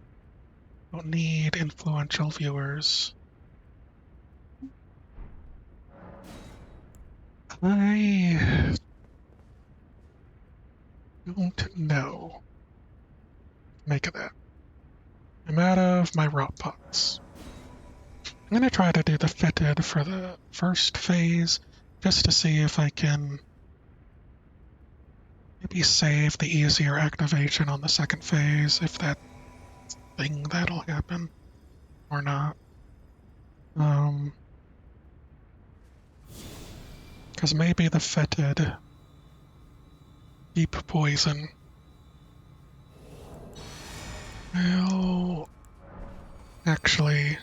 Don't need influential viewers. I don't know. Make of that. I'm out of my rot pots. I'm gonna try to do the fitted for the first phase, just to see if I can maybe save the easier activation on the second phase, if that thing that'll happen or not. Because maybe the fetid deep poison will actually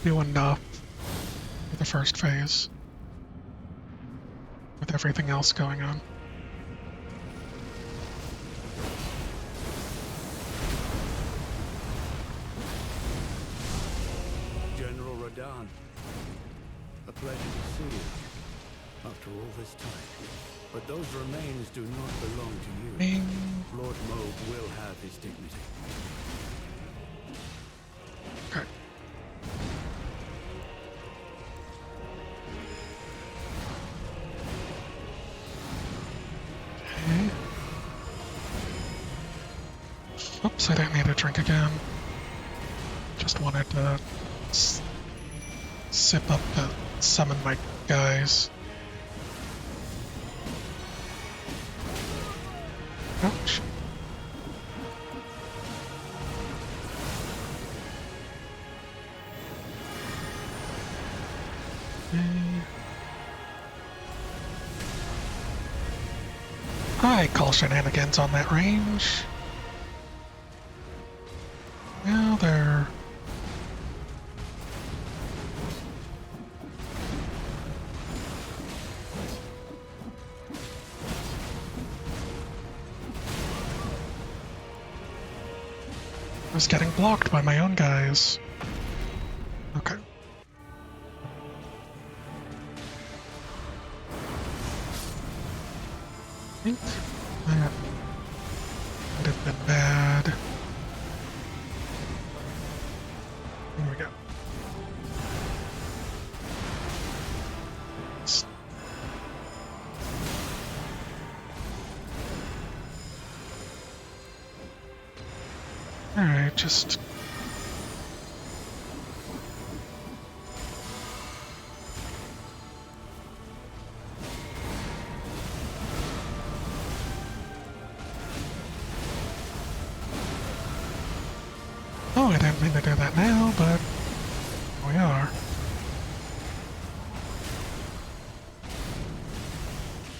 do enough for the first phase with everything else going on. General Radahn, a pleasure to see you after all this time. But those remains do not belong to you. Bing. Lord Moog will have his dignity. Okay. Okay. Oops, I didn't need a drink again. Just wanted to sip up to summon my guys. Ouch. I call shenanigans on that range. Now they're... I was getting blocked by my own guys. Okay. I think that would have been bad. Here we go. Alright, just... Oh, I didn't mean to do that now, but we are.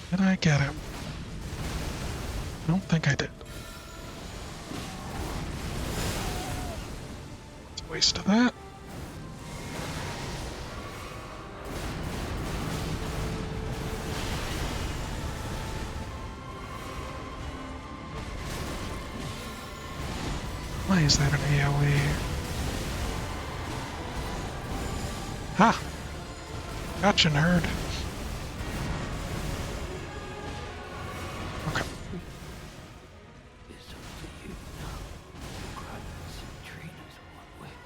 Did I get him? I don't think I did. It's a waste of that. Why is that an AoE? Ha! Gotcha, nerd. Okay. It's up to you now. Grunts and trainers want wish.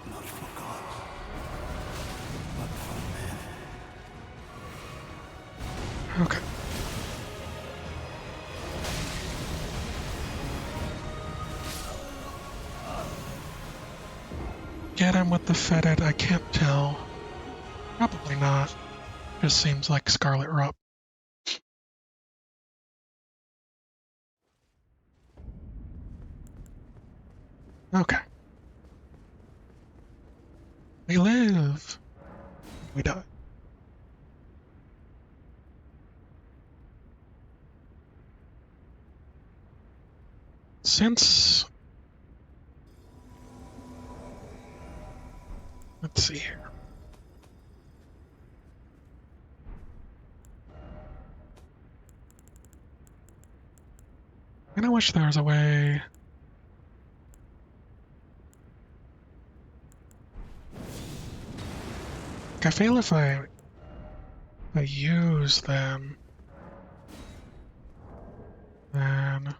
Not for gods, but for men. Okay. Get him with the fetid, I can't tell. Probably not. Just seems like Scarlet Rup. Okay. We live. We die. Since... Let's see here. I kinda wish there was a way... I feel if I use them, then...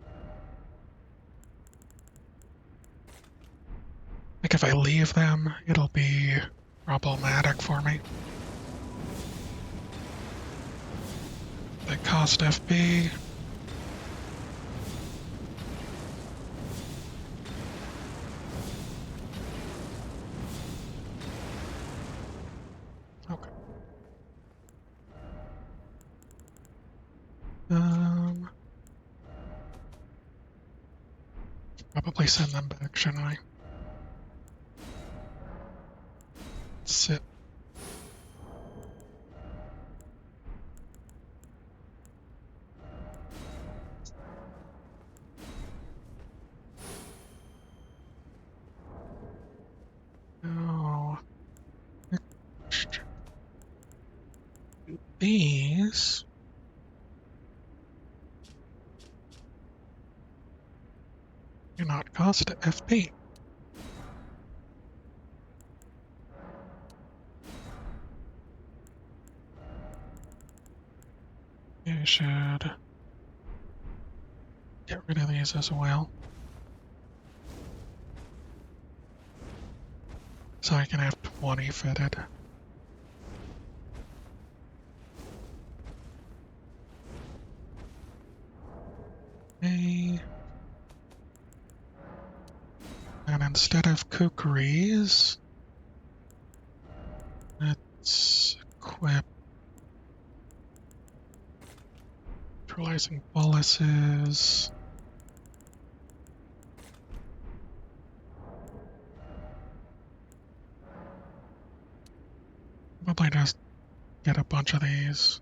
Like if I leave them, it'll be problematic for me. They cost FB. Okay. Probably send them back, shouldn't I? Sit. Oh. These. Do not cost FP. You should get rid of these as well. So I can have 20 fitted. Okay. And instead of kukris, let's equip neutralizing boluses. Probably just get a bunch of these.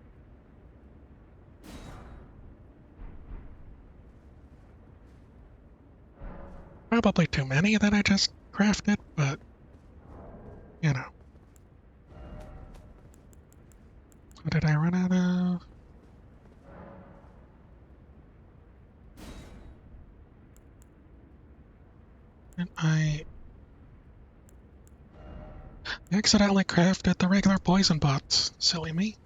Probably too many that I just crafted, but you know. What did I run out of? And I accidentally crafted the regular poison bots. Silly me.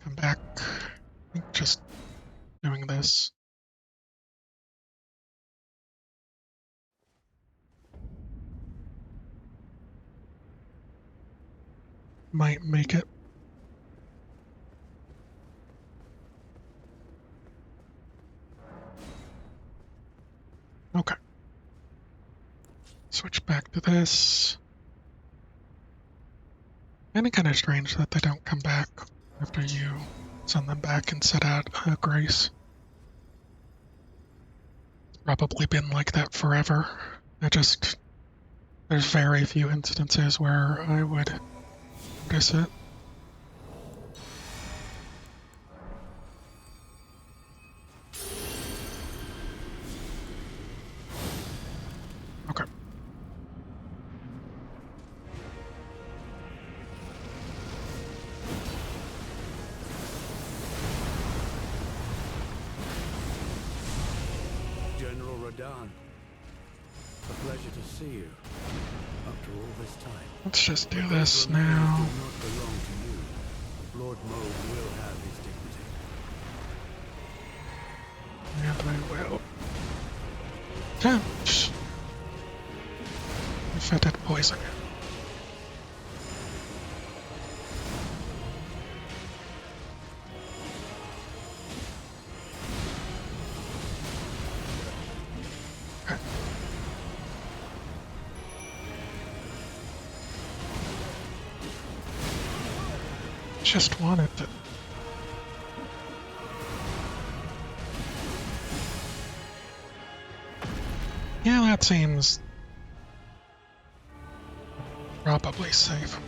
Come back. I think just doing this might make it. Okay. Switch back to this. And kind of strange that they don't come back after you send them back and set out a grace. It's probably been like that forever. There's very few instances where I would notice it. Okay. General Radahn, a pleasure to see you after all this time. Let's just do But this those remains now. do not belong to you. Lord Moog will have his dignity. And I will attempt fetid poison. Okay. Just wanted to. Yeah, that seems probably safe.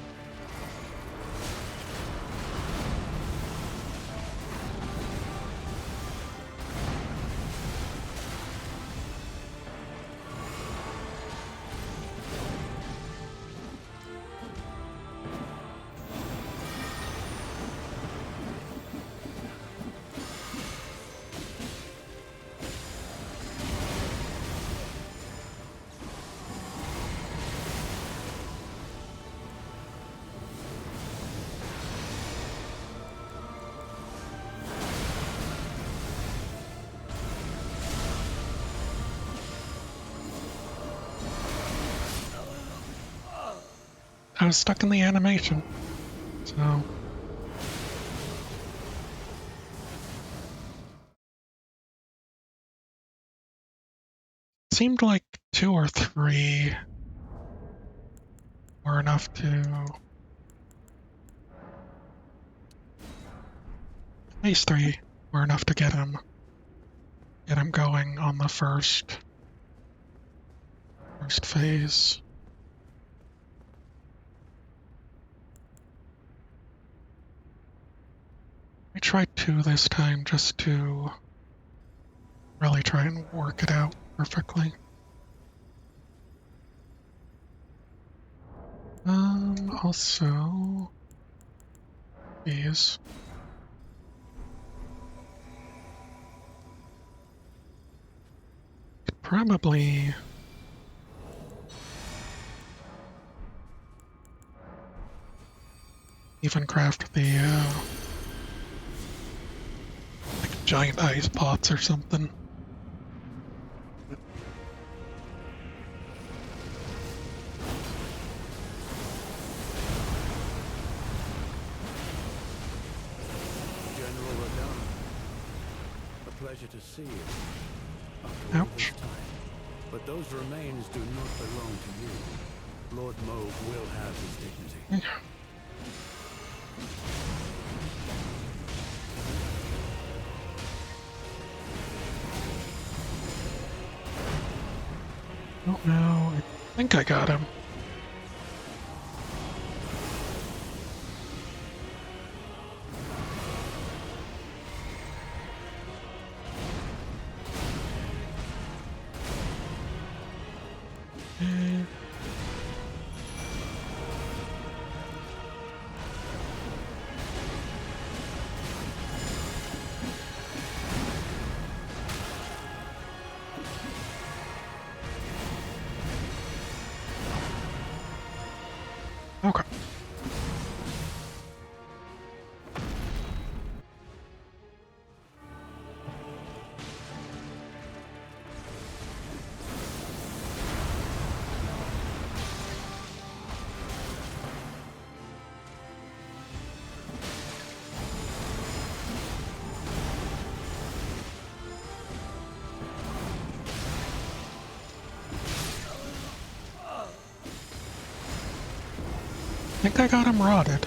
I was stuck in the animation, so. It seemed like 2 or 3 were enough to. At least 3 were enough to get him. get him going on the first phase. I tried 2 this time just to really try and work it out perfectly. Also, these. Could probably even craft the like giant ice pots or something. General Radahn, a pleasure to see you. After all this Ouch. time. But those remains do not belong to you. Lord Moog will have his dignity. Don't know. I think I got him. Eh. Okay. I think I got him rotted.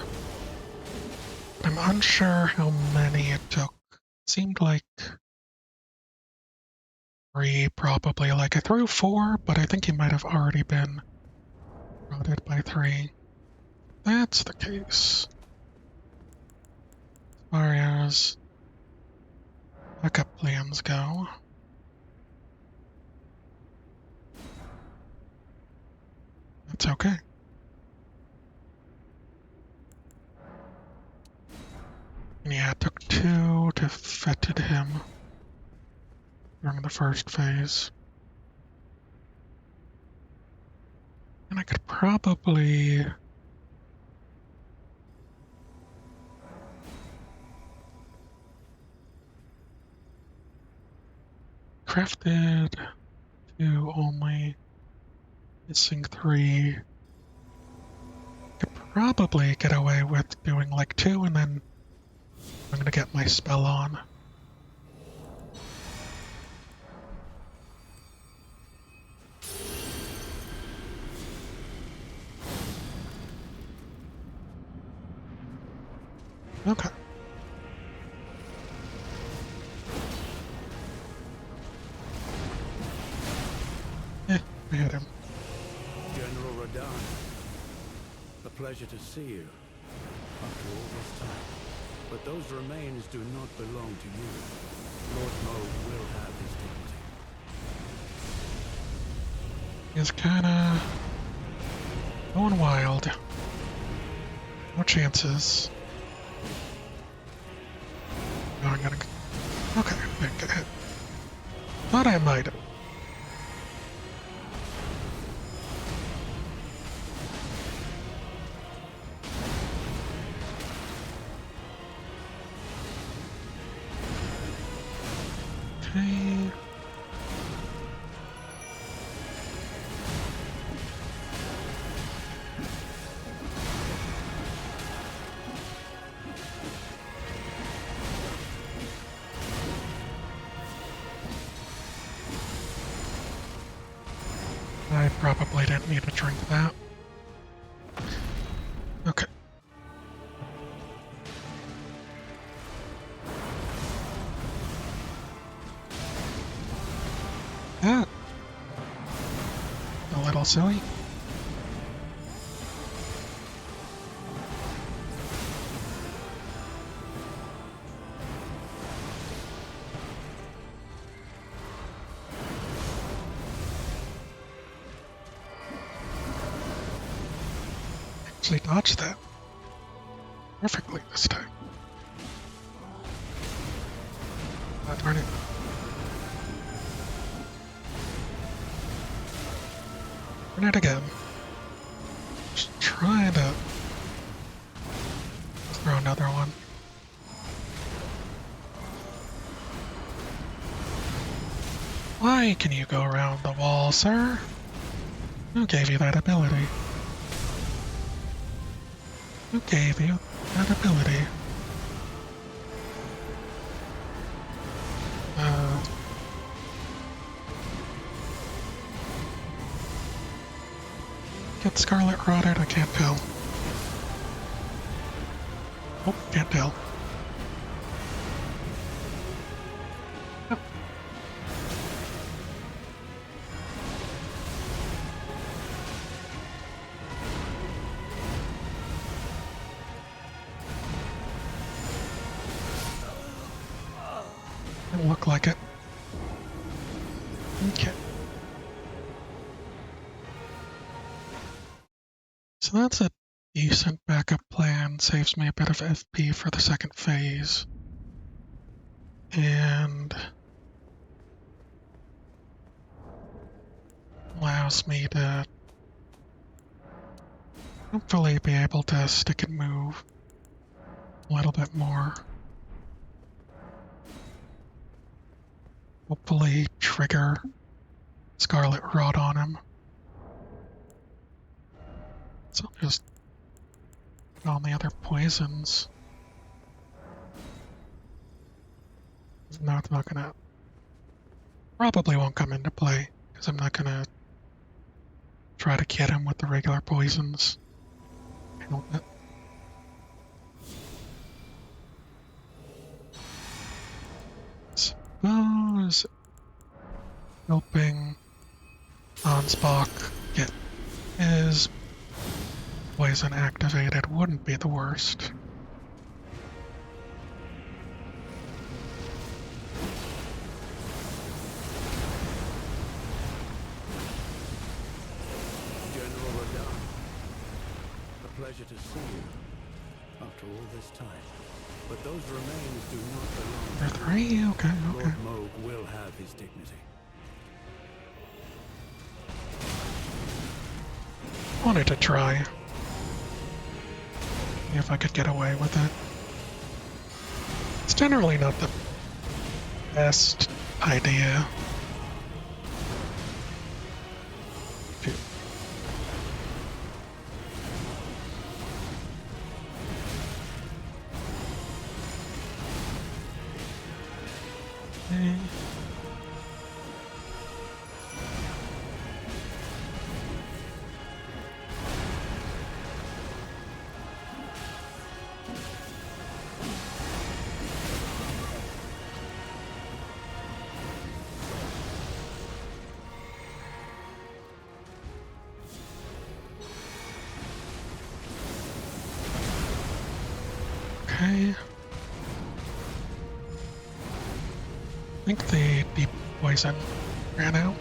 I'm unsure how many it took. Seemed like 3 probably. Like I threw 4, but I think he might have already been rotted by 3. That's the case. As far as backup plans go, that's okay. And yeah, it took 2 to fetid him during the first phase. And I could probably crafted 2 only, missing 3. Could probably get away with doing like 2 and then I'm gonna get my spell on. Okay. I hit him. General Radahn, a pleasure to see you. After all this time. But those remains do not belong to you. Lord Moog will have his dignity. He's kinda going wild. No chances. Oh, I'm gonna. Okay, I get hit. Thought I might have. Okay. I probably didn't need to drink that. Okay. that. A little silly. Actually dodged that perfectly this time. Oh, darn it. Turn it again. Just trying to throw another one. Why can you go around the wall, sir? Who gave you that ability? Who gave you that ability? Get Scarlet Rotted? I can't tell. Oh, can't tell. Yep. Didn't look like it. Okay. So that's a decent backup plan. Saves me a bit of FP for the second phase. And allows me to hopefully be able to stick and move a little bit more. Hopefully trigger Scarlet Rot on him. So I'll just put on the other poisons. No, it's not gonna. Probably won't come into play because I'm not gonna try to get him with the regular poisons. Help it. Suppose helping Ansbach get his poison activated wouldn't be the worst. General Radahn, a pleasure to see you after all this time. But those remains do not belong. There are three? Okay, okay. Lord Moog will have his dignity. Wanted to try. See if I could get away with it. It's generally not the best idea. Phew. Okay. Okay. I think the deep poison ran out.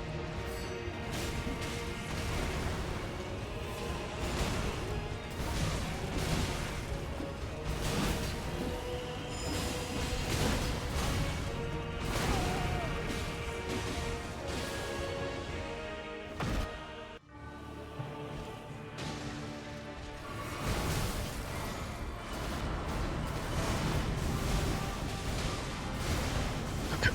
Okay.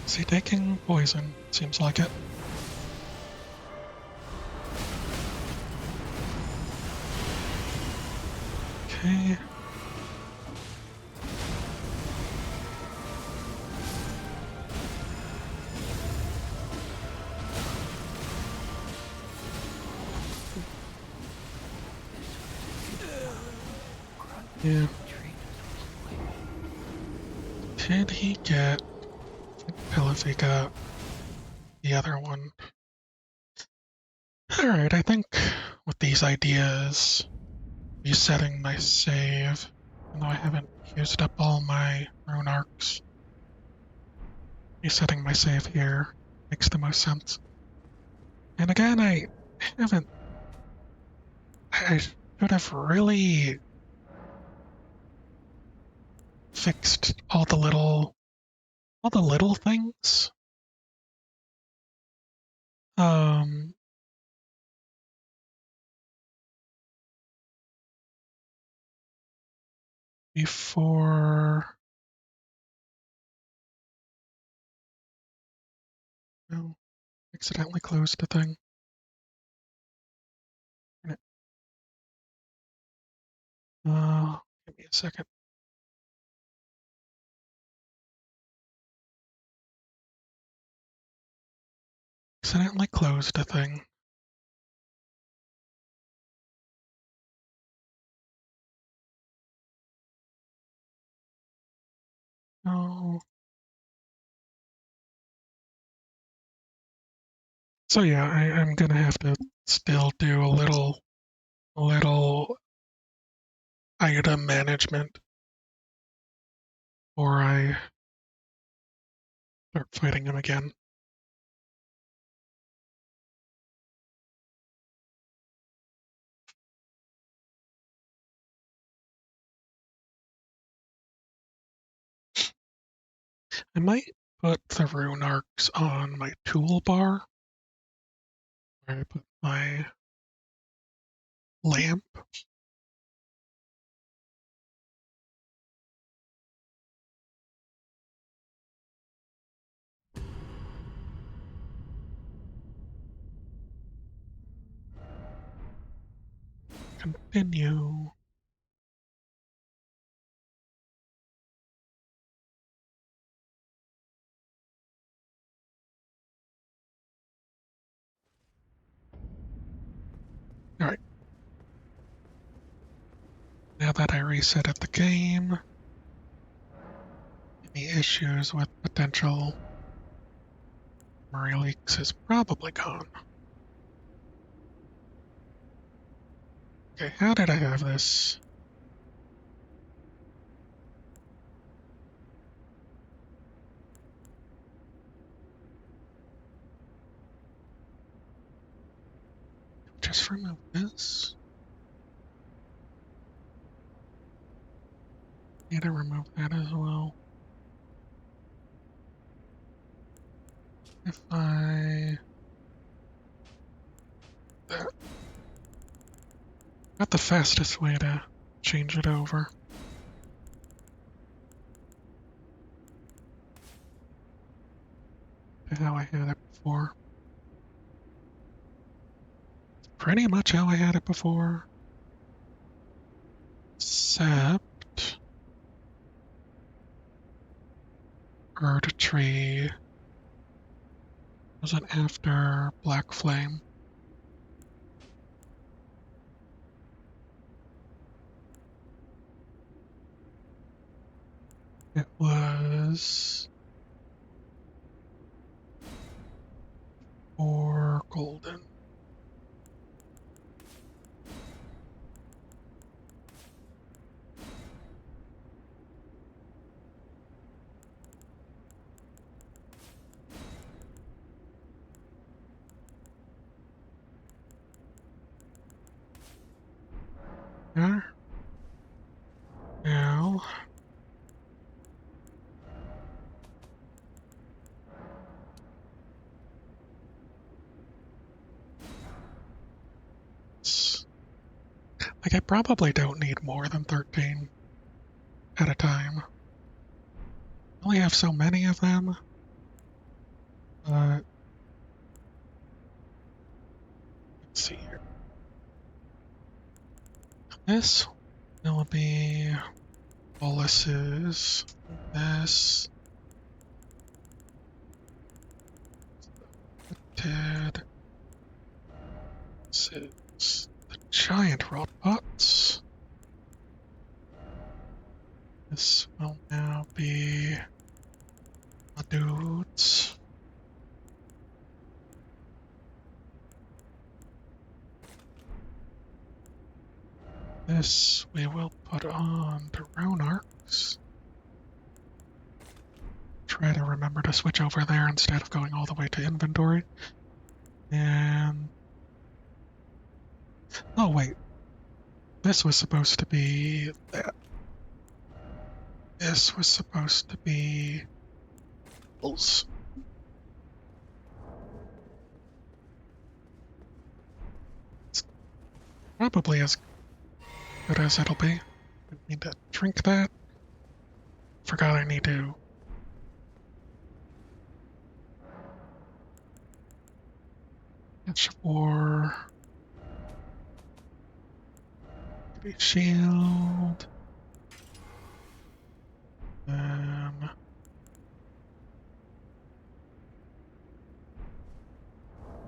Is he taking poison? Seems like it. Okay. Yeah. Traitors was away. Did he get... Tell if he got the other one. Alright, I think with these ideas, resetting my save, even though I haven't used up all my rune arcs, resetting my save here makes the most sense. And again, I haven't... I should have really fixed all the little things. Um, before... No, accidentally closed the thing. Give me a second. Accidentally closed the thing. Oh. So yeah, I'm gonna have to still do a little item management before I start fighting him again. I might put the rune arcs on my toolbar, where I put my lamp. Continue. Alright. Now that I resetted the game, any issues with potential memory leaks is probably gone. Okay, how did I have this? Just remove this. Need to remove that as well. If I... Not the fastest way to change it over. To how I had it before. Pretty much how I had it before. Except... Erd Tree wasn't after Black Flame. It was... for Golden. Yeah. Now... Like, I probably don't need more than 13 at a time. I only have so many of them. Let's see here. This will be boluses. This. Did. This is the giant rot pots. This we will put on drone arcs. Try to remember to switch over there instead of going all the way to inventory. And oh wait, this was supposed to be that. This was supposed to be bulls. It's probably as good as it'll be. I need to drink that. Forgot I need to. It's for the shield.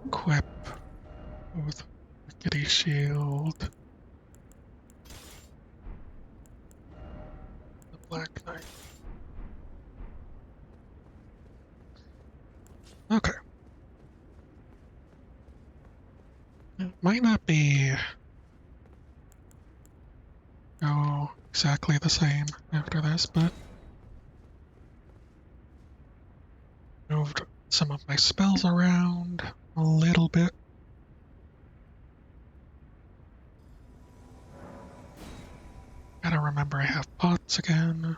Equip with rickety shield. The Black Knight. Okay. It might not be exactly the same after this, but moved some of my spells around a little bit. Gotta remember I have pots again.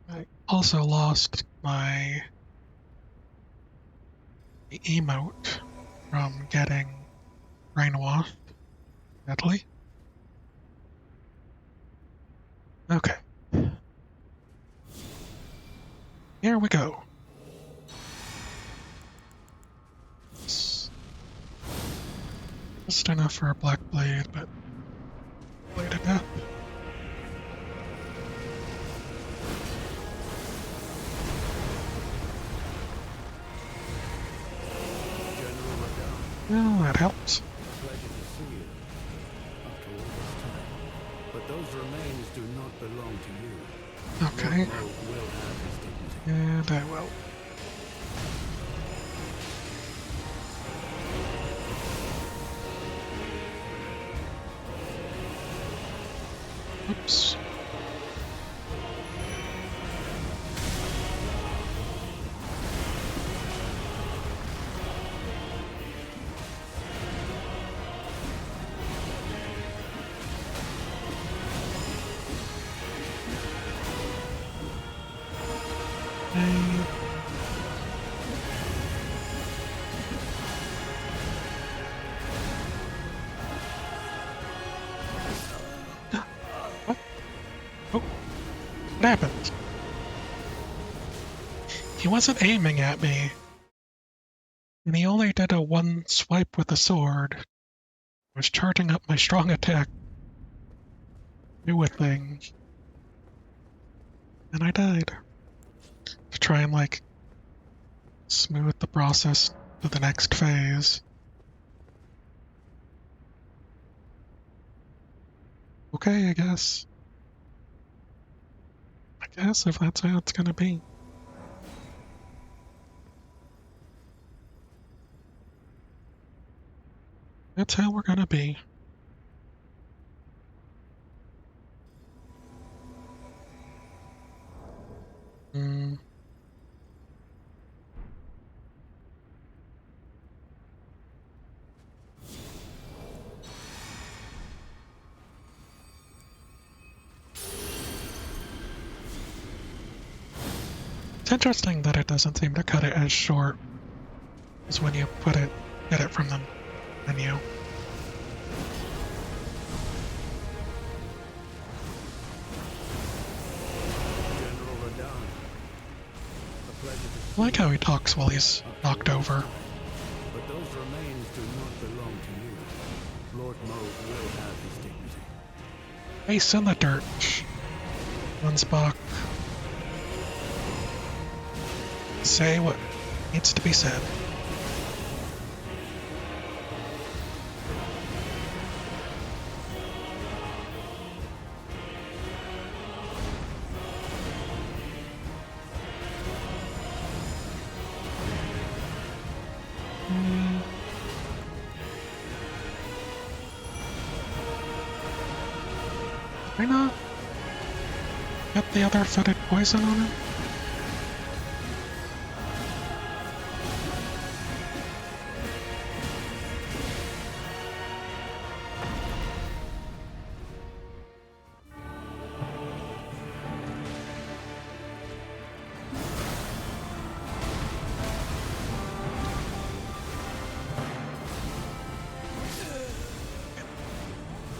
I also lost my emote from getting brainwashed badly. Okay. Here we go. Just enough for a black blade, but blade of death. General Radon, Well, that helps. pleasure to see you after all this time. But those remains do not belong to you. Okay. Lord Moog will have his dignity. And I will. Oops. Okay. What? Oh, what happened? He wasn't aiming at me, and he only did a one swipe with the sword. I was charging up my strong attack. Do a thing. And I died. To try and, like, smooth the process to the next phase. Okay, I guess. I guess if that's how it's gonna be. That's how we're gonna be. Hmm. It's interesting that it doesn't seem to cut it as short as when you get it from the menu. General Radon, a pleasure to I see like how you he talks while he's knocked over. But those remains do not belong to you. Lord Moog will have his dignity. Face in the dirt. Gunsbach. Say what needs to be said. Why not get the other fetid poison on him?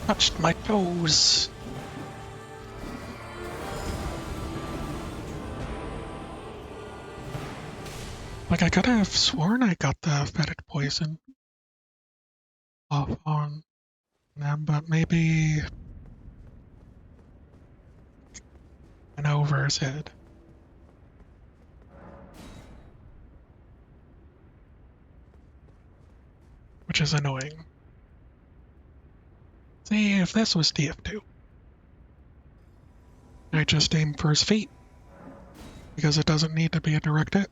Touched my toes. Like, I could have sworn I got the fetid poison off on them, but maybe an over his head. Which is annoying. See, if this was TF2, I just aim for his feet, because it doesn't need to be a direct hit.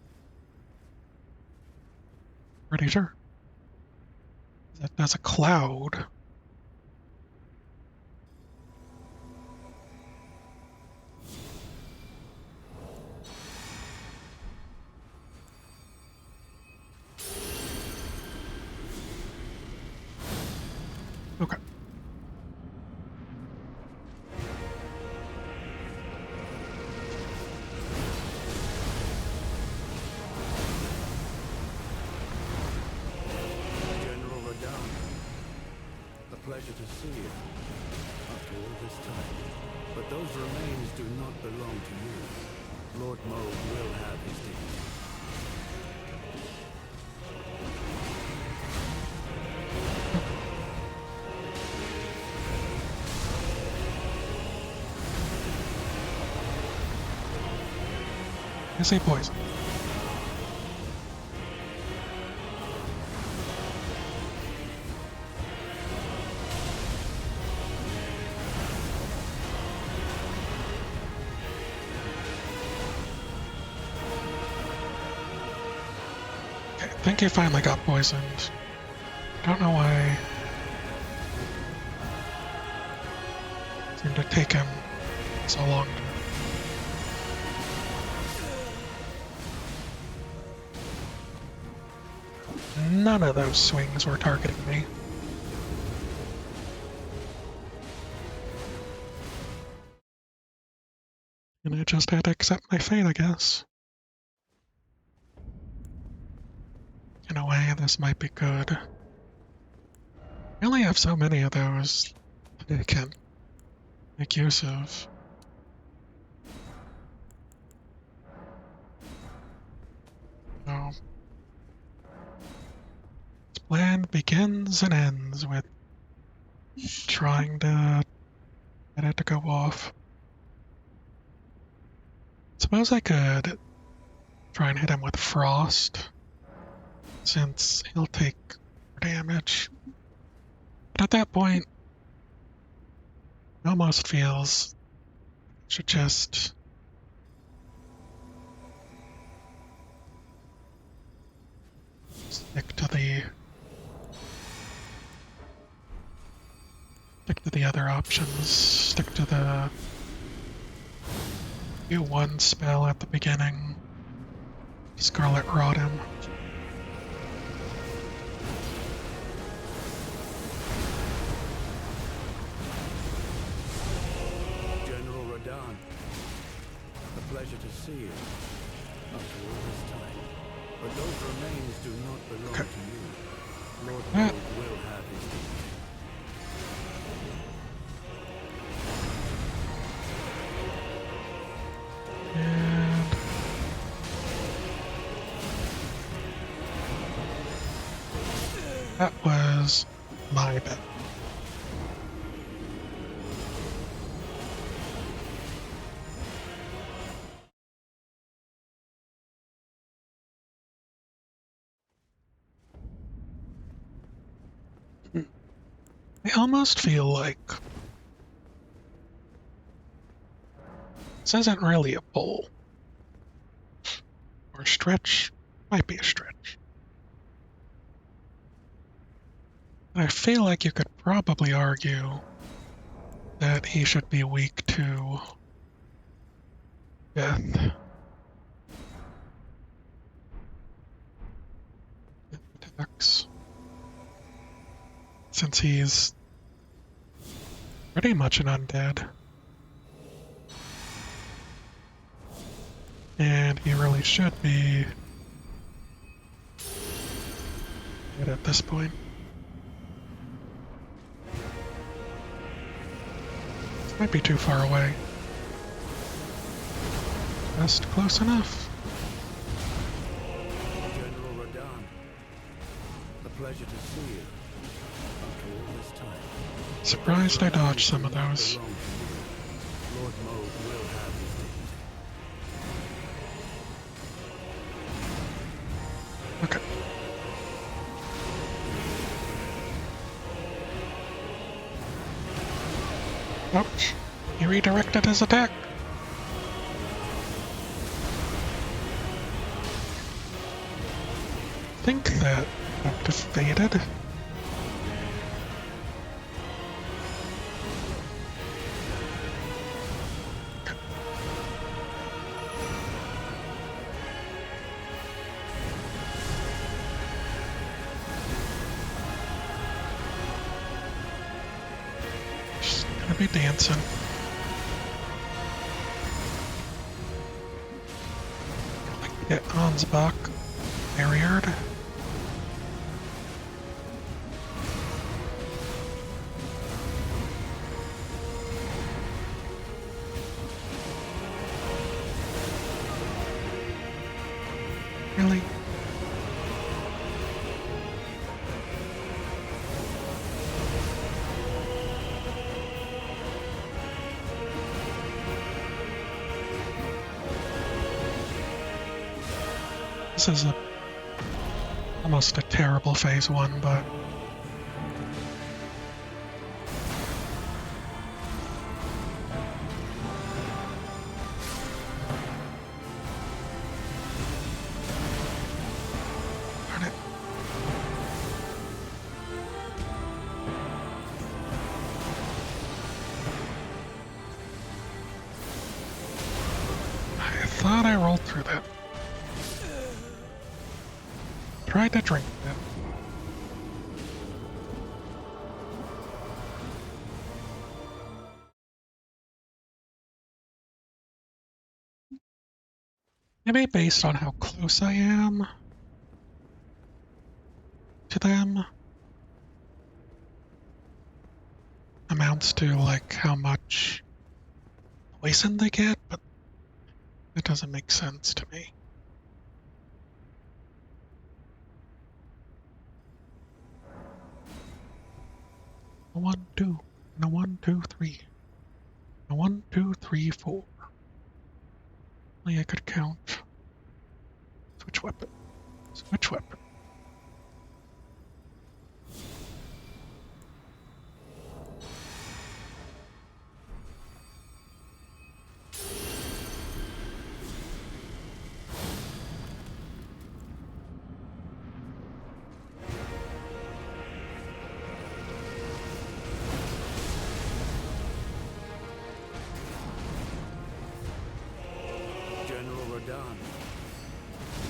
Pretty sure. That's a cloud. Okay. General Radahn, a pleasure to see you after all this time. But those remains do not belong to you. Lord Moog will have his dignity. I say poison. Okay, I think he finally got poisoned. I don't know why. It seemed to take him so long. None of those swings were targeting me. And I just had to accept my fate, I guess. In a way, this might be good. I only have so many of those that I can make use of. So, this plan begins and ends with trying to get it to go off. Suppose I could try and hit him with frost, since he'll take damage. But at that point, it almost feels I should just stick to the other options. Stick to the U1 spell at the beginning. Scarlet Rot him. General Radahn, a pleasure to see you after all this time. But those remains do not belong Okay. to you. Lord Ah. Moog will have his dignity. And that was my bet. I almost feel like this isn't really a pull. Or stretch. Might be a stretch. I feel like you could probably argue that he should be weak to death. Attacks. Since he's pretty much an undead. And he really should be dead at this point. This might be too far away. Just close enough. General Radahn, a pleasure to see you. After all this time. Surprised I dodged some of those. Belong to you. Lord Moog will have his dignity. Okay. Ouch. He redirected his attack. I think that activated. Just gonna be dancing. Like get Ansbach barriered. Really? This is almost a terrible phase 1, but darn it. I thought I rolled through that. Tried to drink that. Maybe based on how close I am to them amounts to like how much poison they get, but that doesn't make sense to me. A 1, 2, and a 1, 2, 3. A 1, 2, 3, 4. Only I could count. Switch weapon. Switch weapon. General Radahn,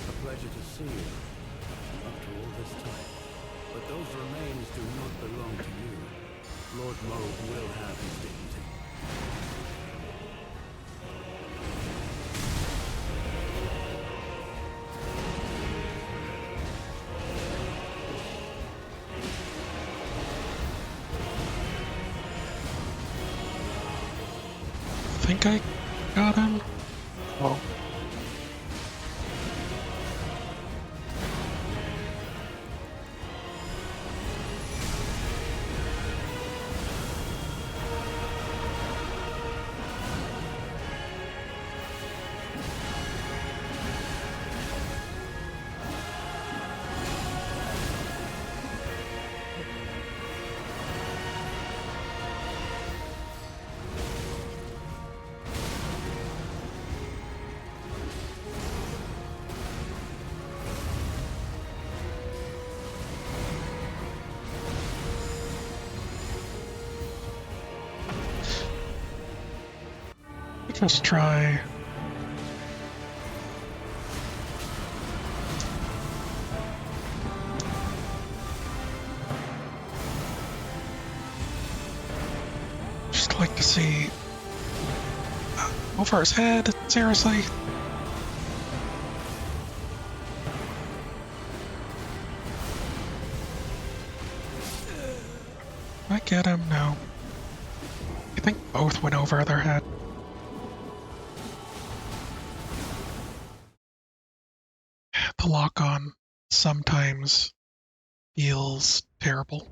a pleasure to see you. After all this time. But those remains do not belong to you. Lord Moog will have his dignity. Think I got him? Oh. just try. Just like to see over his head, seriously? I get him? No. I think both went over their head. The lock-on sometimes feels terrible.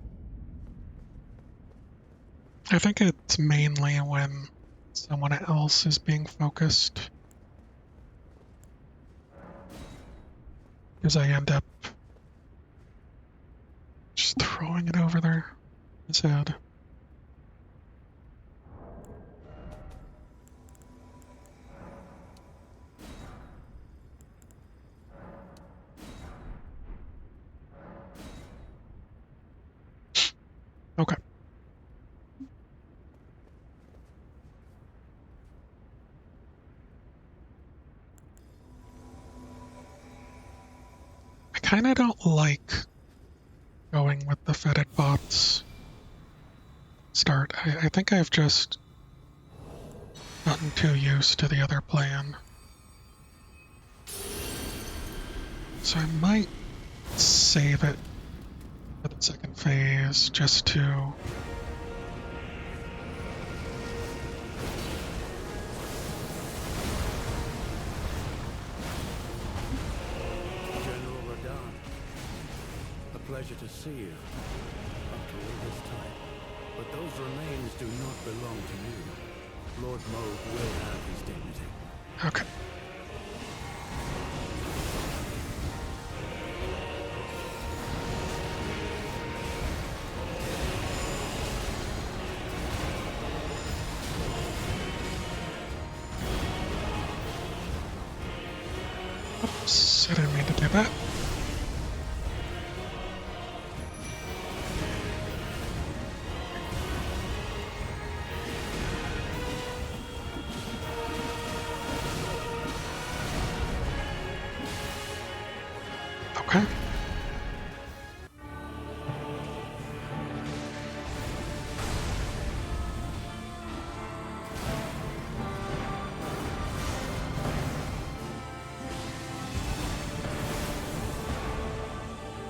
I think it's mainly when someone else is being focused, because I end up just throwing it over there. His head. Okay. I kind of don't like going with the fetid bots start. I think I've just gotten too used to the other plan. So I might save it for the second phase just to... General Radahn, a pleasure to see you after all this time. But those remains do not belong to you. Lord Moog will have his dignity. Okay. Oops, I didn't mean to do that. Okay.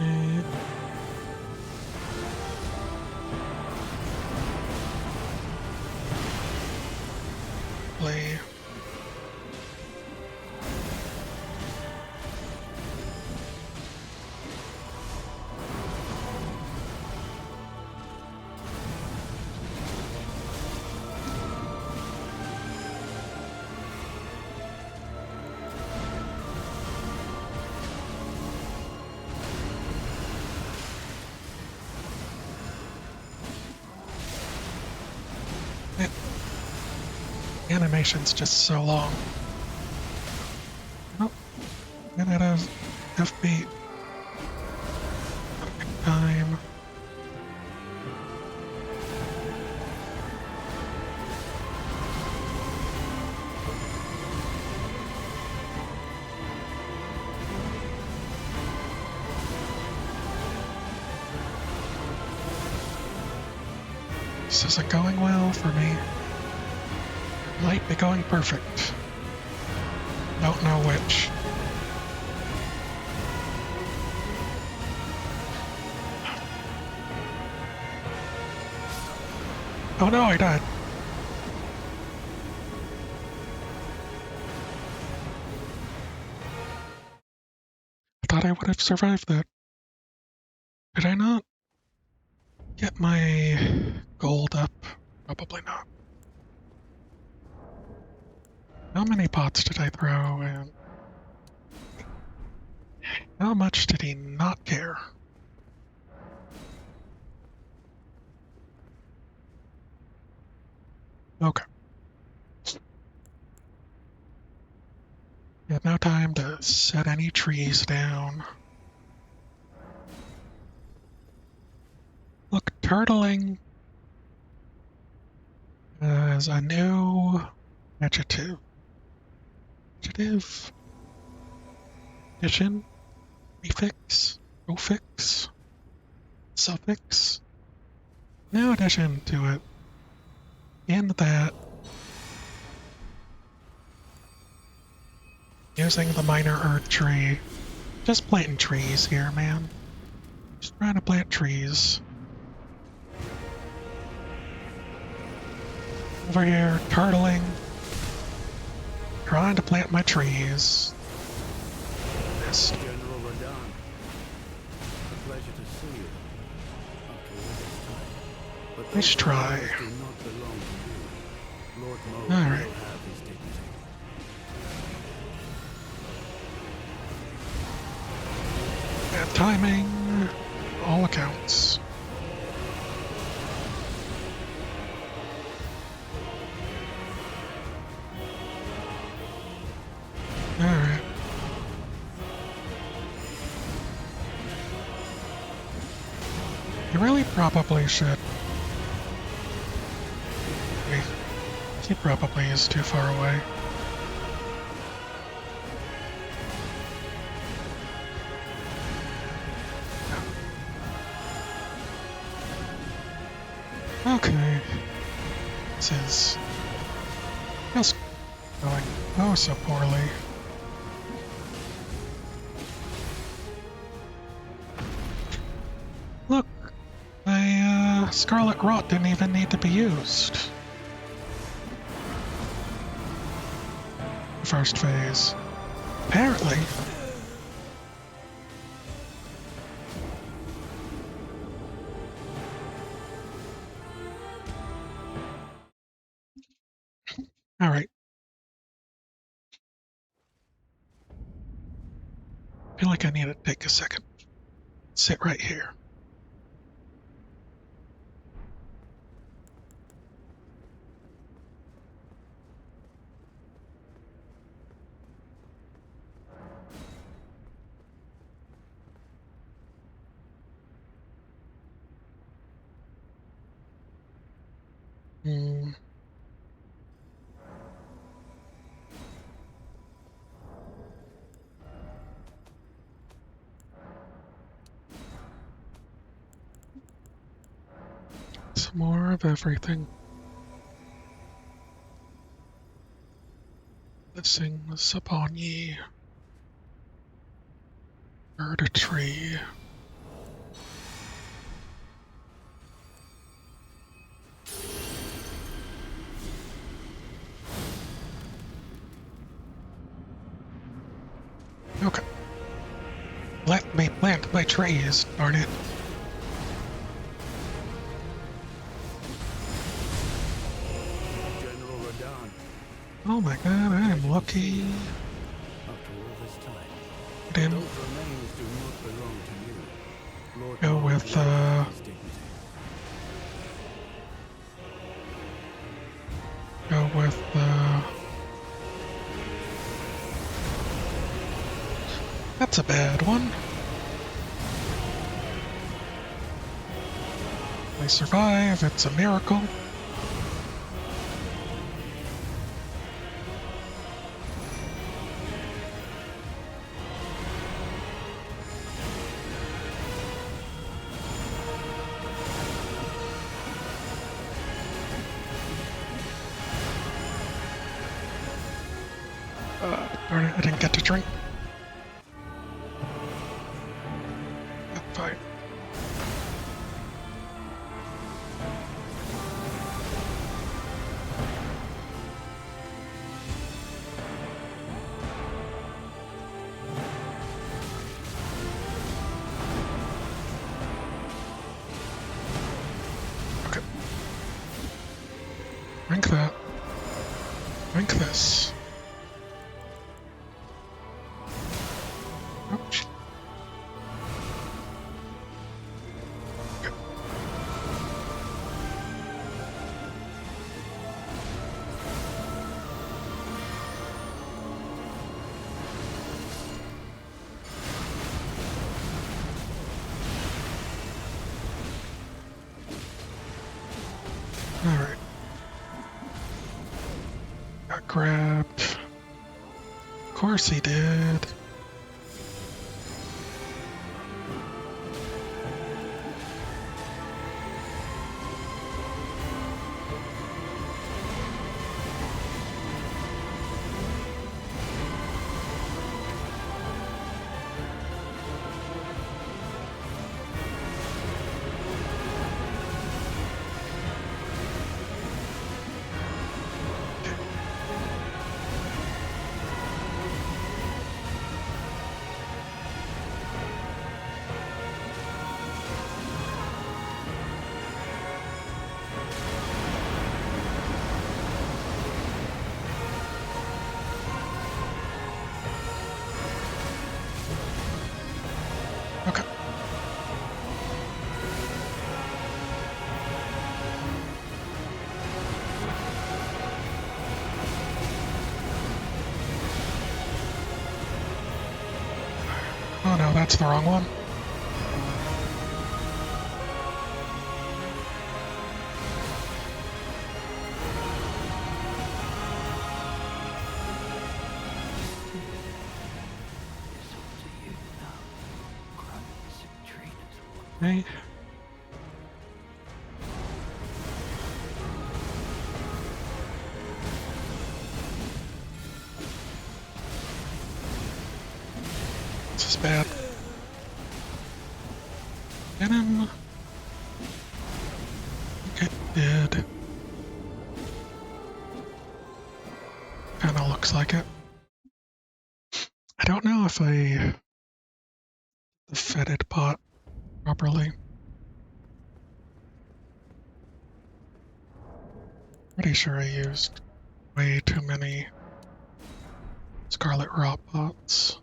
Eh, play. Eh, animation's just so long. Oh, and it has FB time. This isn't going well for me. Might be going perfect. Don't know which. Oh no, I died. I thought I would have survived that. Did I not get my gold up? Probably not. How many pots did I throw, and how much did he not care? Okay. We have no time to set any trees down. Look, turtling is a new Adjective. Adjective. Addition. Prefix. Affix. Suffix. No addition to it. And that. Using the minor earth tree. Just planting trees here, man. Just trying to plant trees. Over here, turtling. Trying to plant my trees. Missed. General Radon. A pleasure to see you. After all this time. But Nice those try. remains do not belong to you. Lord Moe All right. will have his dignity. Bad timing. All accounts. Alright. You really probably should. Wait. He probably is too far away. Okay. This is just going oh so poorly. Look, my Scarlet Rot didn't even need to be used. First phase. Apparently. Alright. I feel like I need to take a second. Sit right here. Hmm. Some more of everything. Blessings upon ye. Bird a tree. Okay. Let me plant my trees, darn it. General Radon. Oh my god, I am lucky. After all this time. Didn't Those remains do not belong to you. Lord go Moe with, will have his dignity. That's a bad one. I survive, it's a miracle. Darn it, I didn't get to drink. Fine. Okay. Drink that. Drink this. Ouch. Okay. All right. Got grabbed. Of course he did. Okay. Oh no, that's the wrong one. It's up to you now. Grunts and trainers. Okay. This is bad. Get him. Okay, did. Kinda looks like it. I don't know if I the fetid pot properly. Pretty sure I used way too many Scarlet Rot pots.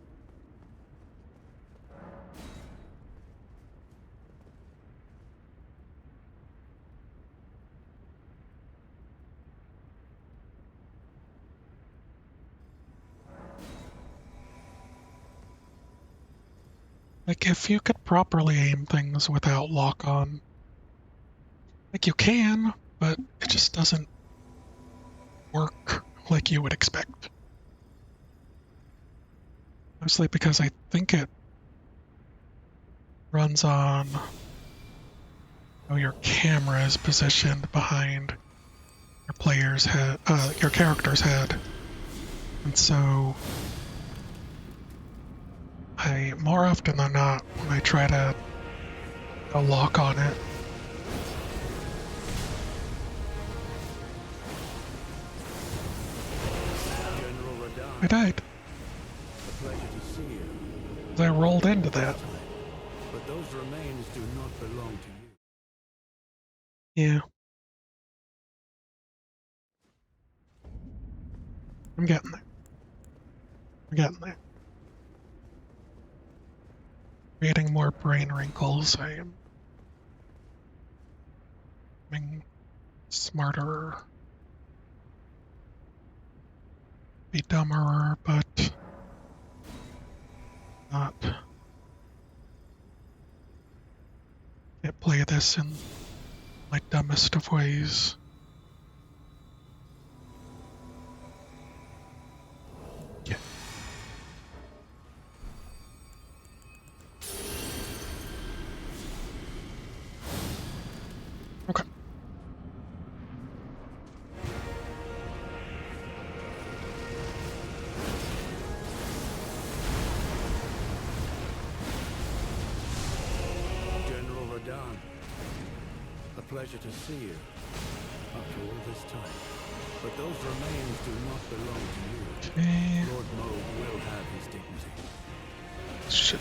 Like, if you could properly aim things without lock-on, like you can, but it just doesn't work like you would expect. Mostly because I think it runs on how your camera is positioned behind your player's head, your character's head. And so, more often than not, when I try to lock on it, General Radahn, I died. a pleasure to see you. I rolled into that. But those remains do not belong to you. Yeah. I'm getting there. I'm getting there. Creating more brain wrinkles. I am becoming smarter, be dumber, but not. Can't play this in my dumbest of ways. Yeah. Okay. General Radahn, a pleasure to see you after all this time. But those remains do not belong to you. Okay. Lord Moog will have his dignity. Shit.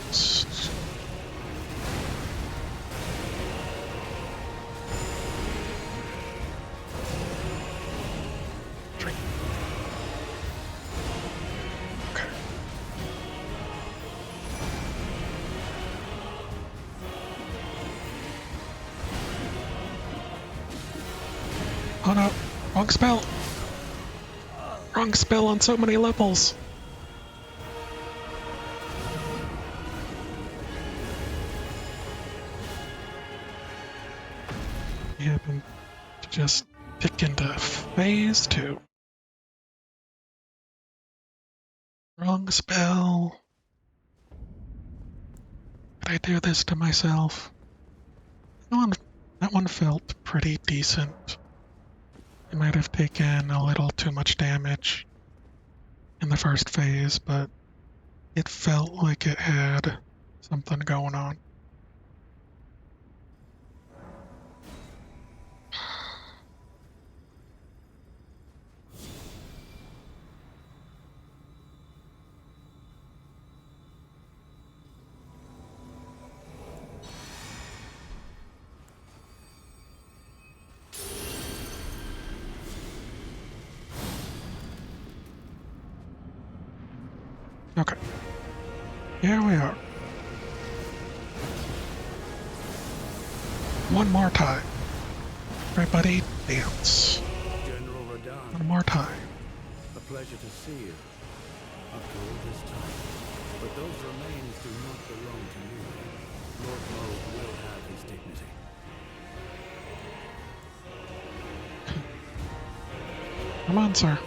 Drink. Okay. Oh no, wrong spell. Wrong spell on so many levels. Yeah, I've been just pick into phase 2. Wrong spell. Did I do this to myself? That one felt pretty decent. I might have taken a little too much damage in the first phase, but it felt like it had something going on. Okay, here we are. One more time. Everybody dance. General Radahn, One more time. a pleasure to see you. After all this time. But those remains do not belong to you. Lord Moog will have his dignity. Come on, sir.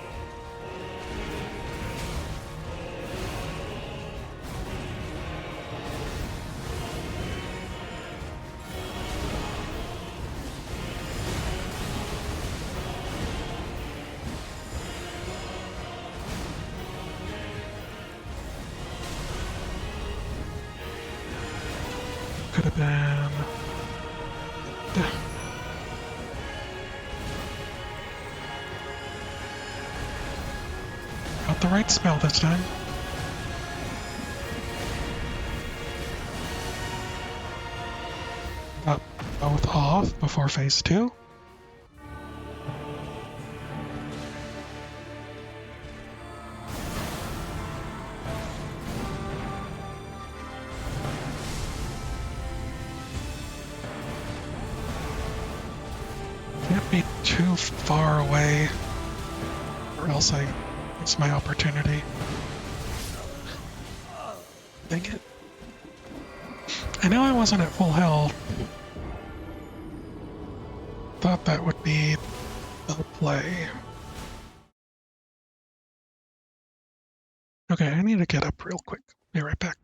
Could have been. Got the right spell this time. Got both off before phase 2. Can't be too far away, or else I miss my opportunity. Dang it. I know I wasn't at full health. Thought that would be the play. Okay, I need to get up real quick. Be right back.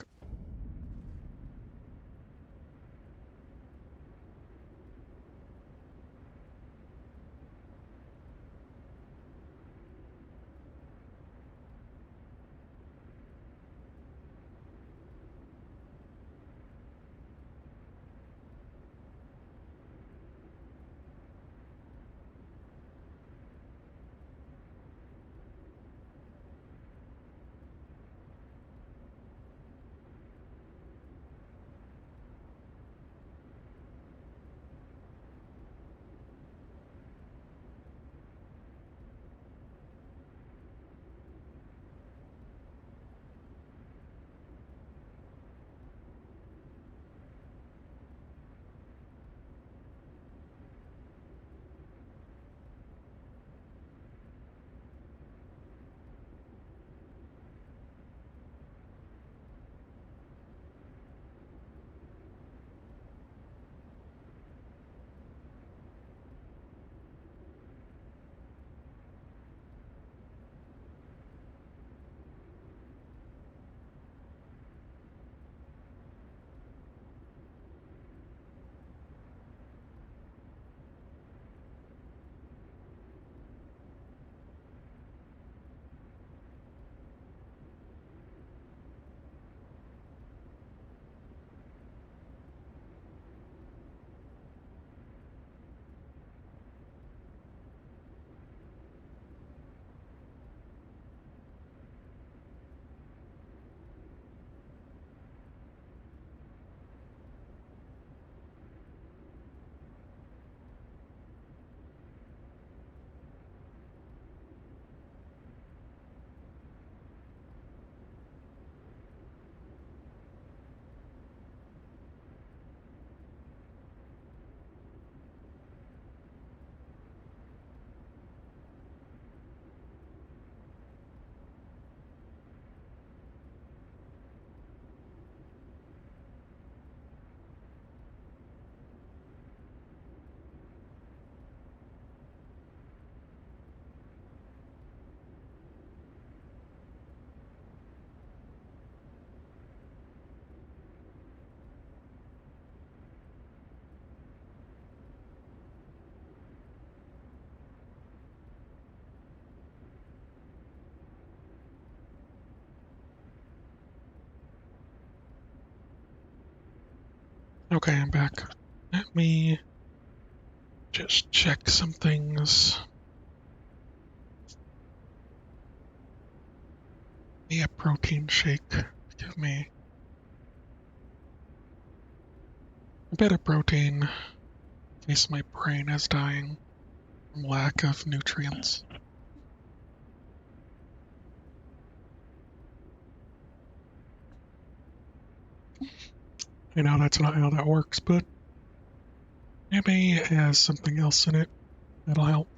Okay, I'm back. Let me just check some things. Maybe a protein shake. Give me a bit of protein in case my brain is dying from lack of nutrients. I know that's not how that works, but maybe it has something else in it that'll help.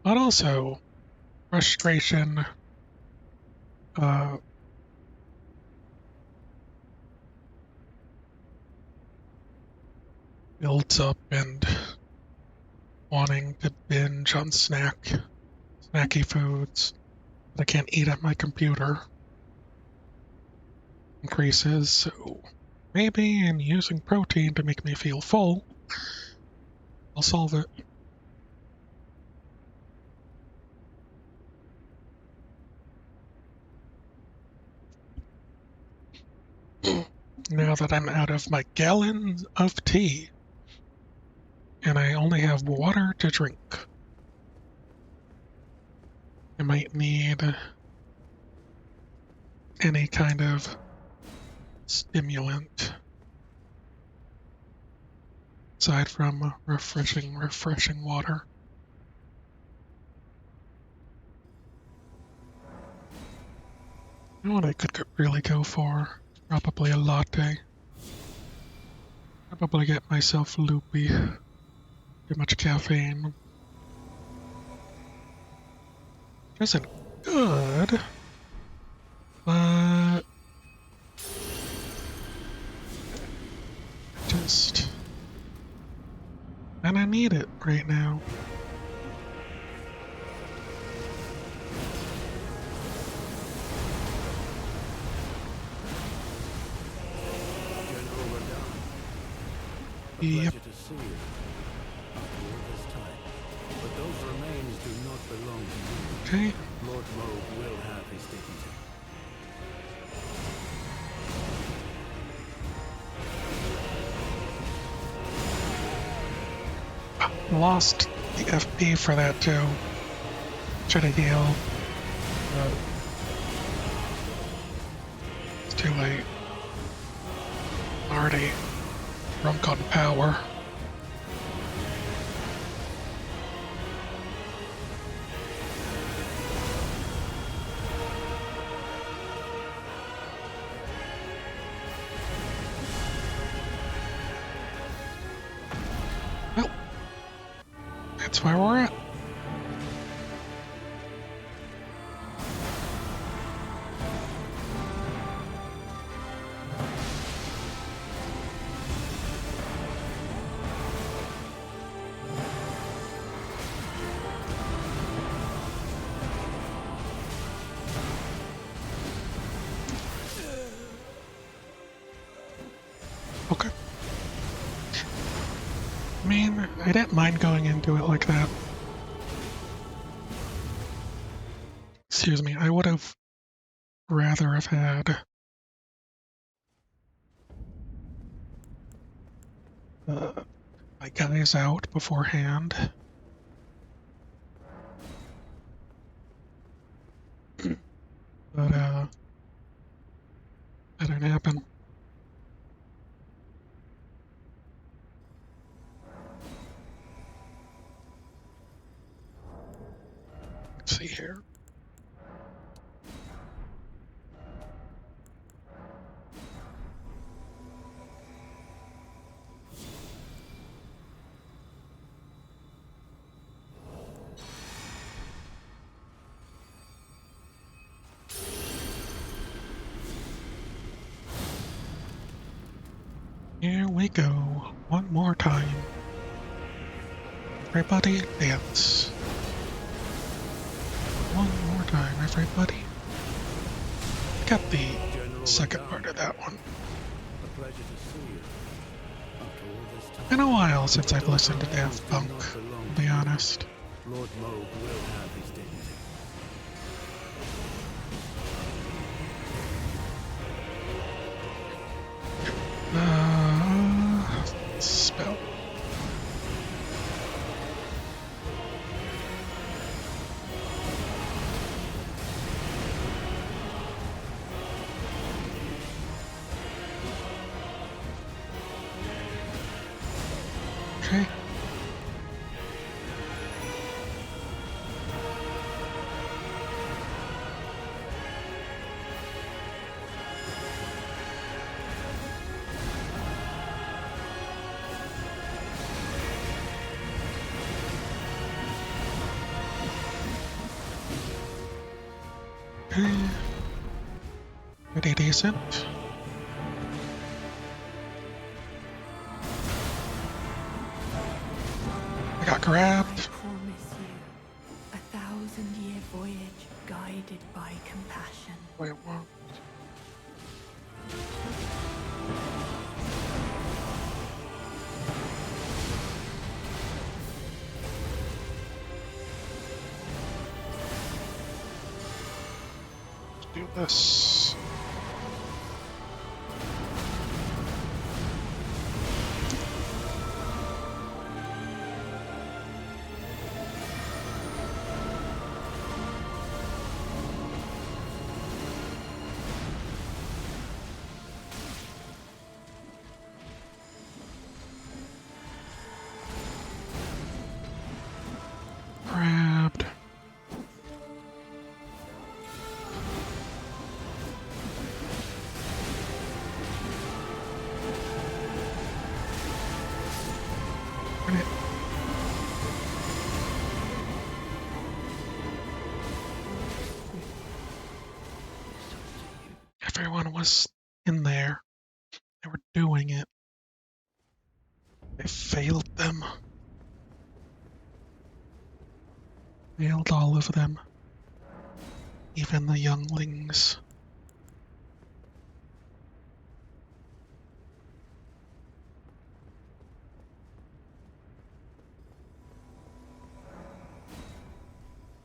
But also, frustration uh, builds up, and wanting to binge on snacky foods that I can't eat at my computer increases. So maybe in using protein to make me feel full, I'll solve it. Now that I'm out of my gallon of tea and I only have water to drink, I might need any kind of stimulant aside from refreshing water. You know what I could really go for? Probably a latte. Probably get myself loopy. Too much caffeine. Isn't good, but just... and I need it right now. General Radon, a Yep. pleasure to see you after all this time. But those remains do not belong to you. Okay. Lord Moog will have his dignity. Lost the FP for that too. Should have healed. It's too late. Already drunk on power. Well, that's where we're at. Okay. I mean, I didn't mind going into it like that. Excuse me, I would have rather have had my guys out beforehand. But that didn't happen. Let's see here. Here we go. One more time. Everybody dance. One more time, everybody. Got the second part of that one. A pleasure to see you after all this time. Been a while since I've listened to Daft Punk, to be honest. Lord Moog will have his dignity. Spell. Okay. Okay. Pretty decent. I got I grabbed. promise you, 1,000-year voyage guided by compassion. Wait, what? Let's do this. Grabbed. Turn it. It's up to you. Everyone was in there. They were doing it. I failed them. Failed all of them. Even the younglings.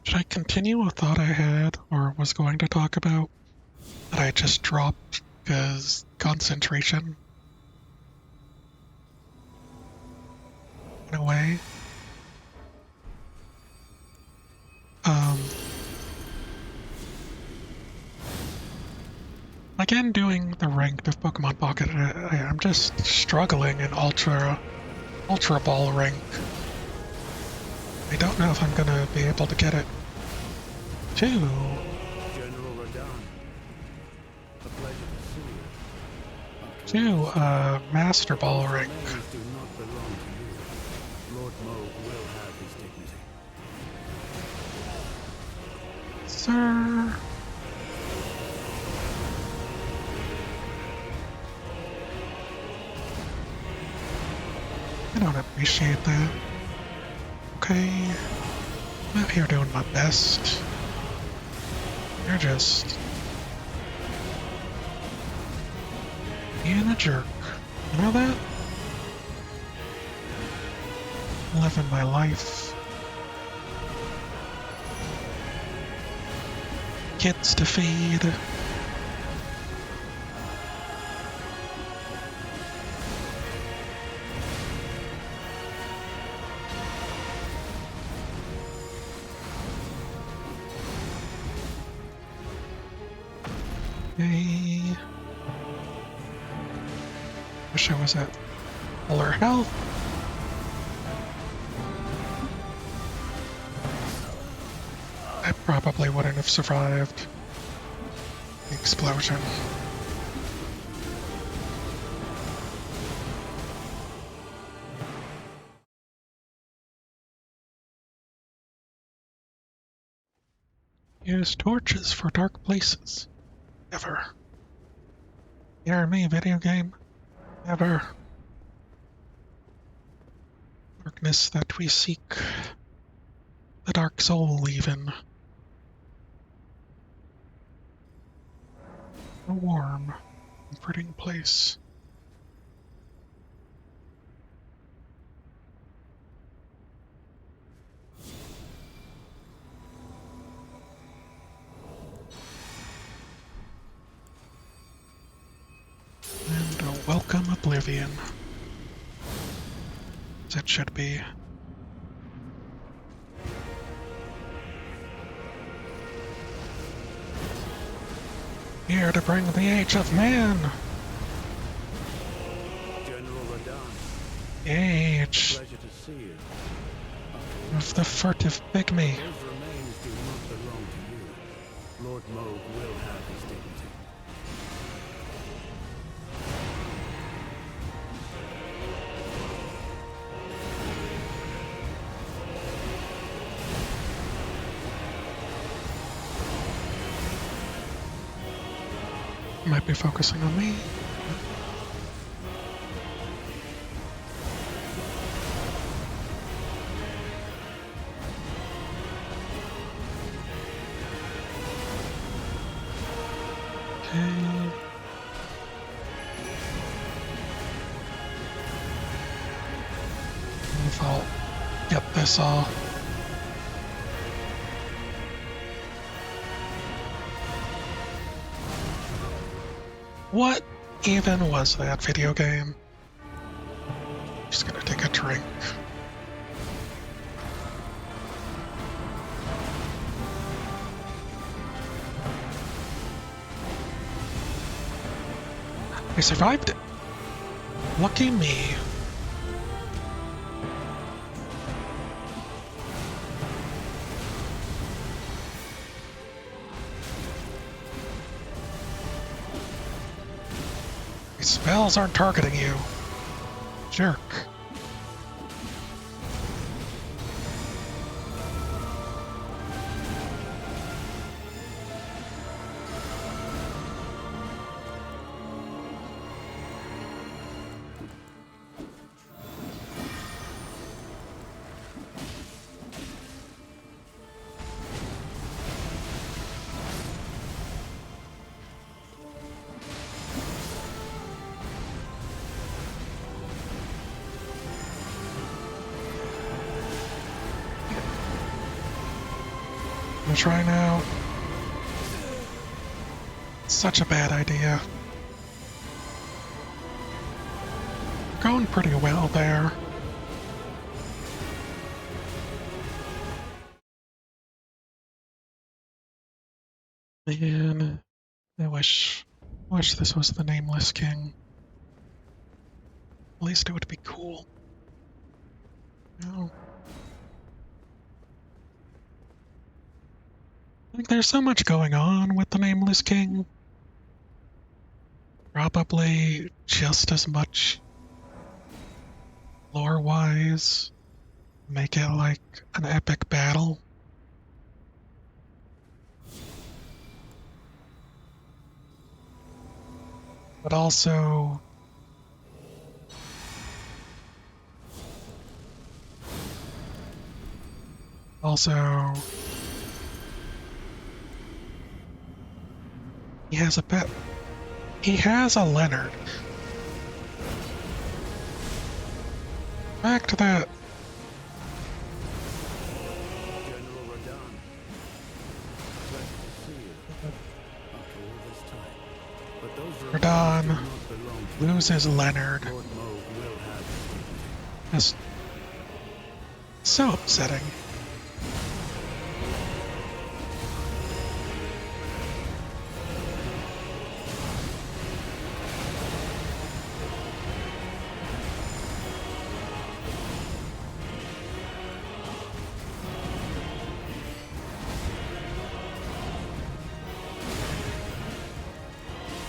Should I continue a thought I had or was going to talk about that I just dropped because concentration went away? Again, doing the ranked of Pokemon Pocket, I'm just struggling in Ultra Ball rank. I don't know if I'm gonna be able to get it to General Radahn, a pleasure to see you. Master Ball rank. Remains do not belong to you. Lord Moog will have his dignity. Sir. I don't appreciate that. Okay. I'm out here doing my best. You're just being a jerk. You know that? Living my life. Kids to feed. Okay. Wish I was at fuller health. I probably wouldn't have survived the explosion. Use torches for dark places. Never. Hear me, video game? Never. Darkness that we seek. The dark soul, even. A warm, comforting place. Welcome Oblivion. As it should be. Here to bring the age of man. General Radon, Age pleasure to see you. of the furtive pygmy. Those remains do not belong to you. Lord Moog will have his dignity. Might be focusing on me. Okay. If I'll get this all. What even was that video game? Just gonna take a drink. I survived it. Lucky me. These spells aren't targeting you. Jerk. I'm gonna try now. Such a bad idea. Going pretty well there. Man, I wish this was the Nameless King. At least it would be cool. No. Like, there's so much going on with the Nameless King. Probably just as much lore-wise. Make it like an epic battle. But also he has a pet. He has a Leonard. Back to that. General Radon, pleasure to see you. After all this time. But those remains Radon do not belong to you. loses Leonard. Lord Moog will have his dignity. That's so upsetting.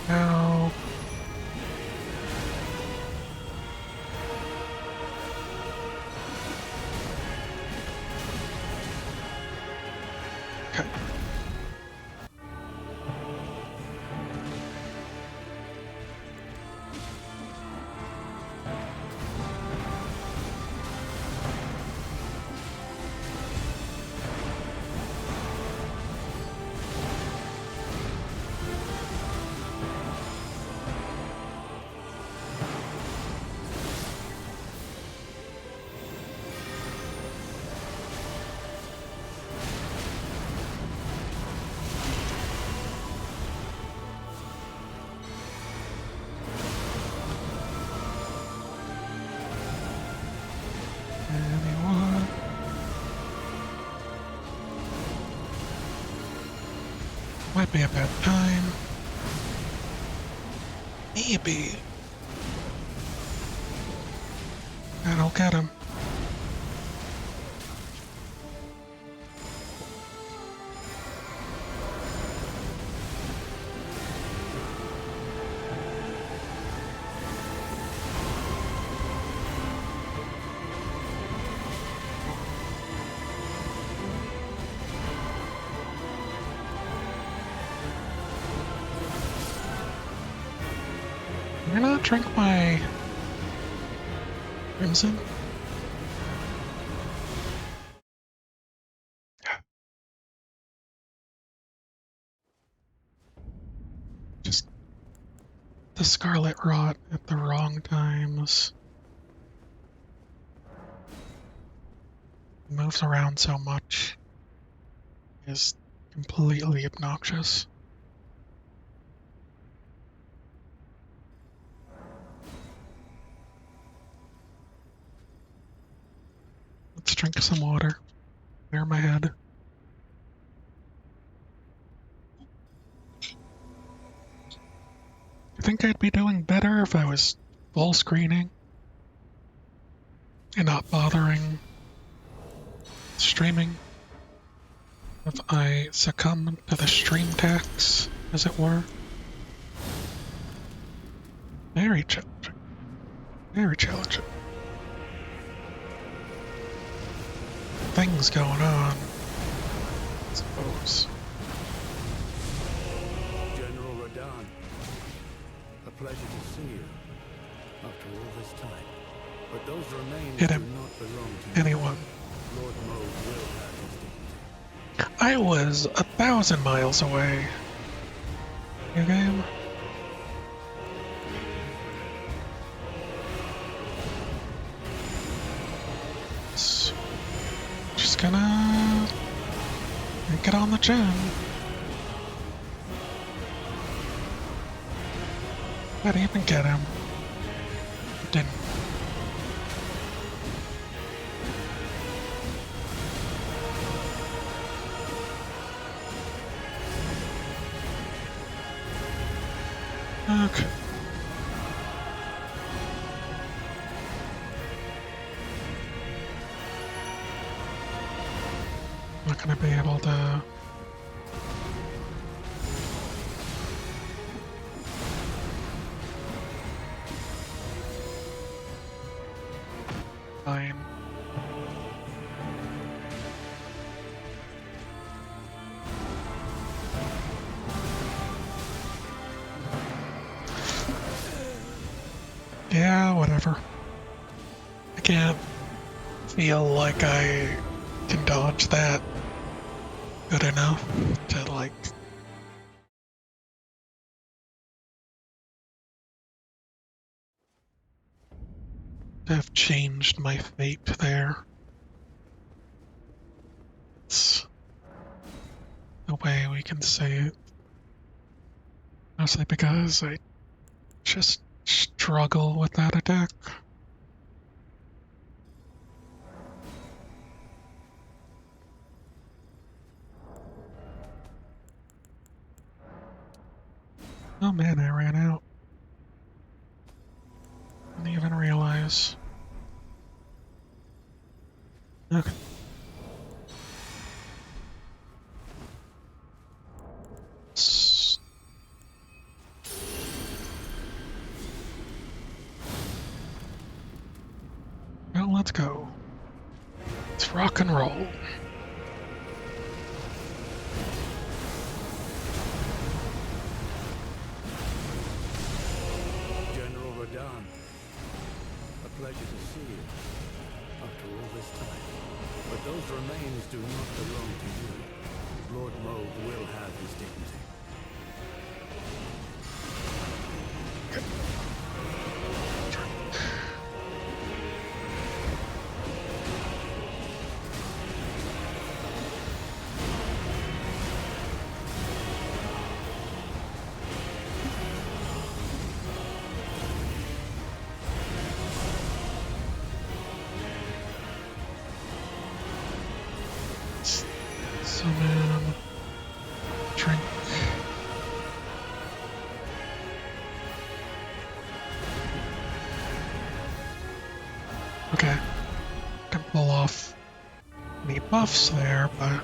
Now, okay. Might be a bad time. Maybe. That'll get him. You're not drink my crimson? Just the scarlet rot at the wrong times. It moves around so much. Is completely obnoxious. Let's drink some water. Clear my head. I think I'd be doing better if I was full screening and not bothering streaming. If I succumb to the stream tax, as it were. Very challenging. Very challenging. Things going on, I suppose. General Radahn, a pleasure to see you after all this time. But those remains Hit do him. not belong to you. Anyone. Lord Moog will have his dignity. I was 1,000 miles away. New game? Just gonna get on the gen. Didn't even get him. Didn't. Okay. Not gonna be able to. Fine. Yeah, whatever. I can't feel like I can dodge that good enough to, like, have changed my fate there. It's the way we can say it. Mostly because I just struggle with that attack. Oh man, I ran out. Didn't even realize. Okay. S- Well, let's go. Let's rock and roll. General Radahn, a pleasure to see you after all this time. But those remains do not belong to you. Lord Moog will have his dignity. Summon. Drink. buffs there, but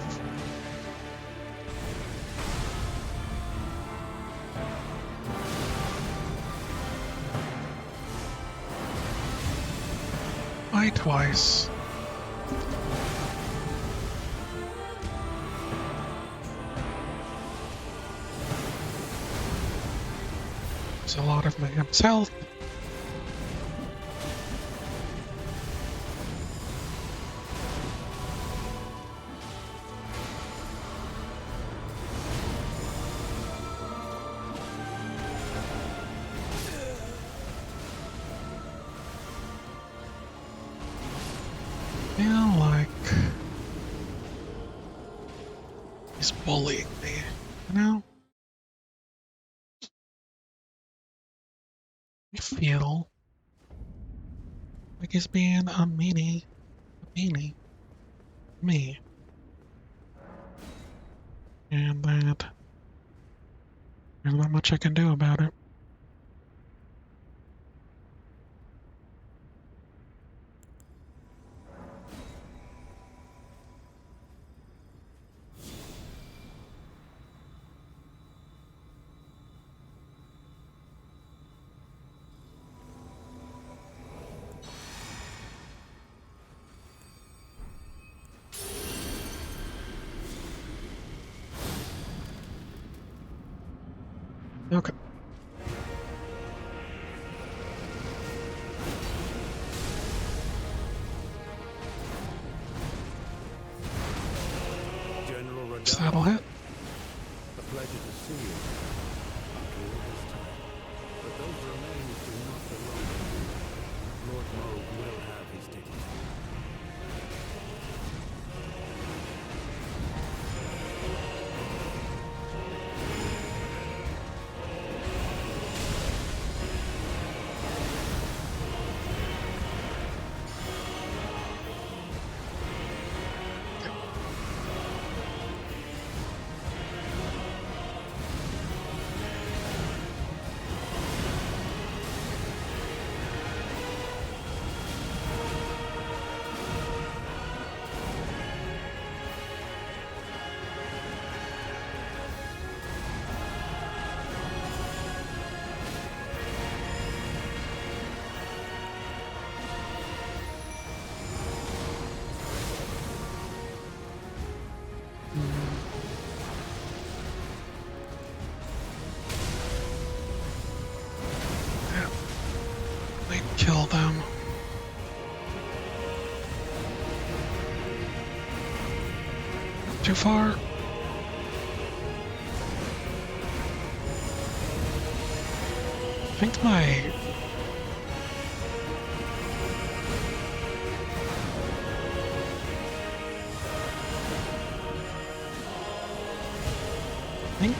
why twice? There's a lot of Mayhem's health. Feel like he's bullying me, you know? I feel like he's being a meanie, me, and that there's not much I can do about it. Okay. General Radahn, Saddle hit. a pleasure to see you. After all this time. But those remains do not belong to you. Lord Moog will have his dignity. Yeah. They kill them. Too far. I think my think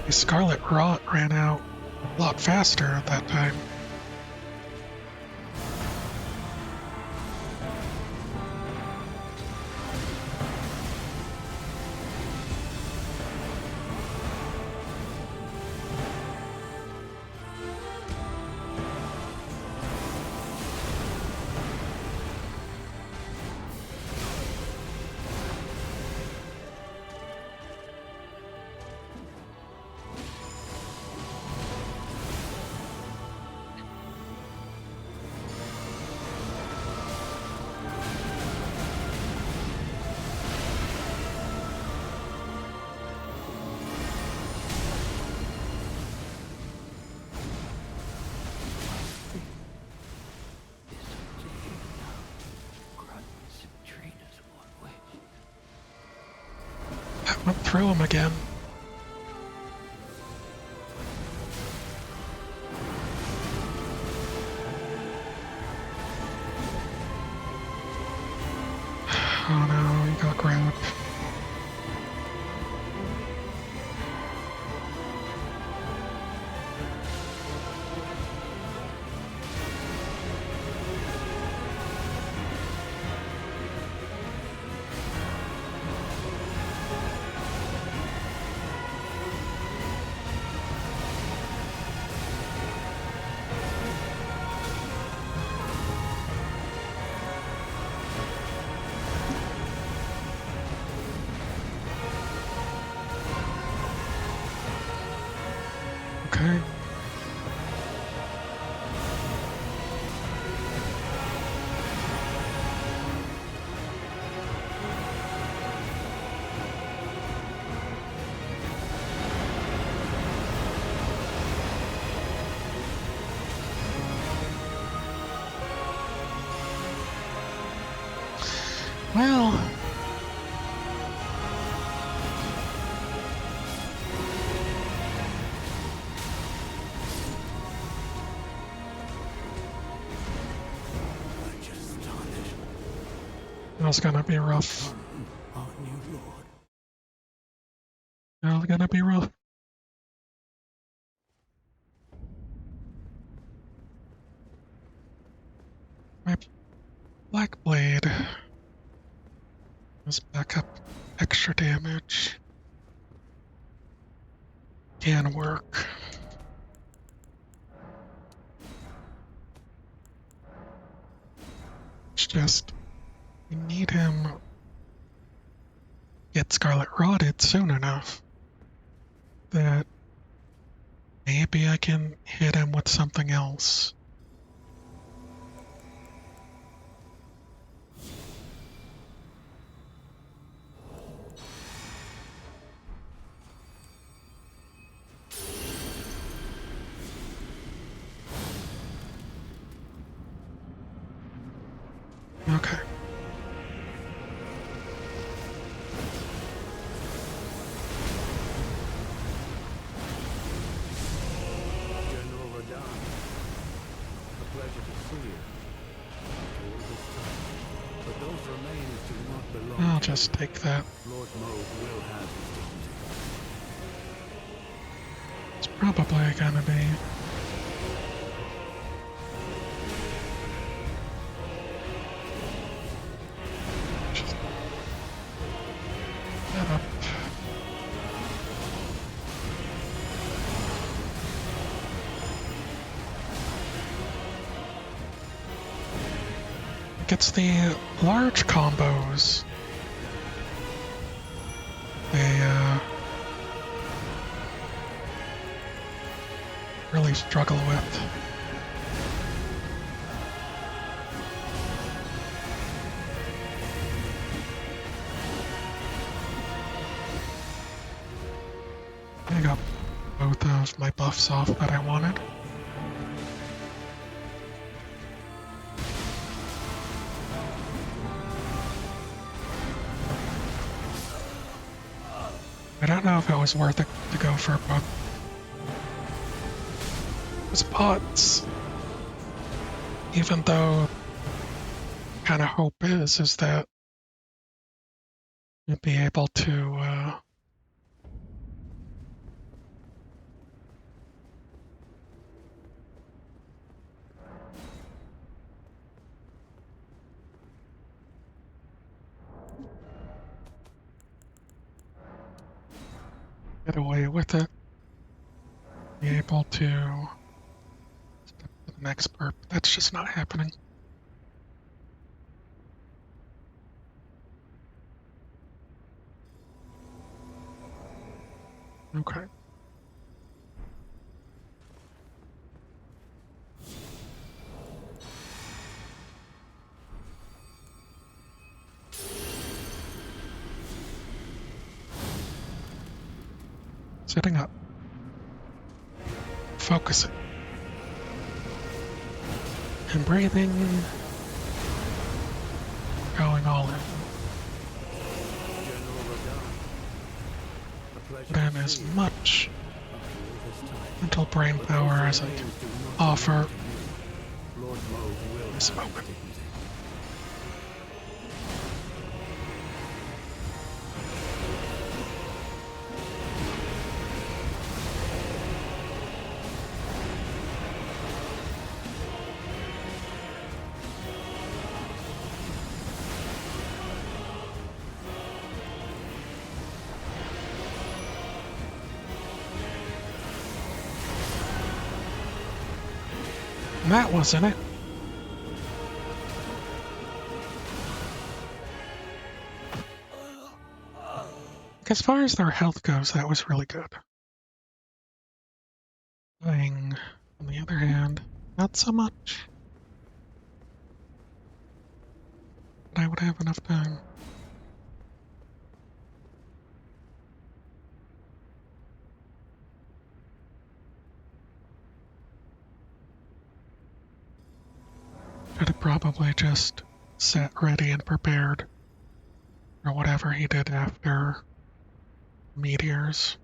the Scarlet Rot ran out a lot faster at that time. It's up to you now. Grunts and trainers what wish. That went through him again. Oh no, he got grabbed. Okay. Well, I just started. that's gonna be rough. Our new lord. That's gonna be rough. My Black Blade is back up extra damage. Can work. It's just, we need him get Scarlet Rotted soon enough that maybe I can hit him with something else. Okay. General Radon. A pleasure to see you. After all this time. But those remains do not belong I'll to just you. take that. Lord Moog will have his dignity. It's probably gonna be. Just that up. It's the large combos. They really struggle with. I got both of my buffs off that I wanted. I don't know if it was worth it to go for both those pots, even though kind of hope is that you'll be able to get away with it, be able to step to the next burp. That's just not happening. Okay. Sitting up. Focusing. And breathing. Going all in. General Radon. A pleasure Put in to as see you. much After all this time. mental brain But power those as I remains can do not offer. belong to you. Lord Moog will have his Smoke. dignity. And that wasn't it. As far as their health goes, that was really good. Flying, on the other hand, not so much. But I would have enough time. Should have probably just sat ready and prepared for whatever he did after meteors.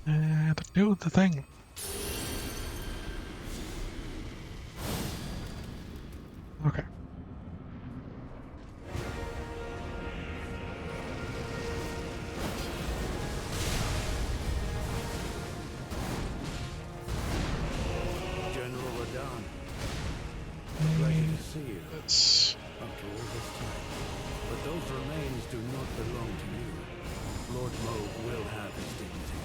And do the thing. Okay. General Radon, pleasure to see you Let's after all this time. But those remains do not belong to you. Lord Moog will have his dignity.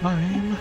Fine.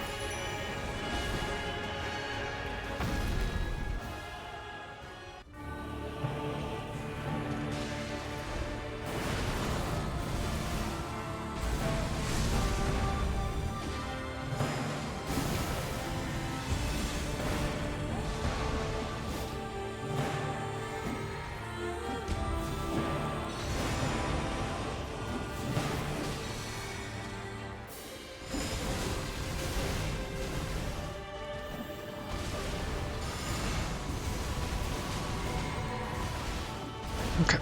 Okay.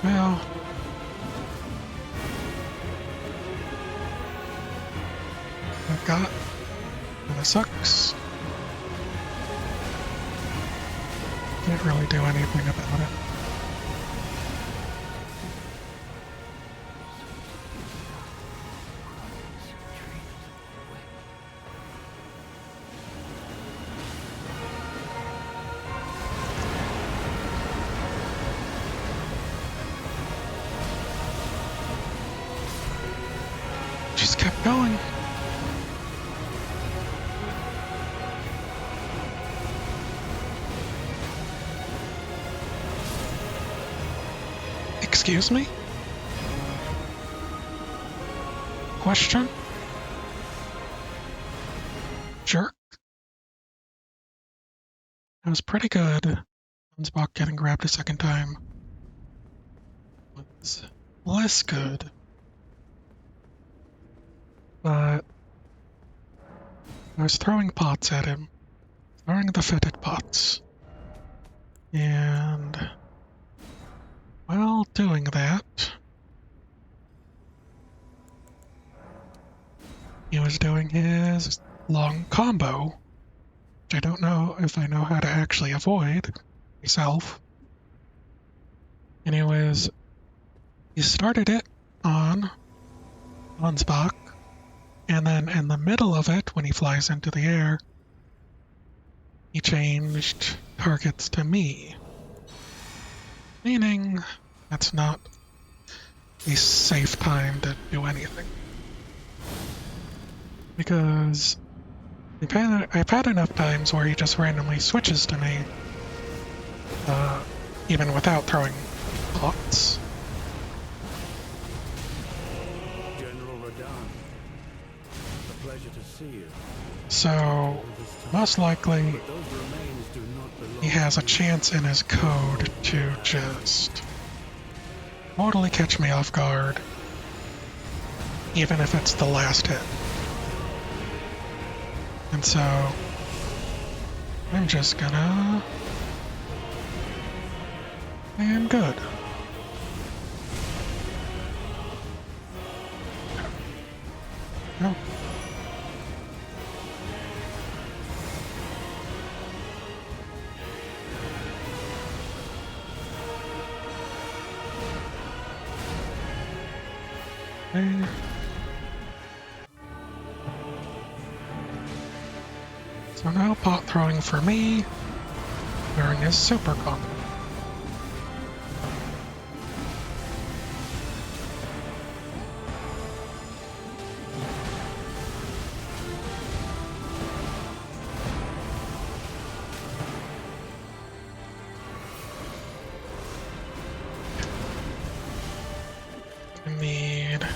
Well, I've got, and it sucks. Can't really do anything about it. Just kept going. Excuse me? Question? Jerk? That was pretty good. Spock getting grabbed a second time was less good. But I was throwing pots at him. Throwing the fetid pots. And while doing that, he was doing his long combo, which I don't know if I know how to actually avoid myself. And he started it on Spock, and then in the middle of it, when he flies into the air, he changed targets to me. Meaning, that's not a safe time to do anything. Because I've had enough times where he just randomly switches to me. even without throwing pots. General Radahn, a pleasure to see you. So, most likely, But those remains do not belong he has a to you. chance in his code to just totally catch me off guard, even if it's the last hit. And so, I'm just gonna... And good. No. Okay. So now pot throwing for me during his super combo. I need...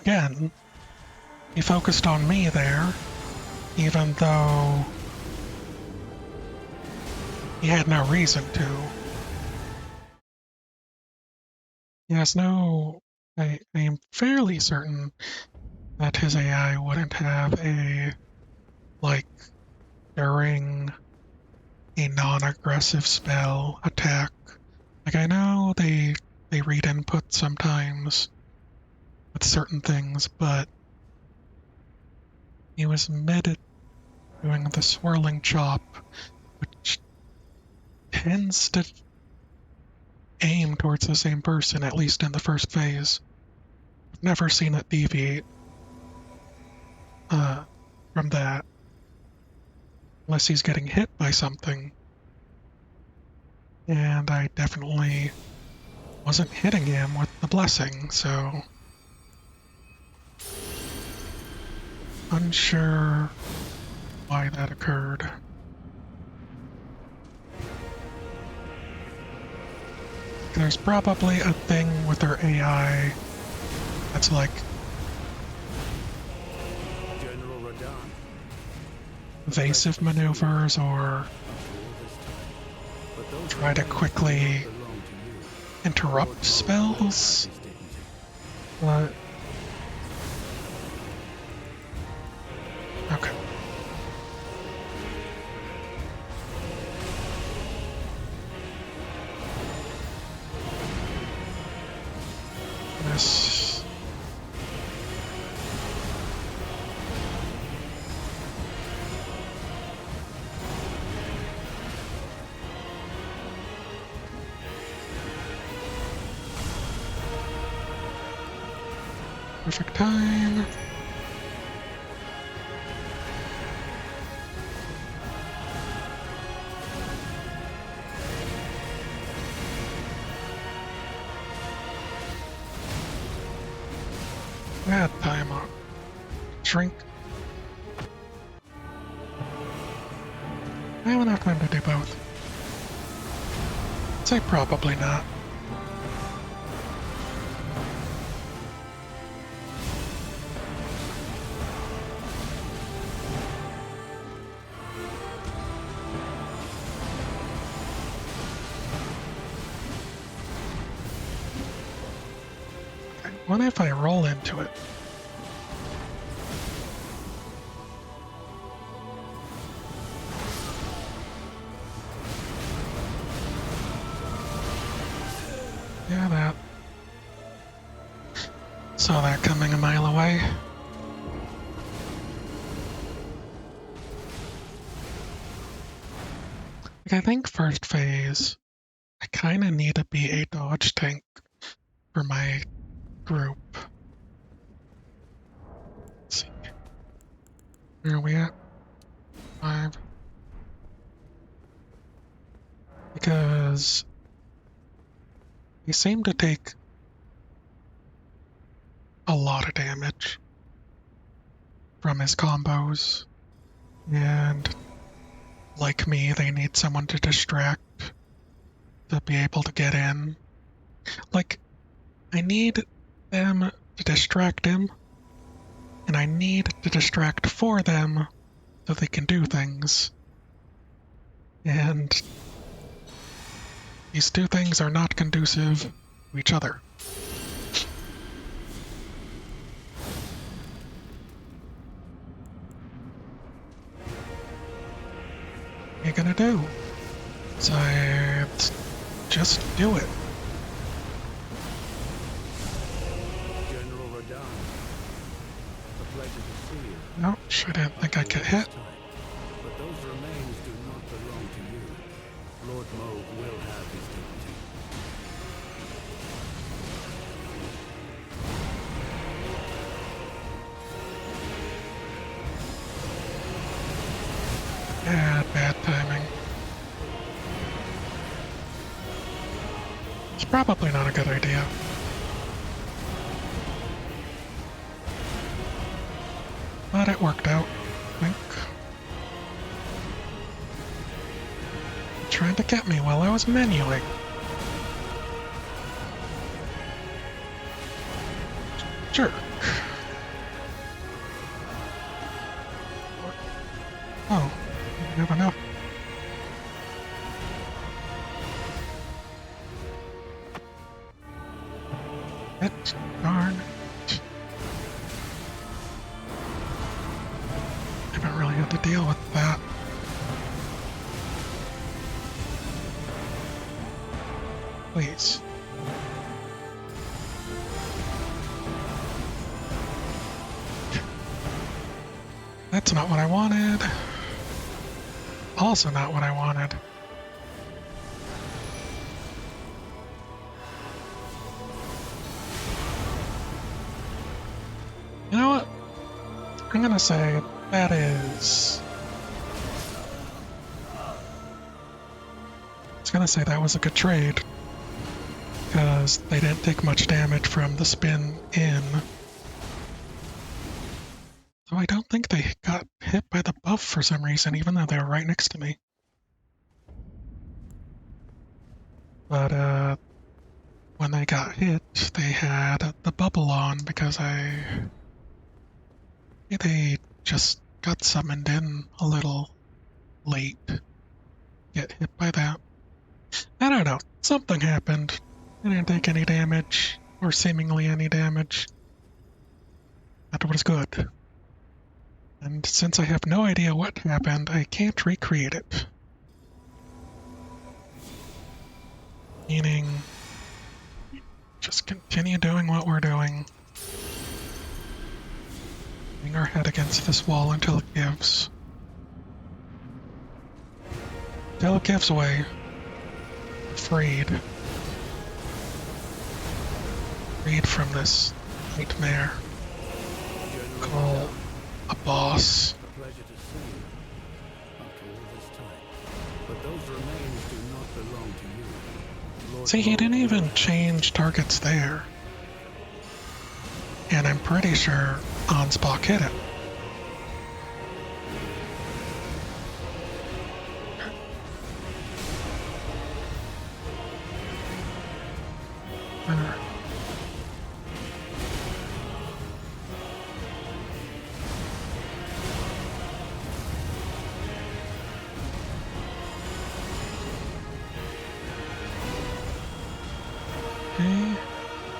Again, he focused on me there, even though he had no reason to. He has no... I am fairly certain that his AI wouldn't have a, like, during a non-aggressive spell attack. Like, I know they read input sometimes with certain things, but he was mid doing the swirling chop, which tends to aim towards the same person, at least in the first phase. I've never seen it deviate uh, from that, unless he's getting hit by something. And I definitely wasn't hitting him with the blessing, so unsure why that occurred. There's probably a thing with their AI that's like General Radahn, evasive maneuvers or but those try to remains quickly do not belong to you. interrupt spells, but okay. This perfect time. Bad time on drink. I have enough time to do both. I'd say probably not. Okay, what if I roll into it? Yeah, that. Saw that coming a mile away. Like, I think first phase, I kind of need to be a dodge tank for my group. Let's see. Where are we at? 5. Because he seemed to take a lot of damage from his combos. And like me, they need someone to distract to be able to get in. Like, I need them to distract him, and I need to distract for them so they can do things. And these two things are not conducive to each other. What are you gonna do? So just do it. General Radahn, a pleasure to see you. Ouch, I didn't think I'd get hit. But those remains do not belong to you. Lord Moog will have his dignity. Bad timing. It's probably not a good idea. But it worked out, I think. Trying to get me while I was menuing. Jerk. Oh, you never know. It, darn. Haven't really had to deal with that. Please. That's not what I wanted. Also not what I wanted. You know what? I'm gonna say that is... I was gonna say that was a good trade, because they didn't take much damage from the spin in. So I don't think they got hit by the buff for some reason, even though they were right next to me. But when they got hit, they had the bubble on because they just got summoned in a little late. Get hit by that. I don't know. Something happened. I didn't take any damage, or seemingly any damage. That was good. And since I have no idea what happened, I can't recreate it. Meaning, just continue doing what we're doing. Bang our head against this wall until it gives. Until it gives way. Freed. Freed from this nightmare called a boss. A pleasure to see you after all this time. But those remains do not belong to you. Lord See, he didn't Moog even will- change targets there. And I'm pretty sure Ansbach hit it. Okay,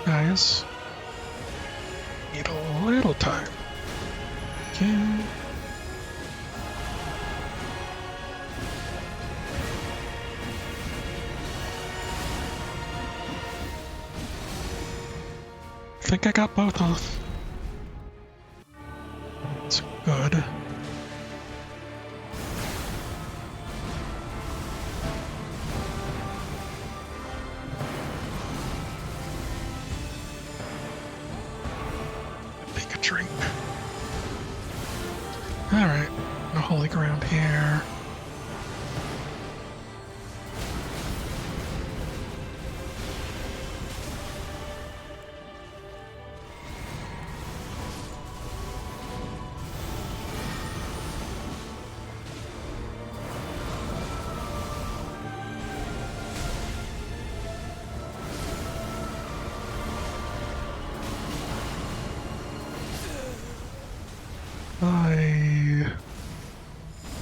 guys. Need a little time. Okay. I think I got both off. It's good. Alright, no holy ground here.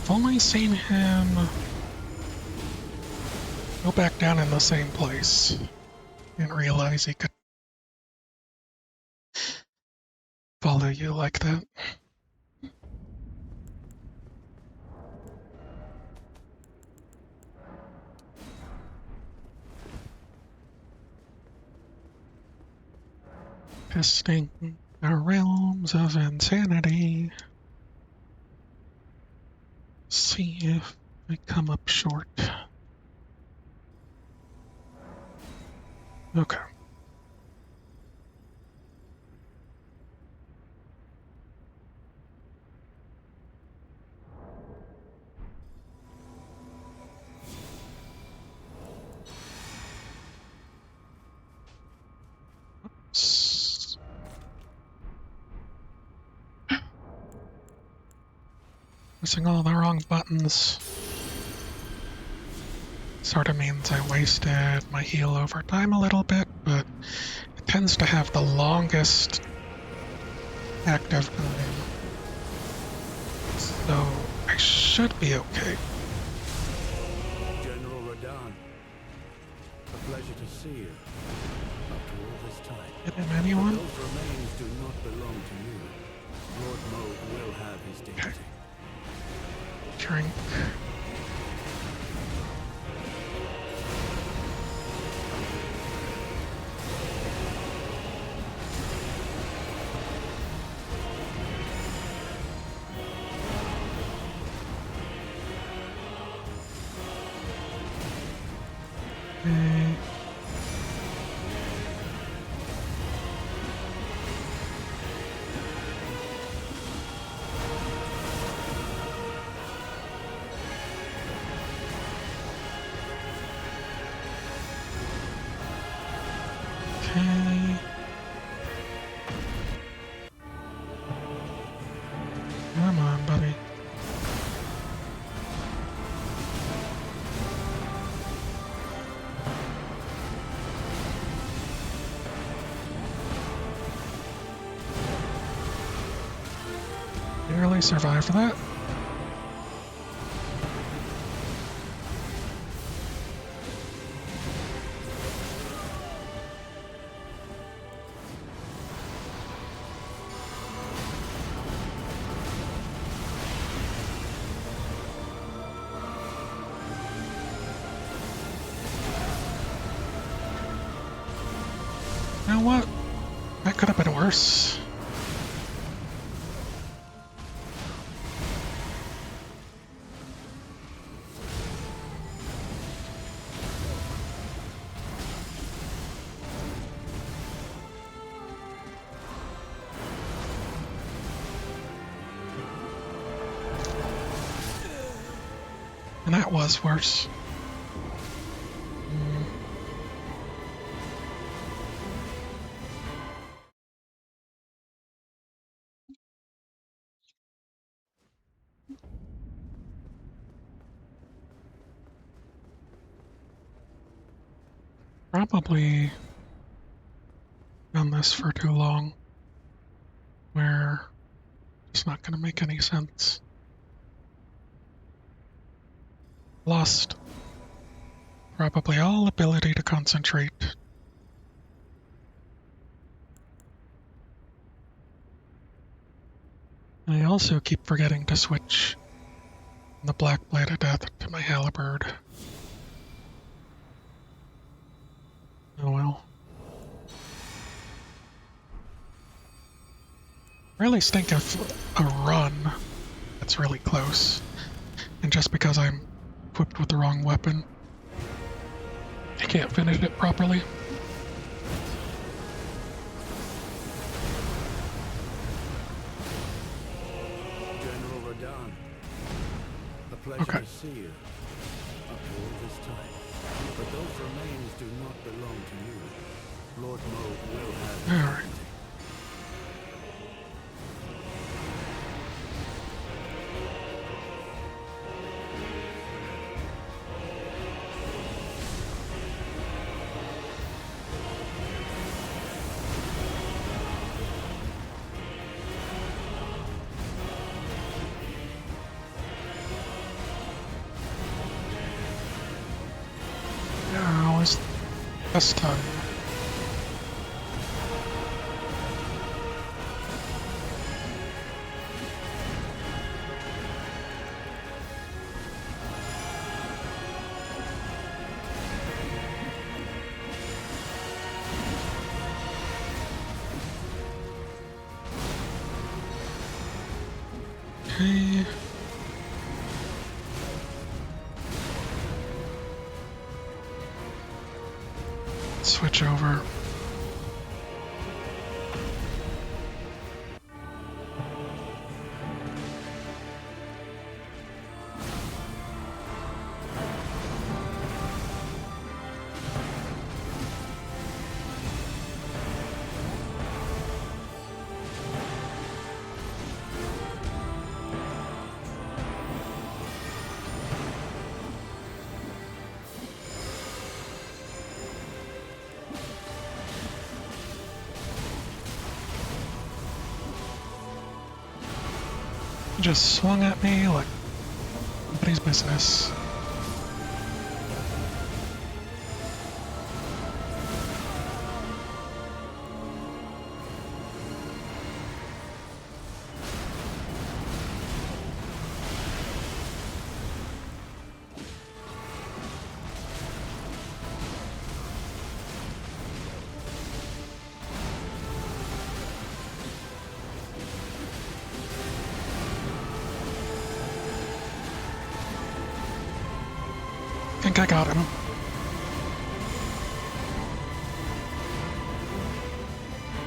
I've only seen him go back down in the same place. Didn't realize he could follow you like that. Testing the realms of insanity. See if we come up short. Okay. Pressing all the wrong buttons. Sort of means I wasted my heal over time a little bit, but it tends to have the longest active time. So I should be okay. General Radahn, a pleasure to see you. After all this time. Hit him, anyone? Those remains do not belong to you. Lord Moog will have his dignity. Drink. Okay. Okay. Come on, buddy. Barely survived that. You know what? That could have been worse. And that was worse. Probably done this for too long, where it's not going to make any sense. Lost probably all ability to concentrate. And I also keep forgetting to switch the Black Blade of Death to my halberd. Oh well. I really think of a run that's really close, and just because I'm equipped with the wrong weapon, I can't finish it properly. General pleasure Okay. to see you. After all this time. But those remains do not belong to you. Lord Moog will have All them. right. Now is the best time. Okay. Switch over. He just swung at me like nobody's business. Think I got him.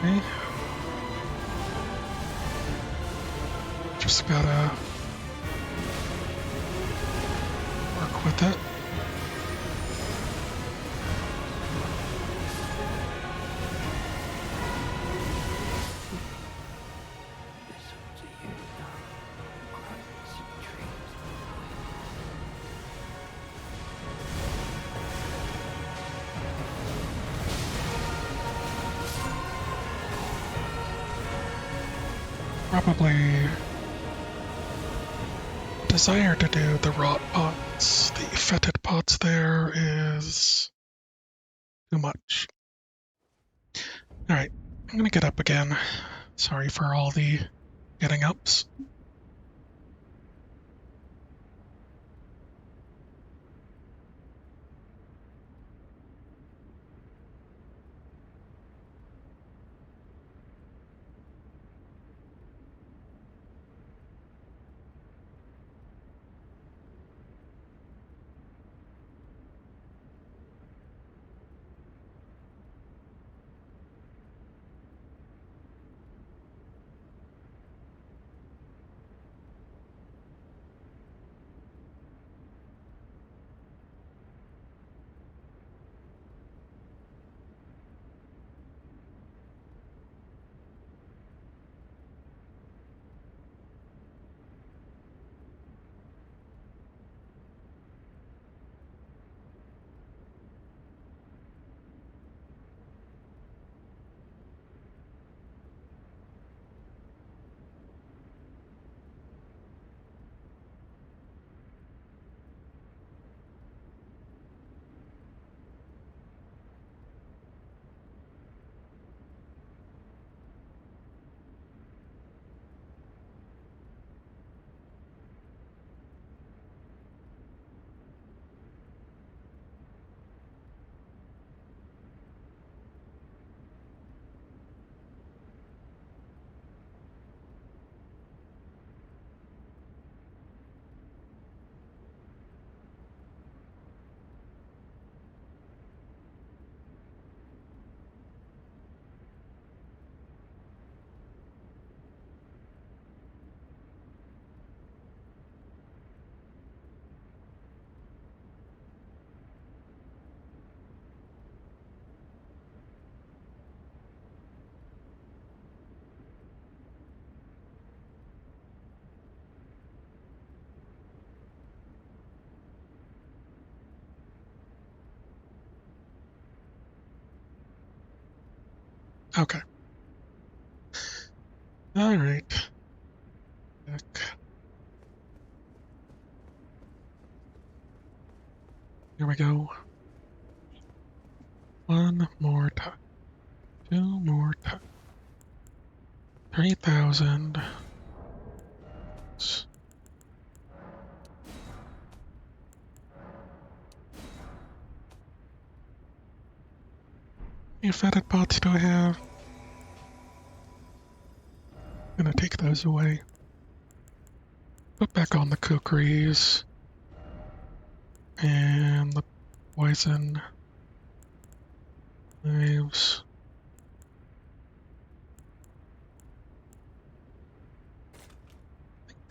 Okay. Just gotta work with it. It's up to you now. Grunts and traitors. Probably desire to do the rot pots, the fetid pots there is too much. Alright, I'm gonna get up again. Sorry for all the getting ups. Okay. Alright. Here we go. One more time. Two more times. 3,000. How many fetid pots do I have? I'm gonna take those away. Put back on the kukris. And the poison knives.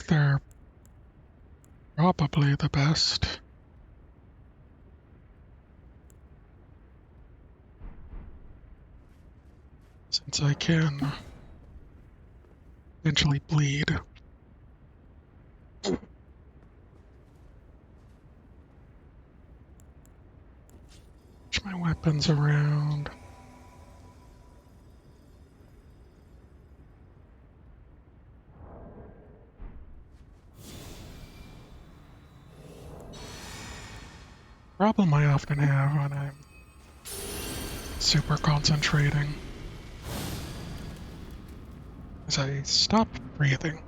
They're probably the best. Since I can eventually bleed. Switch my weapons around. Problem I often have when I'm super concentrating is I stop breathing.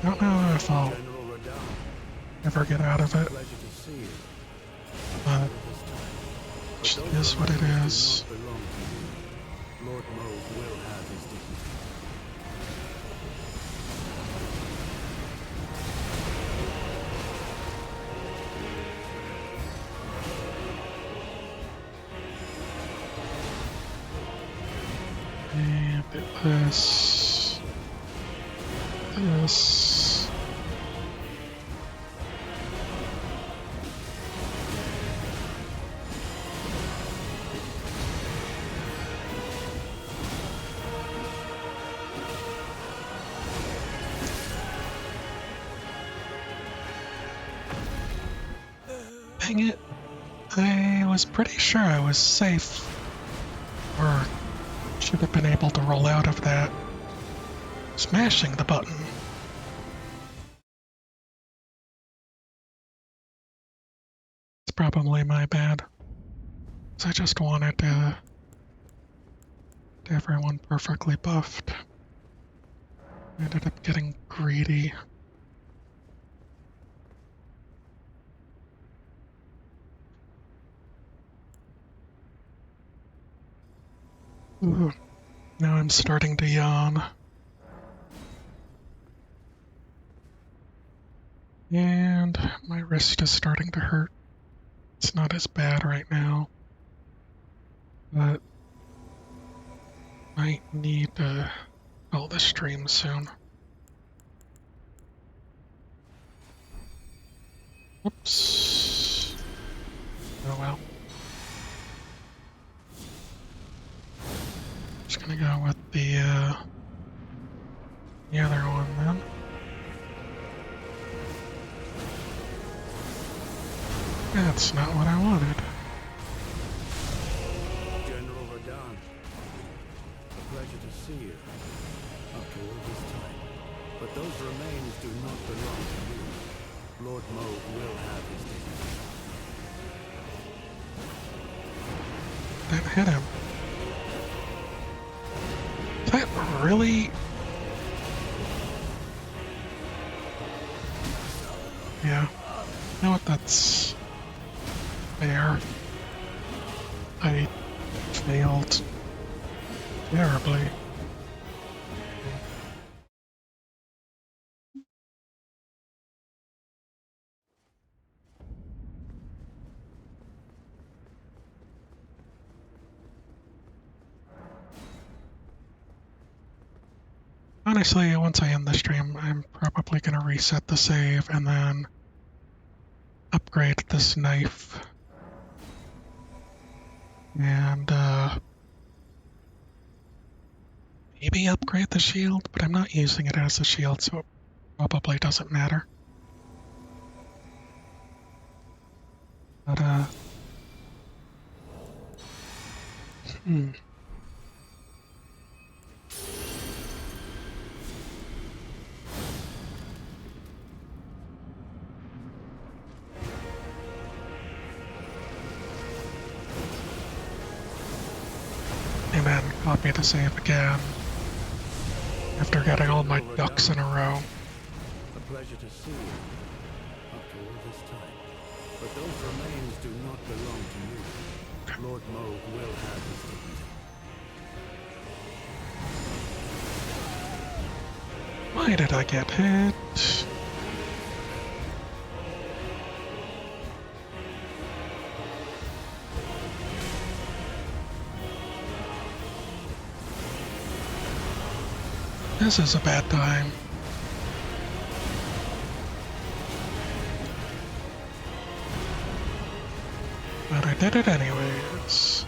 I don't know if I'll General Radahn, ever get out of it, pleasure to see you. but This time. it But those is what it remains is. do not belong to you. Lord Moog will have his dignity. And this. Dang it. I was pretty sure I was safe. Or should have been able to roll out of that. Smashing the button. It's probably my bad. 'Cause I just wanted everyone perfectly buffed. I ended up getting greedy. Ooh, now I'm starting to yawn. And my wrist is starting to hurt. It's not as bad right now, but might need to call the stream soon. Oops. Oh well. Just gonna go with the other one then. That's not what I wanted. General Radahn, a pleasure to see you. After all this time. But those remains do not belong to you. Lord Moog will have his dignity. That hit him. That really... Yeah. You know what, that's fair. I failed terribly. Honestly, once I end the stream, I'm probably gonna reset the save and then upgrade this knife. And, maybe upgrade the shield, but I'm not using it as a shield, so it probably doesn't matter. But, hmm. And then copy the save again after getting all my ducks in a row. A pleasure to see you after all this time. But those remains do not belong to you. Lord Moog will have his dignity. Why did I get hit? This is a bad time. But I did it anyways.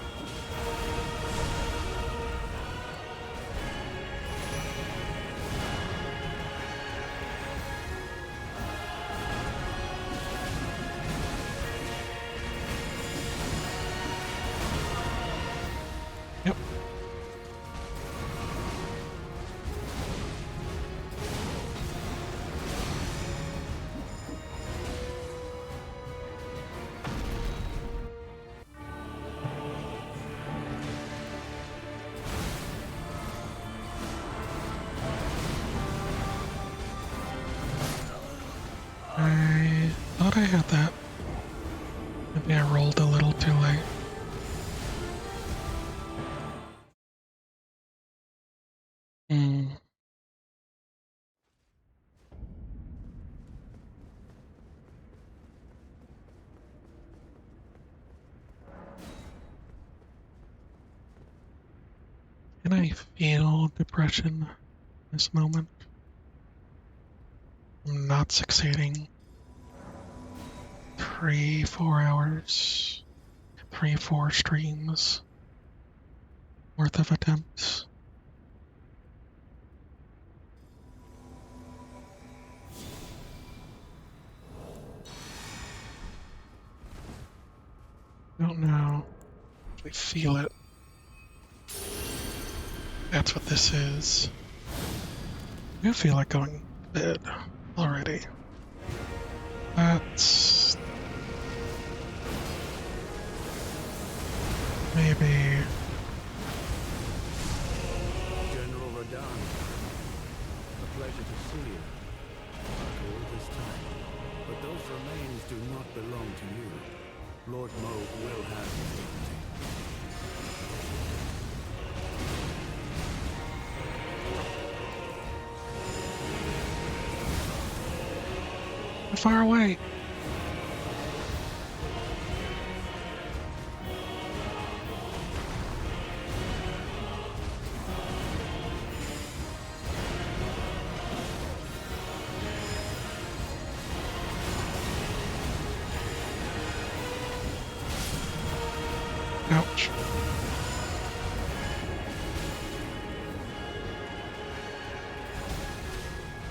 Yep. I thought I had that. Maybe I rolled a little too late. Hmm. Can I feel depression in this moment? I'm not succeeding. 3-4 hours. 3-4 streams worth of attempts. Don't know. I feel it. That's what this is. I do feel like going to bed already. That's maybe. General Radahn, a pleasure to see you after all this time. But those remains do not belong to you. Lord Moog will have his dignity. Far away. Ouch.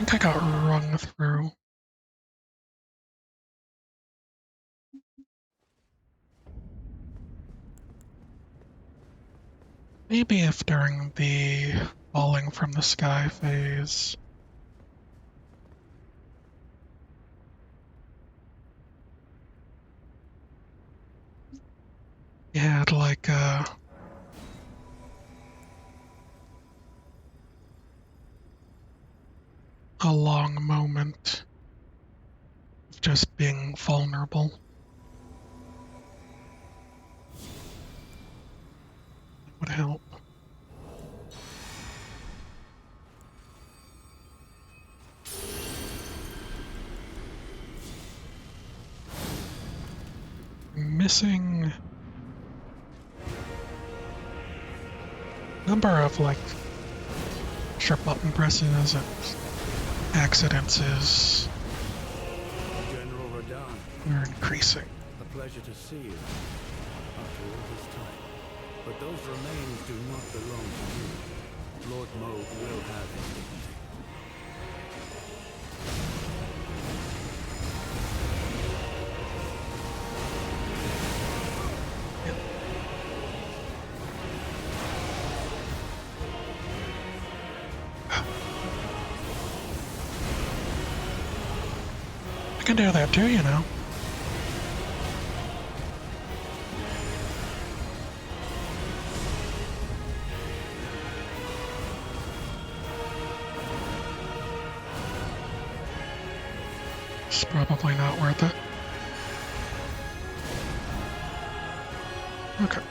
I think I got rung through. Maybe if during the falling from the sky phase, you had like a long moment of just being vulnerable. That would help. Missing number of like sharp button presses and accidents is General Radahn, we're increasing. a pleasure to see you after all this time. But those remains do not belong to you. Lord Moog will have his dignity. can do that too, you know. It's probably not worth it. Okay.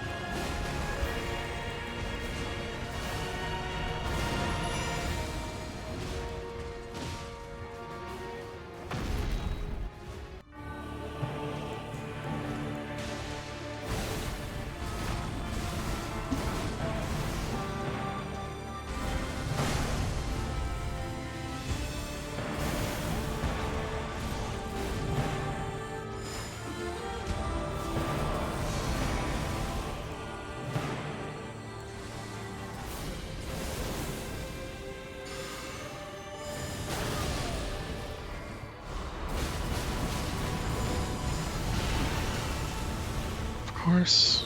Of course.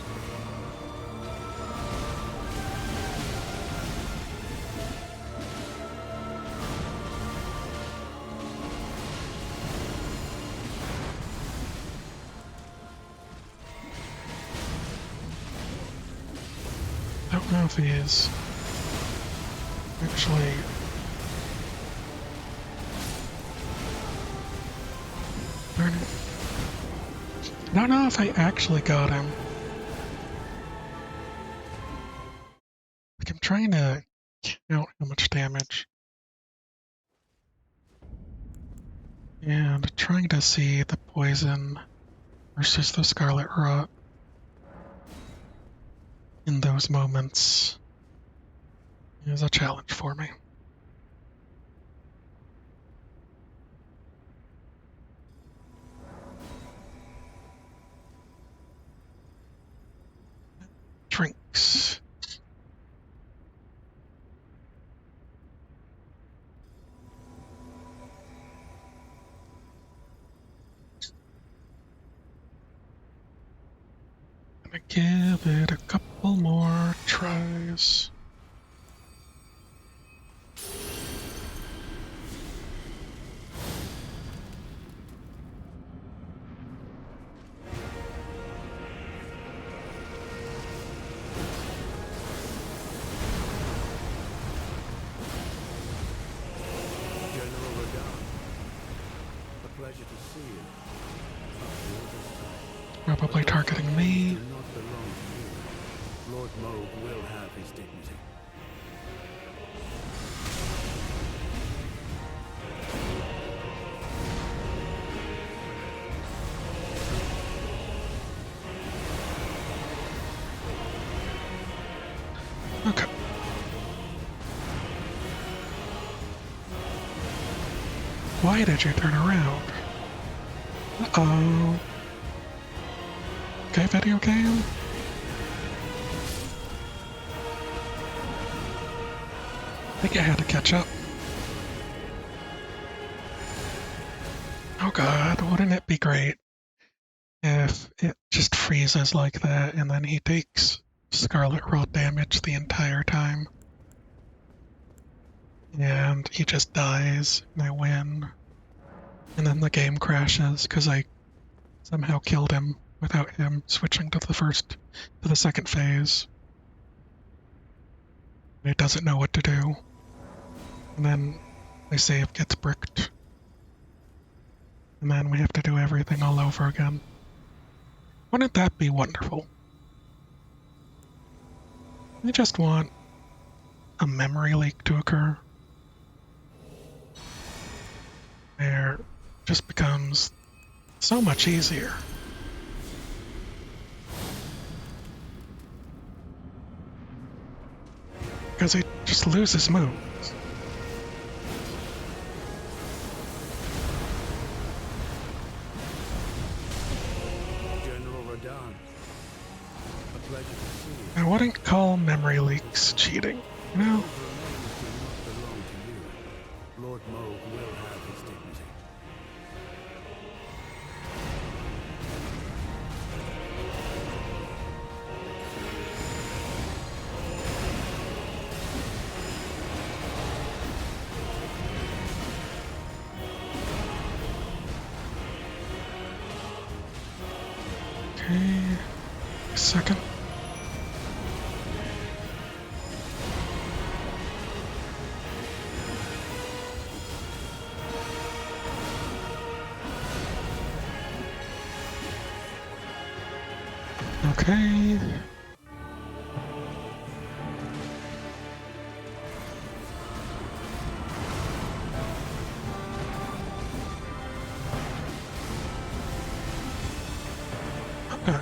I don't know if he is actually. Darn it. I don't know if I actually got him. Like, I'm trying to count how much damage. And trying to see the poison versus the scarlet rot in those moments is a challenge for me. Drinks. Gonna give it a couple more tries. General Radon, a pleasure to see you. After all this time. Probably targeting me. Do not belong to you. Lord Moog will have his dignity. Okay. Why did you turn around? Uh-oh. Okay, video game? I think I had to catch up. Oh god, wouldn't it be great if it just freezes like that and then he takes Scarlet Rot damage the entire time? And he just dies and I win. And then the game crashes because I somehow killed him without him switching to the second phase. And it doesn't know what to do. And then my save gets bricked. And then we have to do everything all over again. Wouldn't that be wonderful? I just want a memory leak to occur. Where it just becomes so much easier. Because he just loses moves. General Radon, a pleasure to see you. I wouldn't call memory leaks cheating, you know? Those remains do not belong to you. Lord Moog will have his dignity. second. Okay. Okay.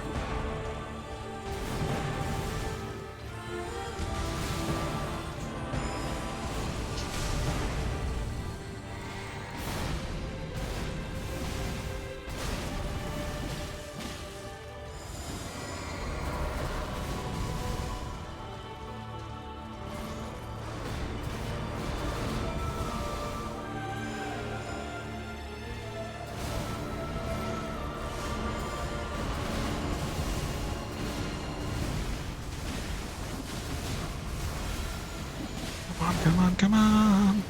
Come on, come on, come on.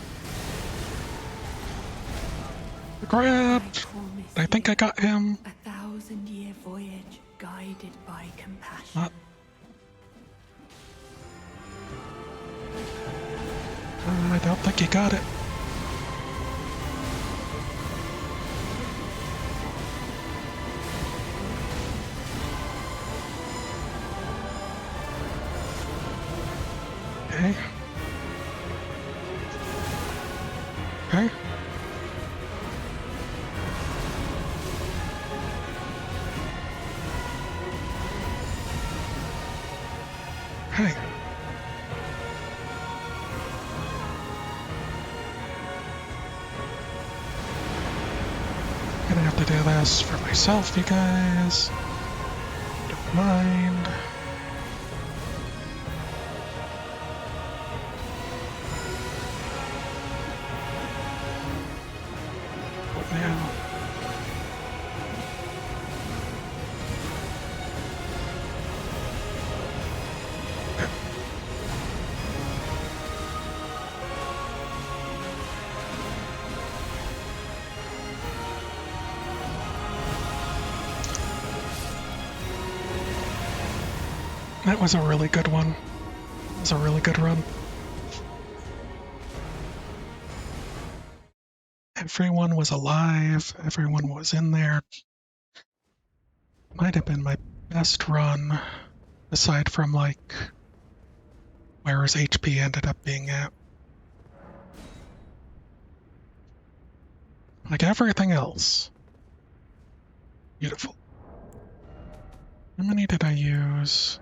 Grabbed. I think I got him. 1,000-year voyage guided by compassion. I don't think he got it. Okay. Okay. Hey. Gonna have to do this for myself, you guys. Don't mind. What now? That was a really good one. It was a really good run. Everyone was alive. Everyone was in there. Might have been my best run, aside from, like, where his HP ended up being at. Like everything else. Beautiful. How many did I use?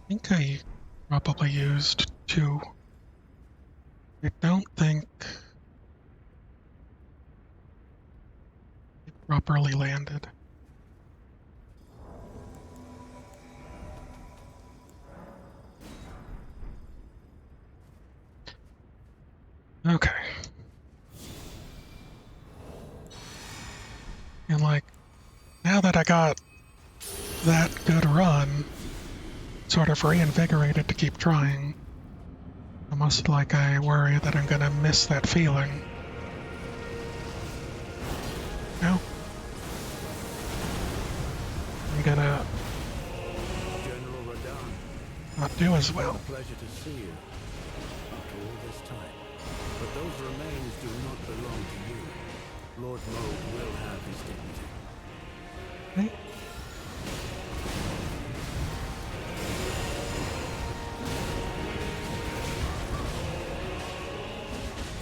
I think I probably used 2. I don't think it properly landed. Okay. And like, now that I got that good run, sort of reinvigorated to keep trying, almost like I worry that I'm gonna miss that feeling. No? I'm gonna General Radahn, not do as a well. pleasure to see you after all this time. But those remains do not belong to you. Lord Moog will have his dignity. Okay.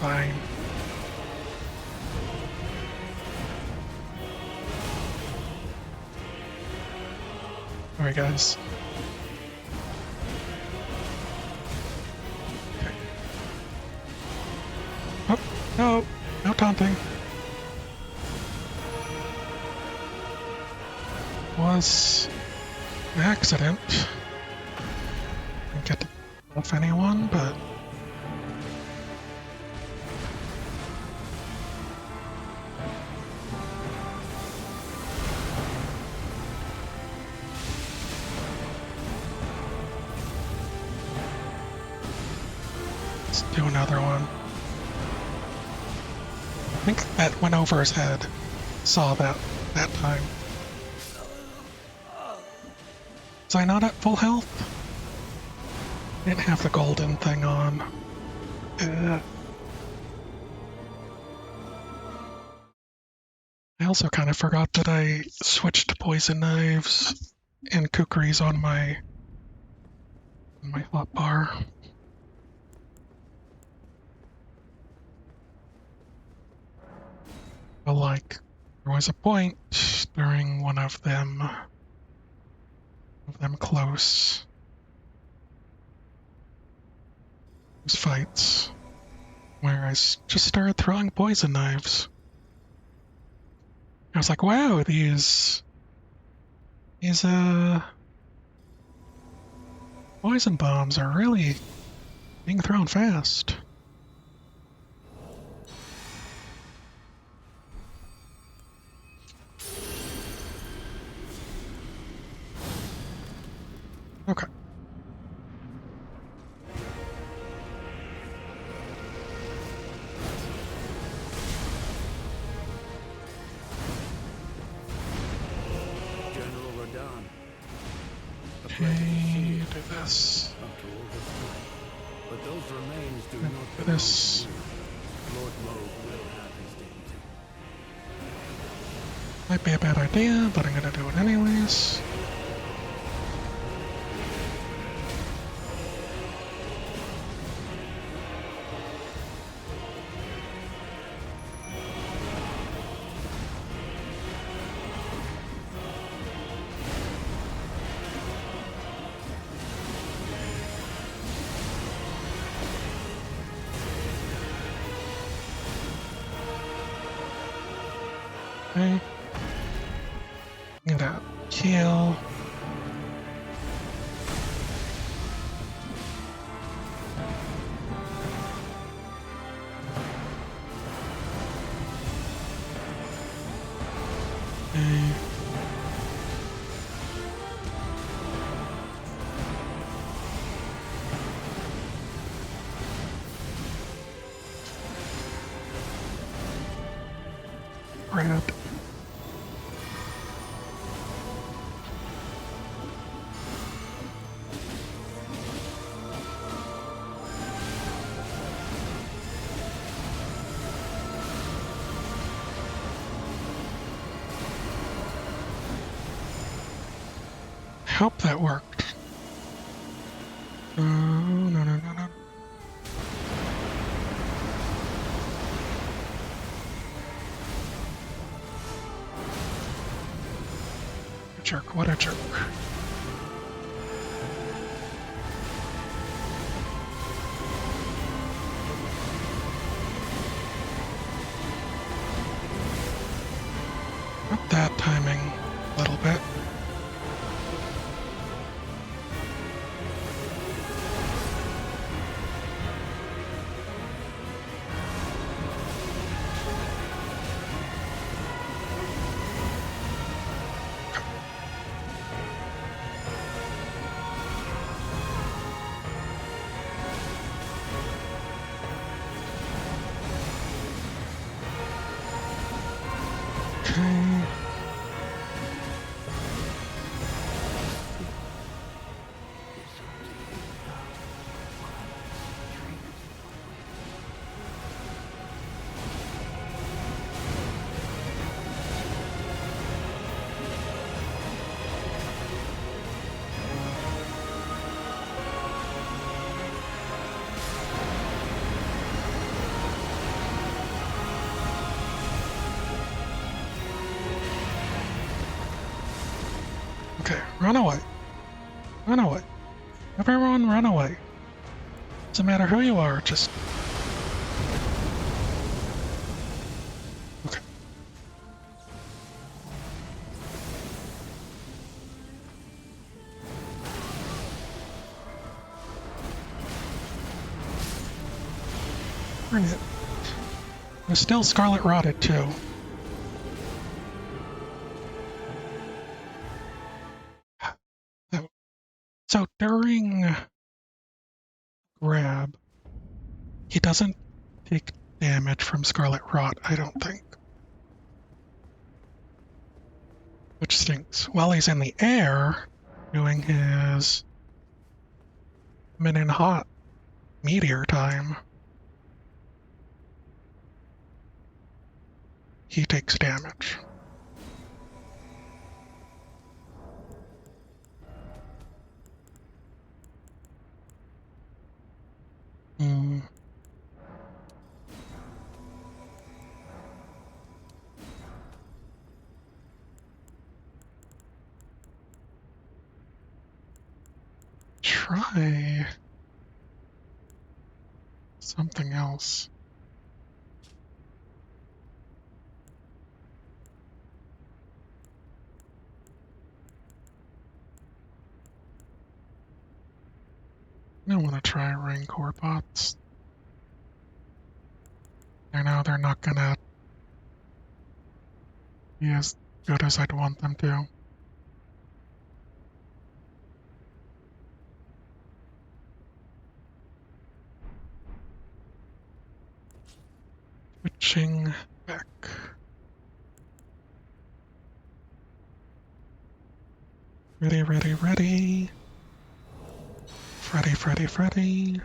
Fine. Alright, guys. Okay. Oh, no! No taunting. Was an accident. Didn't get to buff anyone, but let's do another one. I think that went over his head. Saw that time. Was I not at full health? I didn't have the golden thing on. I also kind of forgot that I switched poison knives and kukris on my hotbar. But like, there was a point during one of them close fights where I just started throwing poison knives. I was like, wow, these poison bombs are really being thrown fast. Okay. General Radon. A pleasure to see Okay, you do this. after all this time. But those remains do Do not belong this. to you. Lord Moog will have his dignity. Might be a bad idea, but I'm gonna do it anyways. Okay. I'm gonna heal. Okay. Grab. Hope that worked. No. Jerk, what a jerk. Not that timing a little bit. Okay. Okay, run away. Run away. Everyone run away. Doesn't matter who you are, just... Okay. Bring it. It was still scarlet rotted too. So during grab, he doesn't take damage from scarlet rot, I don't think. Which stinks. While he's in the air, doing his Minin Hot meteor time, he takes damage. Hmm. Try something else. I want to try ring core pots. I know they're not gonna be as good as I'd want them to. Switching back. Ready, ready, ready. Freddy, Freddy, Freddy.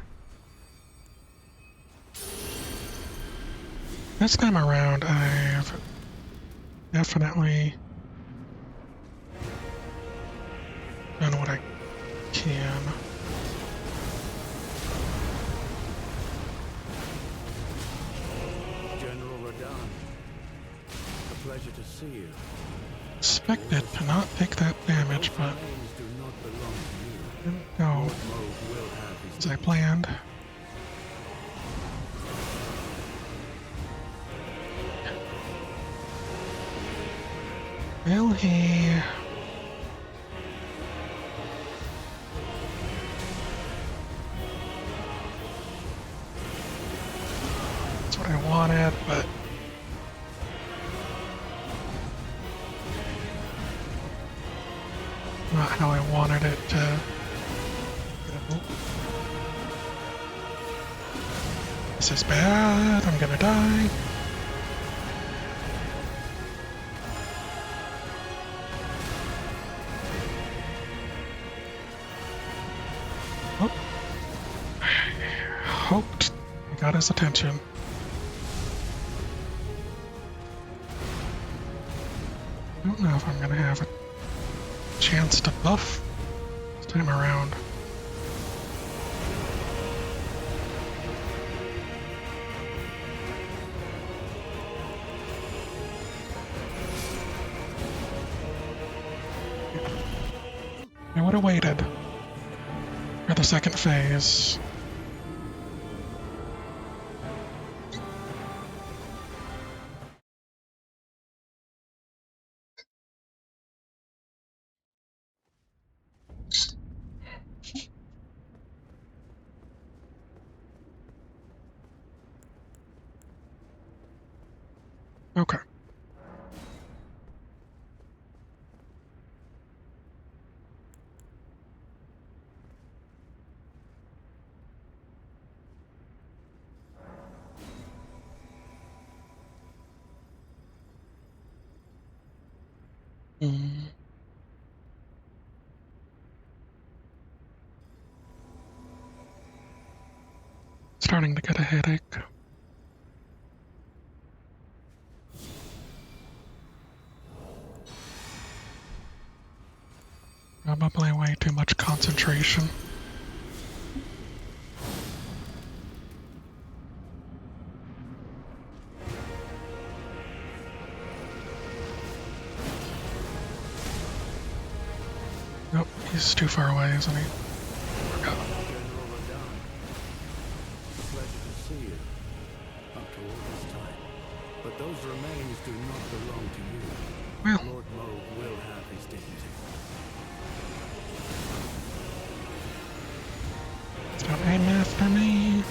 This time around, I've definitely done what I can. General Radon, a pleasure to see you. Expected to not take that damage, but Remains do not belong to you. didn't go Lord Moog will have his as I planned. Will he? That's what I wanted, but not how I wanted it to go. This is bad. I'm gonna die. Oh. Hoped I got his attention. I don't know if I'm gonna have a chance to buff this time around. I would have waited for the second phase. Okay. Mm. Starting to get a headache. Probably way too much concentration. Nope, he's too far away, isn't he? Forgot. General Radon, a pleasure to see you. After all this time. But those remains do not belong to you. Well, Lord Moog will have his dignity. don't aim after me.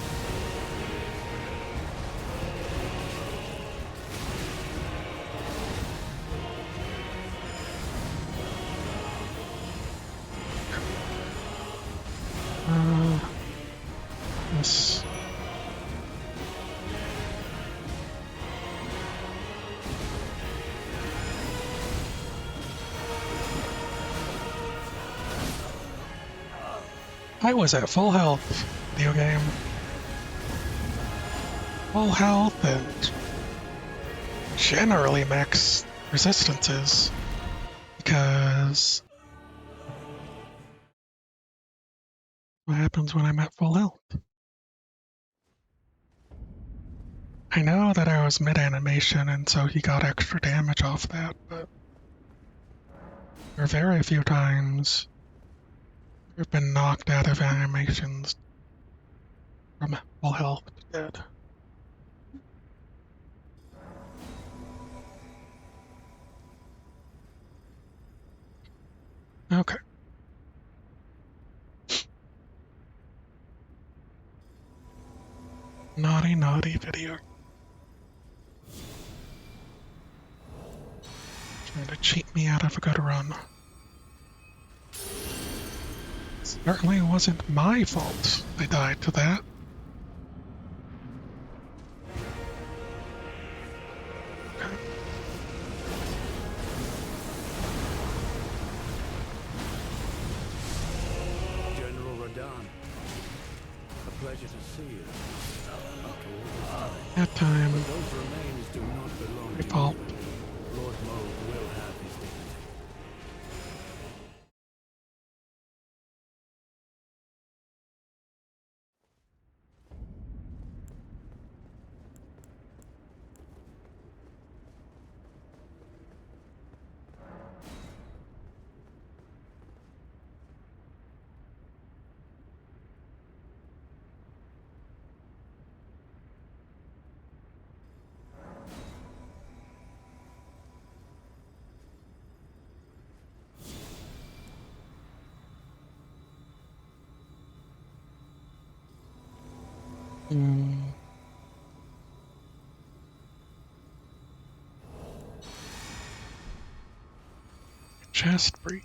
This. I was at full health, video game. Full health and generally max resistances. Because what happens when I'm at full health? I know that I was mid-animation and so he got extra damage off that, but there are very few times I've been knocked out of animations from full health to dead. Okay. Naughty, naughty video. Trying to cheat me out of a good run. Certainly wasn't my fault I died to that. Okay. General Radahn, a pleasure to see you. After all this time. That time, But those remains do not belong my to fault. you. Lord Moog will have his dignity. Hmm. Just breathe.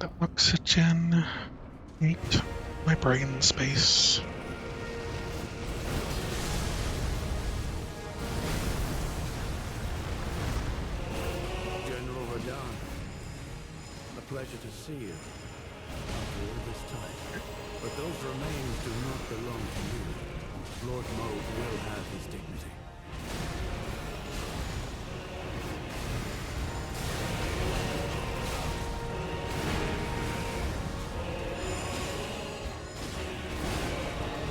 Get oxygen. Eat my brain space. General Radahn, a pleasure to see you. After all this time. But those remains do not belong to you. Lord Moog will have his dignity.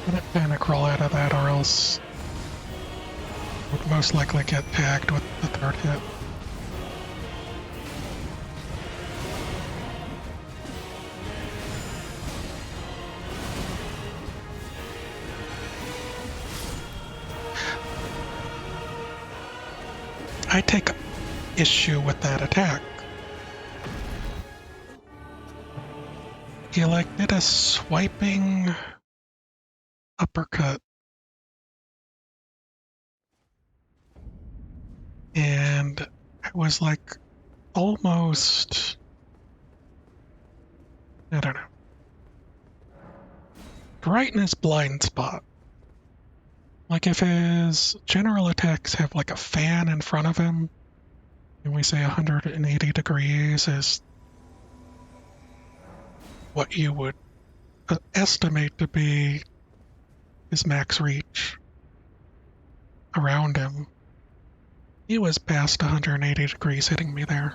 I'm gonna panic roll out of that or else would most likely get tagged with the third hit. I take issue with that attack. He like did a swiping uppercut. And I was like almost, I don't know, right in his blind spot. Like if his general attacks have like a fan in front of him, and we say 180 degrees is what you would estimate to be his max reach around him. He was past 180 degrees hitting me there.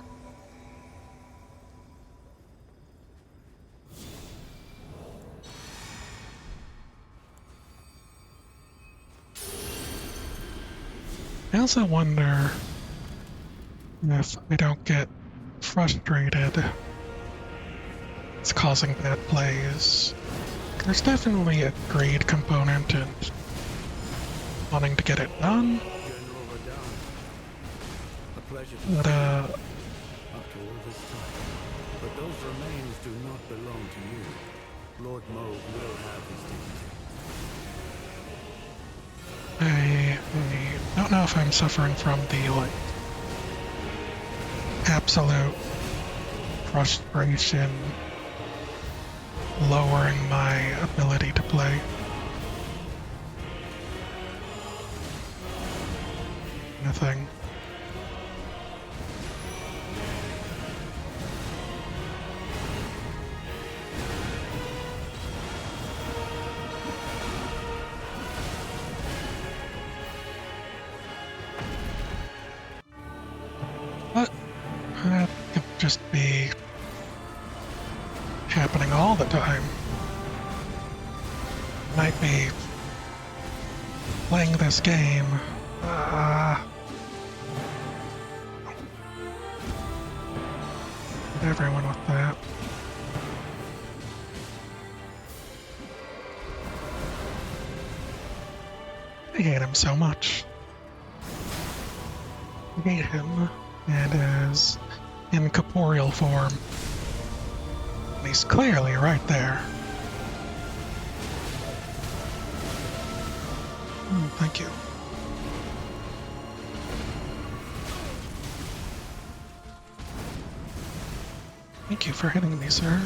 I also wonder if I don't get frustrated it's causing bad plays. There's definitely a greed component and wanting to get it done, General Radahn, a pleasure to but see you. After all this time. But those remains do not belong to you. Lord Moog will have his dignity. I don't know if I'm suffering from the like absolute frustration lowering my ability to play. Nothing. But that could just be happening all the time. Might be playing this game. Everyone with that. I hate him so much. I hate him and his incorporeal form. And he's clearly right there. Thank you. Thank you for hitting me, sir.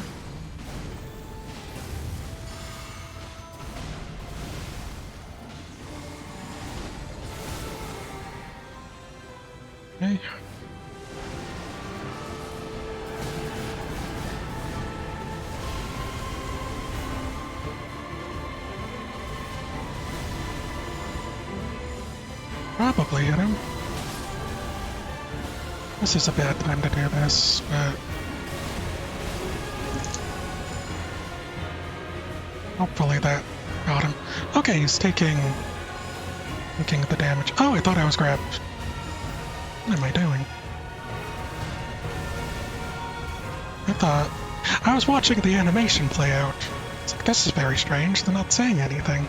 Okay. Probably hit him. This is a bad time to do this, but hopefully that got him. Okay, he's taking the damage. Oh, I thought I was grabbed. What am I doing? I was watching the animation play out. It's like, this is very strange. They're not saying anything.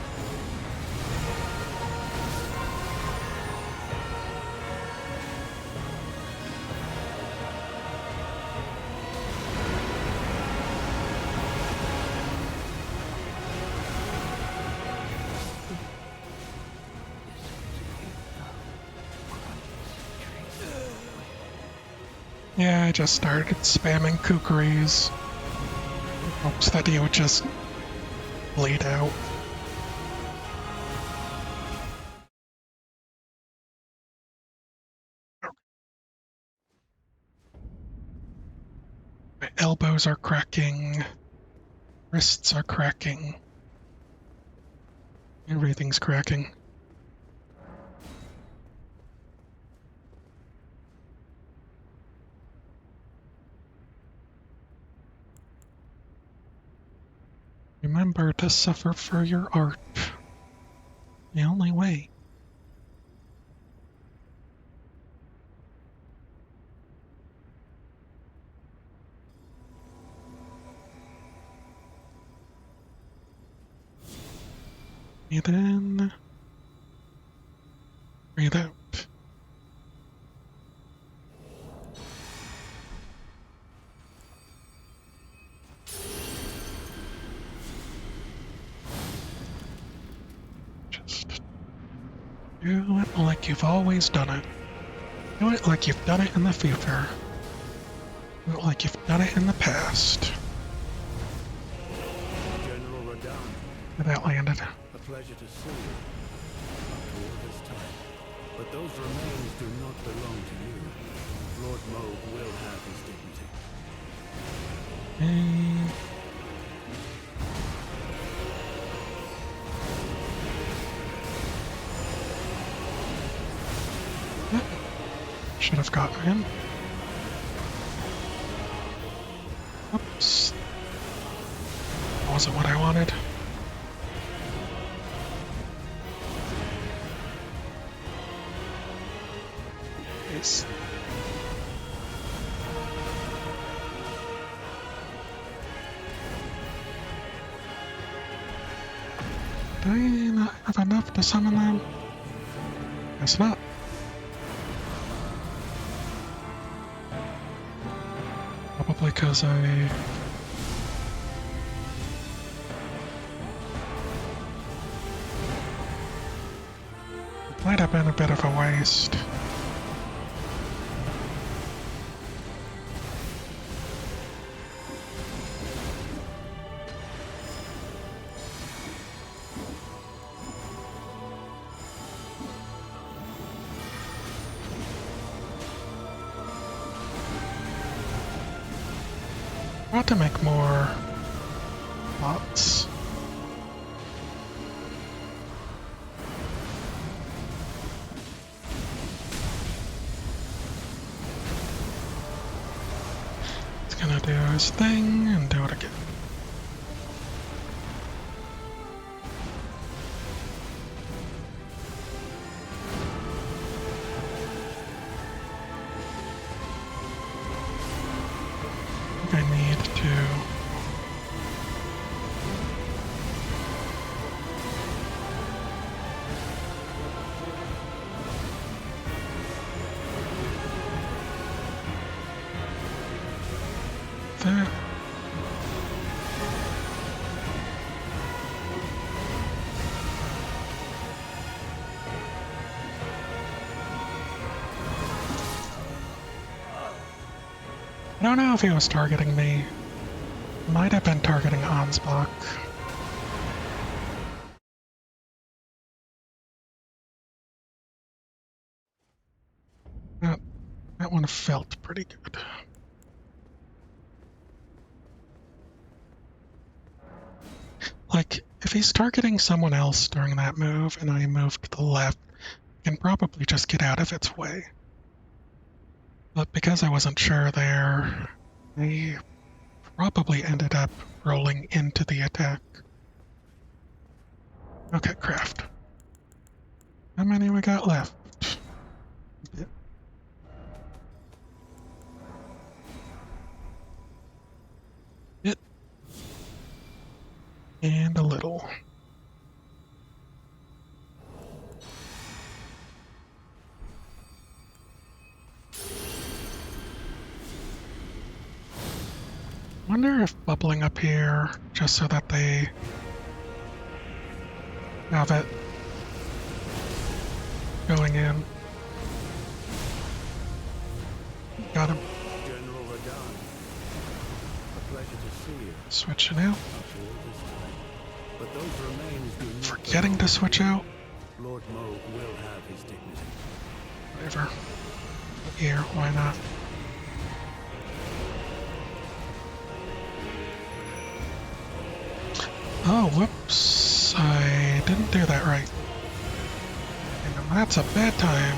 Yeah, I just started spamming kookaries. Hopes that he would just bleed out. My elbows are cracking. Wrists are cracking. Everything's cracking. Remember to suffer for your art. The only way. Breathe in. Breathe out. Just do it like you've always done it. Do it like you've done it in the future. Do it like you've done it in the past. General Radahn, That landed. a pleasure to see you. After all this time. But those remains do not belong to you. Lord Moog will have his dignity. Should have gotten him. Oops. That wasn't what I wanted. Yes. Do I not have enough to summon them? Guess not. Probably because I... It might have been a bit of a waste. Ought to make more bots. gonna do his thing and do it again. I need to that. I don't know if he was targeting me. Might have been targeting Ansbach. That, that one felt pretty good. Like, if he's targeting someone else during that move and I move to the left, I can probably just get out of its way. But because I wasn't sure there, I probably ended up rolling into the attack. Okay, craft. How many we got left? Bit. And a little. Wonder if bubbling up here, just so that they have it going in. Got him. General Radon, a pleasure to see you. Switching out. After all this time. But those remains do not Forgetting to switch out. Lord Moog will have his dignity. Whatever. Here, why not? Oh, whoops. I didn't do that right. And that's a bad time.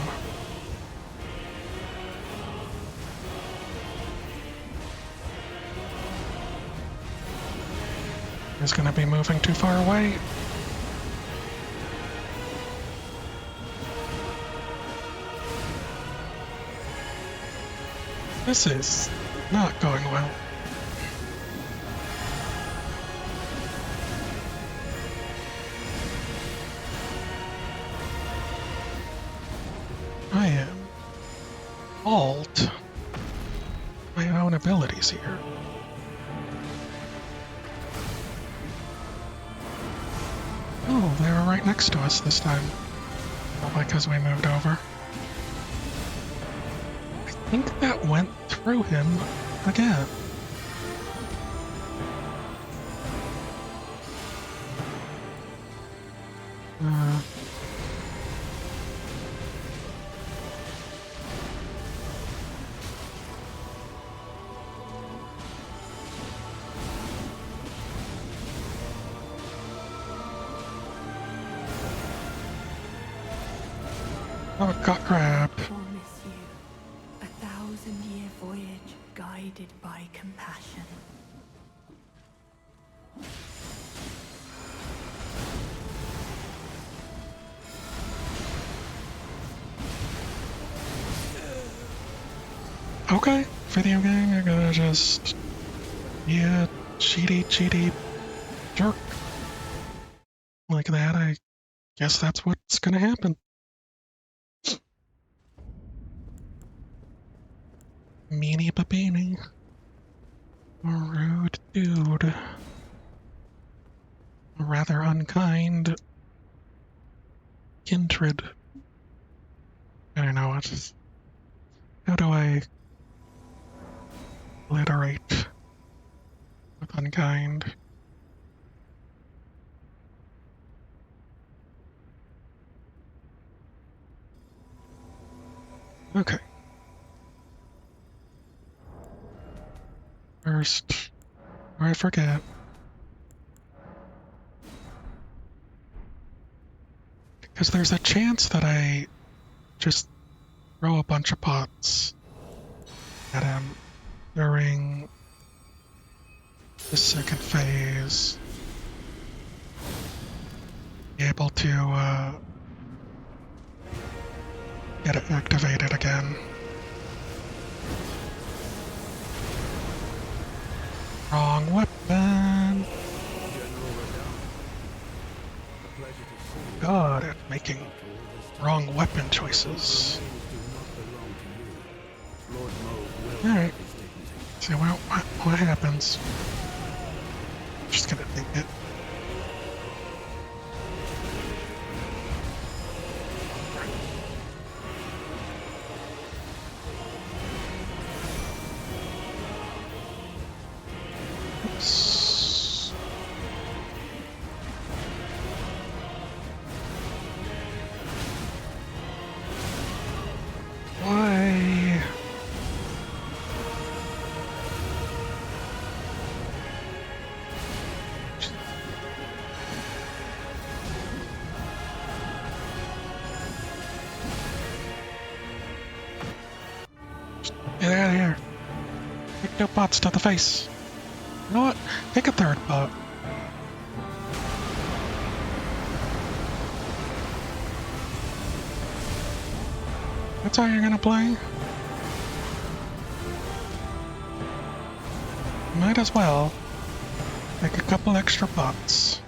He's gonna be moving too far away. This is not going well. I am alt my own abilities here. Oh, they were right next to us this time. Probably because we moved over. I think that went through him again. Oh, it got grabbed. Promise you a 1,000-year voyage guided by compassion. Okay, video game, you're gonna just be a cheaty jerk. Like that, I guess that's what's gonna happen. Meanie babini. A rude dude. A rather unkind kindred. I don't know, how do I alliterate with unkind? Okay. First, or I forget. Because there's a chance that I just throw a bunch of pots at him during the second phase, be able to get it activated again. Wrong weapon. God, it's making wrong weapon choices. Alright. See what happens. Just gonna take it. Oops. Why? Get out of here. Take no bots to the face. You know what? Take a third bot. That's how you're gonna play? Might as well take a couple extra bots.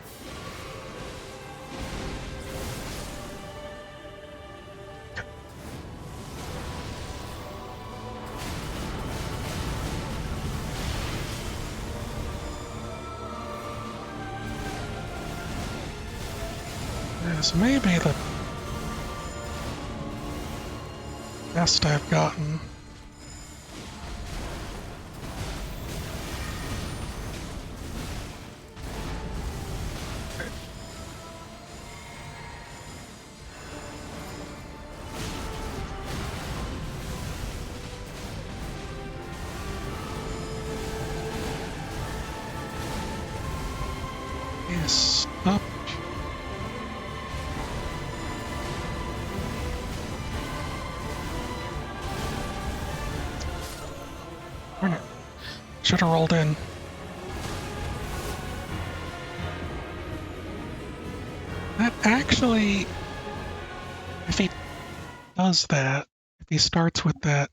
This may be the best I've gotten. Yes, up. Darn it. Should have rolled in. That actually, if he does that, if he starts with that,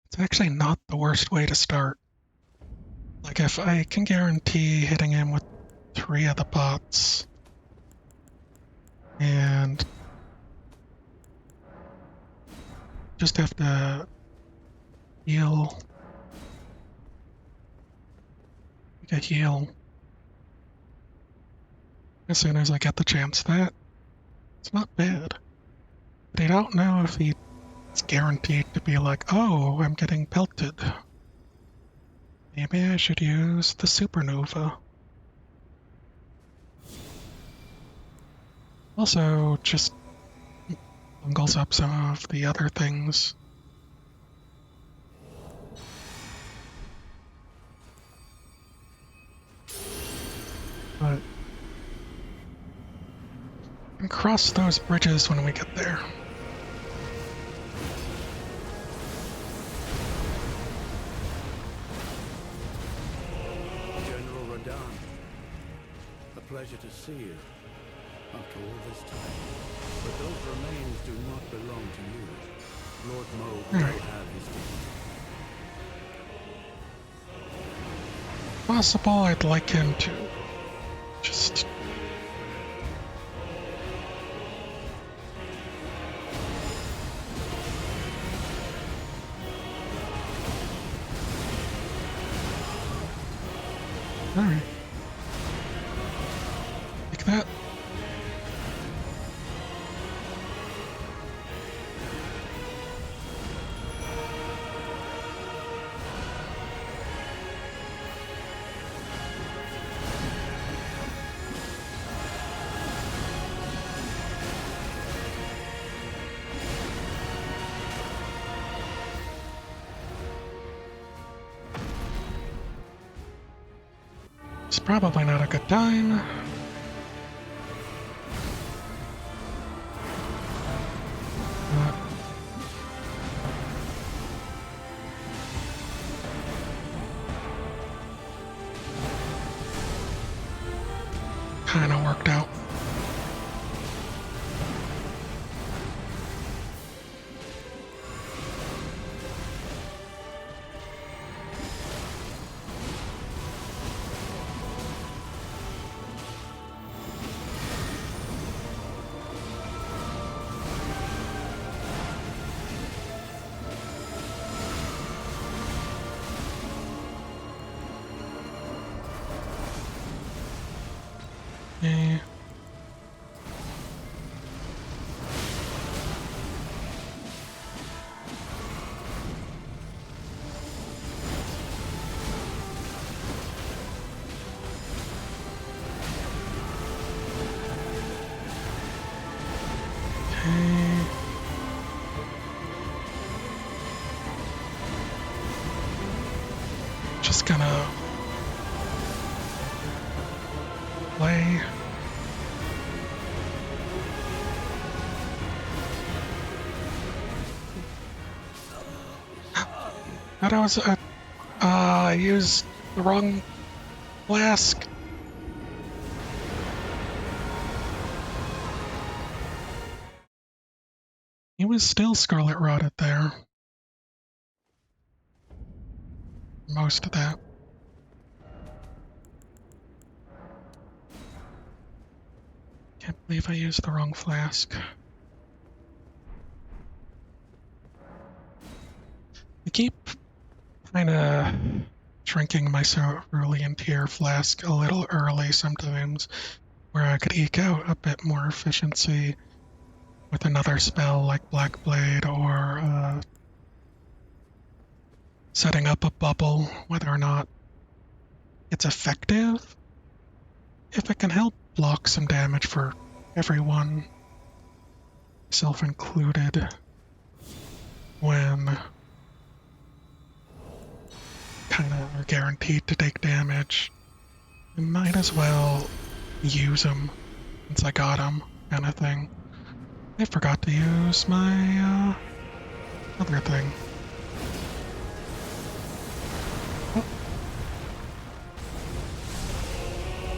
it's actually not the worst way to start. Like, if I can guarantee hitting him with 3 of the bots, and just have to heal, a heal as soon as I get the chance. That it's not bad. But I don't know if it's guaranteed to be like, oh, I'm getting pelted. Maybe I should use the supernova. Also, just bungles up some of the other things. But we can cross those bridges when we get there. General Radahn, a pleasure to see you after all this time. But those remains do not belong to you. Lord Moog will have his dignity. Possible I'd like him to just alright. Like that. It's probably not a good time. But kind of worked out. Yeah. Okay. Just gonna play. Thought I used the wrong flask. He was still scarlet rotted there. Most of that. Can't believe I used the wrong flask. I keep kind of drinking my cerulean tier flask a little early sometimes, where I could eke out a bit more efficiency with another spell like Black Blade or setting up a bubble, whether or not it's effective. If it can help block some damage for everyone, self included, when kind of are guaranteed to take damage, I might as well use them since I got them, kind of thing. I forgot to use my other thing. Oh,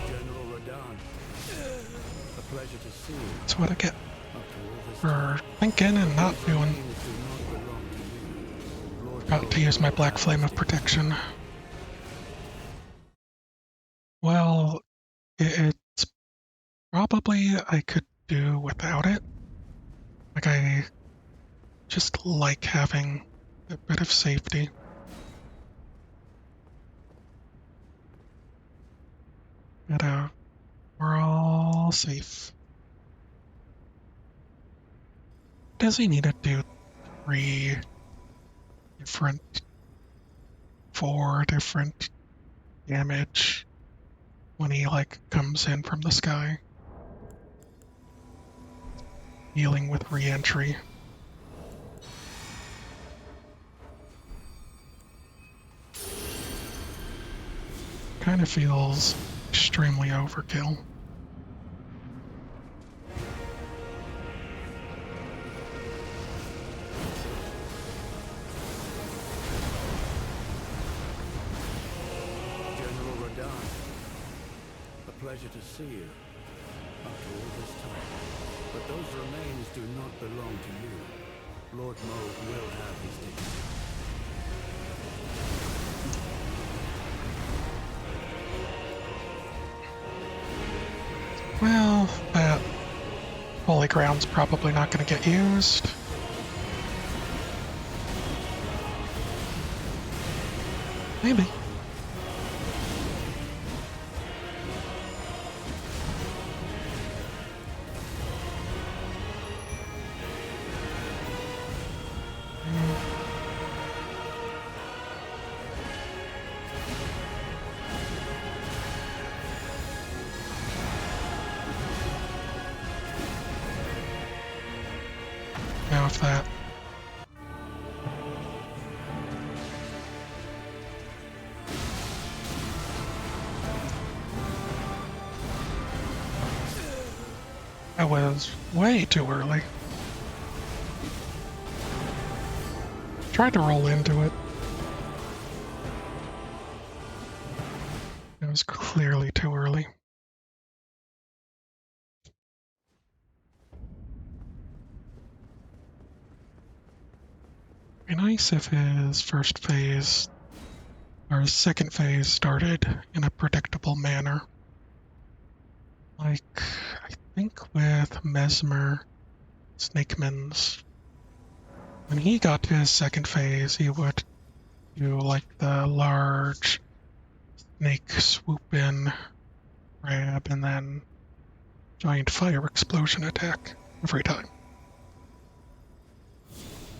General Radon, a pleasure to see you. that's what I get After all this for thinking and not doing. remains do not belong to you. Lord Forgot to use my Black Flame of Protection. Well, it's probably I could do without it. Like, I just like having a bit of safety. But, we're all safe. Does he need to do three different, four different damage when he, like, comes in from the sky? Dealing with re-entry. Kind of feels extremely overkill. General Radon, a pleasure to see you. After all this time. But those remains do not belong to you. Lord Moog will have his dignity. Well, that holy ground's probably not going to get used. Maybe. Now if that. That was way too early. Tried to roll into it. It was clearly too early. Be nice if his first phase or his second phase started in a predictable manner. Like, I think with Mesmer Snakeman's, when he got to his second phase, he would do like the large snake swoop in, grab, and then giant fire explosion attack every time.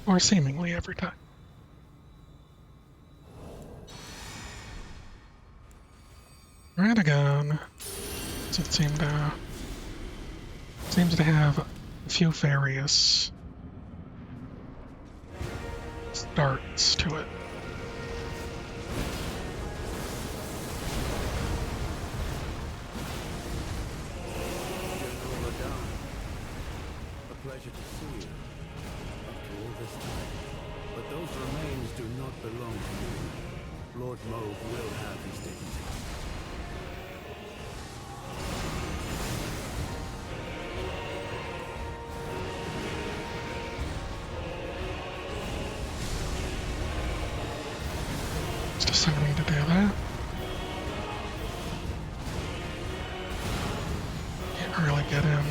Or seemingly every time. Radagon doesn't seems to have a few various starts to it. General Radahn, a pleasure to see you after all this time. But those remains do not belong to you. Lord Moog will have his dignity. It's deciding to do that. Can't really get in.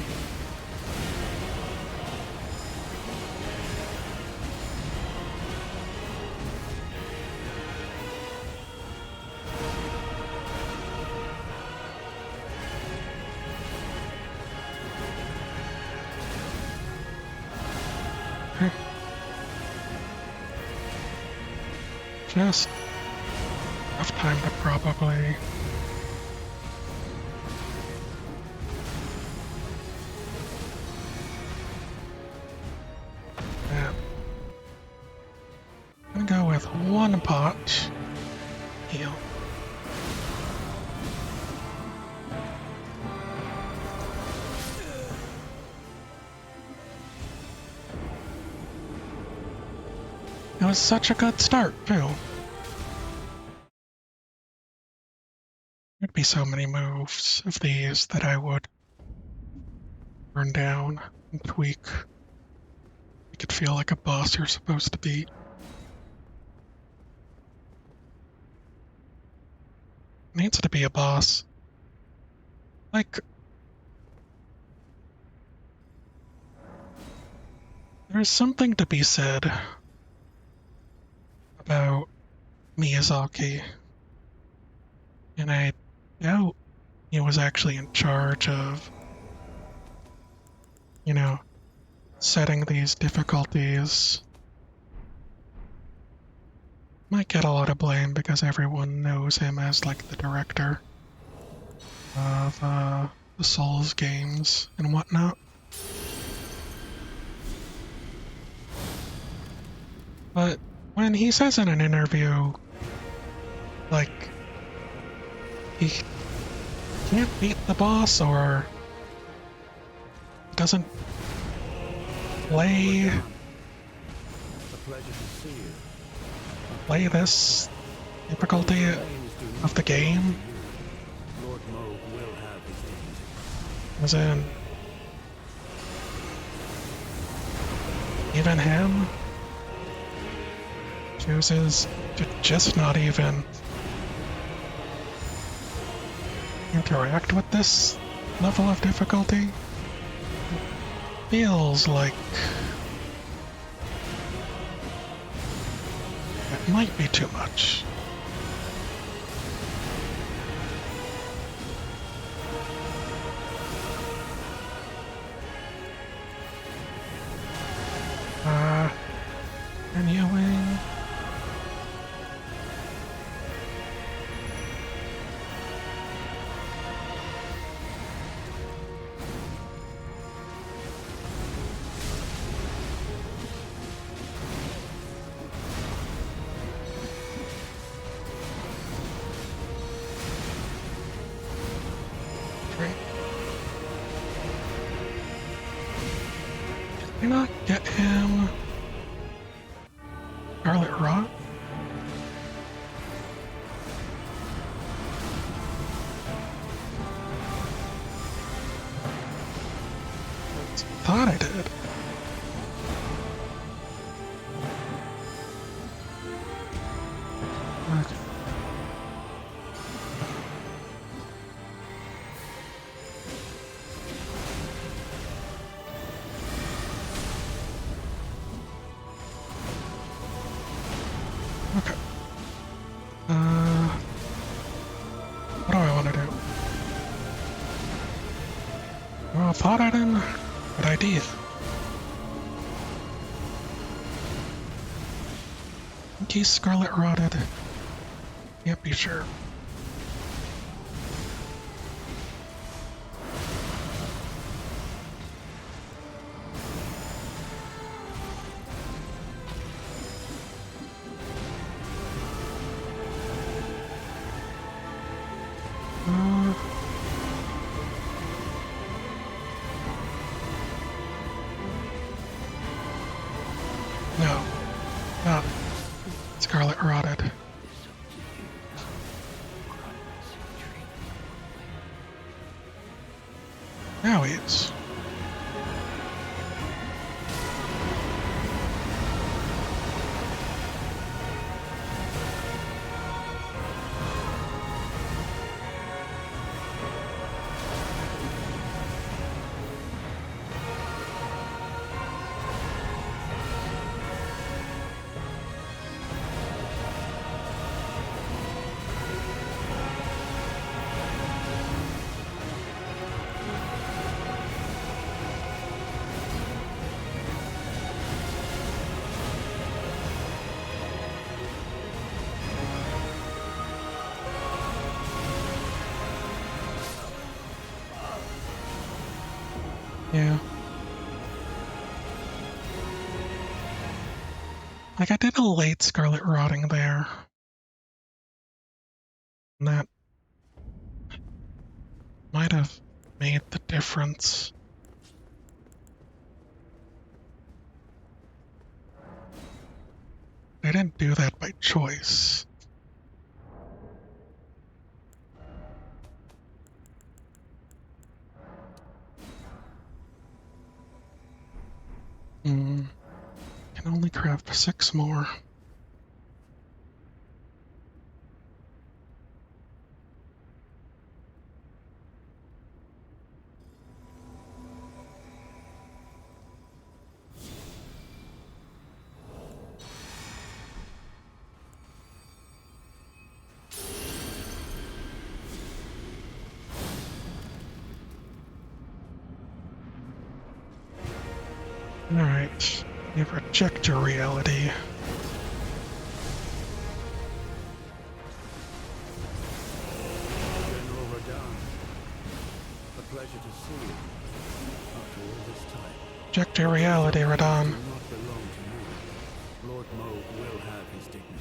Okay. Just enough time to probably yeah. I'm gonna go with one pot heal. It was such a good start, too. There'd be so many moves of these that I would burn down and tweak. Make it feel like a boss you're supposed to beat. Needs to be a boss. Like, there's something to be said about Miyazaki, and I doubt he was actually in charge of, setting these difficulties. Might get a lot of blame because everyone knows him as like the director of the Souls games and whatnot. But when he says in an interview, like, he can't beat the boss or doesn't play A pleasure to see you. this difficulty Remains do not of the game, belong to you. Lord Moog will have his dignity. as in, even him chooses to just not even interact with this level of difficulty. Feels like it might be too much. Continuing. Great. Did we not get him Scarlet Rot? Thought I did. Okay. What do I want to do? Well, thought item. Good idea. In case Scarlet rotted. Can't be sure. No. Not Scarlet rotted. It's up to you now, grunts and trainers. Now he is. Yeah. Like, I did a late Scarlet rotting there. And that might have made the difference. I didn't do that by choice. Can only craft 6 more. Alright. You reject your reality. General Radahn, a pleasure to see you. After all this time. Reject your reality, Do Radahn. not belong to you. Lord Moog will have his dignity.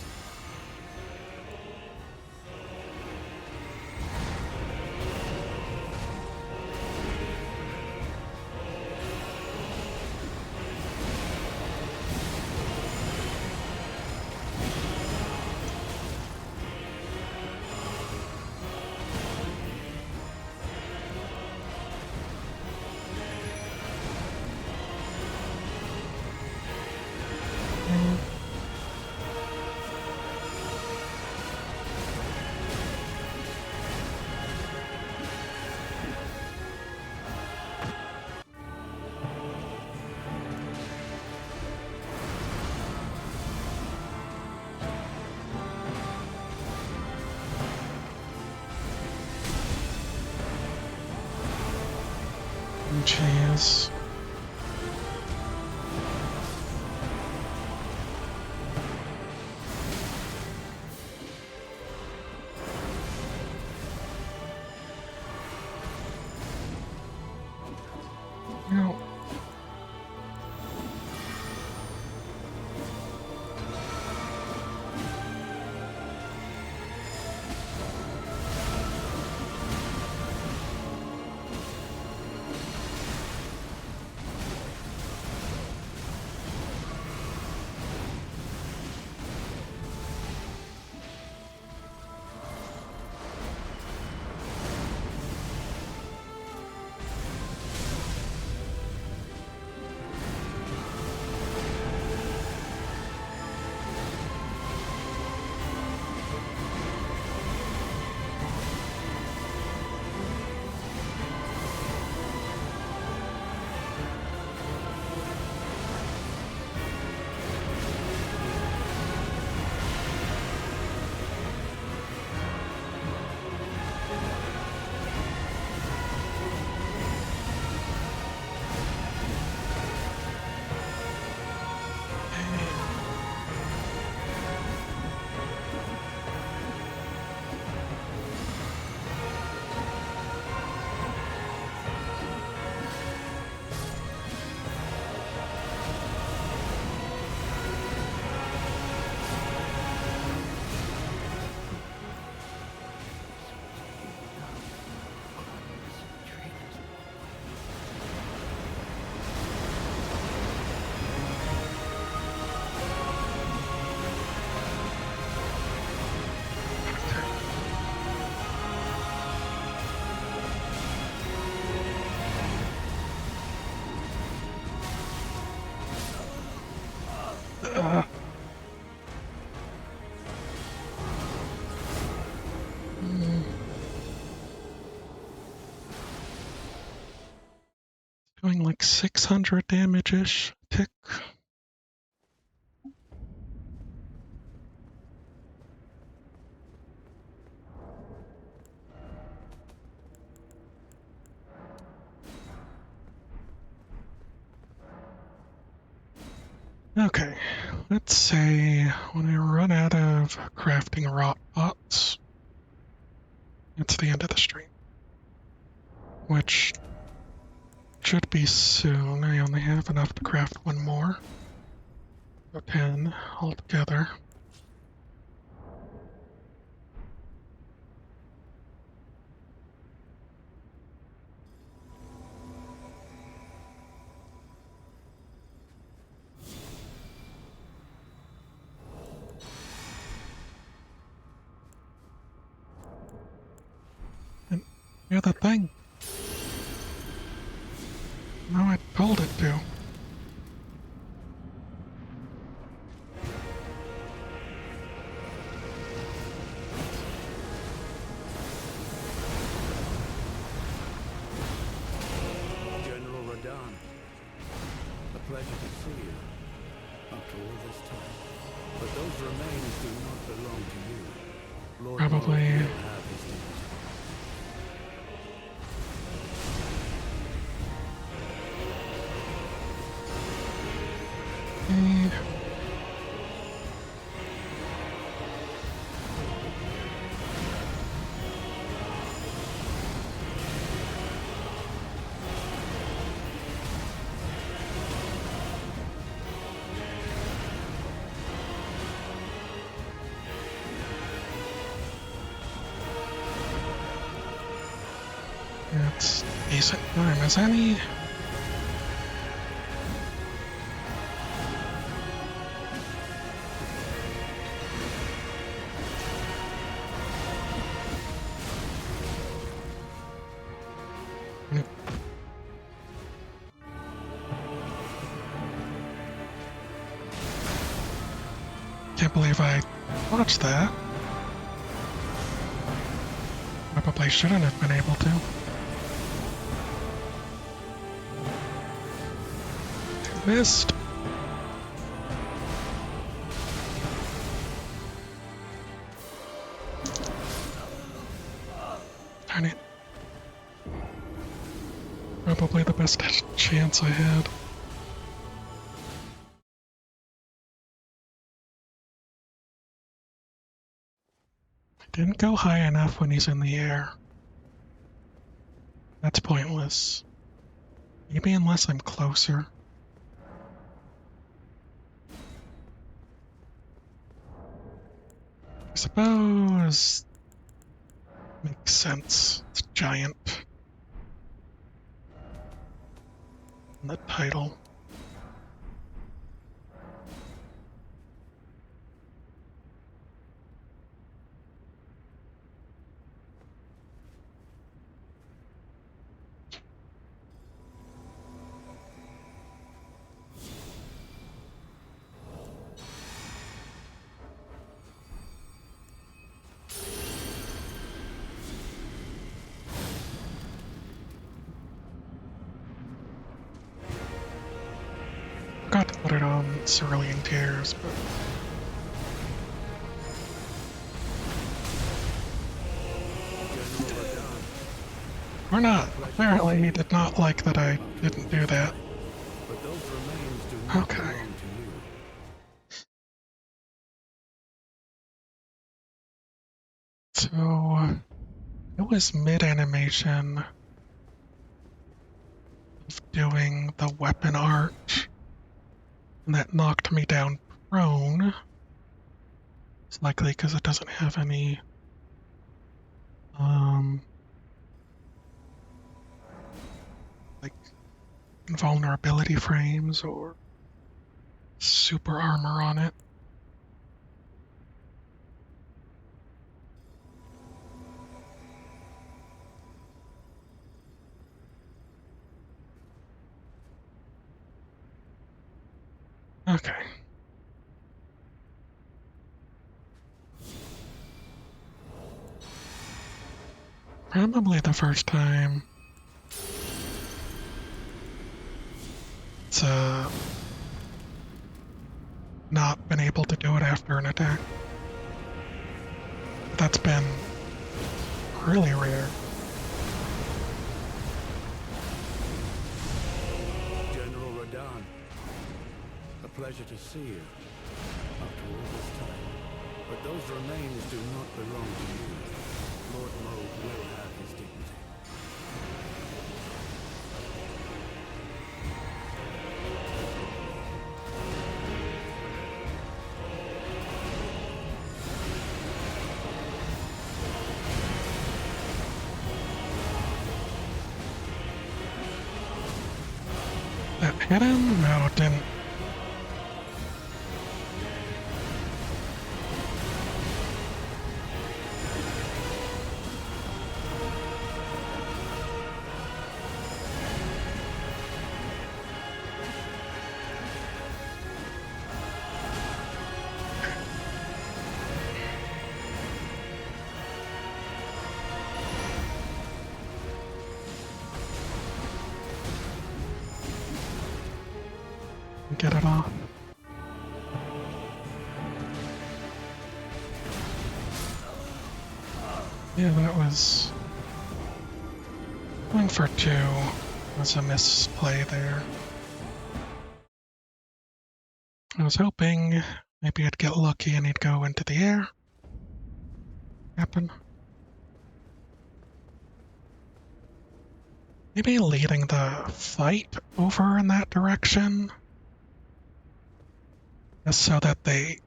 Jeez. No. Going like 600 damage-ish. Tick. Okay, let's say when I run out of crafting rot pots, it's the end of the stream. Which should be soon. I only have enough to craft one more. So 10 altogether. And you're the thing. No, I told it to. General Radon, a pleasure to see you after all this time. But those remains do not belong to you. Lord Probably. Moog will have his dignity. Eh, It's decent time as any. Can't believe I watched that. Probably shouldn't have been able to. Missed. Darn it. Probably the best chance I had. I didn't go high enough when he's in the air. That's pointless. Maybe unless I'm closer. I suppose makes sense. It's giant. In the title. Forgot to put it on Cerulean Tears, but General Radon, or not. Apparently he did not like that I didn't do that. but those remains do not Okay. belong to you. So it was mid-animation of doing the weapon art, and that knocked me down prone. It's likely because it doesn't have any like invulnerability frames or super armor on it. Okay. Probably the first time it's not been able to do it after an attack. That's been really rare. General Radahn, a pleasure to see you after all this time. But those remains do not belong to you. Lord Moog will have his dignity. That hit him? No, it didn't. Get it off. Yeah, that was... Going for 2 was a misplay there. I was hoping maybe I'd get lucky and he'd go into the air. Happen. Maybe leading the fight over in that direction. Just so that they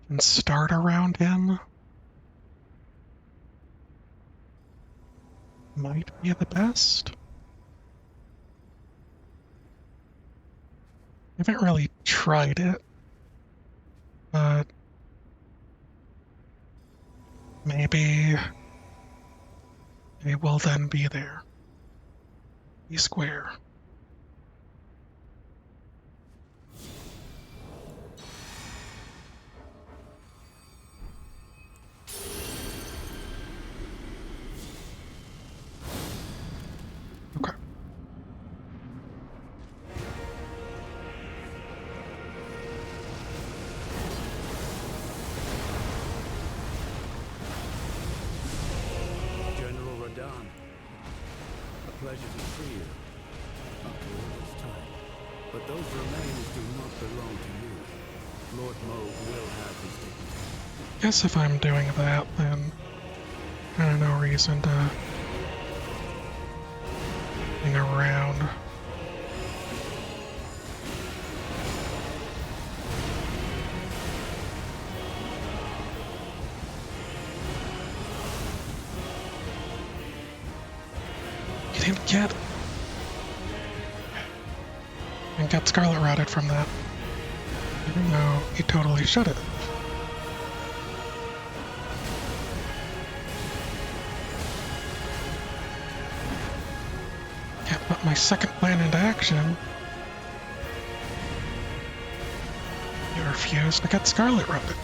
can start around him. Might be the best. I haven't really tried it, but maybe it will then be there. Be square. Okay. General Radahn, a pleasure to see you after all this time. But those remains do not belong to you. Lord Moog will have his dignity. Guess if I'm doing that, then kind of no reason to hang around. You didn't get... And got Scarlet Routed from that. Even though he totally should have. Can't put my second plan into action. You refused to get Scarlet Routed.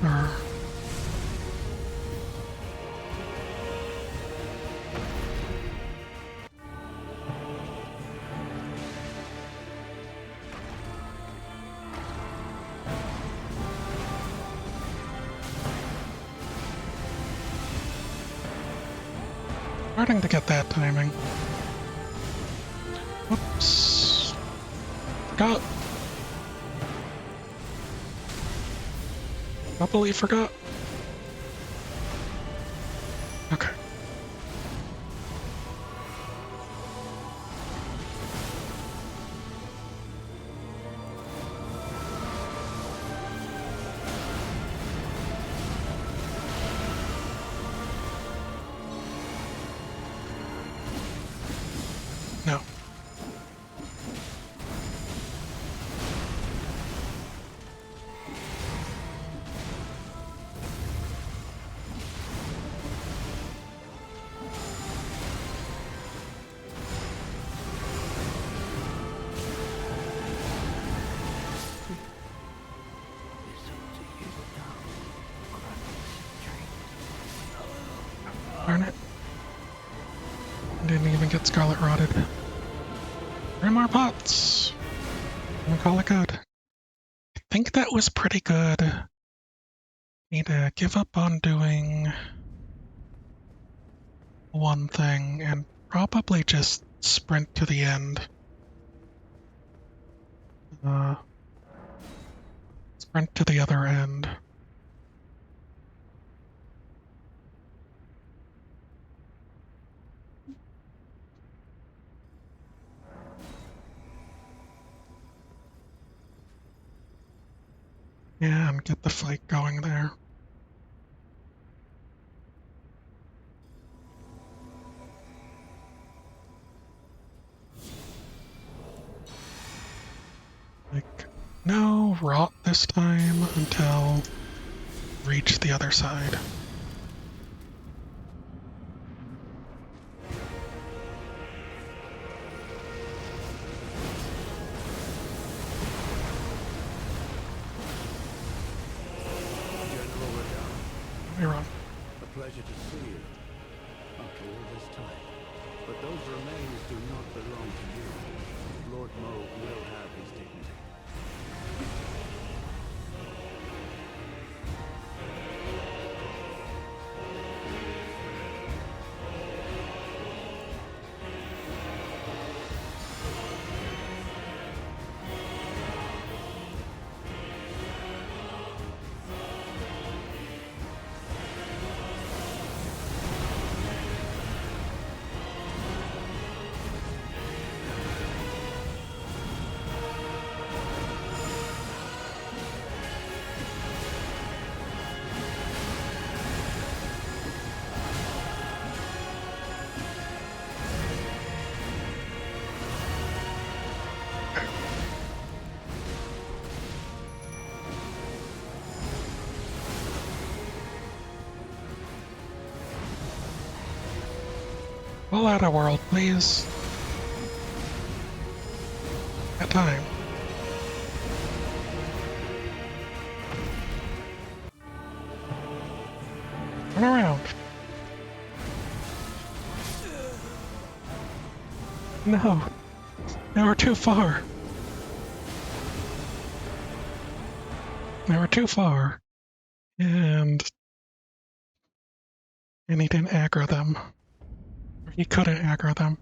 Or... Starting to get that timing. Whoops. Forgot. Probably forgot. Okay. No. Didn't even get Scarlet Rotted. 3 more pots. I'm gonna call it good. I think that was pretty good. Need to give up on doing one thing and probably just sprint to the end. Sprint to the other end. Yeah, and get the fight going there. Like, no rot this time until reach the other side. General Radon, You're wrong. a pleasure to see you after all this time. But those remains do not belong to you. Lord Moog will have his dignity. Pull out a world, please. At time. Turn around. No. They were too far. They were too far. And he didn't aggro them. Or he couldn't aggro them.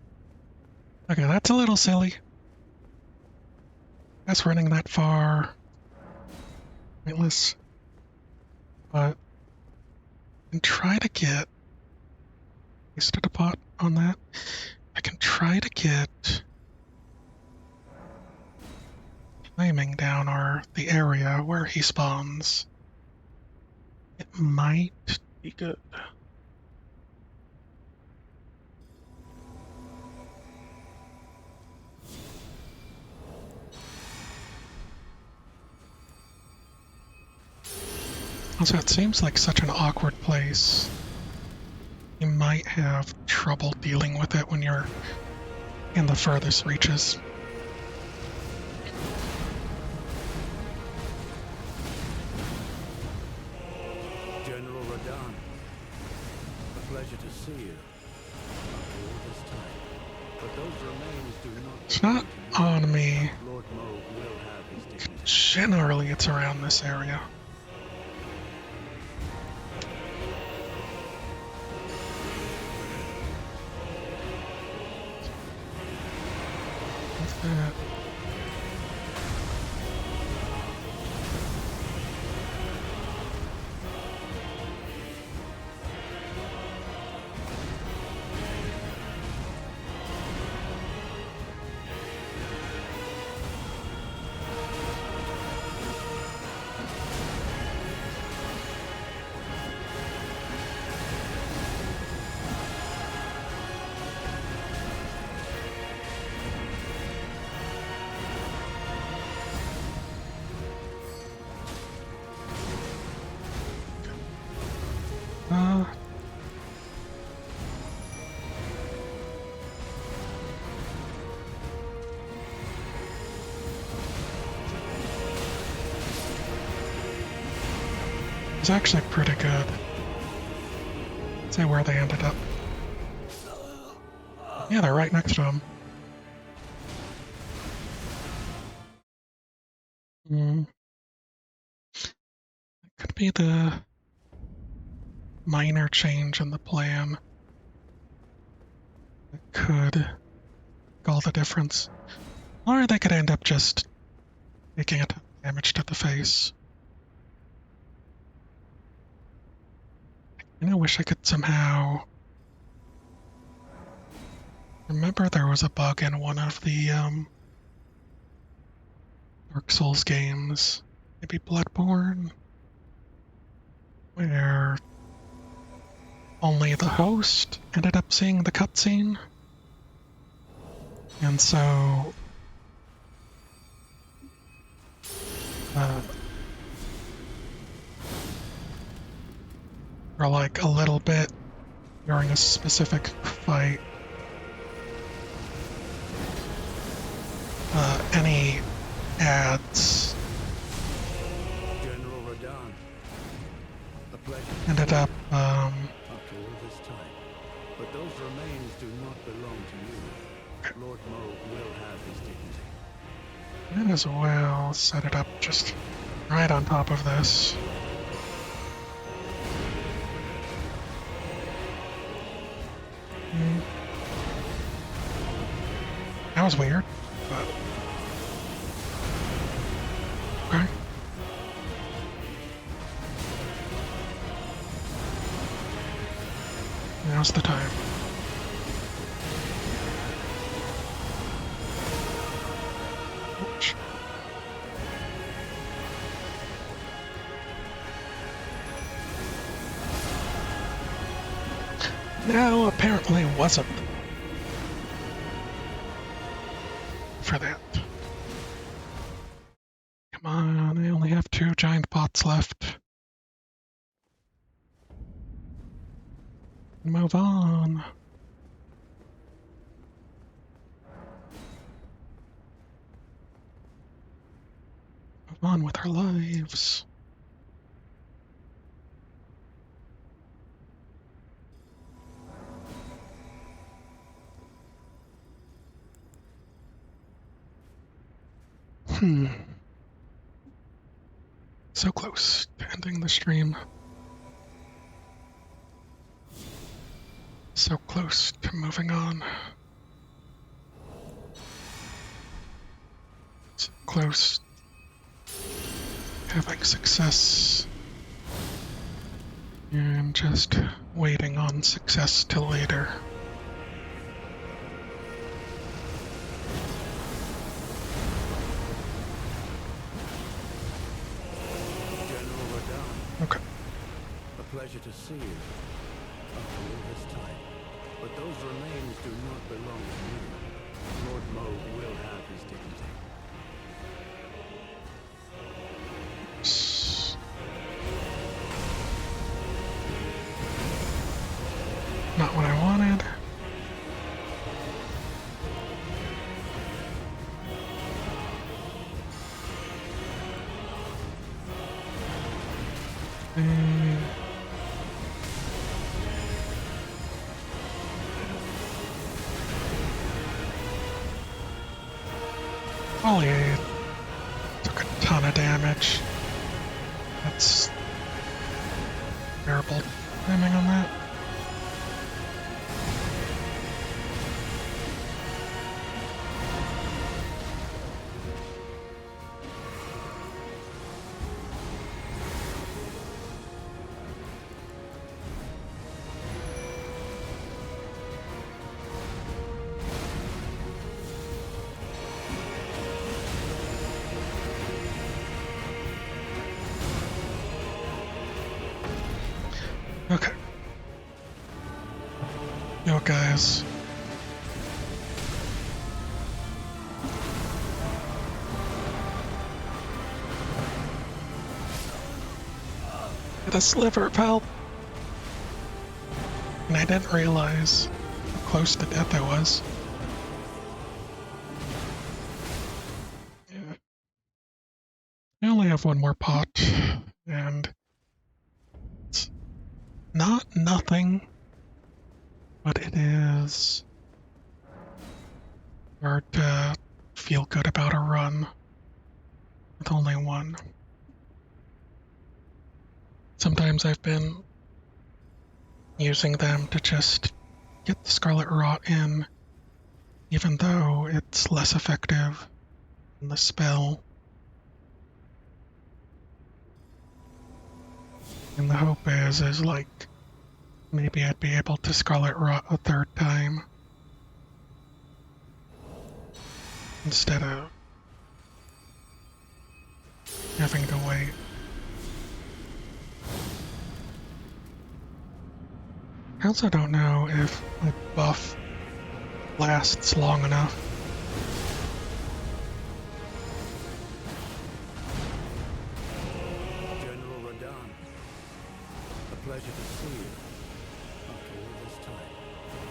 Okay, that's a little silly. That's running that far. Pointless. But I can try to get wasted a pot on that. I can try to get timing down or the area where he spawns. It might be good. Also, it seems like such an awkward place. You might have trouble dealing with it when you're in the furthest reaches. General Radon, a pleasure to see you after all this time. But those remains do not It's not on me. Lord Moog will have his dignity. Generally, it's around this area. What's that? It's actually pretty good. Let's see where they ended up. Yeah, they're right next to him. Hmm. Could be the minor change in the plan. It could make all the difference. Or they could end up just taking a ton of damage to the face. I wish I could somehow remember there was a bug in one of the Dark Souls games, maybe Bloodborne, where only the host ended up seeing the cutscene. And so uh, for like a little bit during a specific fight, any ads General Radahn, a pleasure ended up after all this time. But those remains do not belong to you. Lord Moog will have his dignity. might as well set it up just right on top of this. Hmm. That was weird, but okay. Now's the time. Ouch. No, apparently wasn't for that. Come on, I only have 2 giant pots left. Move on. Move on with our lives. So close to ending the stream. So close to moving on. So close to having success. And just waiting on success till later. General Radahn, Okay. a pleasure to see you after all this time. But those remains do not belong to you. Lord Moog will have his dignity. Not what I wanted. And Ollie took a ton of damage. That's terrible timing on that. Okay. Yo, guys. Get a sliver, pal. And I didn't realize how close to death I was. Yeah. I only have 1 more pot, and it's not nothing, but it is hard to feel good about a run with only one. Sometimes I've been using them to just get the Scarlet Rot in, even though it's less effective than the spell. And the hope is like, maybe I'd be able to Scarlet Rot a third time instead of having to wait. I also don't know if my buff lasts long enough. General Radahn, a pleasure to see you after all this time.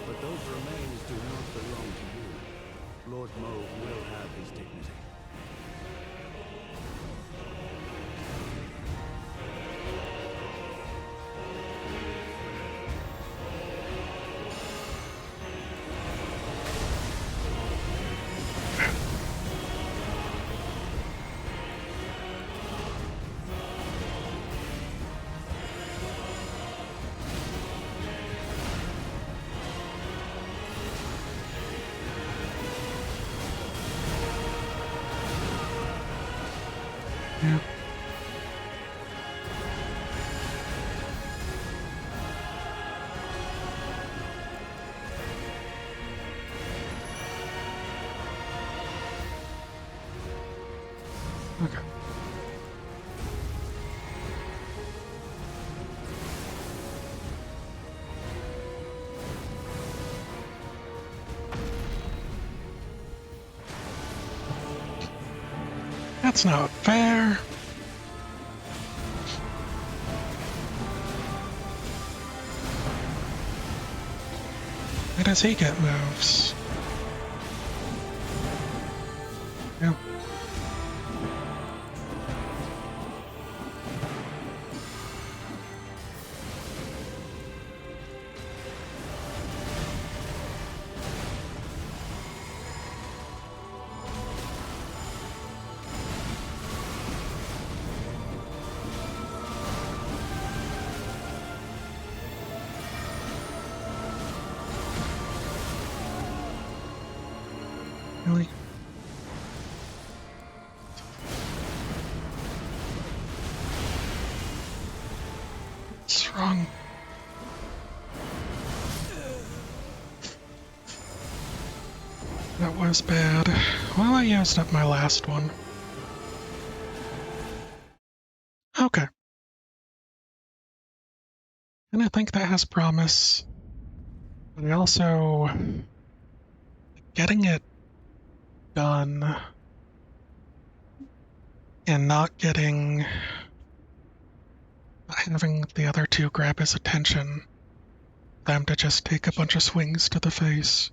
But those remains do not belong to you. Lord Moog will have his dignity. Yeah. Okay. That's not fair. Why does he get moves? Yeah. Really? What's wrong? That was bad. Well, I used up my last one. Okay. And I think that has promise. But I also... getting it done and not having the other two grab his attention, them to just take a bunch of swings to the face,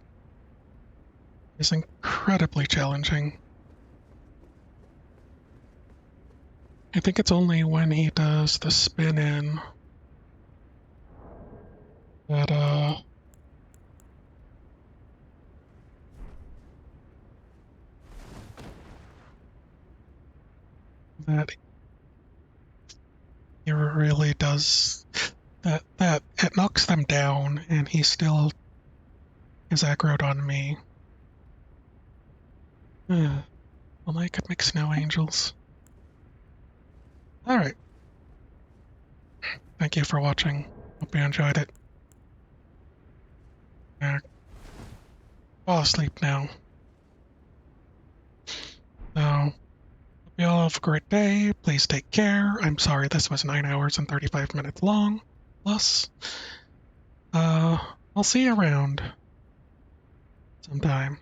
is incredibly challenging. I think it's only when he does the spin in that that he really does that it knocks them down, and he still is aggroed on me. Well, I could make snow angels. Alright. Thank you for watching. Hope you enjoyed it. Fall asleep now. So, hope you all have a great day. Please take care. I'm sorry this was 9 hours and 35 minutes long. Plus, I'll see you around sometime.